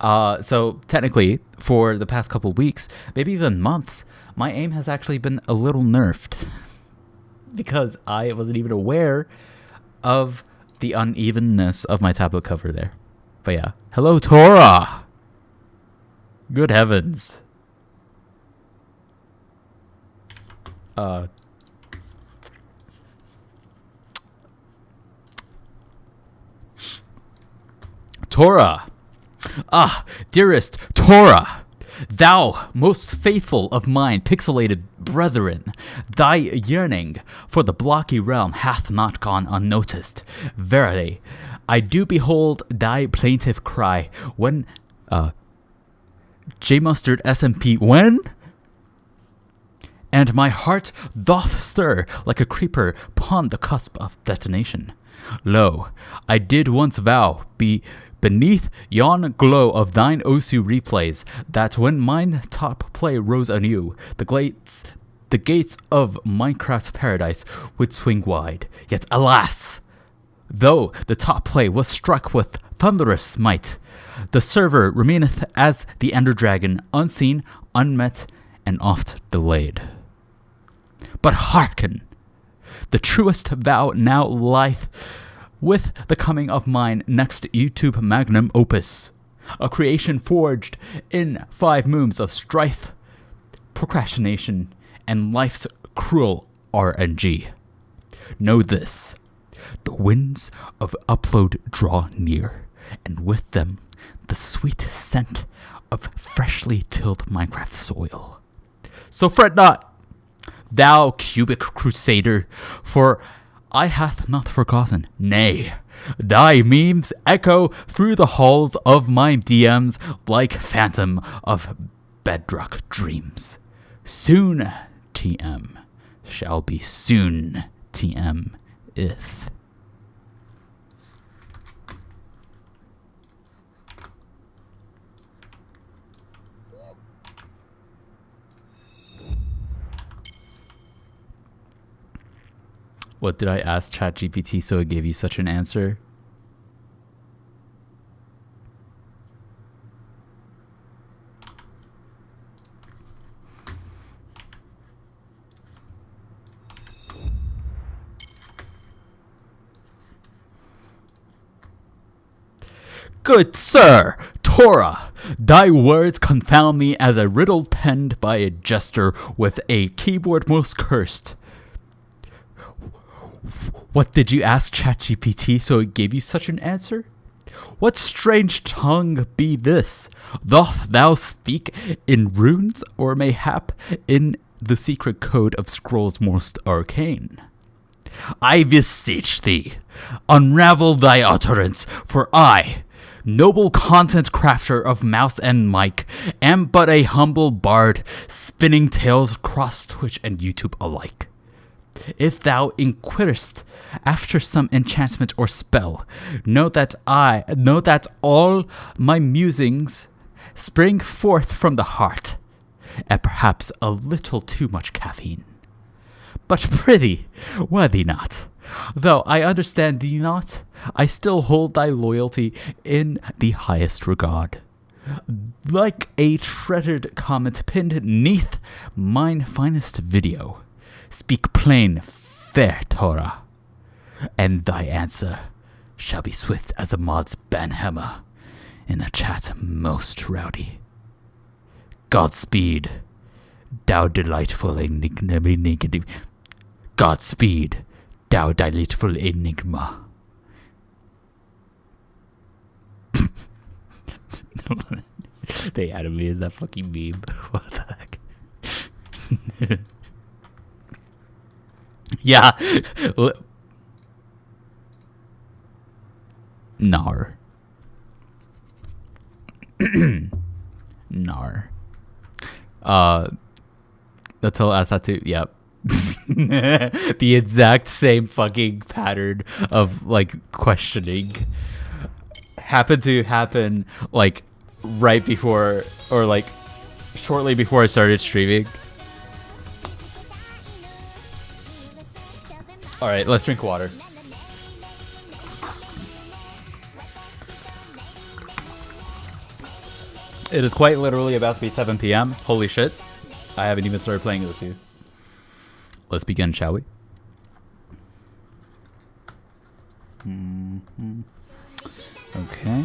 So technically, for the past couple of weeks, maybe even months, my aim has actually been a little nerfed because I wasn't even aware of the unevenness of my tablet cover there. But yeah, hello Torah. Good heavens. Torah. Ah, dearest Torah, thou most faithful of mine pixelated brethren, thy yearning for the blocky realm hath not gone unnoticed. Verily, I do behold thy plaintive cry when, J-Mustard SMP, when? And my heart doth stir like a creeper upon the cusp of detonation. Lo, I did once vow beneath yon glow of thine Osu replays, that when mine top play rose anew, the gates of Minecraft paradise would swing wide. Yet alas, though the top play was struck with thunderous might, the server remaineth as the Ender Dragon, unseen, unmet, and oft delayed. But hearken, the truest vow now lieth with the coming of mine next YouTube magnum opus, a creation forged in 5 moons of strife, procrastination, and life's cruel RNG. Know this, the winds of upload draw near, and with them the sweet scent of freshly tilled Minecraft soil. So fret not, thou cubic crusader, for I hath not forgotten, nay, thy memes echo through the halls of my DMs like phantom of bedrock dreams. Soon, TM, shall be soon, TM, if. What did I ask ChatGPT so it gave you such an answer? Good sir, Torah, thy words confound me as a riddle penned by a jester with a keyboard most cursed. What did you ask ChatGPT so it gave you such an answer? What strange tongue be this? Doth thou speak in runes, or mayhap in the secret code of scrolls most arcane? I beseech thee, unravel thy utterance, for I, noble content crafter of mouse and mic, am but a humble bard, spinning tales across Twitch and YouTube alike. If thou inquirest after some enchantment or spell, know that all my musings spring forth from the heart, and perhaps a little too much caffeine. But prithee, wear thee not. Though I understand thee not, I still hold thy loyalty in the highest regard. Like a treasured comment pinned neath mine finest video, speak plain, fair Torah, and thy answer shall be swift as a mod's banhammer in a chat most rowdy. Godspeed, thou delightful enigma. Godspeed, thou delightful enigma. They added me in that fucking meme. What the heck? Yeah. Nar. Nar. That's all asked that too. Yep. The exact same fucking pattern of like questioning happened to happen like right before or like shortly before I started streaming. All right, let's drink water. It is quite literally about to be 7 p.m. Holy shit. I haven't even started playing this yet. Let's begin, shall we? Okay.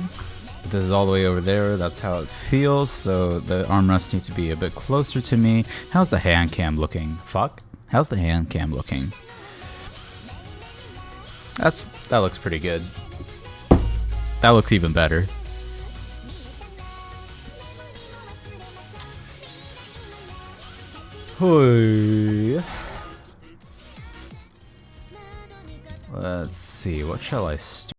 This is all the way over there. That's how it feels. So the armrests need to be a bit closer to me. How's the hand cam looking? Fuck. How's the hand cam looking? That looks pretty good. That looks even better. Hoi. Let's see, what shall I start?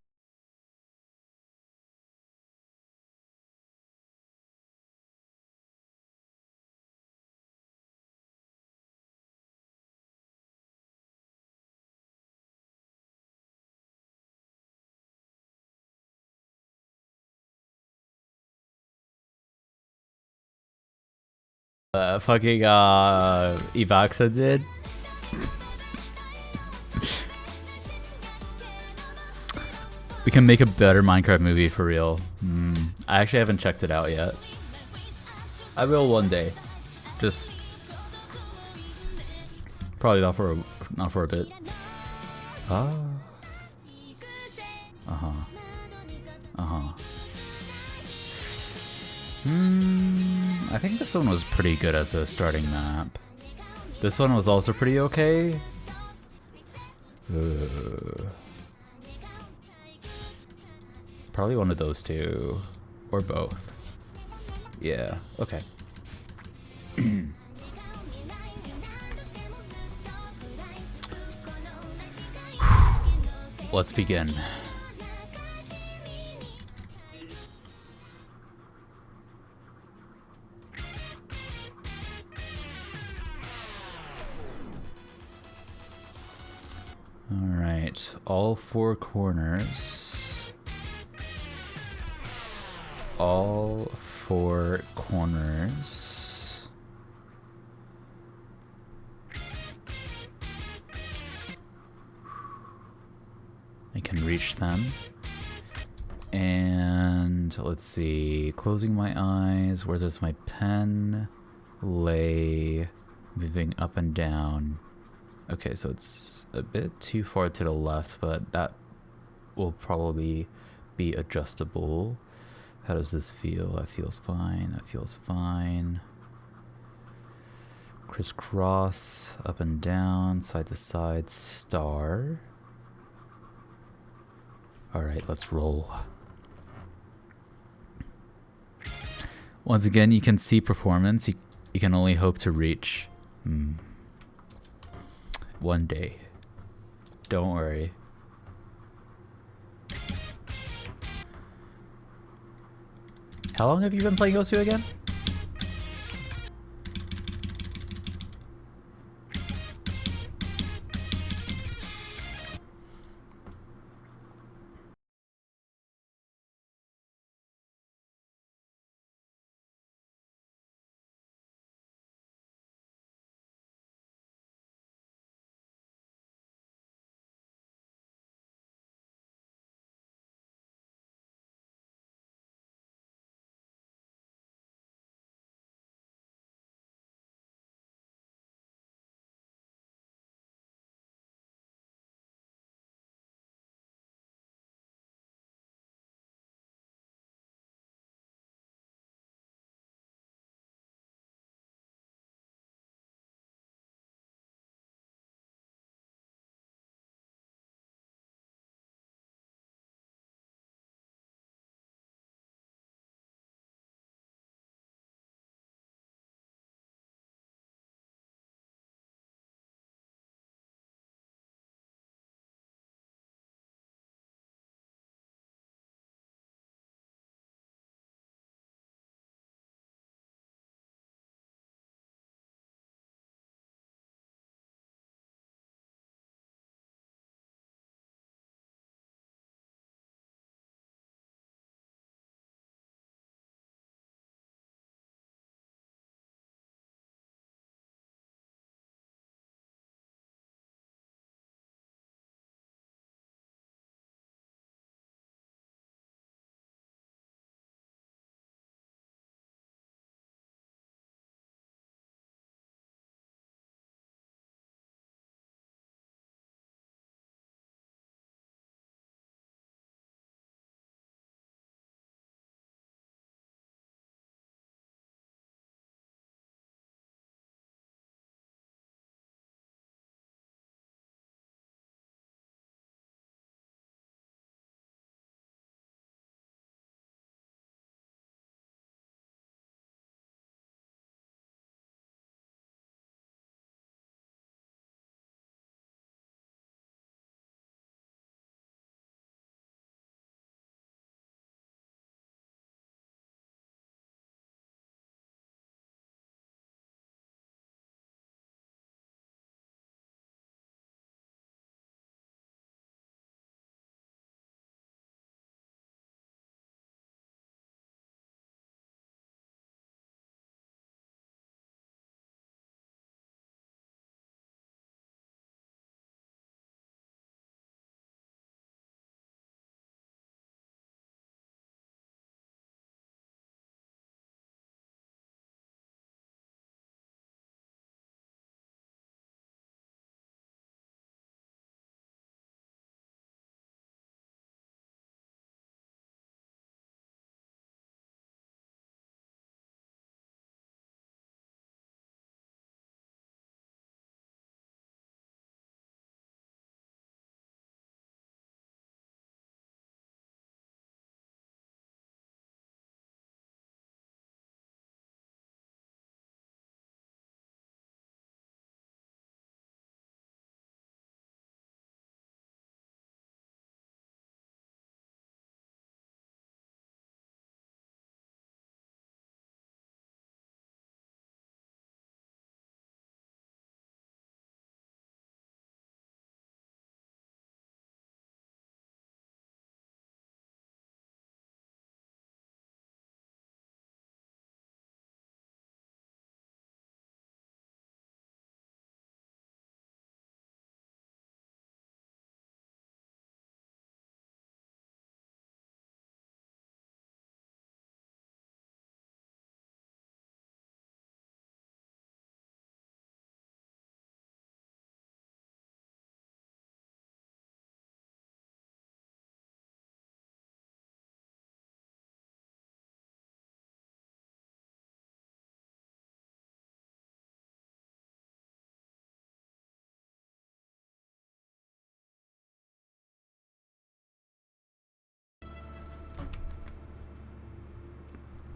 Fucking IVAXA did. We can make a better Minecraft movie for real. I actually haven't checked it out yet. I will one day. Just probably not for a bit. I think this one was pretty good as a starting map. This one was also pretty okay. Probably one of those two. Or both. Yeah, okay. Let's begin. Alright, all four corners. All four corners. I can reach them. And let's see, closing my eyes, where does my pen lay, moving up and down. Okay, so it's a bit too far to the left, but that will probably be adjustable. How does this feel? That feels fine, that feels fine. Crisscross, up and down, side to side, star. Alright, let's roll. Once again, you can see performance. You can only hope to reach. One day. Don't worry. How long have you been playing Osu again?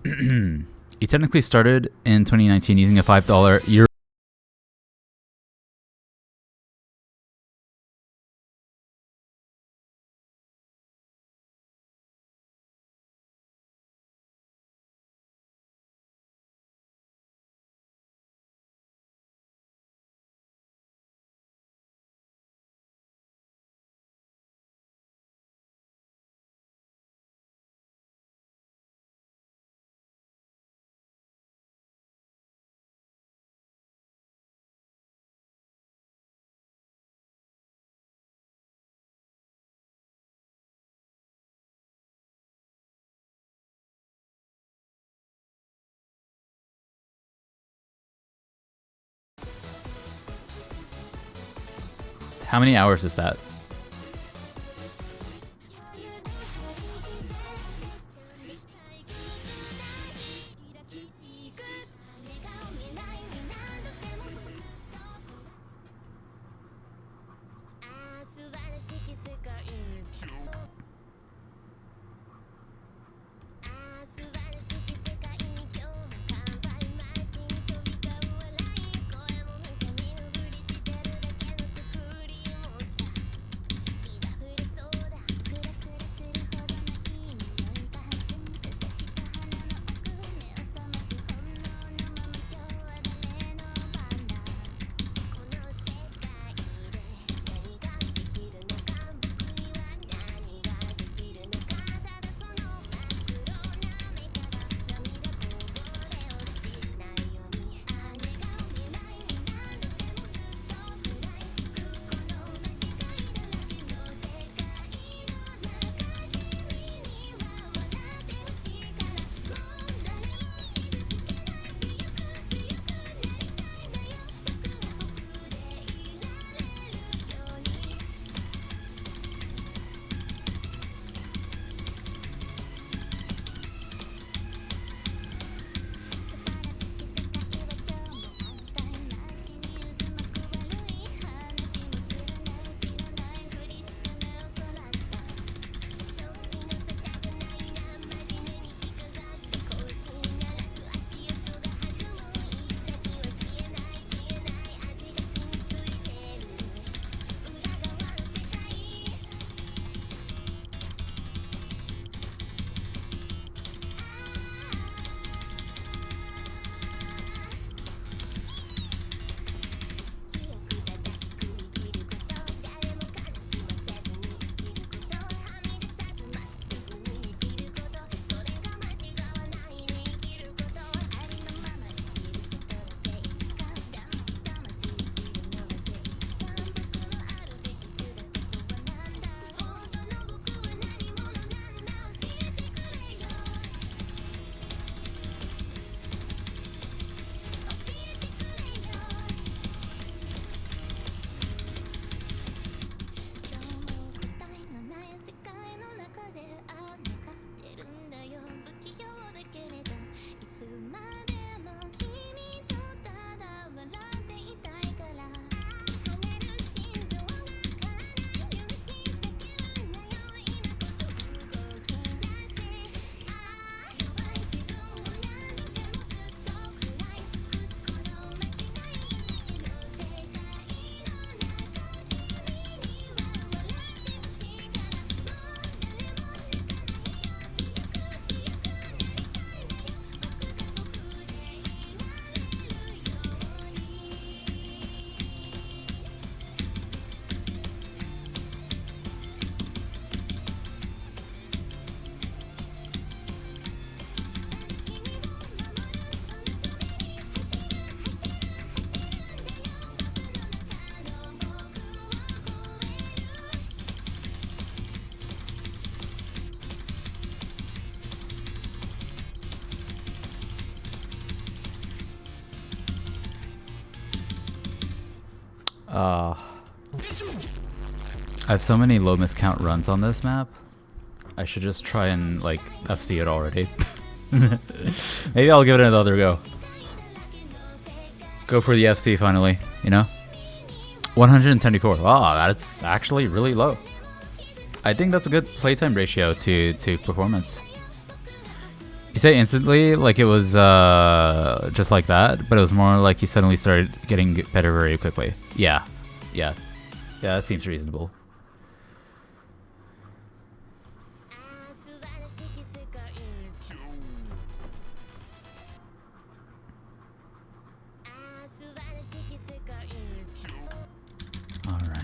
You technically started in 2019 using a $5 euro. How many hours is that? I have so many low miscount runs on this map. I should just try and like FC it already. Maybe I'll give it another go. Go for the FC finally, you know? 174. Wow, that's actually really low. I think that's a good playtime ratio to performance. You say instantly, like it was just like that, but it was more like you suddenly started getting better very quickly. Yeah, yeah, yeah. That seems reasonable. All right.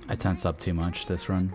I tense up too much this run.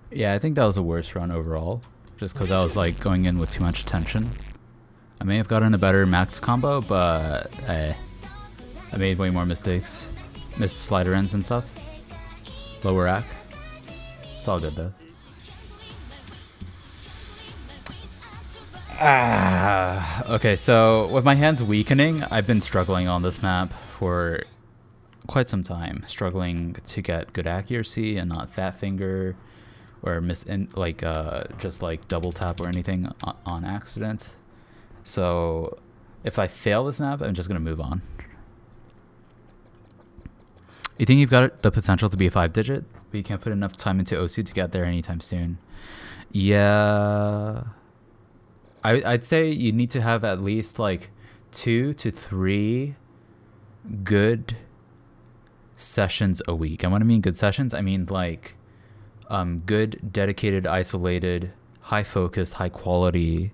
Yeah, I think that was a worse run overall, just because I was like going in with too much tension. I may have gotten a better max combo, but I made way more mistakes. Missed slider ends and stuff. Lower rack. It's all good though. Okay, so with my hands weakening, I've been struggling on this map for quite some time. Struggling to get good accuracy and not fat finger or just like double tap or anything on accident. So if I fail this map, I'm just gonna move on. You think you've got the potential to be a 5-digit, but you can't put enough time into OSU to get there anytime soon? Yeah, I'd say you need to have at least like 2 to 3 good sessions a week. And when I mean good sessions, I mean like good, dedicated, isolated, high focus, high quality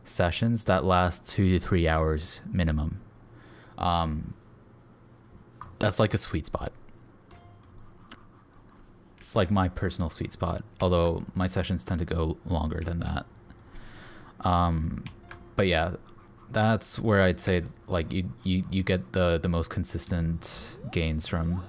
sessions that last 2 to 3 hours minimum. That's like a sweet spot. It's like my personal sweet spot, although my sessions tend to go longer than that. But yeah, that's where I'd say like you get the most consistent gains from.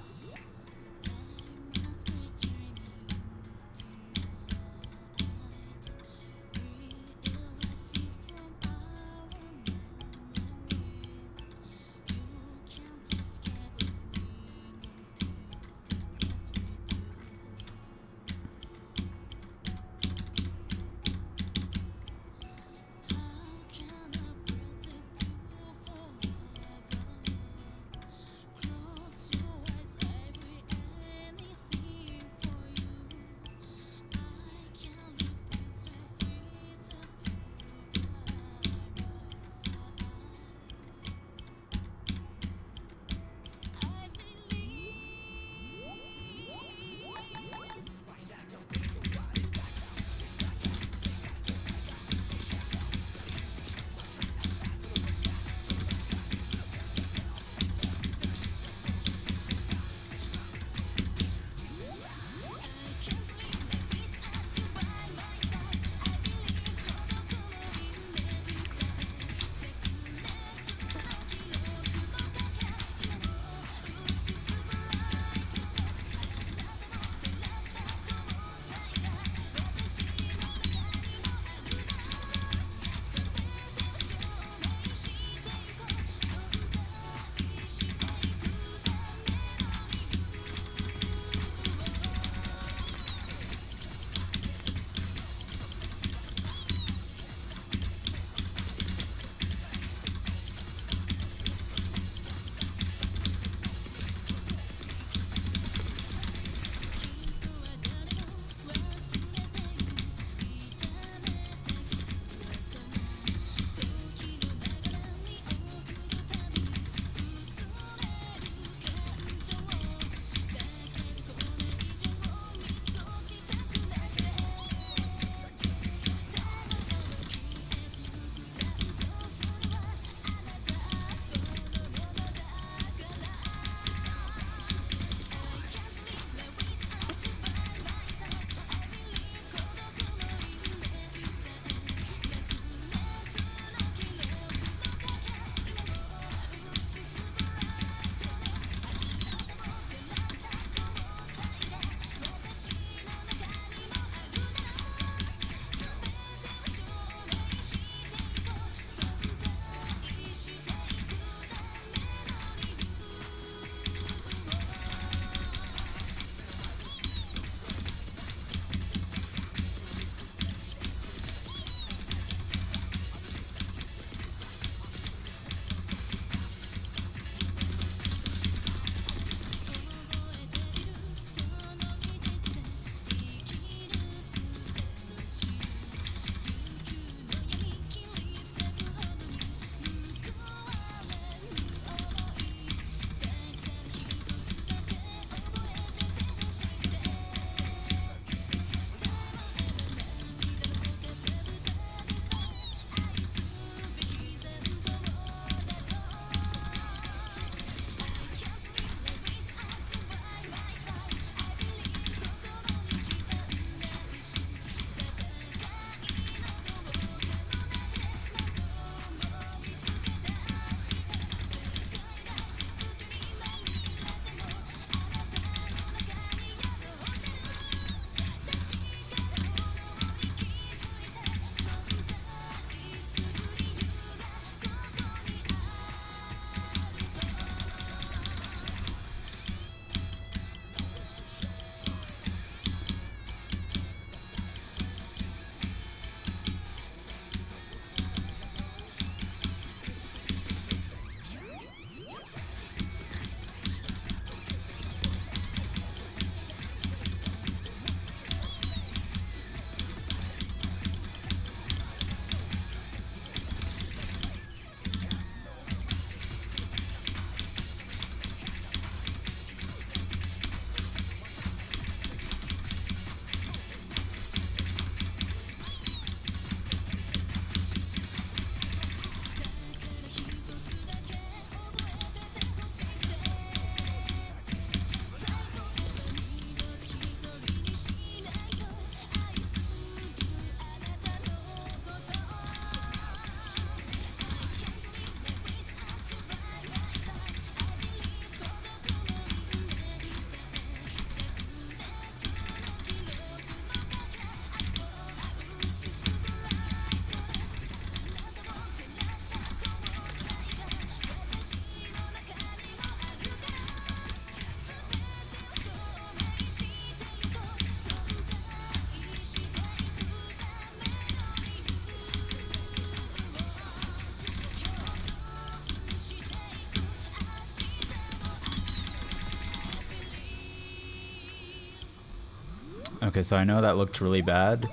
Okay, so I know that looked really bad.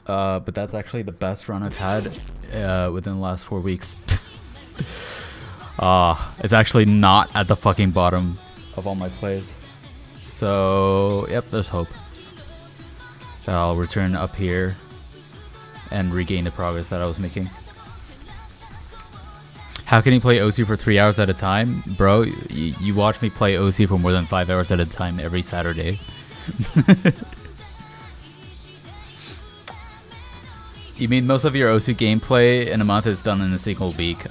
But that's actually the best run I've had within the last 4 weeks. It's actually not at the fucking bottom of all my plays. So, yep, there's hope that I'll return up here and regain the progress that I was making. How can you play OSU for 3 hours at a time? Bro, you watch me play OSU for more than 5 hours at a time every Saturday. You mean most of your OSU gameplay in a month is done in a single week?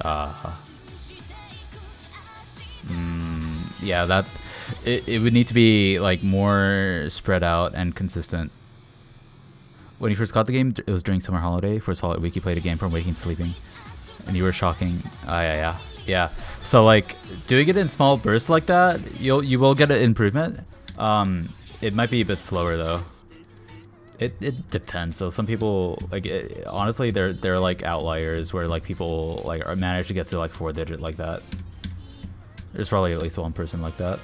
Yeah, that it would need to be like more spread out and consistent. When you first got the game, it was during summer holiday. For a solid week, you played a game from waking to sleeping, and you were shocking. Yeah. So like doing it in small bursts like that, you will get an improvement. It might be a bit slower though. It depends. So some people like honestly they're like outliers where like people like manage to get to like 4-digit like that. There's probably at least one person like that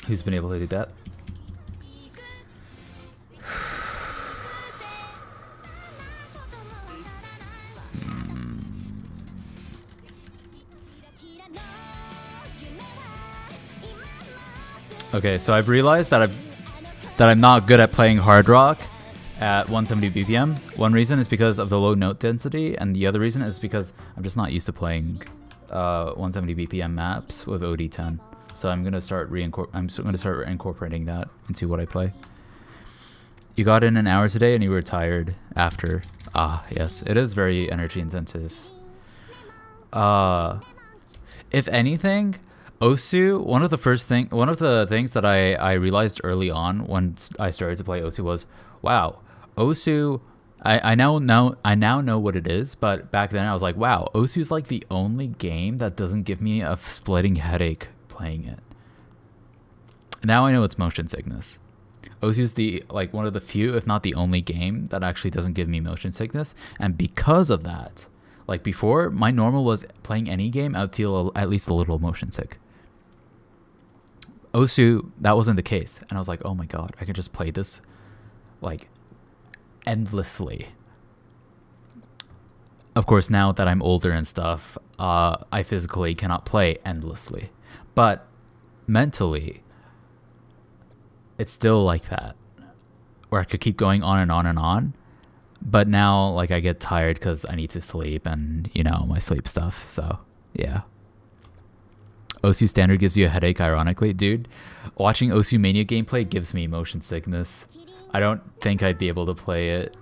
who's been able to do that. Okay, so I've realized that I'm not good at playing hard rock at 170 BPM. One reason is because of the low note density, and the other reason is because I'm just not used to playing 170 BPM maps with OD10. So I'm gonna start incorporating that into what I play. You got in an hour today and you were tired after. Yes, it is very energy intensive. If anything, Osu, one of the things that I realized early on when I started to play Osu was, wow, Osu, I now know what it is, but back then I was like, wow, Osu's like the only game that doesn't give me a splitting headache playing it. Now I know it's motion sickness. Osu's one of the few, if not the only game that actually doesn't give me motion sickness, and because of that, like before, my normal was playing any game, I would feel at least a little motion sick. Osu, that wasn't the case. And I was like, oh my god, I can just play this like endlessly. Of course, now that I'm older and stuff, I physically cannot play endlessly. But mentally, it's still like that. Where I could keep going on and on and on. But now, like, I get tired because I need to sleep and, you know, my sleep stuff. So, yeah. Osu Standard gives you a headache, ironically. Dude, watching Osu Mania gameplay gives me motion sickness. I don't think I'd be able to play it.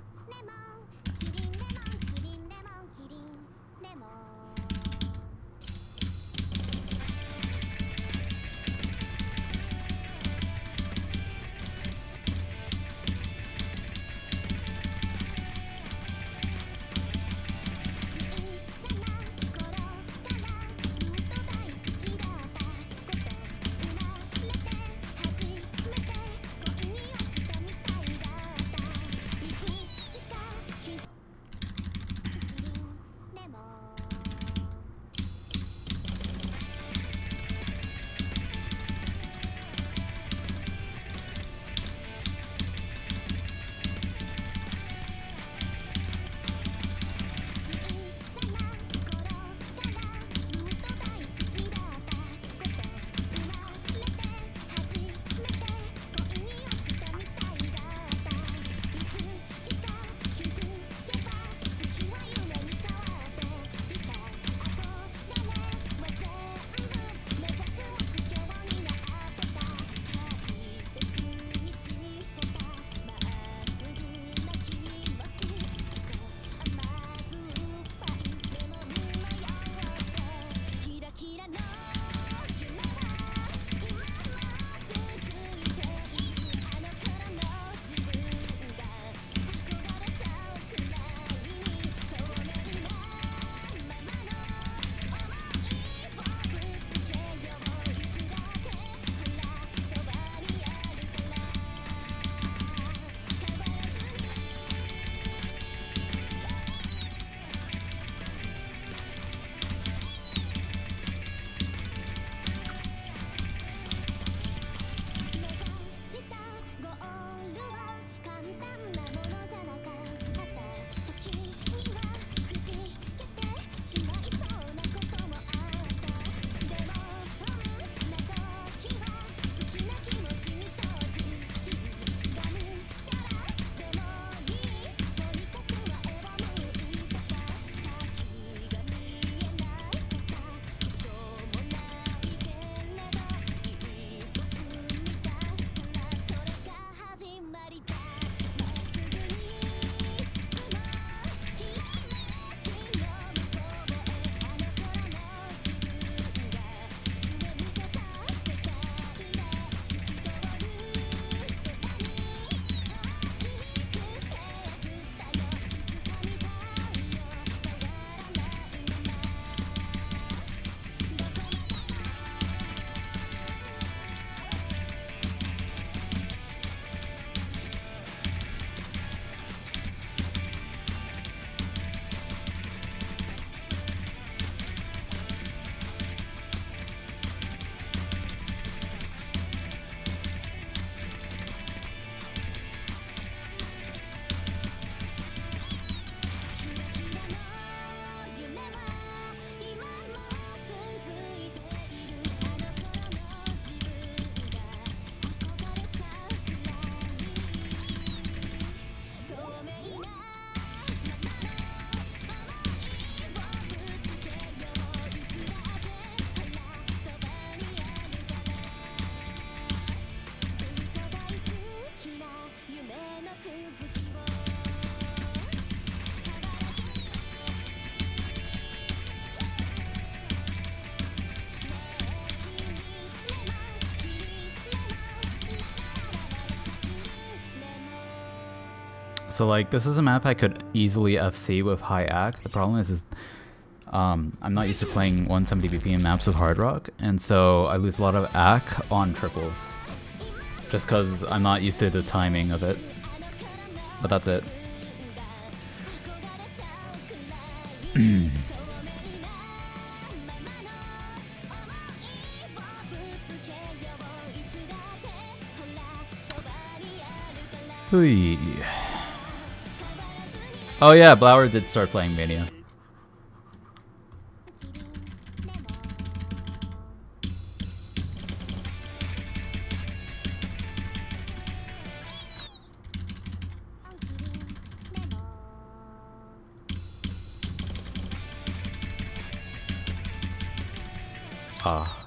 So like this is a map I could easily FC with high AC. The problem is I'm not used to playing 170 BPM maps with hard rock, and so I lose a lot of AC on triples. Just cause I'm not used to the timing of it. But that's it. Hui. Oh yeah, Blower did start playing Mania. Ah.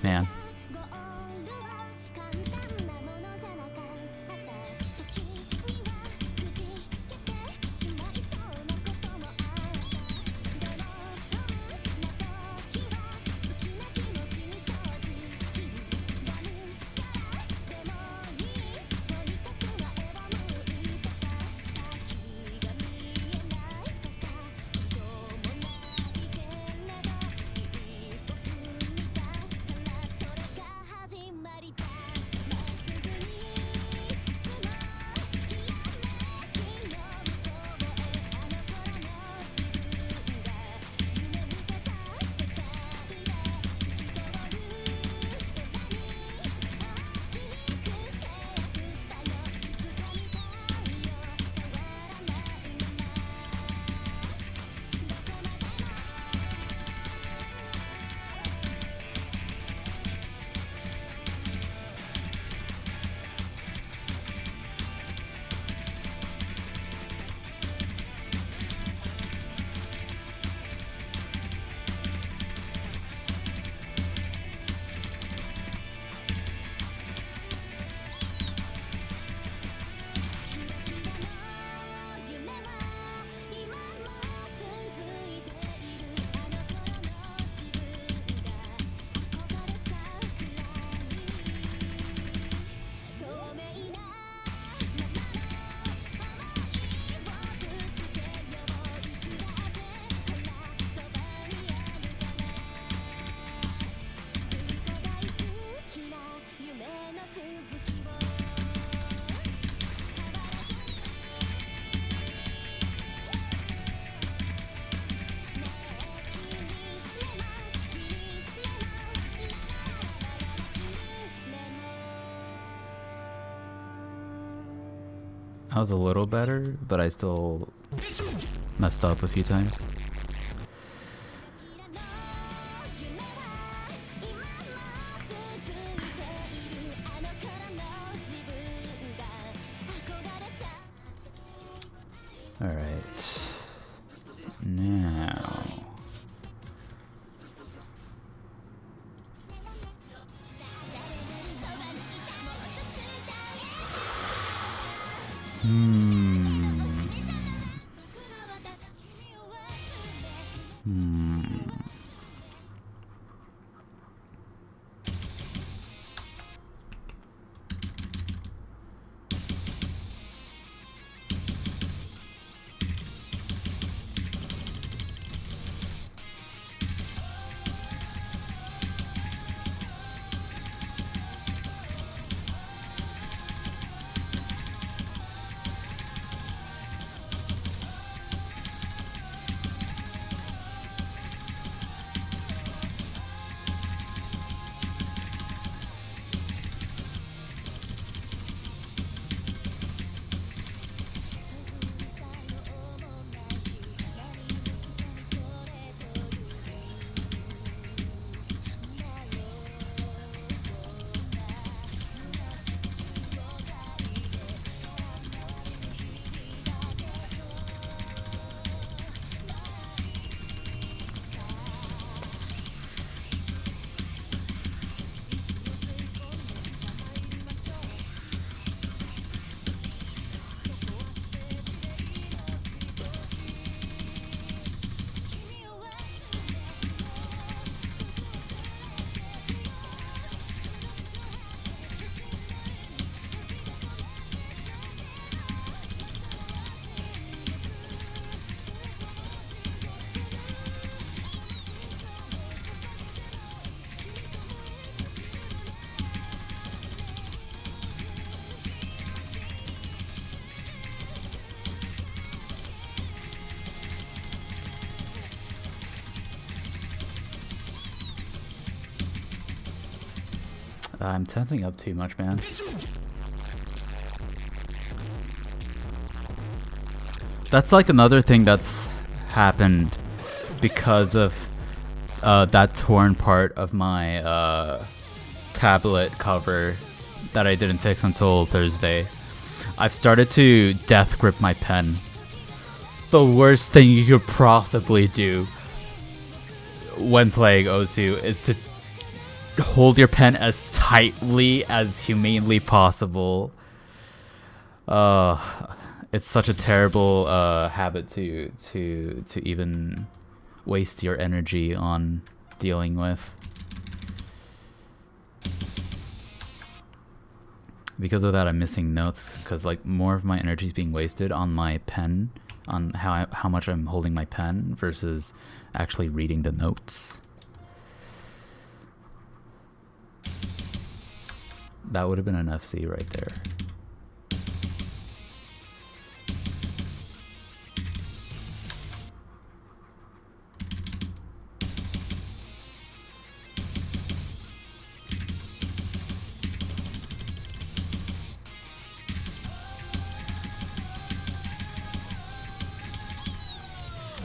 Man. I was a little better, but I still messed up a few times. All right. Now. I'm tensing up too much, man. That's like another thing that's happened because of that torn part of my tablet cover that I didn't fix until Thursday. I've started to death grip my pen. The worst thing you could possibly do when playing Osu is to hold your pen as tightly as humanly possible. It's such a terrible habit to even waste your energy on dealing with. Because of that, I'm missing notes because like more of my energy is being wasted on my pen, on how much I'm holding my pen versus actually reading the notes. That would have been an FC right there.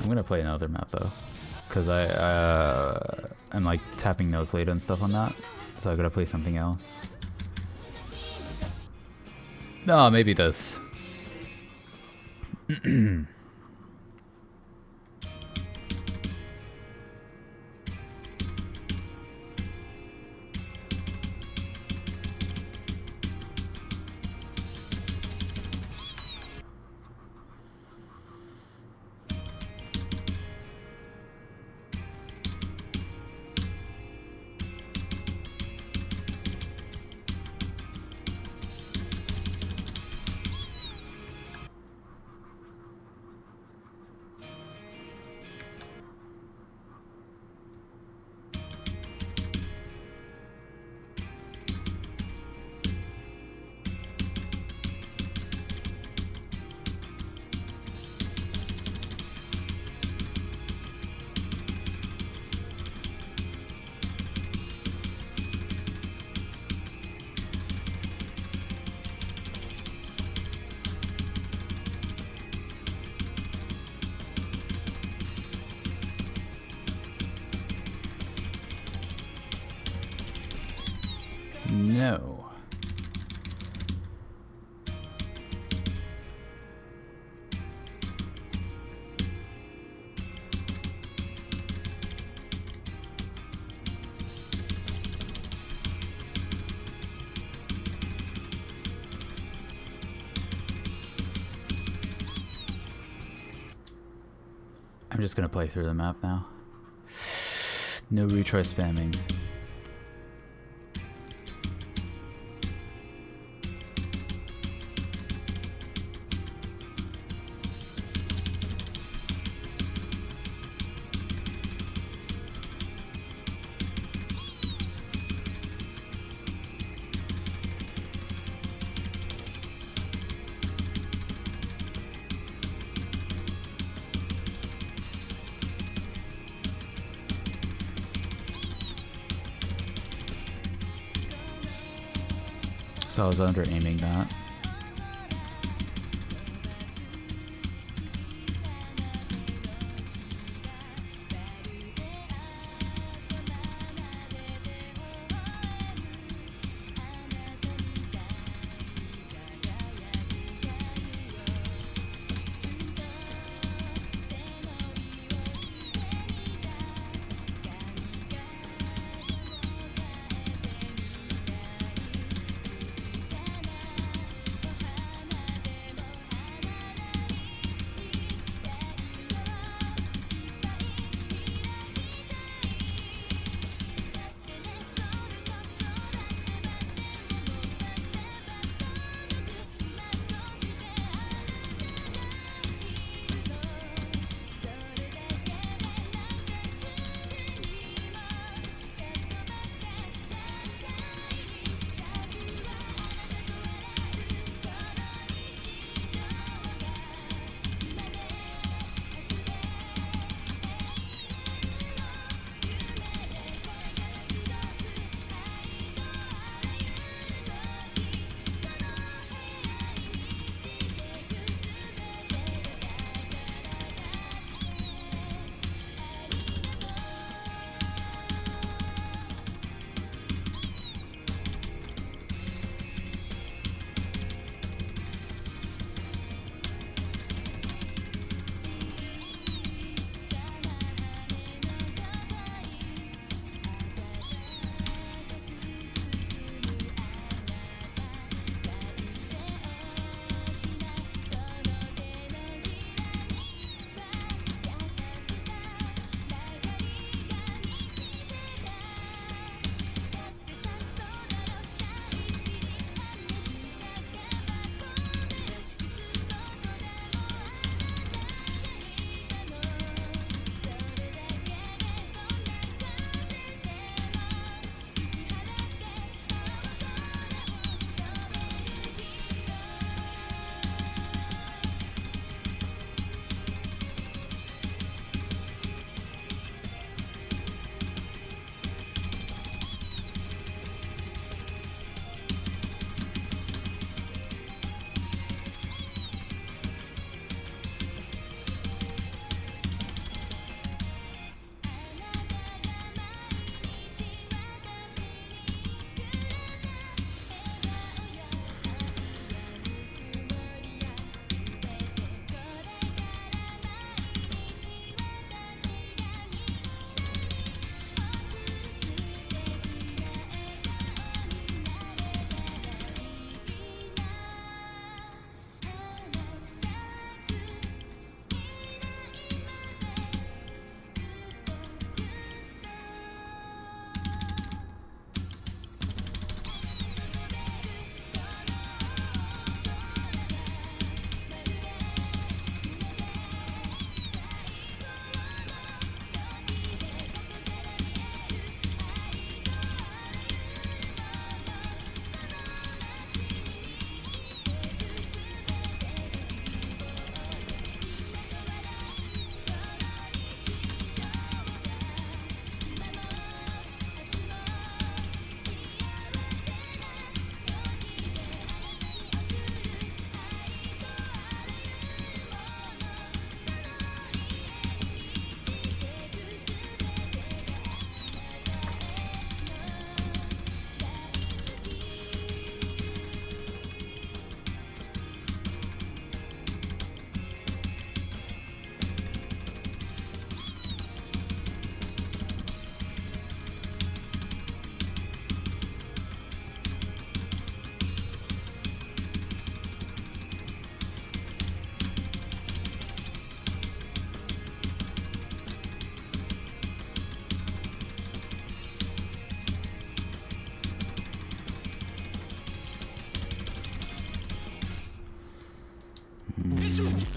I'm gonna play another map though, because I'm like tapping notes later and stuff on that, so I gotta play something else. No, maybe this. No. I'm just gonna play through the map now. No retry spamming. So I was under aiming that.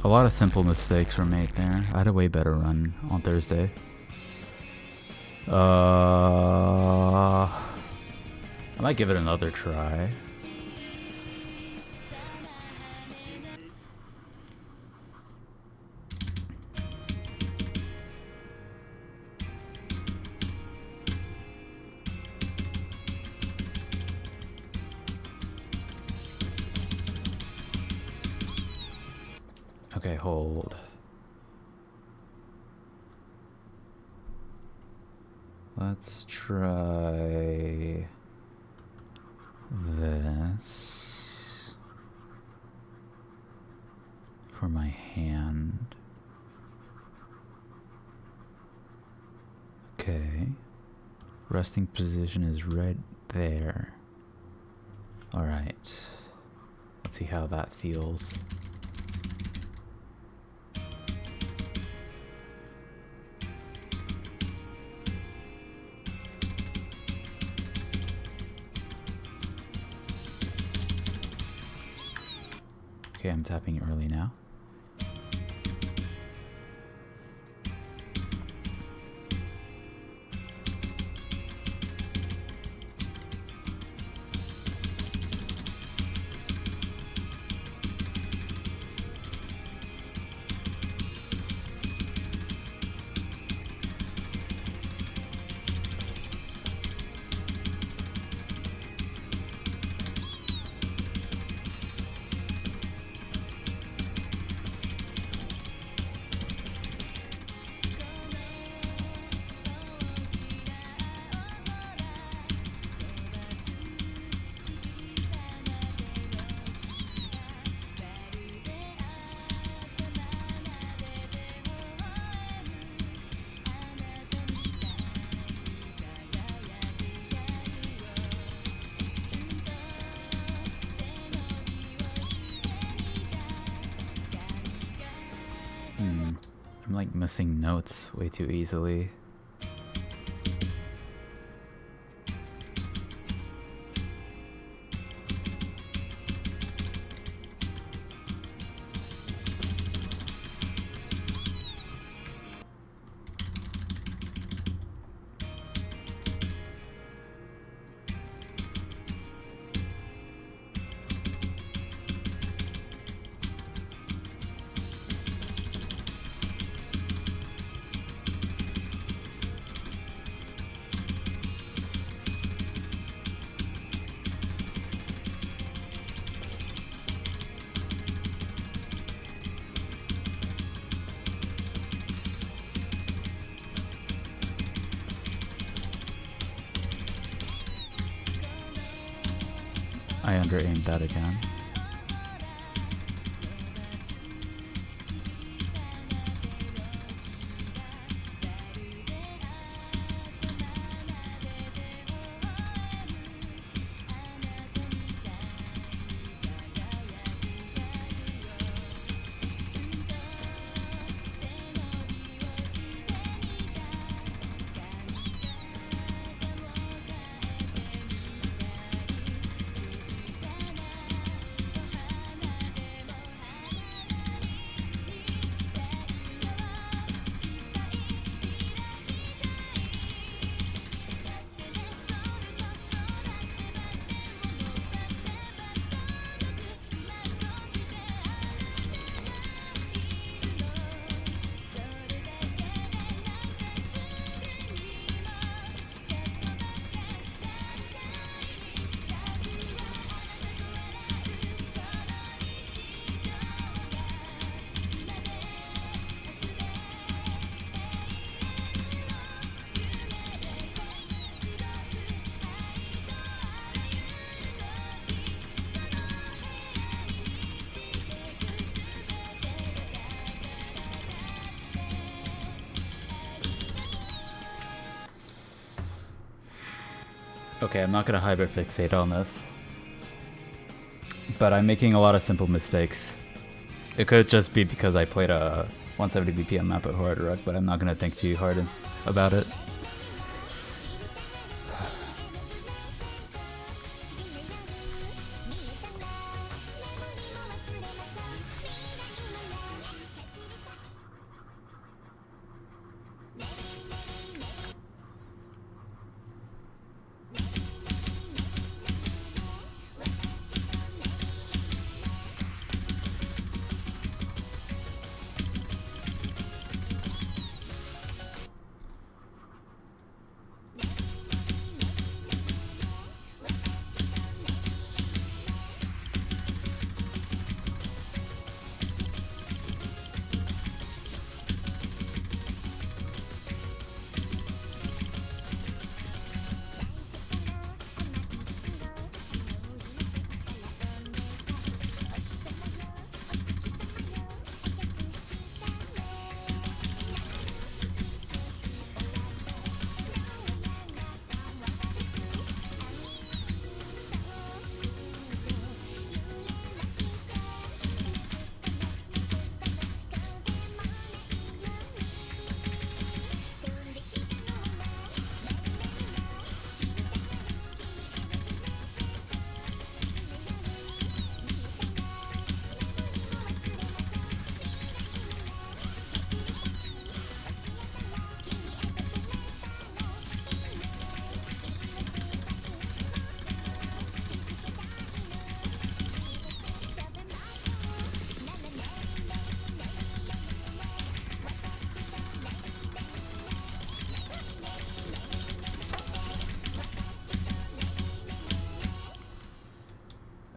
A lot of simple mistakes were made there. I had a way better run on Thursday. I might give it another try. Okay, hold. Let's try this for my hand. Okay. Resting position is right there. All right. Let's see how that feels. Okay, I'm tapping early now. I'm like missing notes way too easily. I under-aimed that again. Okay, I'm not gonna hyperfixate on this, but I'm making a lot of simple mistakes. It could just be because I played a 170 BPM map at hard rock, but I'm not gonna think too hard about it.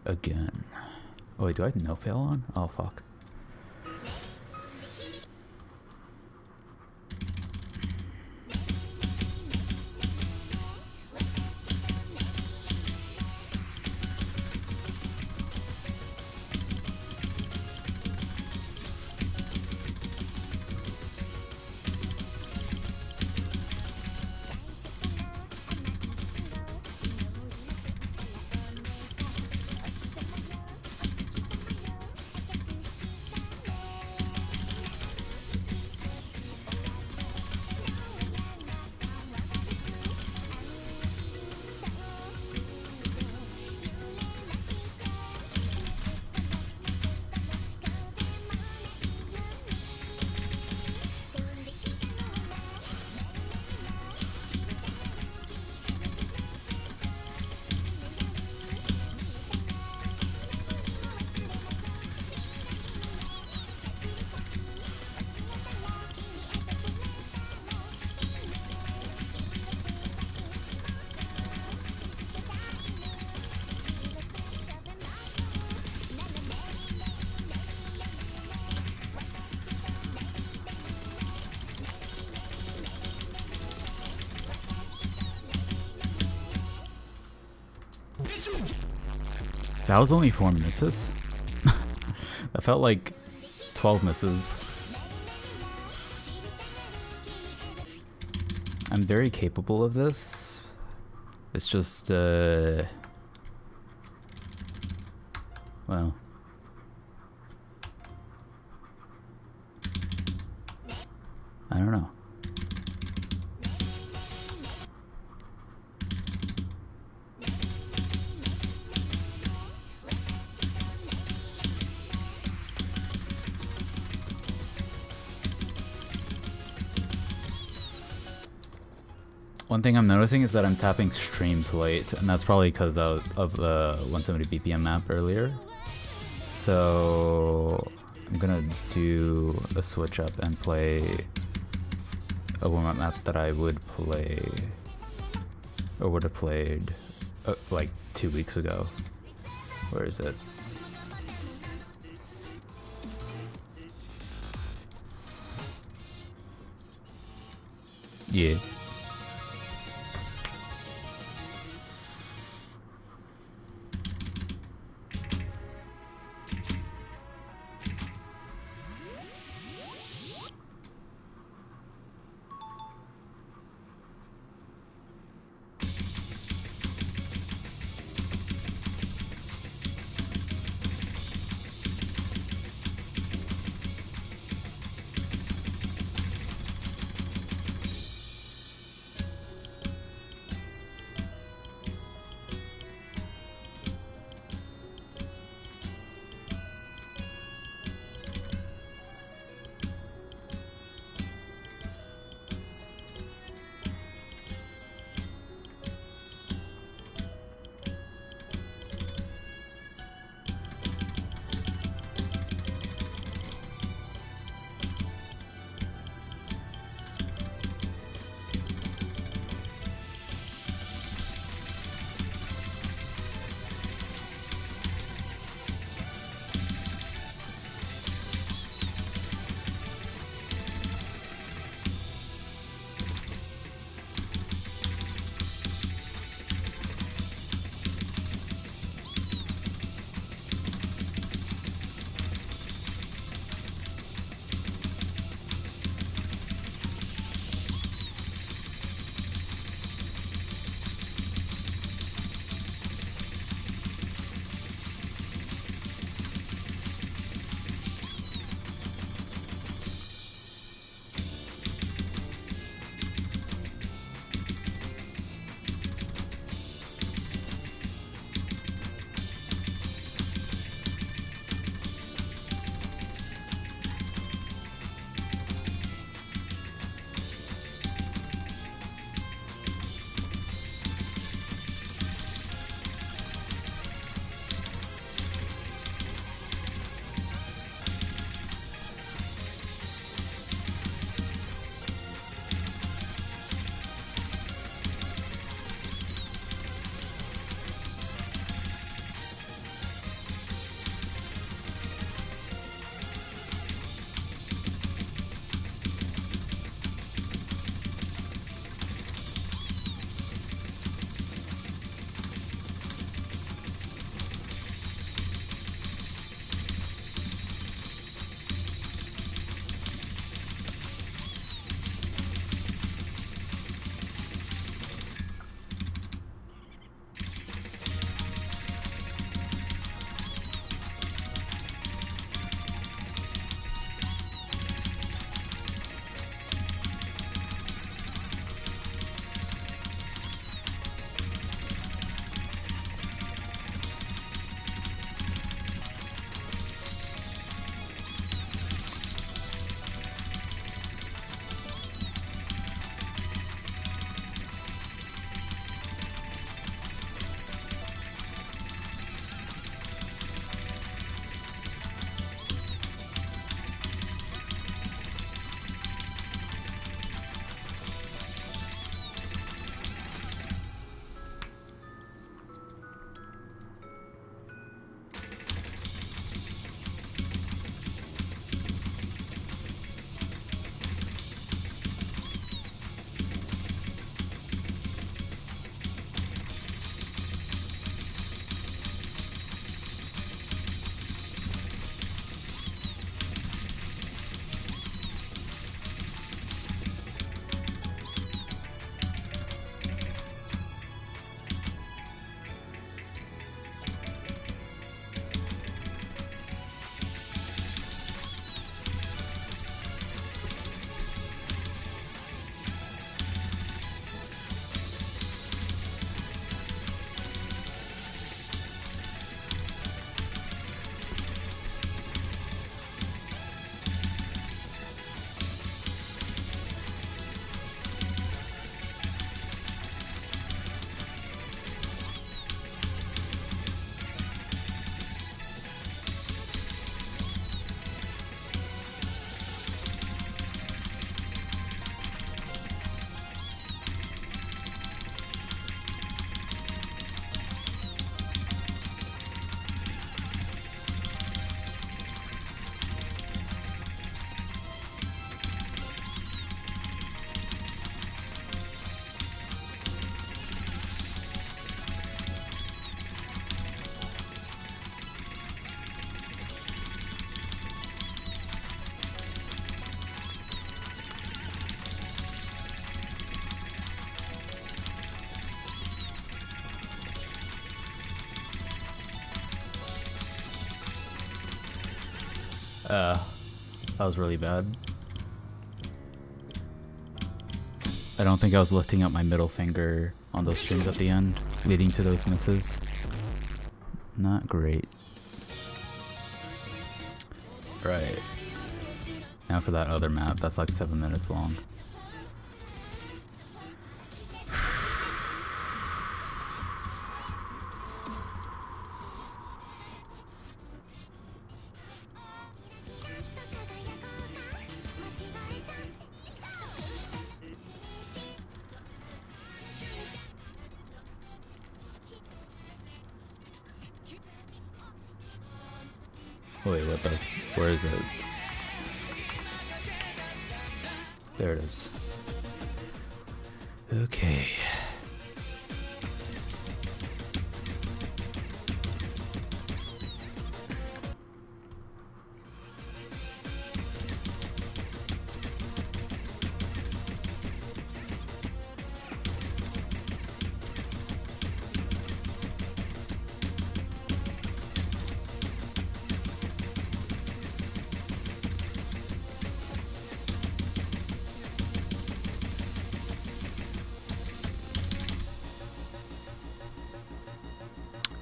again. Oh wait, do I have no fail on? Oh fuck. That was only 4 misses. That felt like 12 misses. I'm very capable of this. It's just, well, I don't know. One thing I'm noticing is that I'm tapping streams late, and that's probably because of the 170 BPM map earlier. So I'm gonna do a switch up and play a warm-up map that I would play, or would have played like 2 weeks ago. Where is it? Yeah. That was really bad. I don't think I was lifting up my middle finger on those streams at the end, leading to those misses. Not great. Right. Now for that other map, that's like 7 minutes long. Wait, what the? Where is it? There it is. Okay.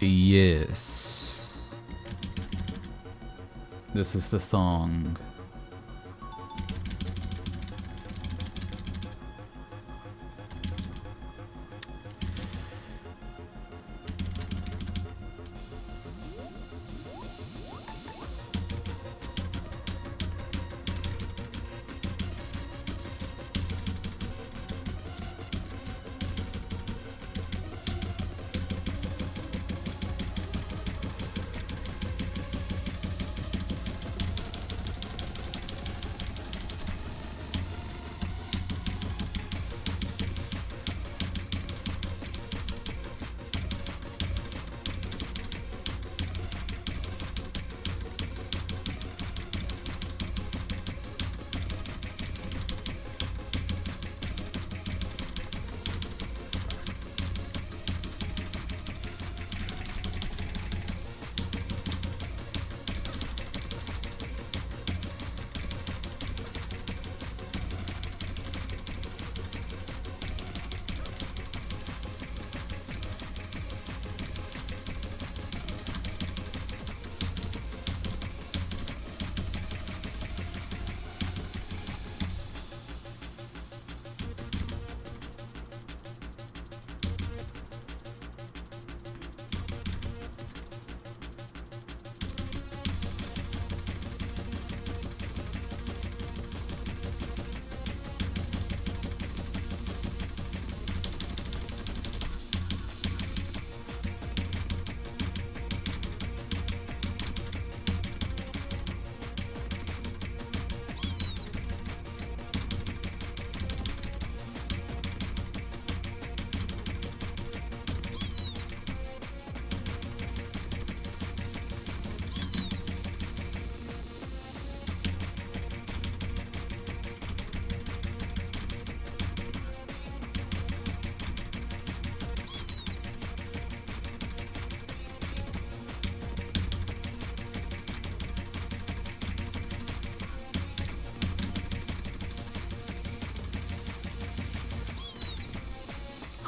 Yes. This is the song.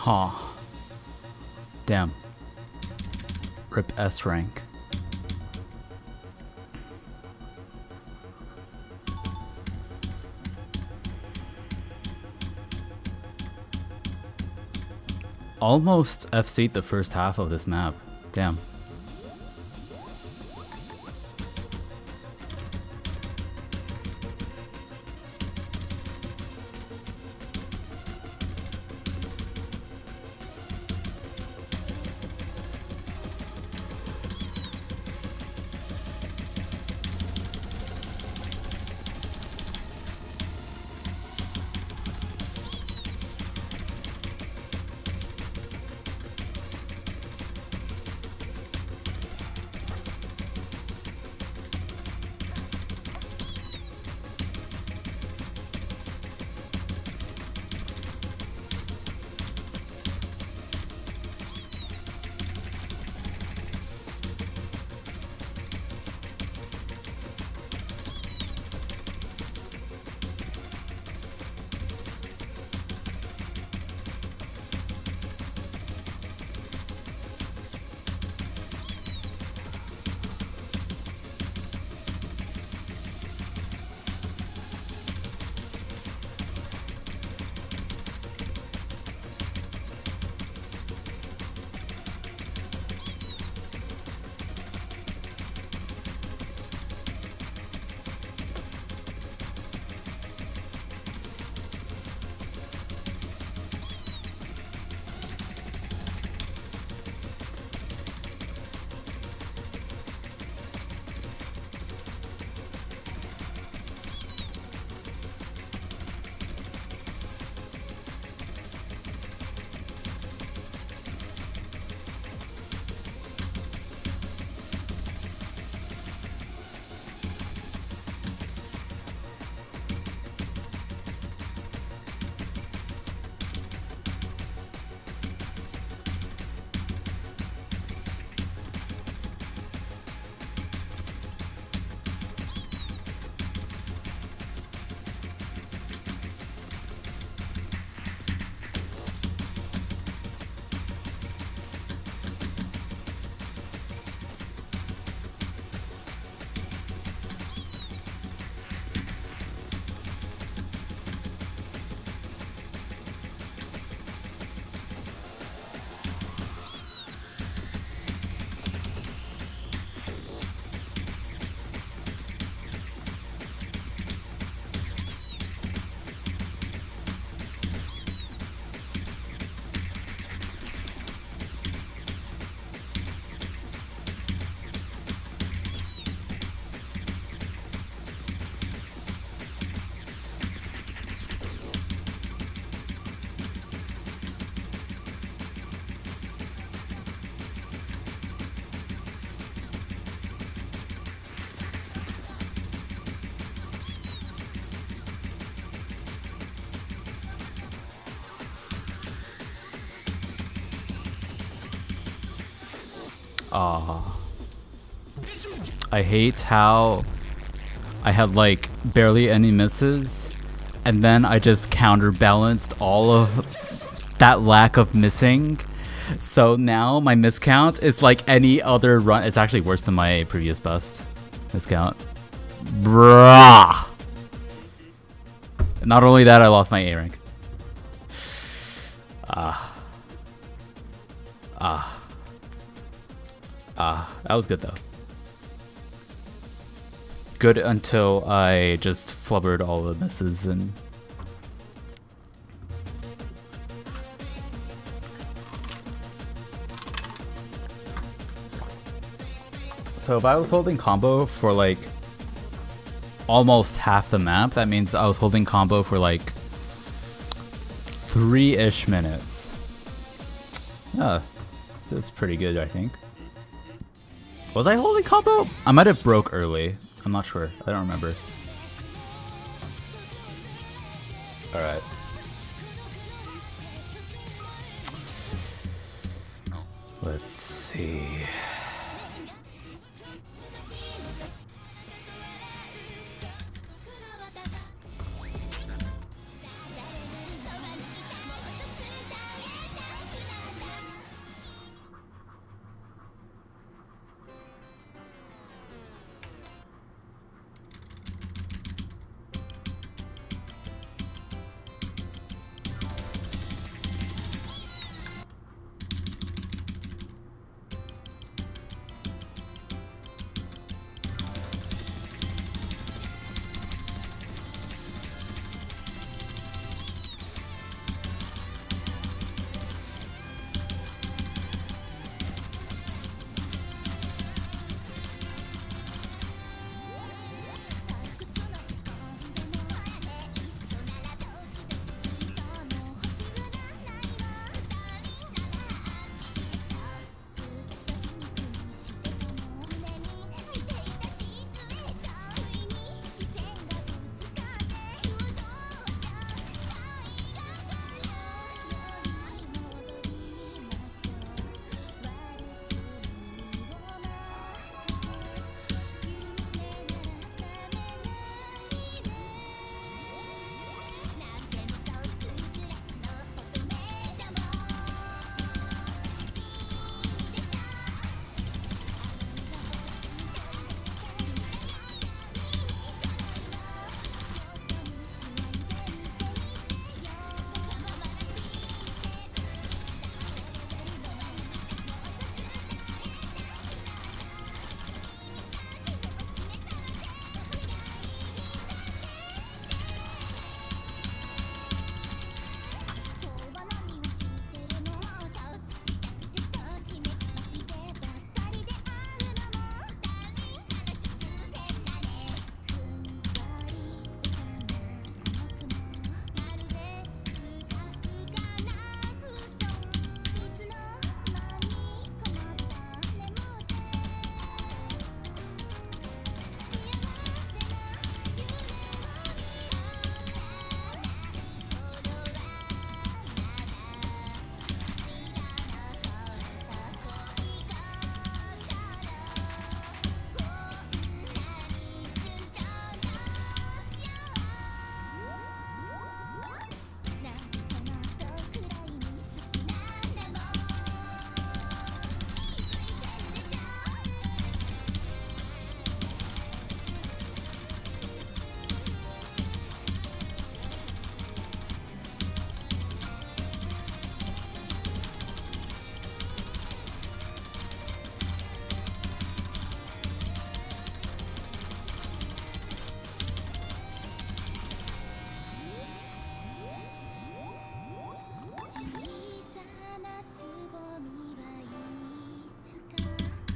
Huh. Damn. Rip S rank. Almost FC'd the first half of this map. Damn. I hate how I had like barely any misses, and then I just counterbalanced all of that lack of missing. So now my miscount is like any other run. It's actually worse than my previous best miscount. Bruh. Not only that, I lost my A rank. That was good though. Good until I just flubbered all the misses and... So if I was holding combo for like almost half the map, that means I was holding combo for like 3-ish minutes. That's pretty good, I think. Was I holding combo? I might have broke early. I'm not sure. I don't remember. Alright. Let's see.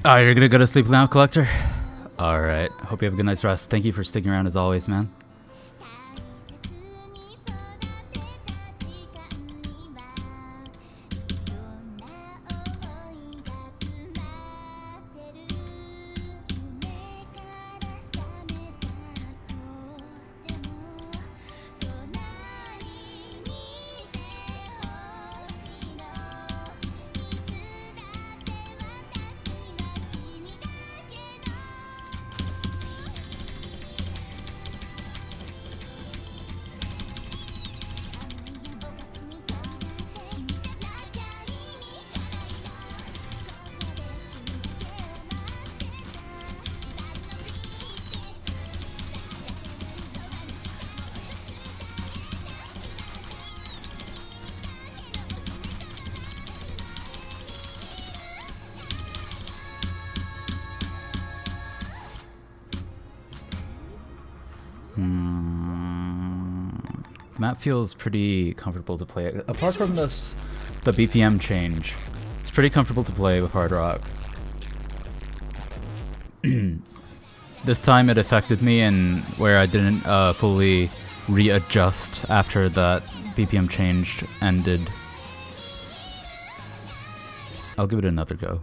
Oh, you're gonna go to sleep now, Collector? Alright. Hope you have a good night's rest. Thank you for sticking around as always, man. The map feels pretty comfortable to play. Apart from this, the BPM change, it's pretty comfortable to play with Hard Rock. This time it affected me and where I didn't fully readjust after that BPM change ended. I'll give it another go.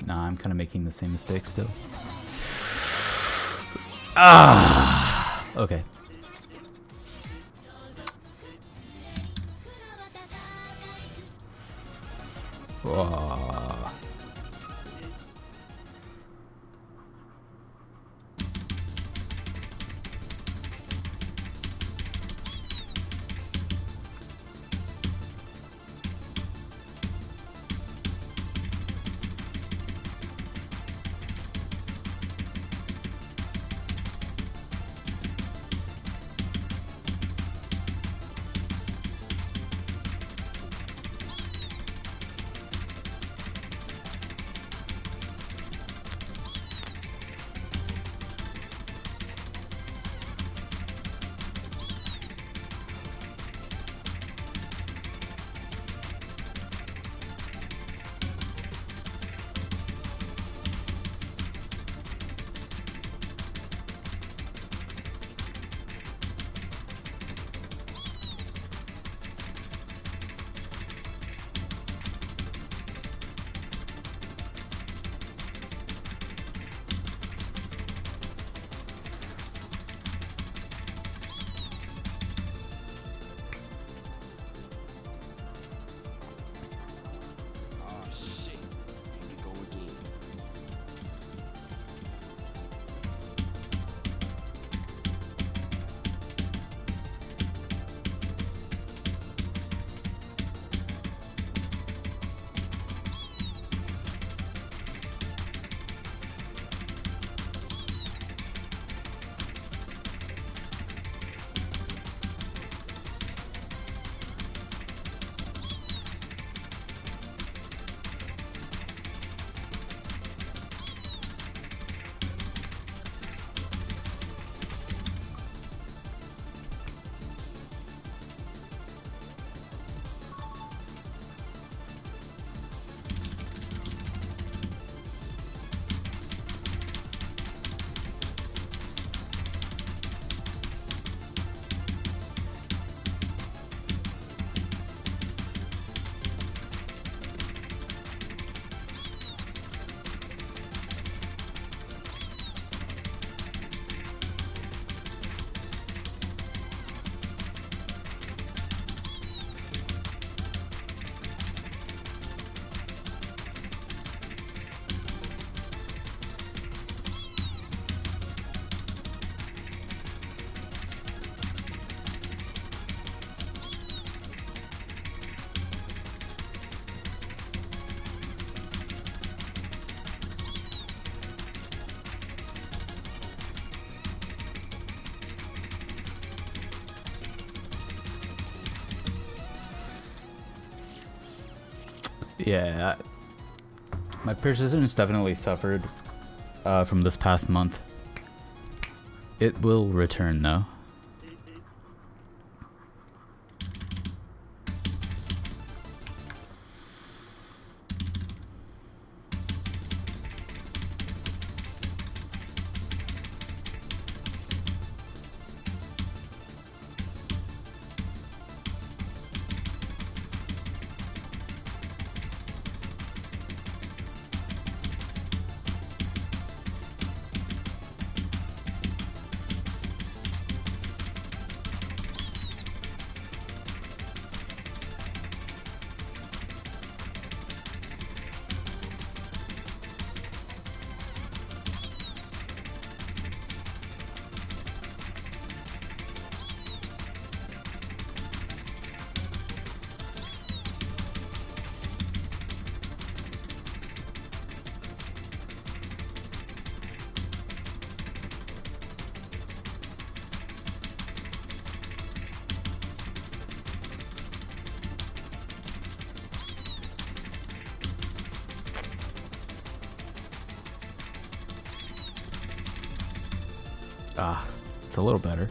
Nah, I'm kind of making the same mistake still. Ah, okay. Whoa. Yeah, my precision has definitely suffered from this past month. It will return though. Ah, it's a little better.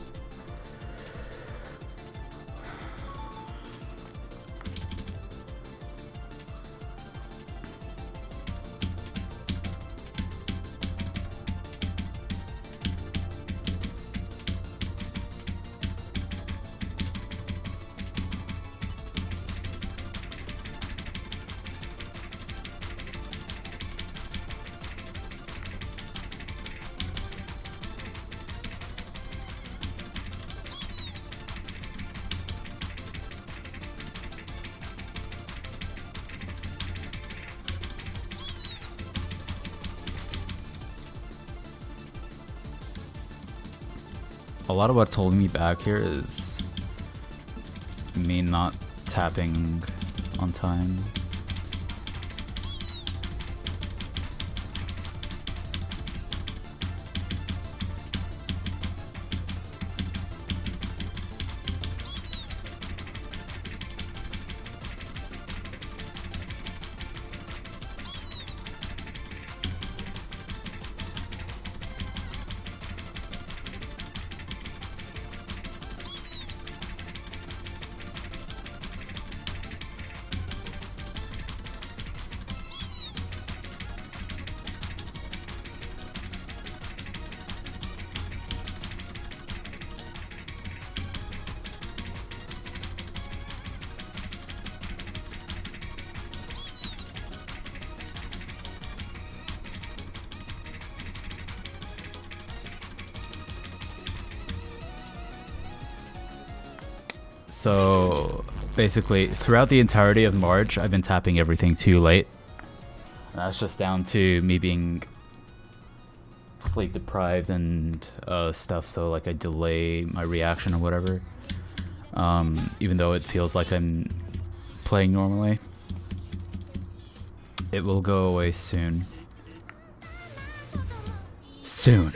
A lot of what's holding me back here is me not tapping on time. So basically, throughout the entirety of March, I've been tapping everything too late. And that's just down to me being sleep deprived and stuff, so like I delay my reaction or whatever. Even though it feels like I'm playing normally. It will go away soon. Soon.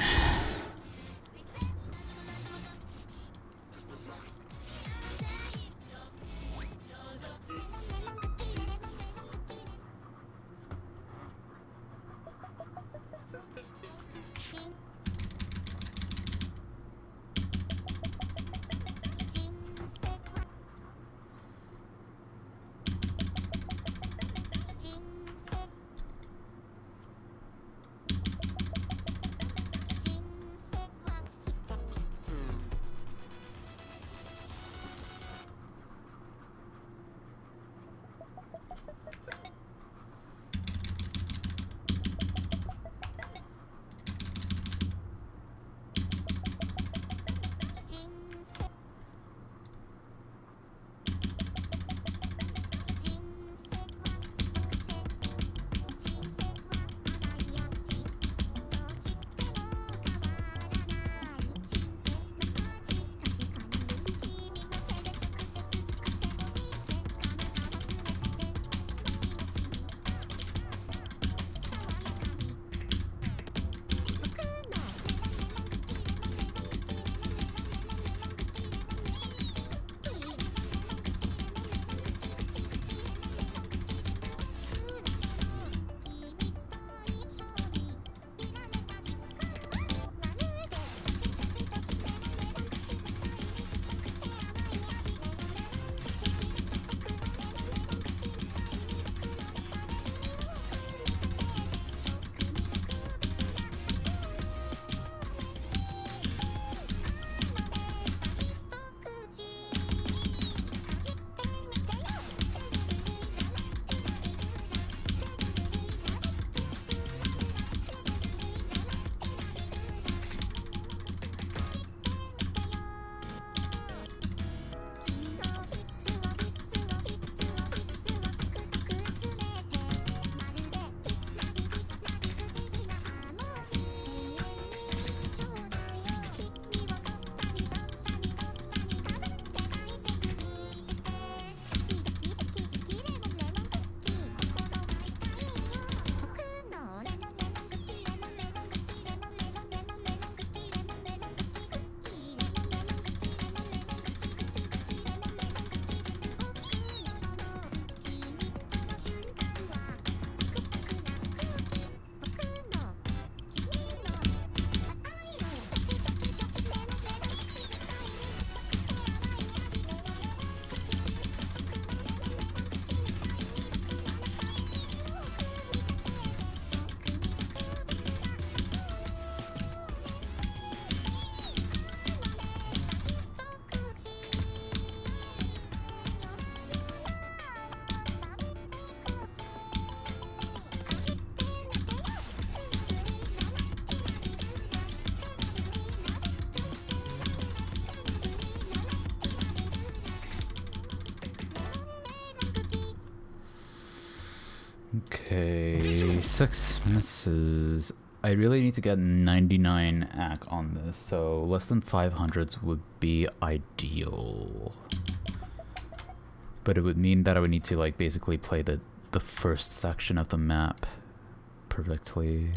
Okay, 6 misses. I really need to get 99 AC on this, so less than 500s would be ideal. But it would mean that I would need to like basically play the first section of the map perfectly.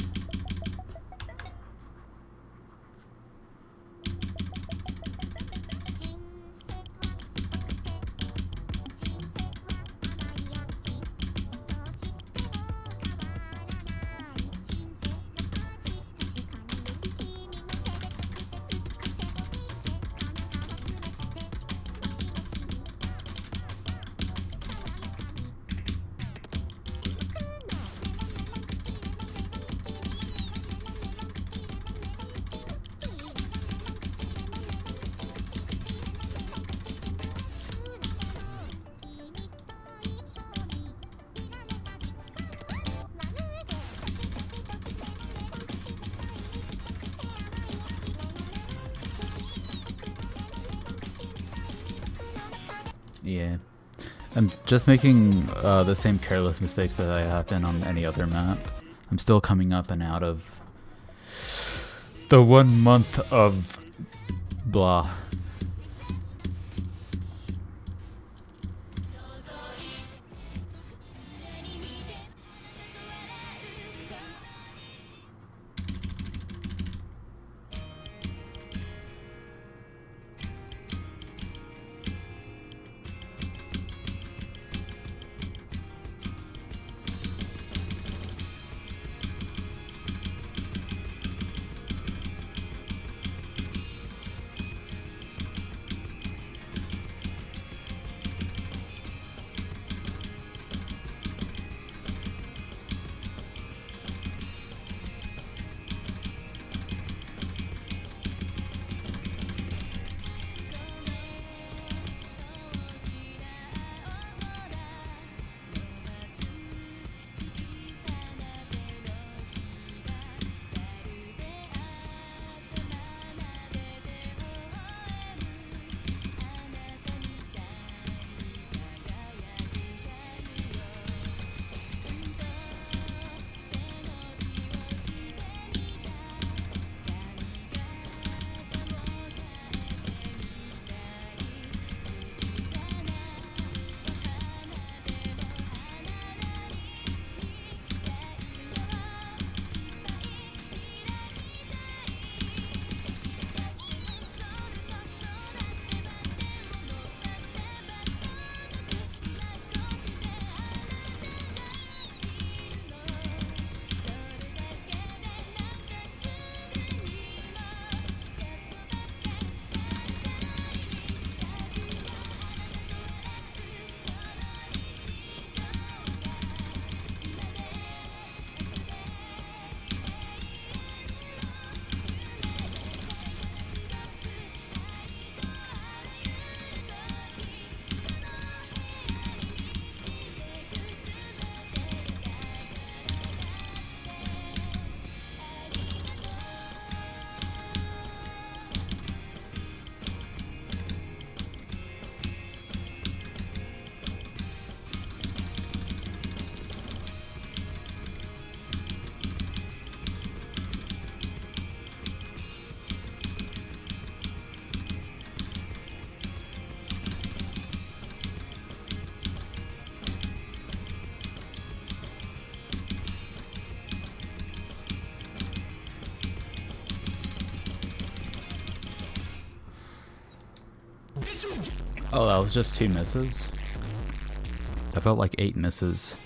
Yeah, I'm just making the same careless mistakes that I happen on any other map. I'm still coming up and out of the 1 month of blah. Oh, that was just 2 misses? I felt like 8 misses.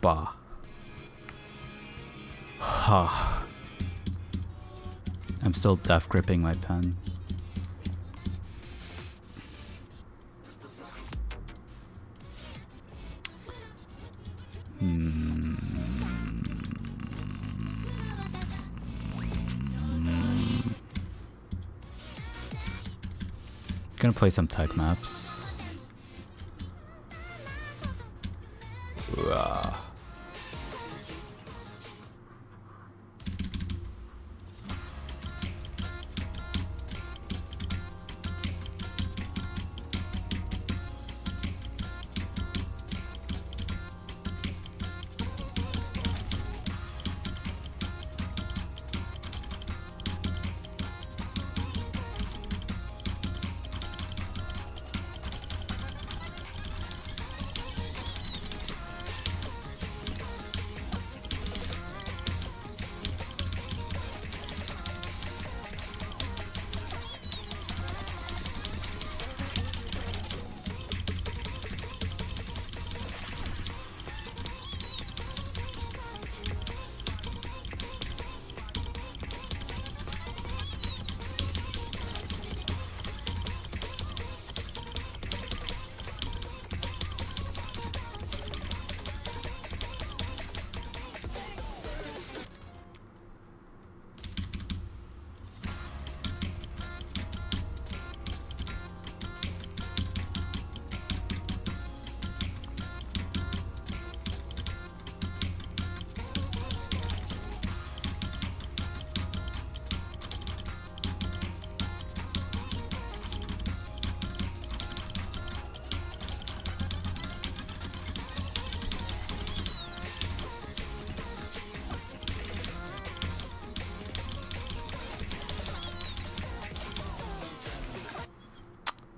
Bah. Ha. I'm still death gripping my pen. Gonna play some tech maps.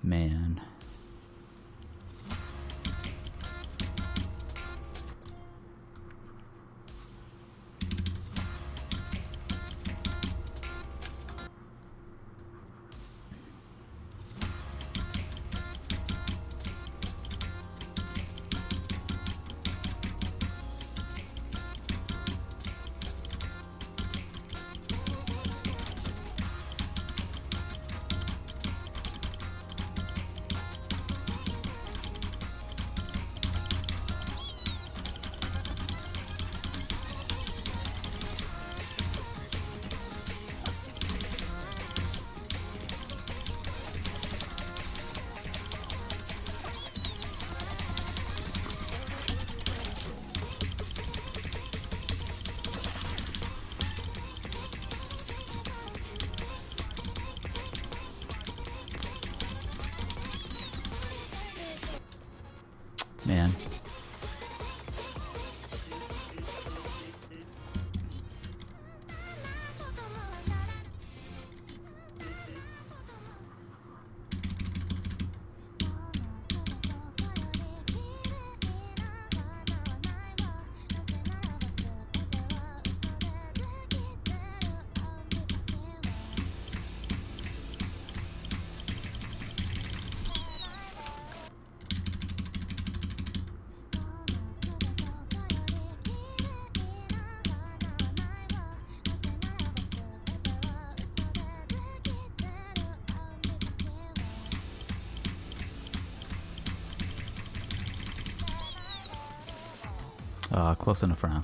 Man. Man. Close enough for now.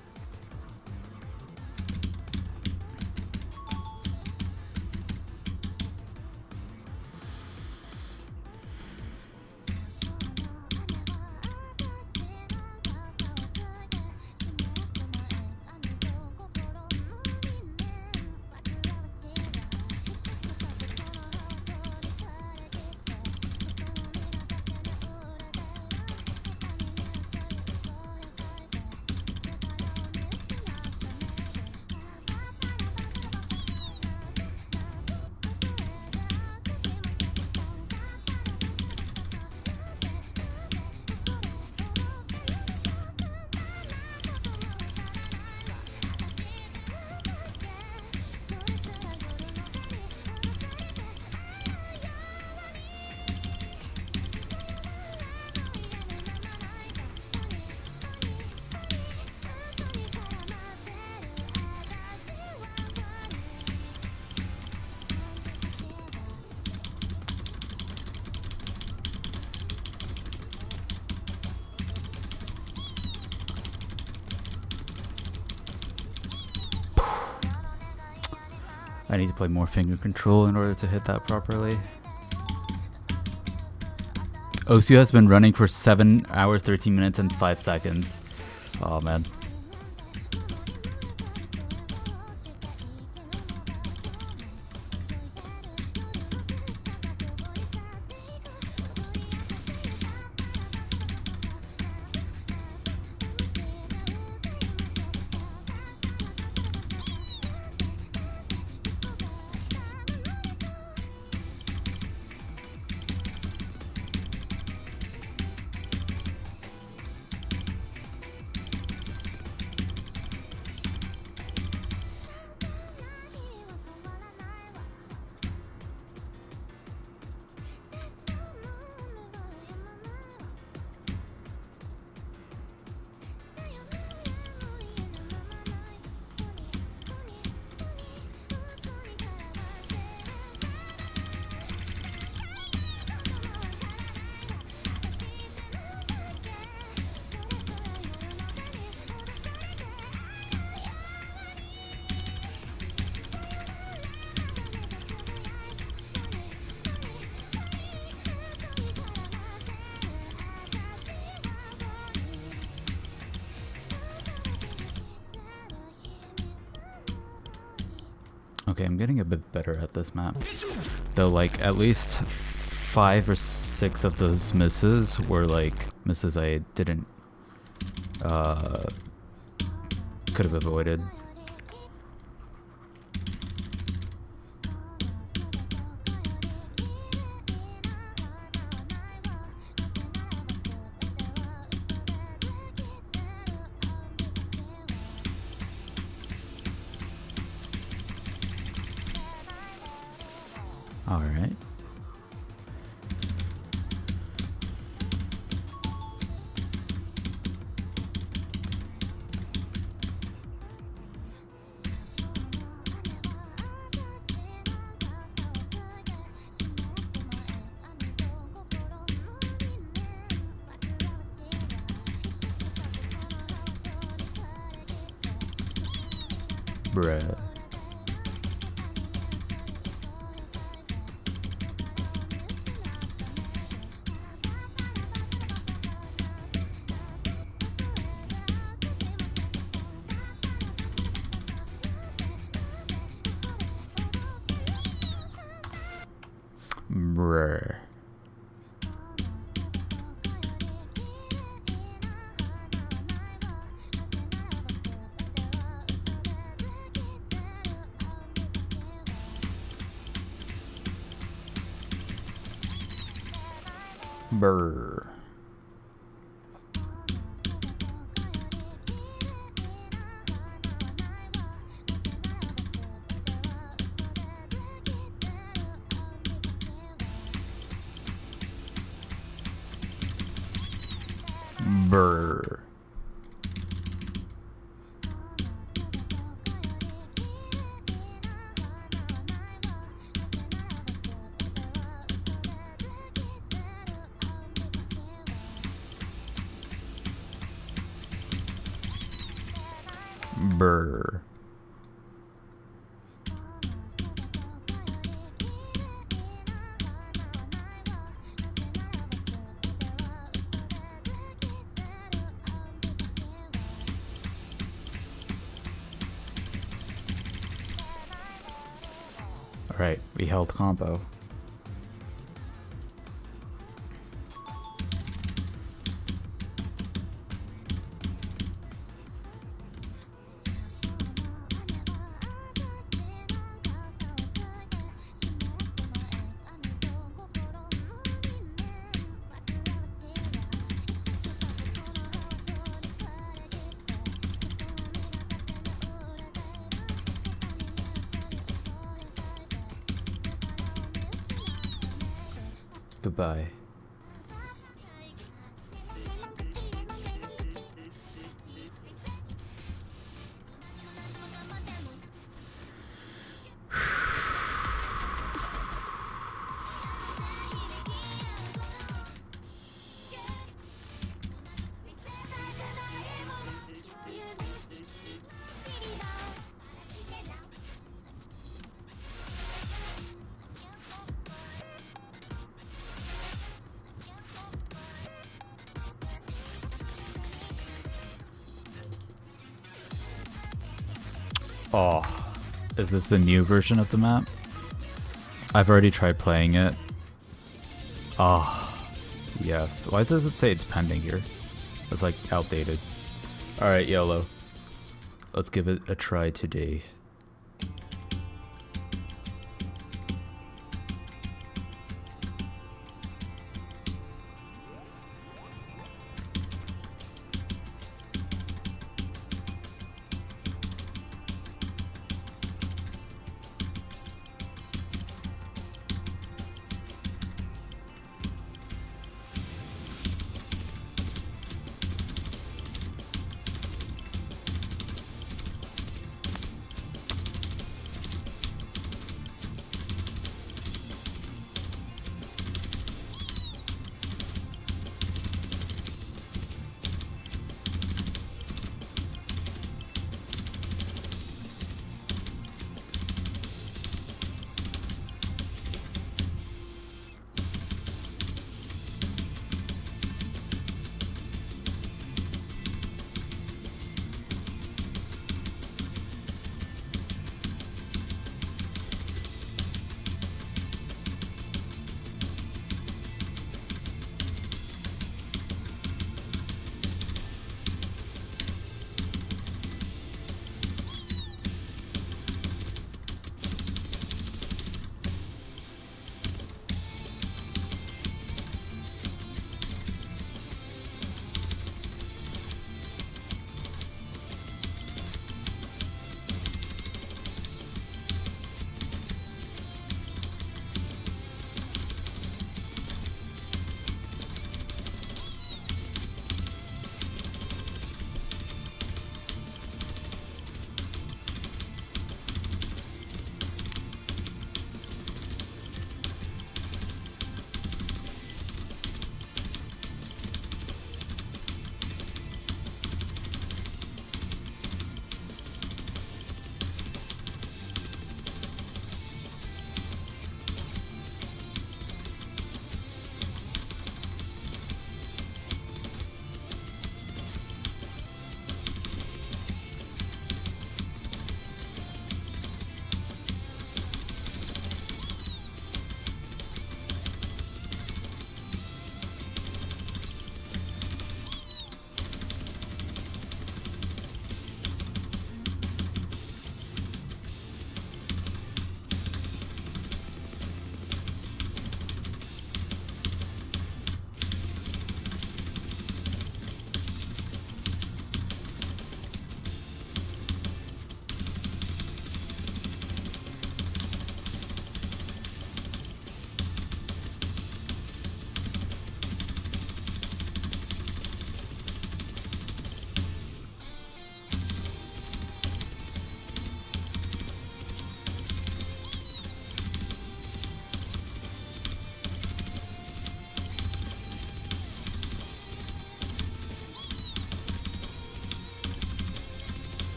I need to play more finger control in order to hit that properly. Osu has been running for 7 hours, 13 minutes, and 5 seconds. Oh man. Okay, I'm getting a bit better at this map. Though, like, at least 5 or 6 of those misses were, like, misses I didn't, could have avoided. All right. Bruh. Bruh. Brr. Brr. Brr. Alright, we held combo. Goodbye. Oh, is this the new version of the map? I've already tried playing it. Oh, yes. Why does it say it's pending here? It's like outdated. Alright, YOLO. Let's give it a try today.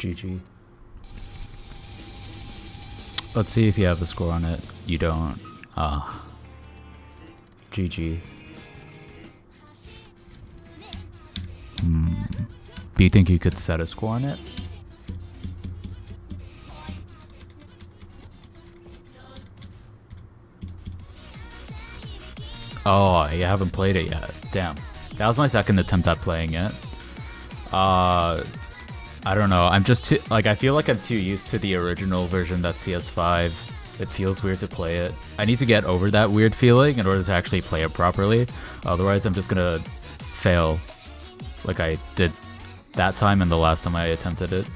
GG. Let's see if you have a score on it. You don't. GG. Do you think you could set a score on it? Oh, you haven't played it yet. Damn. That was my second attempt at playing it. I don't know. I'm just too, like, I feel like I'm too used to the original version, that CS5. It feels weird to play it. I need to get over that weird feeling in order to actually play it properly. Otherwise, I'm just gonna fail like I did that time and the last time I attempted it.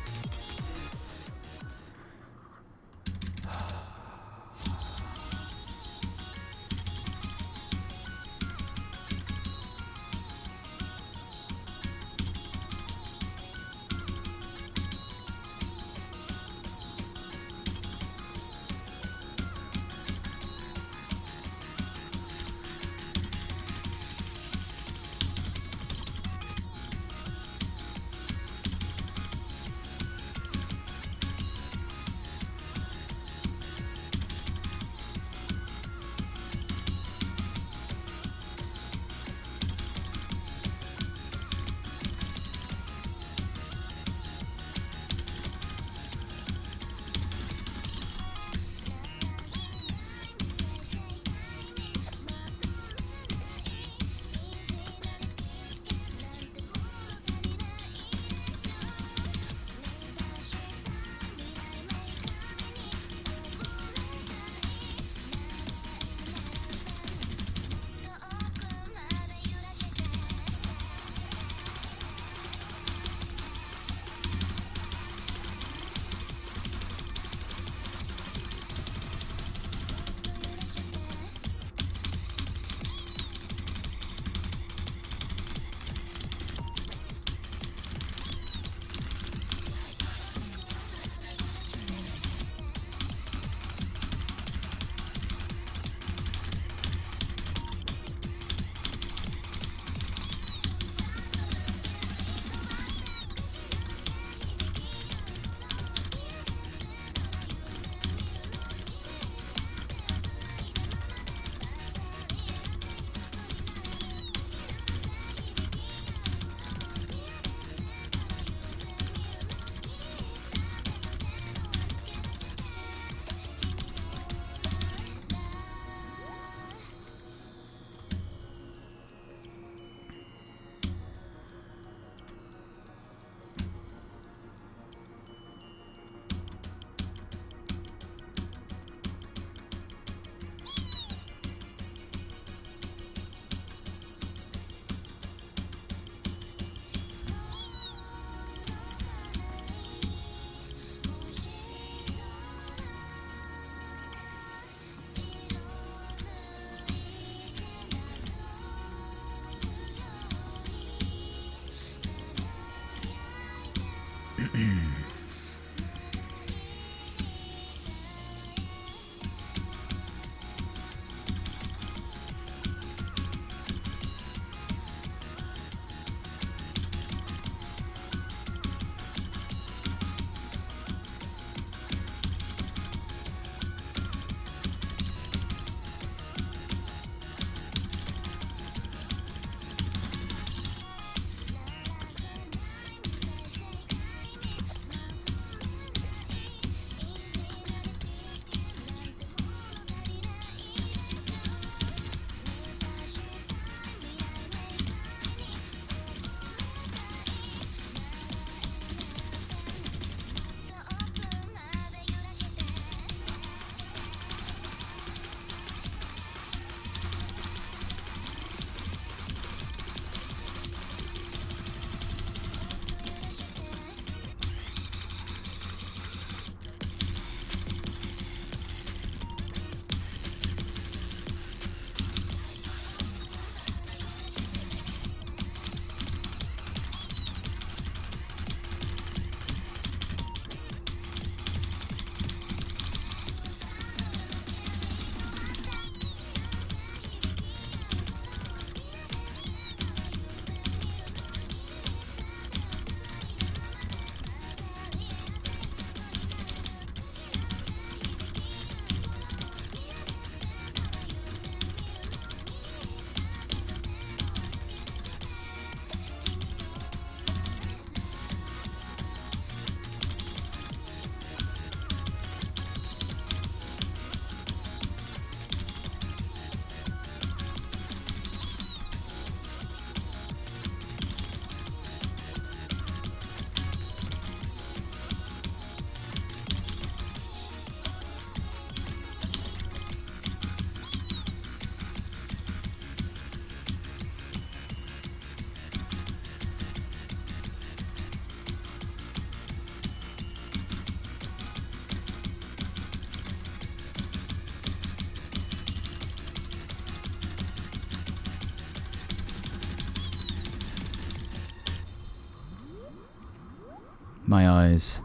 My eyes.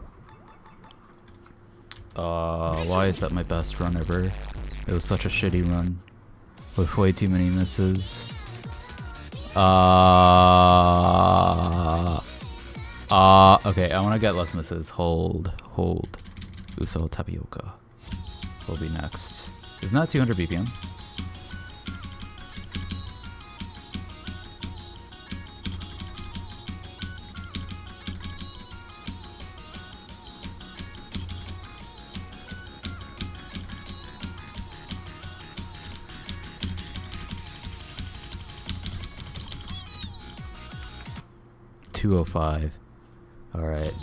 Why is that my best run ever? It was such a shitty run. With way too many misses. Okay, I wanna get less misses. Hold. Uso Tapioca will be next. Isn't that 200 BPM? $205. All right.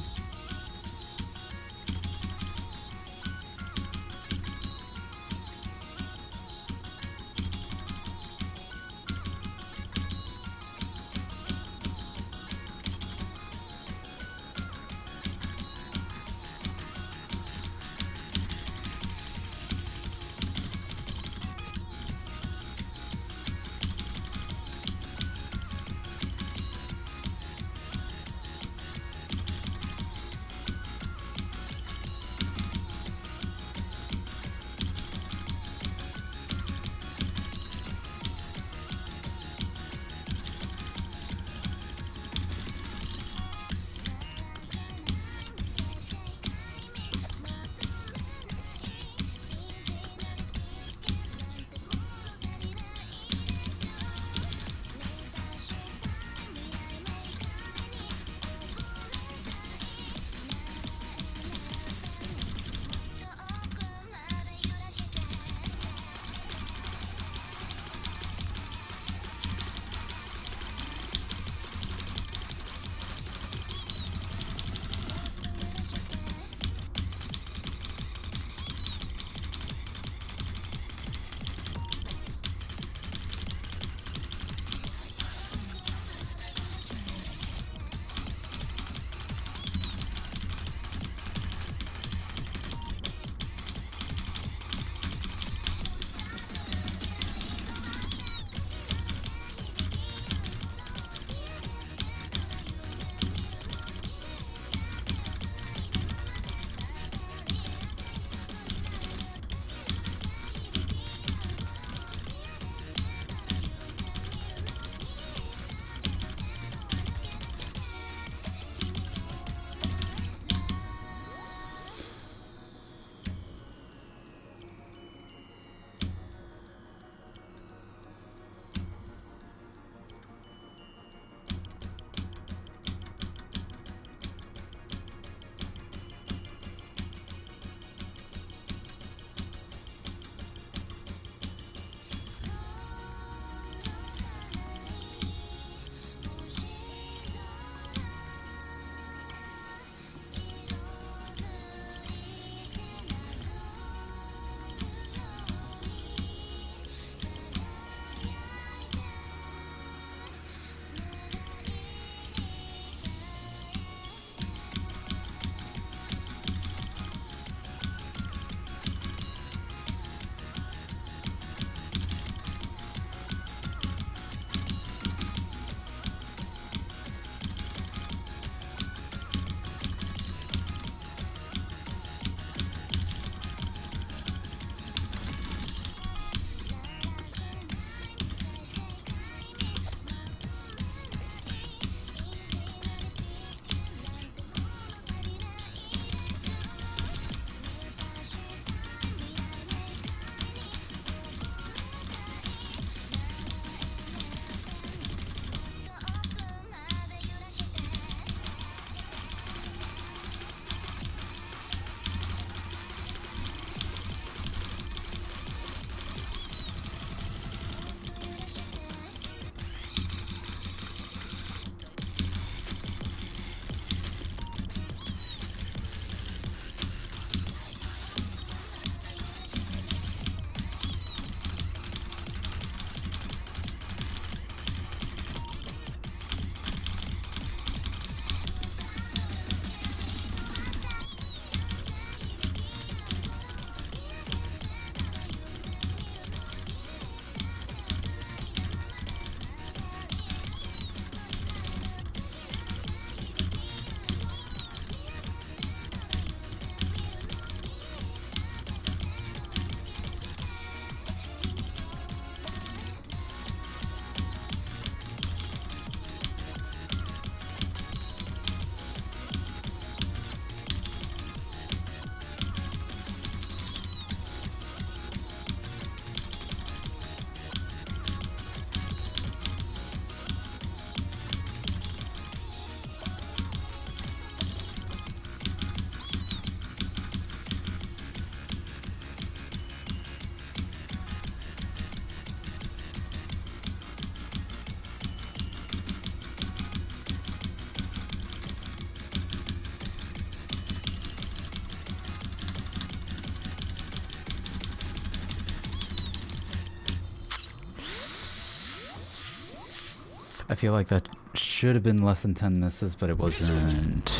I feel like that should have been less than 10 misses, but it wasn't.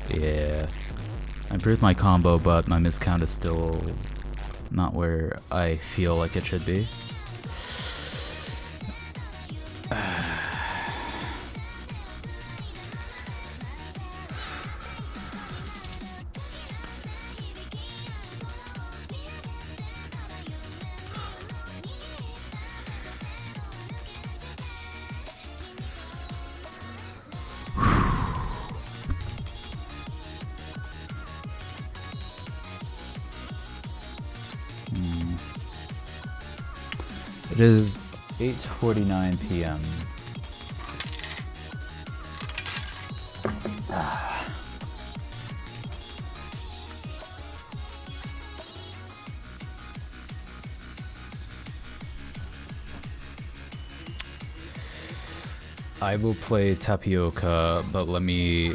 Yeah. I improved my combo, but my miss count is still not where I feel like it should be. It is 8:49 p.m. I will play Tapioca, but let me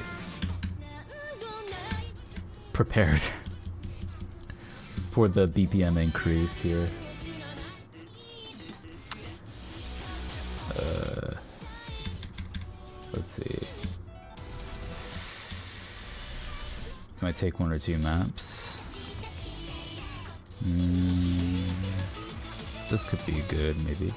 prepare for the BPM increase here. Let's see. Might take 1 or 2 maps. This could be good, maybe.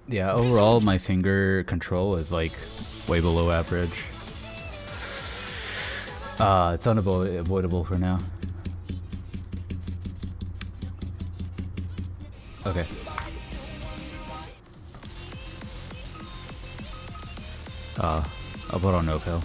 Yeah, overall my finger control is like way below average. It's unavoidable for now. Okay. I'll put on no pill.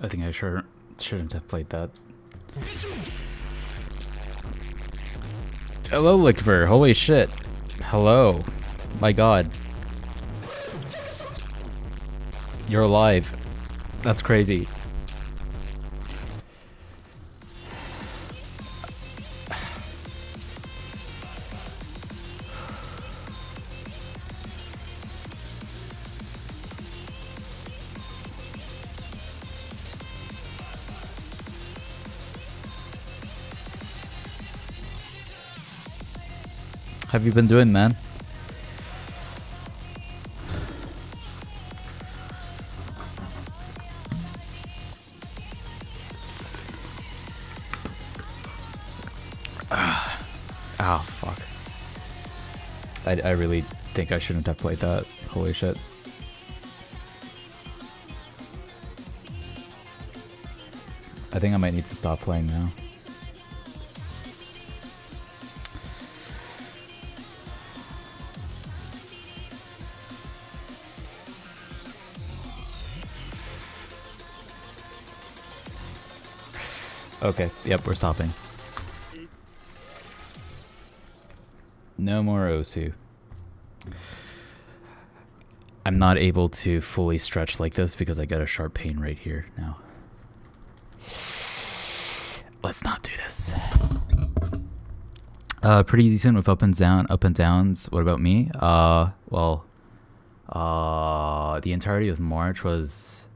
I think I shouldn't have played that. Hello, Lickver. Holy shit. Hello. My god. You're alive. That's crazy. Have you been doing, man? Oh, fuck. I really think I shouldn't have played that. Holy shit. I think I might need to stop playing now. Okay, yep, we're stopping. No more Osu. I'm not able to fully stretch like this because I got a sharp pain right here now. Let's not do this. Pretty decent with up and downs. What about me? Well, the entirety of March was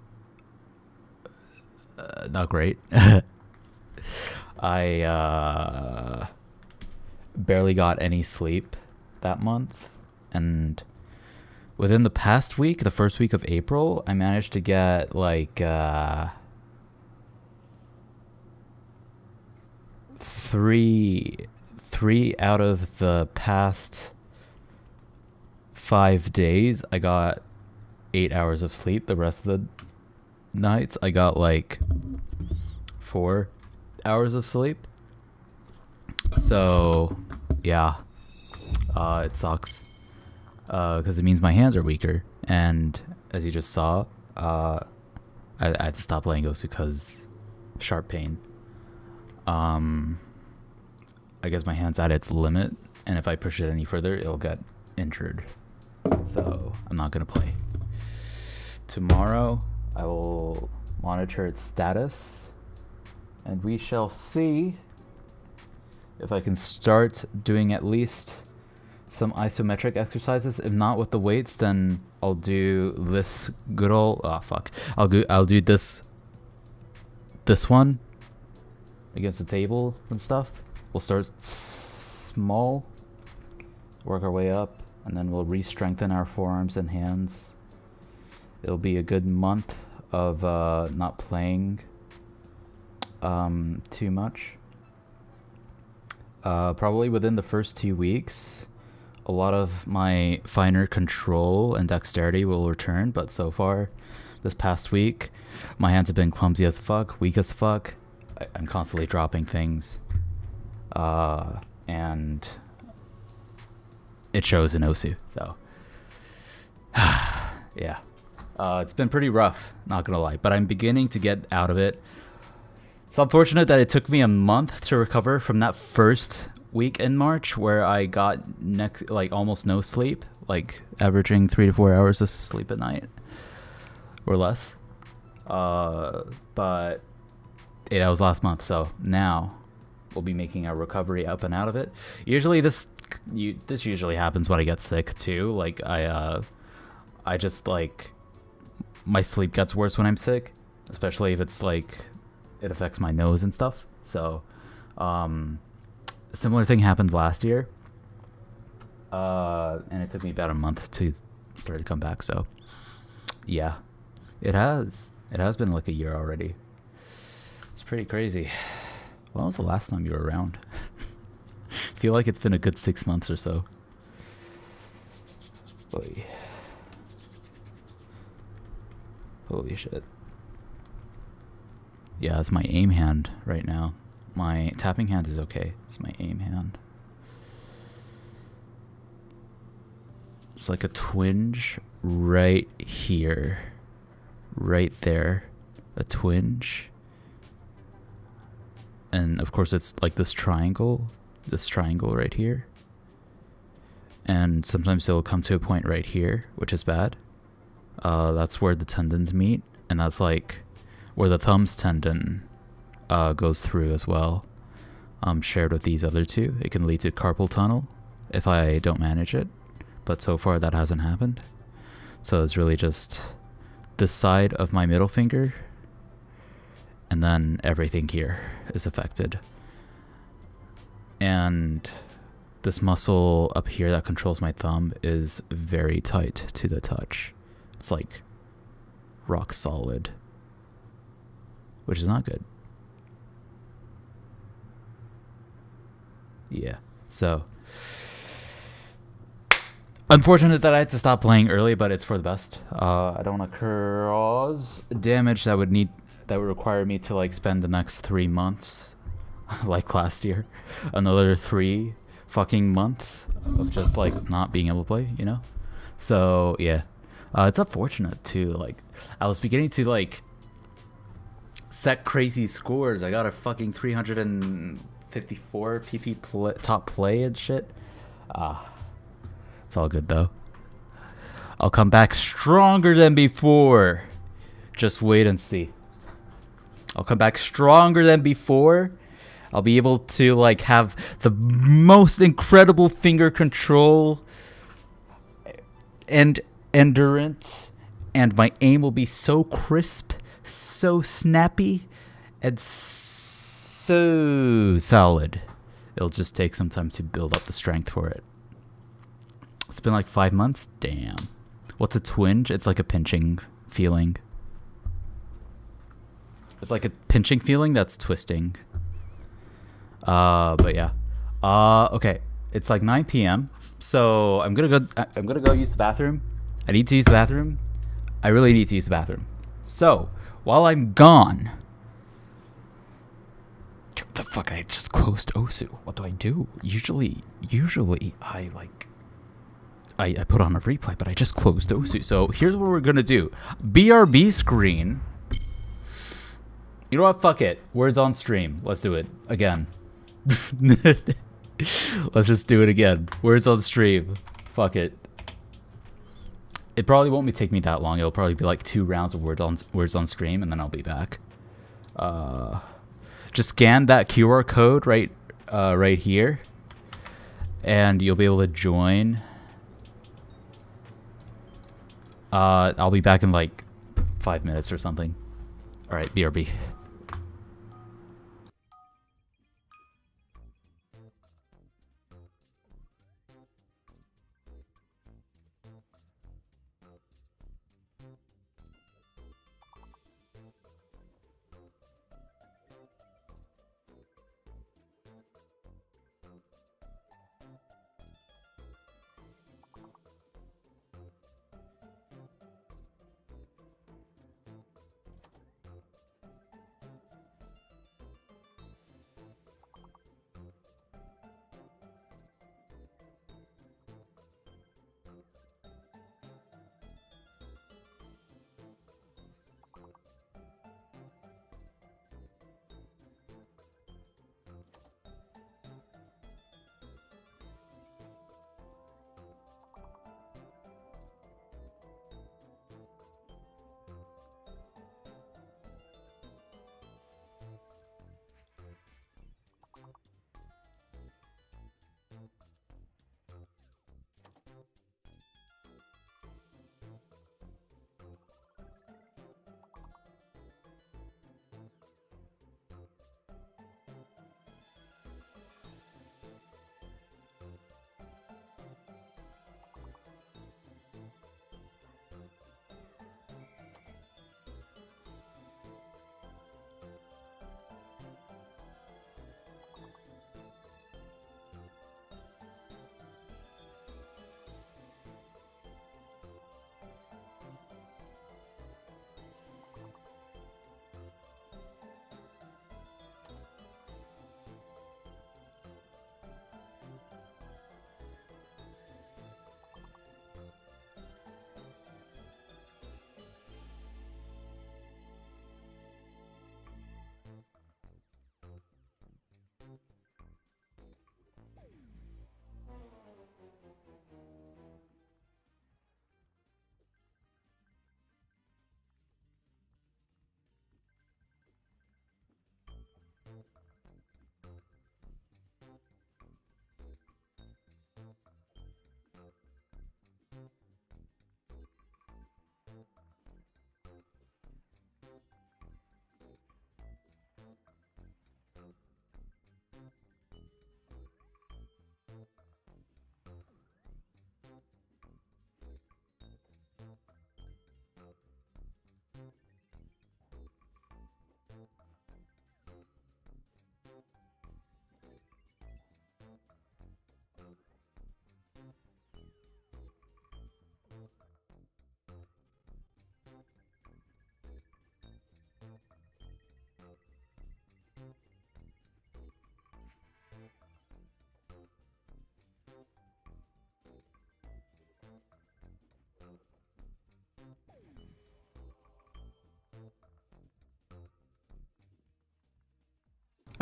not great. I barely got any sleep that month, and within the past week, the first week of April, I managed to get like three out of the past 5 days I got 8 hours of sleep. The rest of the nights I got like 4 hours of sleep. So yeah, it sucks because it means my hands are weaker, and as you just saw, I had to stop playing Osu because sharp pain. I guess my hand's at its limit, and if I push it any further, it'll get injured. So I'm not gonna play. Tomorrow, I will monitor its status, and we shall see if I can start doing at least some isometric exercises. If not with the weights, then I'll do this good old I'll do this one against the table and stuff. We'll start small, work our way up, and then we'll re-strengthen our forearms and hands. It'll be a good month of not playing too much. Probably within the first 2 weeks, a lot of my finer control and dexterity will return, but so far, this past week, my hands have been clumsy as fuck, weak as fuck. I'm constantly dropping things. And it shows in Osu, so yeah. It's been pretty rough, not gonna lie, but I'm beginning to get out of it. It's unfortunate that it took me a month to recover from that first week in March where I got almost no sleep, like averaging 3 to 4 hours of sleep at night or less. But that was last month, so now we'll be making our recovery up and out of it. Usually this usually happens when I get sick too. Like I just like my sleep gets worse when I'm sick, especially if it's like it affects my nose and stuff. So a similar thing happened last year, and it took me about a month to start to come back. So yeah, it has been like a year already. It's pretty crazy. When was the last time you were around? I feel like it's been a good 6 months or so. Boy. Holy shit. Yeah, it's my aim hand right now. My tapping hand is okay. It's my aim hand. It's like a twinge right here. Right there. a twinge. And of course it's like this triangle right here. And sometimes it'll come to a point right here, which is bad. That's where the tendons meet, and that's like where the thumb's tendon goes through as well. Shared with these other two. It can lead to carpal tunnel if I don't manage it, but so far that hasn't happened. So it's really just this side of my middle finger, and then everything here is affected. And this muscle up here that controls my thumb is very tight to the touch. It's like rock solid, which is not good. Yeah, so unfortunate that I had to stop playing early, but it's for the best. I don't want to cause damage that would require me to like spend the next 3 months, like last year, another 3 fucking months of just like not being able to play, you know? So yeah, it's unfortunate too. Like I was beginning to like set crazy scores. I got a fucking 354 PP top play and shit. It's all good though. I'll come back stronger than before. Just wait and see. I'll come back stronger than before. I'll be able to like have the most incredible finger control and endurance, and my aim will be so crisp, so snappy, and so solid. It'll just take some time to build up the strength for it. It's been like 5 months? Damn. What's a twinge? It's like a pinching feeling. It's like a pinching feeling that's twisting. But yeah. Okay. It's like 9 p.m. So I'm gonna go use the bathroom. I need to use the bathroom. I really need to use the bathroom. So while I'm gone, what the fuck? I just closed Osu. What do I do? Usually I like I put on a replay, but I just closed Osu. So here's what we're gonna do. BRB screen. You know what? Fuck it. Words on stream. Let's do it again. Let's just do it again. Words on stream. Fuck it. It probably won't take me that long. It'll probably be like 2 rounds of words on stream, and then I'll be back. Just scan that QR code right here, and you'll be able to join. I'll be back in like 5 minutes or something. All right, BRB.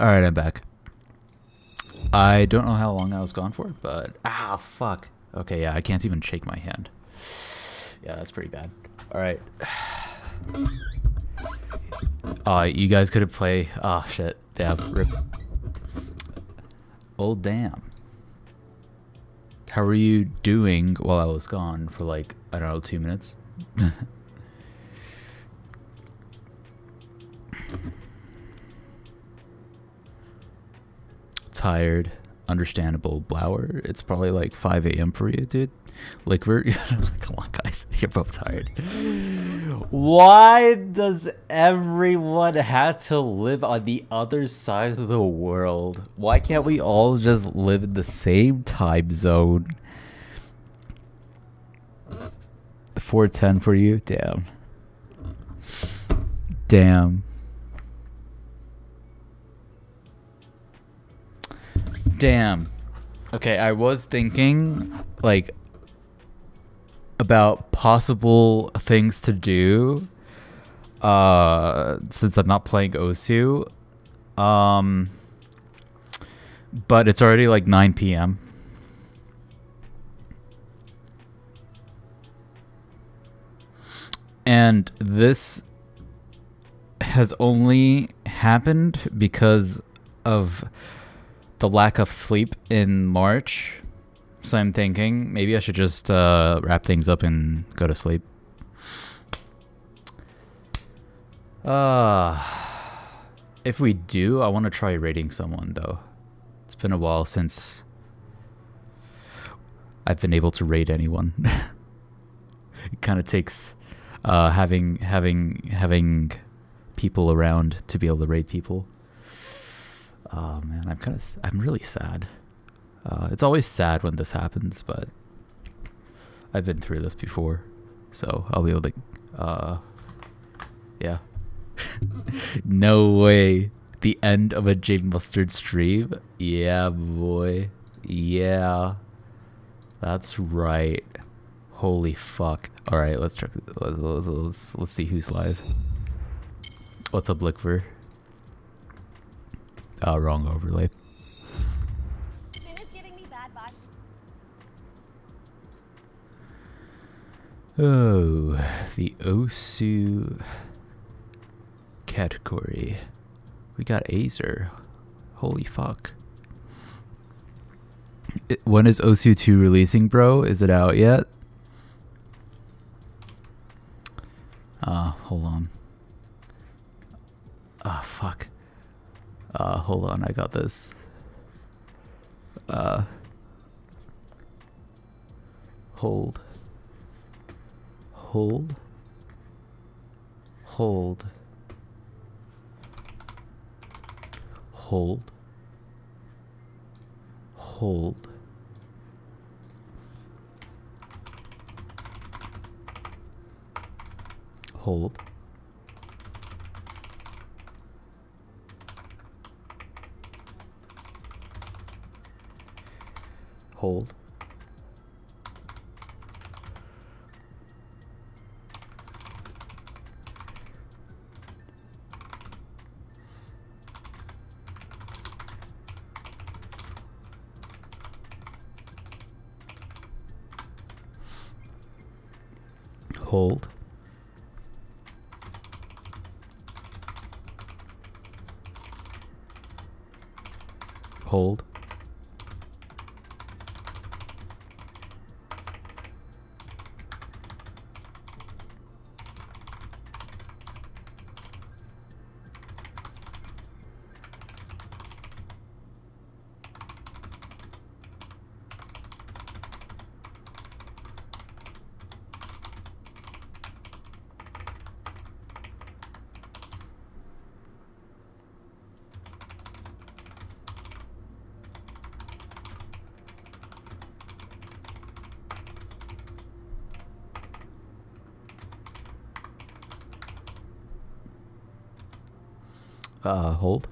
Alright, I'm back. I don't know how long I was gone for, but... Ah, fuck. Okay, yeah, I can't even shake my hand. Yeah, that's pretty bad. Alright. You guys couldn't play... Oh, shit. Damn, rip. Oh, damn. How were you doing while I was gone for, like, I don't know, 2 minutes? Tired, understandable. Blower, it's probably like 5 a.m. for you, dude. Liquor, come on, guys, you're both tired. Why does everyone have to live on the other side of the world? Why can't we all just live in the same time zone? 4:10 for you, damn. Damn. Damn. Okay, I was thinking, like, about possible things to do, since I'm not playing Osu. But it's already like 9 p.m. And this has only happened because of the lack of sleep in March. So I'm thinking maybe I should just wrap things up and go to sleep. If we do, I want to try raiding someone though. It's been a while since I've been able to raid anyone. It kind of takes having people around to be able to raid people. Oh man, I'm really sad. It's always sad when this happens, but I've been through this before, so I'll be able to, yeah. No way. The end of a Jade Mustard stream? Yeah, boy. Yeah. That's right. Holy fuck. Alright, let's check. Let's see who's live. What's up, Lickver? Wrong overlay. Oh, the Osu category. We got Azer. Holy fuck. When is Osu 2 releasing, bro? Is it out yet? Hold on. Fuck. Hold on, I got this. Hold. Hold. Hold. Hold. Hold. Hold. Hold. Hold. Hold. Hold.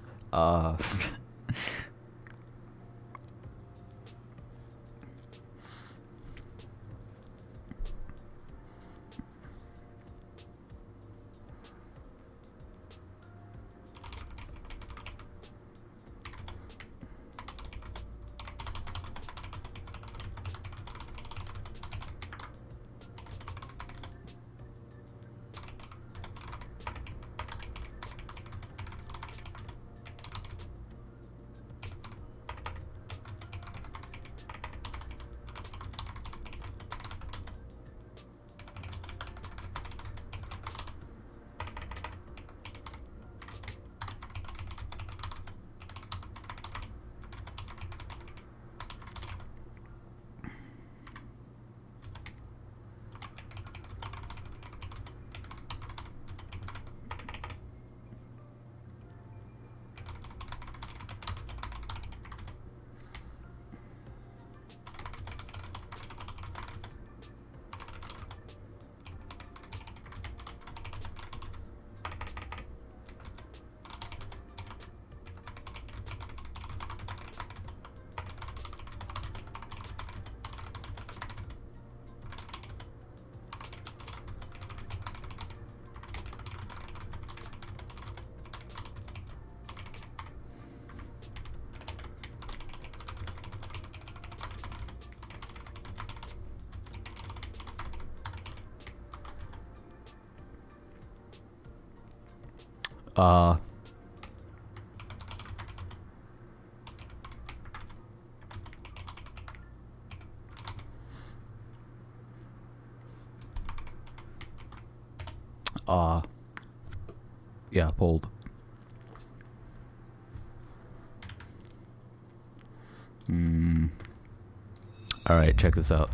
Yeah, pulled. Alright, check this out.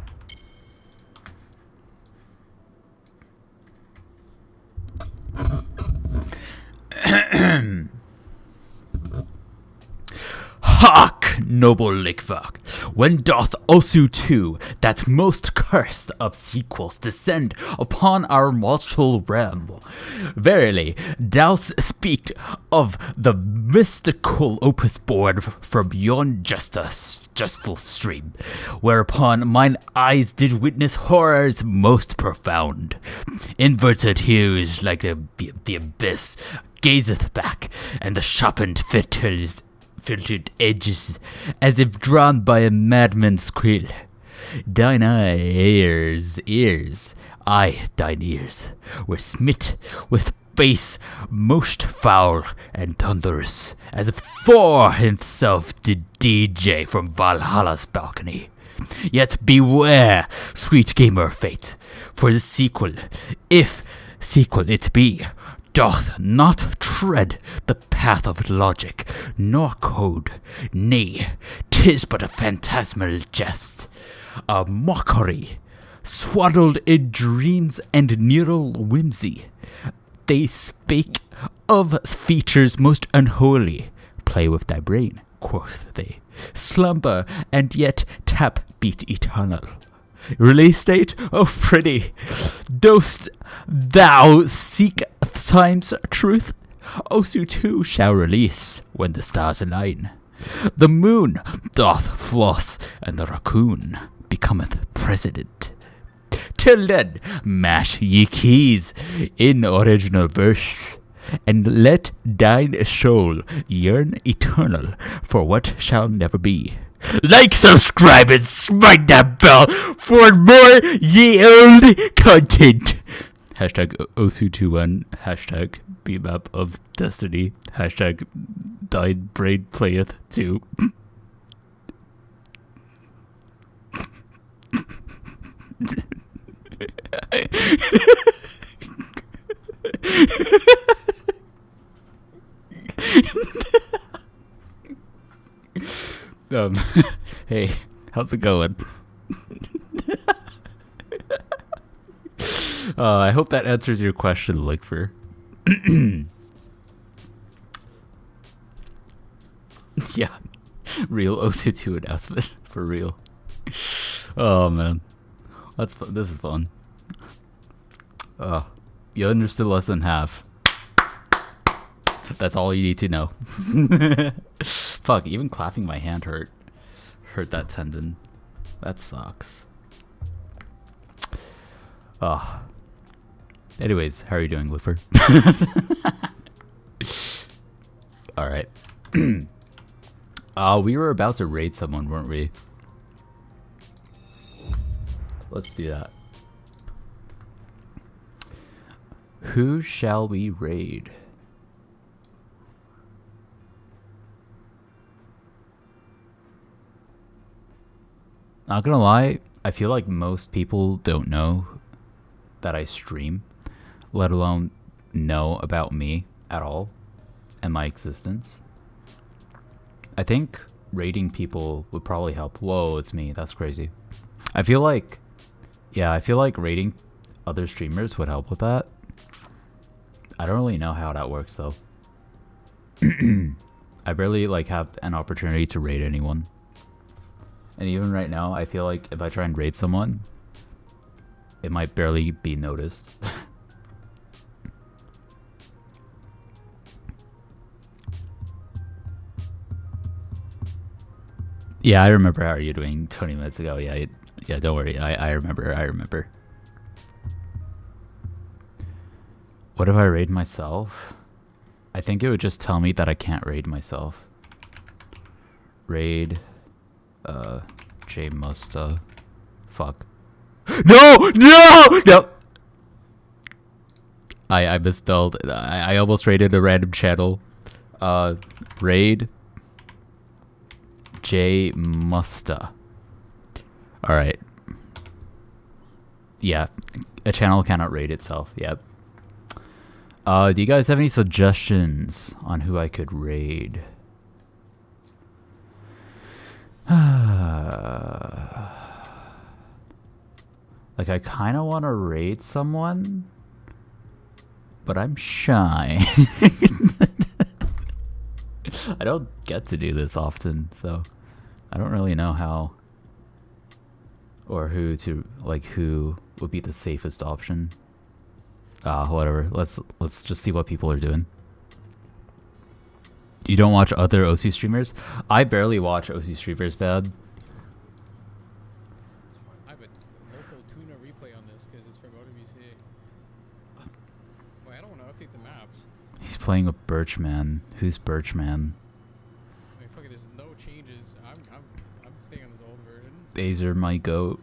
Hark, noble Lickfuck, when doth Osu 2, that most cursed of sequels, descend upon our mortal realm? Verily, thou speak of the mystical opus born from yon justful stream, whereupon mine eyes did witness horrors most profound. Inverted hues like the abyss gazeth back, and the sharpened filtered edges, as if drawn by a madman's quill. Thine ears, thine ears, were smit with face most foul and thunderous, as if Thor himself did DJ from Valhalla's balcony. Yet beware, sweet gamer fate, for the sequel, if sequel it be, doth not tread the path of logic, nor code. Nay, 'tis but a phantasmal jest, a mockery, swaddled in dreams and neural whimsy. They spake of features most unholy. Play with thy brain, quoth they. Slumber, and yet tap beat eternal. Release date? Oh, pretty. Dost thou seek time's truth? Osu 2 shall release when the stars align. The moon doth floss, and the raccoon becometh president. Till then, mash ye keys in original verse, and let thine soul yearn eternal for what shall never be. Like, subscribe, and smite that bell for more ye old content. Hashtag Osu21, hashtag Beamap of Destiny, hashtag Died Brain Playeth 2. Hey, how's it going? I hope that answers your question, Lickfer. Yeah, real OC2 announcement for real. Oh man, that's fun. This is fun. You understood less than half. That's all you need to know. Fuck, even clapping my hand hurt that tendon. That sucks. Anyways, how are you doing, Lifford? Alright. We were about to raid someone, weren't we? Let's do that. Who shall we raid? Not gonna lie, I feel like most people don't know that I stream, let alone know about me at all and my existence. I think raiding people would probably help. Whoa, it's me. That's crazy. I feel like raiding other streamers would help with that. I don't really know how that works though. I barely have an opportunity to raid anyone. And even right now, I feel like if I try and raid someone, it might barely be noticed. Yeah, I remember how you were doing 20 minutes ago. Yeah, don't worry. I remember. What if I raid myself? I think it would just tell me that I can't raid myself. Raid... J Musta. Fuck. No! I misspelled. I almost raided a random channel. Raid J Musta. All right. Yeah, a channel cannot raid itself. Yep. Do you guys have any suggestions on who I could raid? Like, I kind of want to raid someone, but I'm shy. I don't get to do this often, so I don't really know how or who to, like, who would be the safest option. Whatever. Let's just see what people are doing. You don't watch other OC streamers? I barely watch OC streamers, bad. I have a local tuna replay on this because it's from OWC. Wait, I don't want to update the map. He's playing with Birchman. Who's Birchman? I mean, fuck it, there's no changes. I'm staying on this old version. Baser, my goat.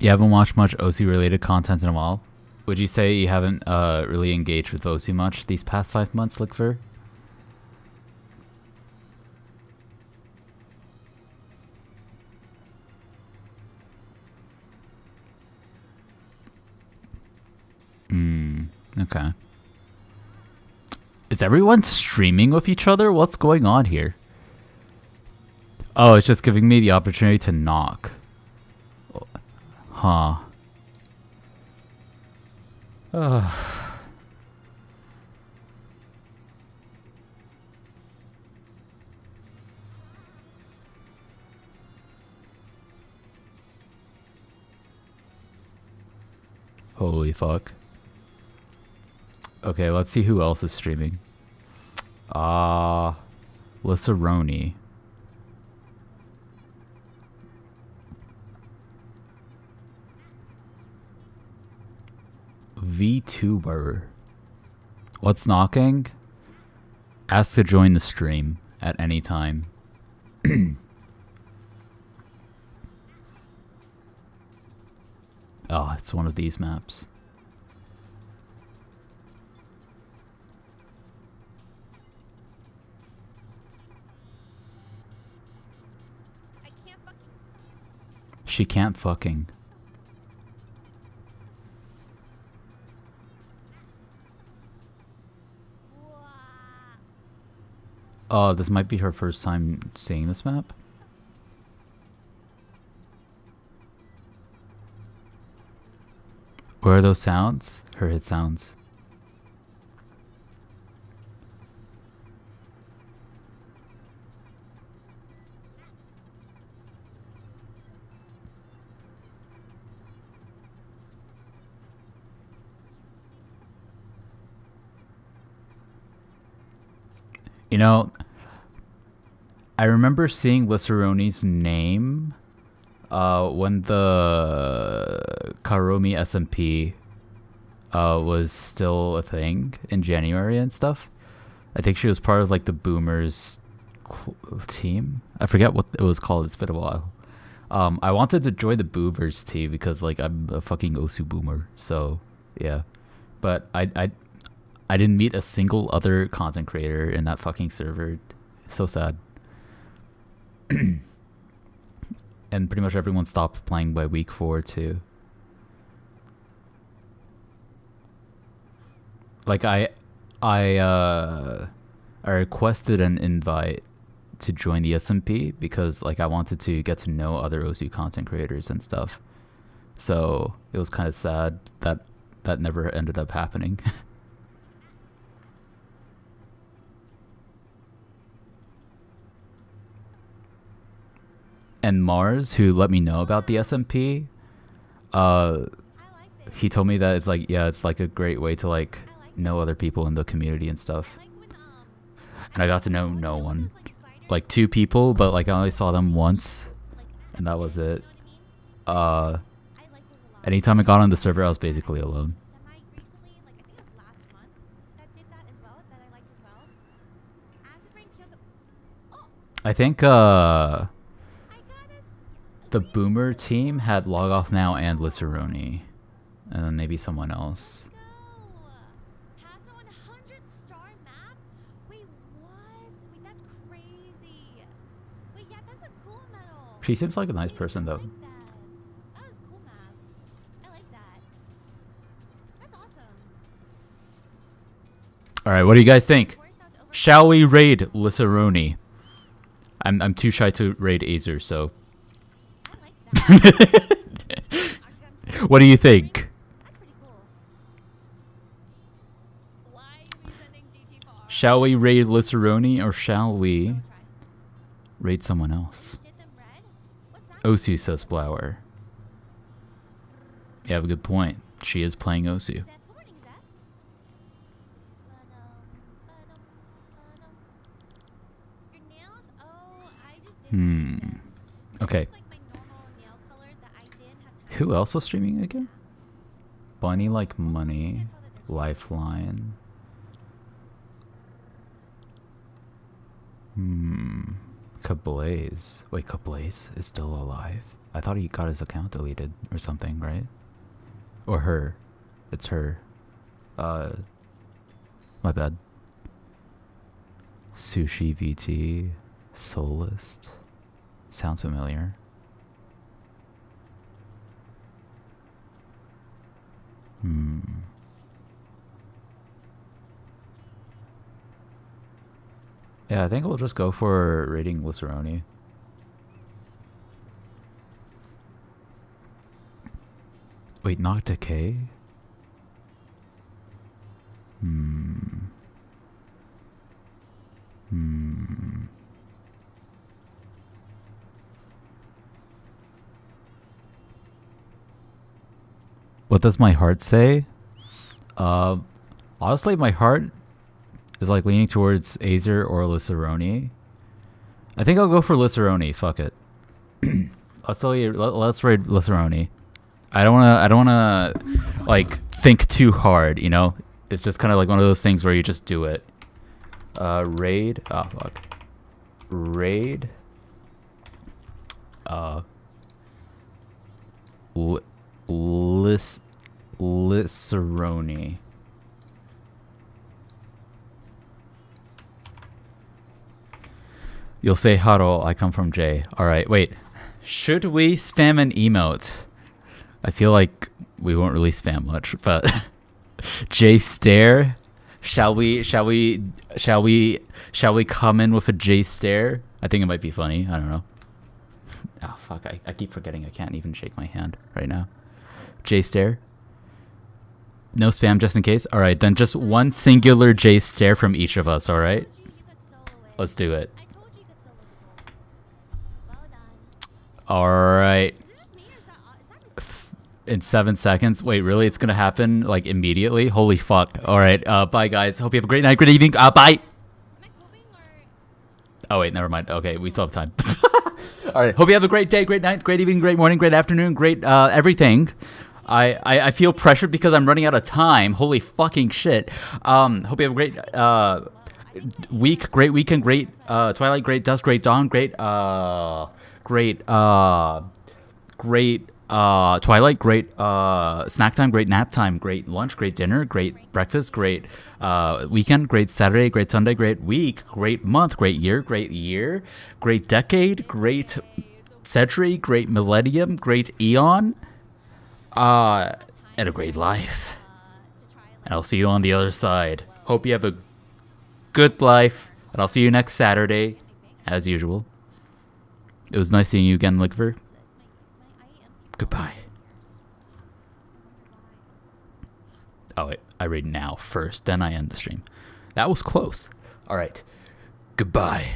You haven't watched much OC related content in a while? Would you say you haven't really engaged with OC much these past 5 months, look for? Okay. Is everyone streaming with each other? What's going on here? Oh, it's just giving me the opportunity to knock. Huh. Holy fuck. Okay, let's see who else is streaming. Lissaroni. VTuber. What's knocking? Ask to join the stream at any time. Oh, it's one of these maps. She can't fucking. Oh, this might be her first time seeing this map. Where are those sounds? Her hit sounds. You know, I remember seeing Lissaroni's name when the Karomi SMP was still a thing in January and stuff. I think she was part of like the Boomers team. I forget what it was called. It's been a while. I wanted to join the Boomers team because like I'm a fucking Osu Boomer. So yeah, but I didn't meet a single other content creator in that fucking server. So sad. And pretty much everyone stopped playing by week 4 too. Like I requested an invite to join the SMP because like I wanted to get to know other OSU content creators and stuff. So it was kind of sad that that never ended up happening. And Mars, who let me know about the SMP, he told me that it's like, yeah, it's like a great way to like know other people in the community and stuff. And I got to know no one, like 2 people, but like I only saw them once, and that was it. Anytime I got on the server, I was basically alone. I think the Boomer team had Log Off Now and Liceroni. And then maybe someone else. Has a 100-star map? Wait, what? Wait, that's crazy. Wait, yeah, that's a cool medal. She seems like a nice person, I though. like that. That was a cool map. I like that. That's awesome. All right, what do you guys think? Of course, now it's over. Shall we raid Liceroni? I'm too shy to raid Azer, so. I like that. What do you think? That's pretty cool. Why are we sending DT far? Shall we raid Liceroni or shall we Try. raid someone else? Get them red? What's that? Osu, says Flower. You have a good point. She is playing Osu. Zeph, good morning, Zeph. Your nails? Oh, I just did. Okay. It's like my normal nail color that I didn't have time. Who else was streaming again? Bunny Like Money. Lifeline. Kablaze. Wait, Kablaze is still alive? I thought he got his account deleted or something, right? Or her. It's her. My bad. Sushi VT. Soulist. Sounds familiar. Yeah, I think we'll just go for rating Liceroni. Wait, not Decay? What does my heart say? Honestly, my heart is like leaning towards Azer or Liceroni. I think I'll go for Liceroni. Fuck it. Let's raid Liceroni. I don't wanna like think too hard, you know? It's just kind of like one of those things where you just do it. Raid. Oh fuck. Raid. Liceroni. You'll say Haro, I come from J. Alright, wait. Should we spam an emote? I feel like we won't really spam much, but J stare? Shall we come in with a J stare? I think it might be funny. I don't know. Oh fuck, I keep forgetting I can't even shake my hand right now. J stare? No spam just in case? Alright, then just one singular J stare from each of us, alright? I told you could solo it. Let's do it. I told you could solo the goals. Well done. Alright. Is it just me or is that mistake? In 7 seconds. Wait, really? It's gonna happen like immediately? Holy fuck. Alright, bye guys. Hope you have a great night, great evening. Bye! Am I coping or? Oh wait, never mind. Okay, we still have time. Alright, hope you have a great day, great night, great evening, great morning, great afternoon, great everything. I feel pressured because I'm running out of time. Holy fucking shit. Hope you have a great week, great weekend, great twilight, great dusk, great dawn, great twilight, great snack time, great nap time, great lunch, great dinner, great breakfast, great weekend, great Saturday, great Sunday, great week, great month, great year, great decade, great century, great millennium, great eon, and a great life. And I'll see you on the other side. Hope you have a good life, and I'll see you next Saturday, as usual. It was nice seeing you again, Lickver. Goodbye. Oh wait, I read now first, then I end the stream. That was close. Alright. Goodbye.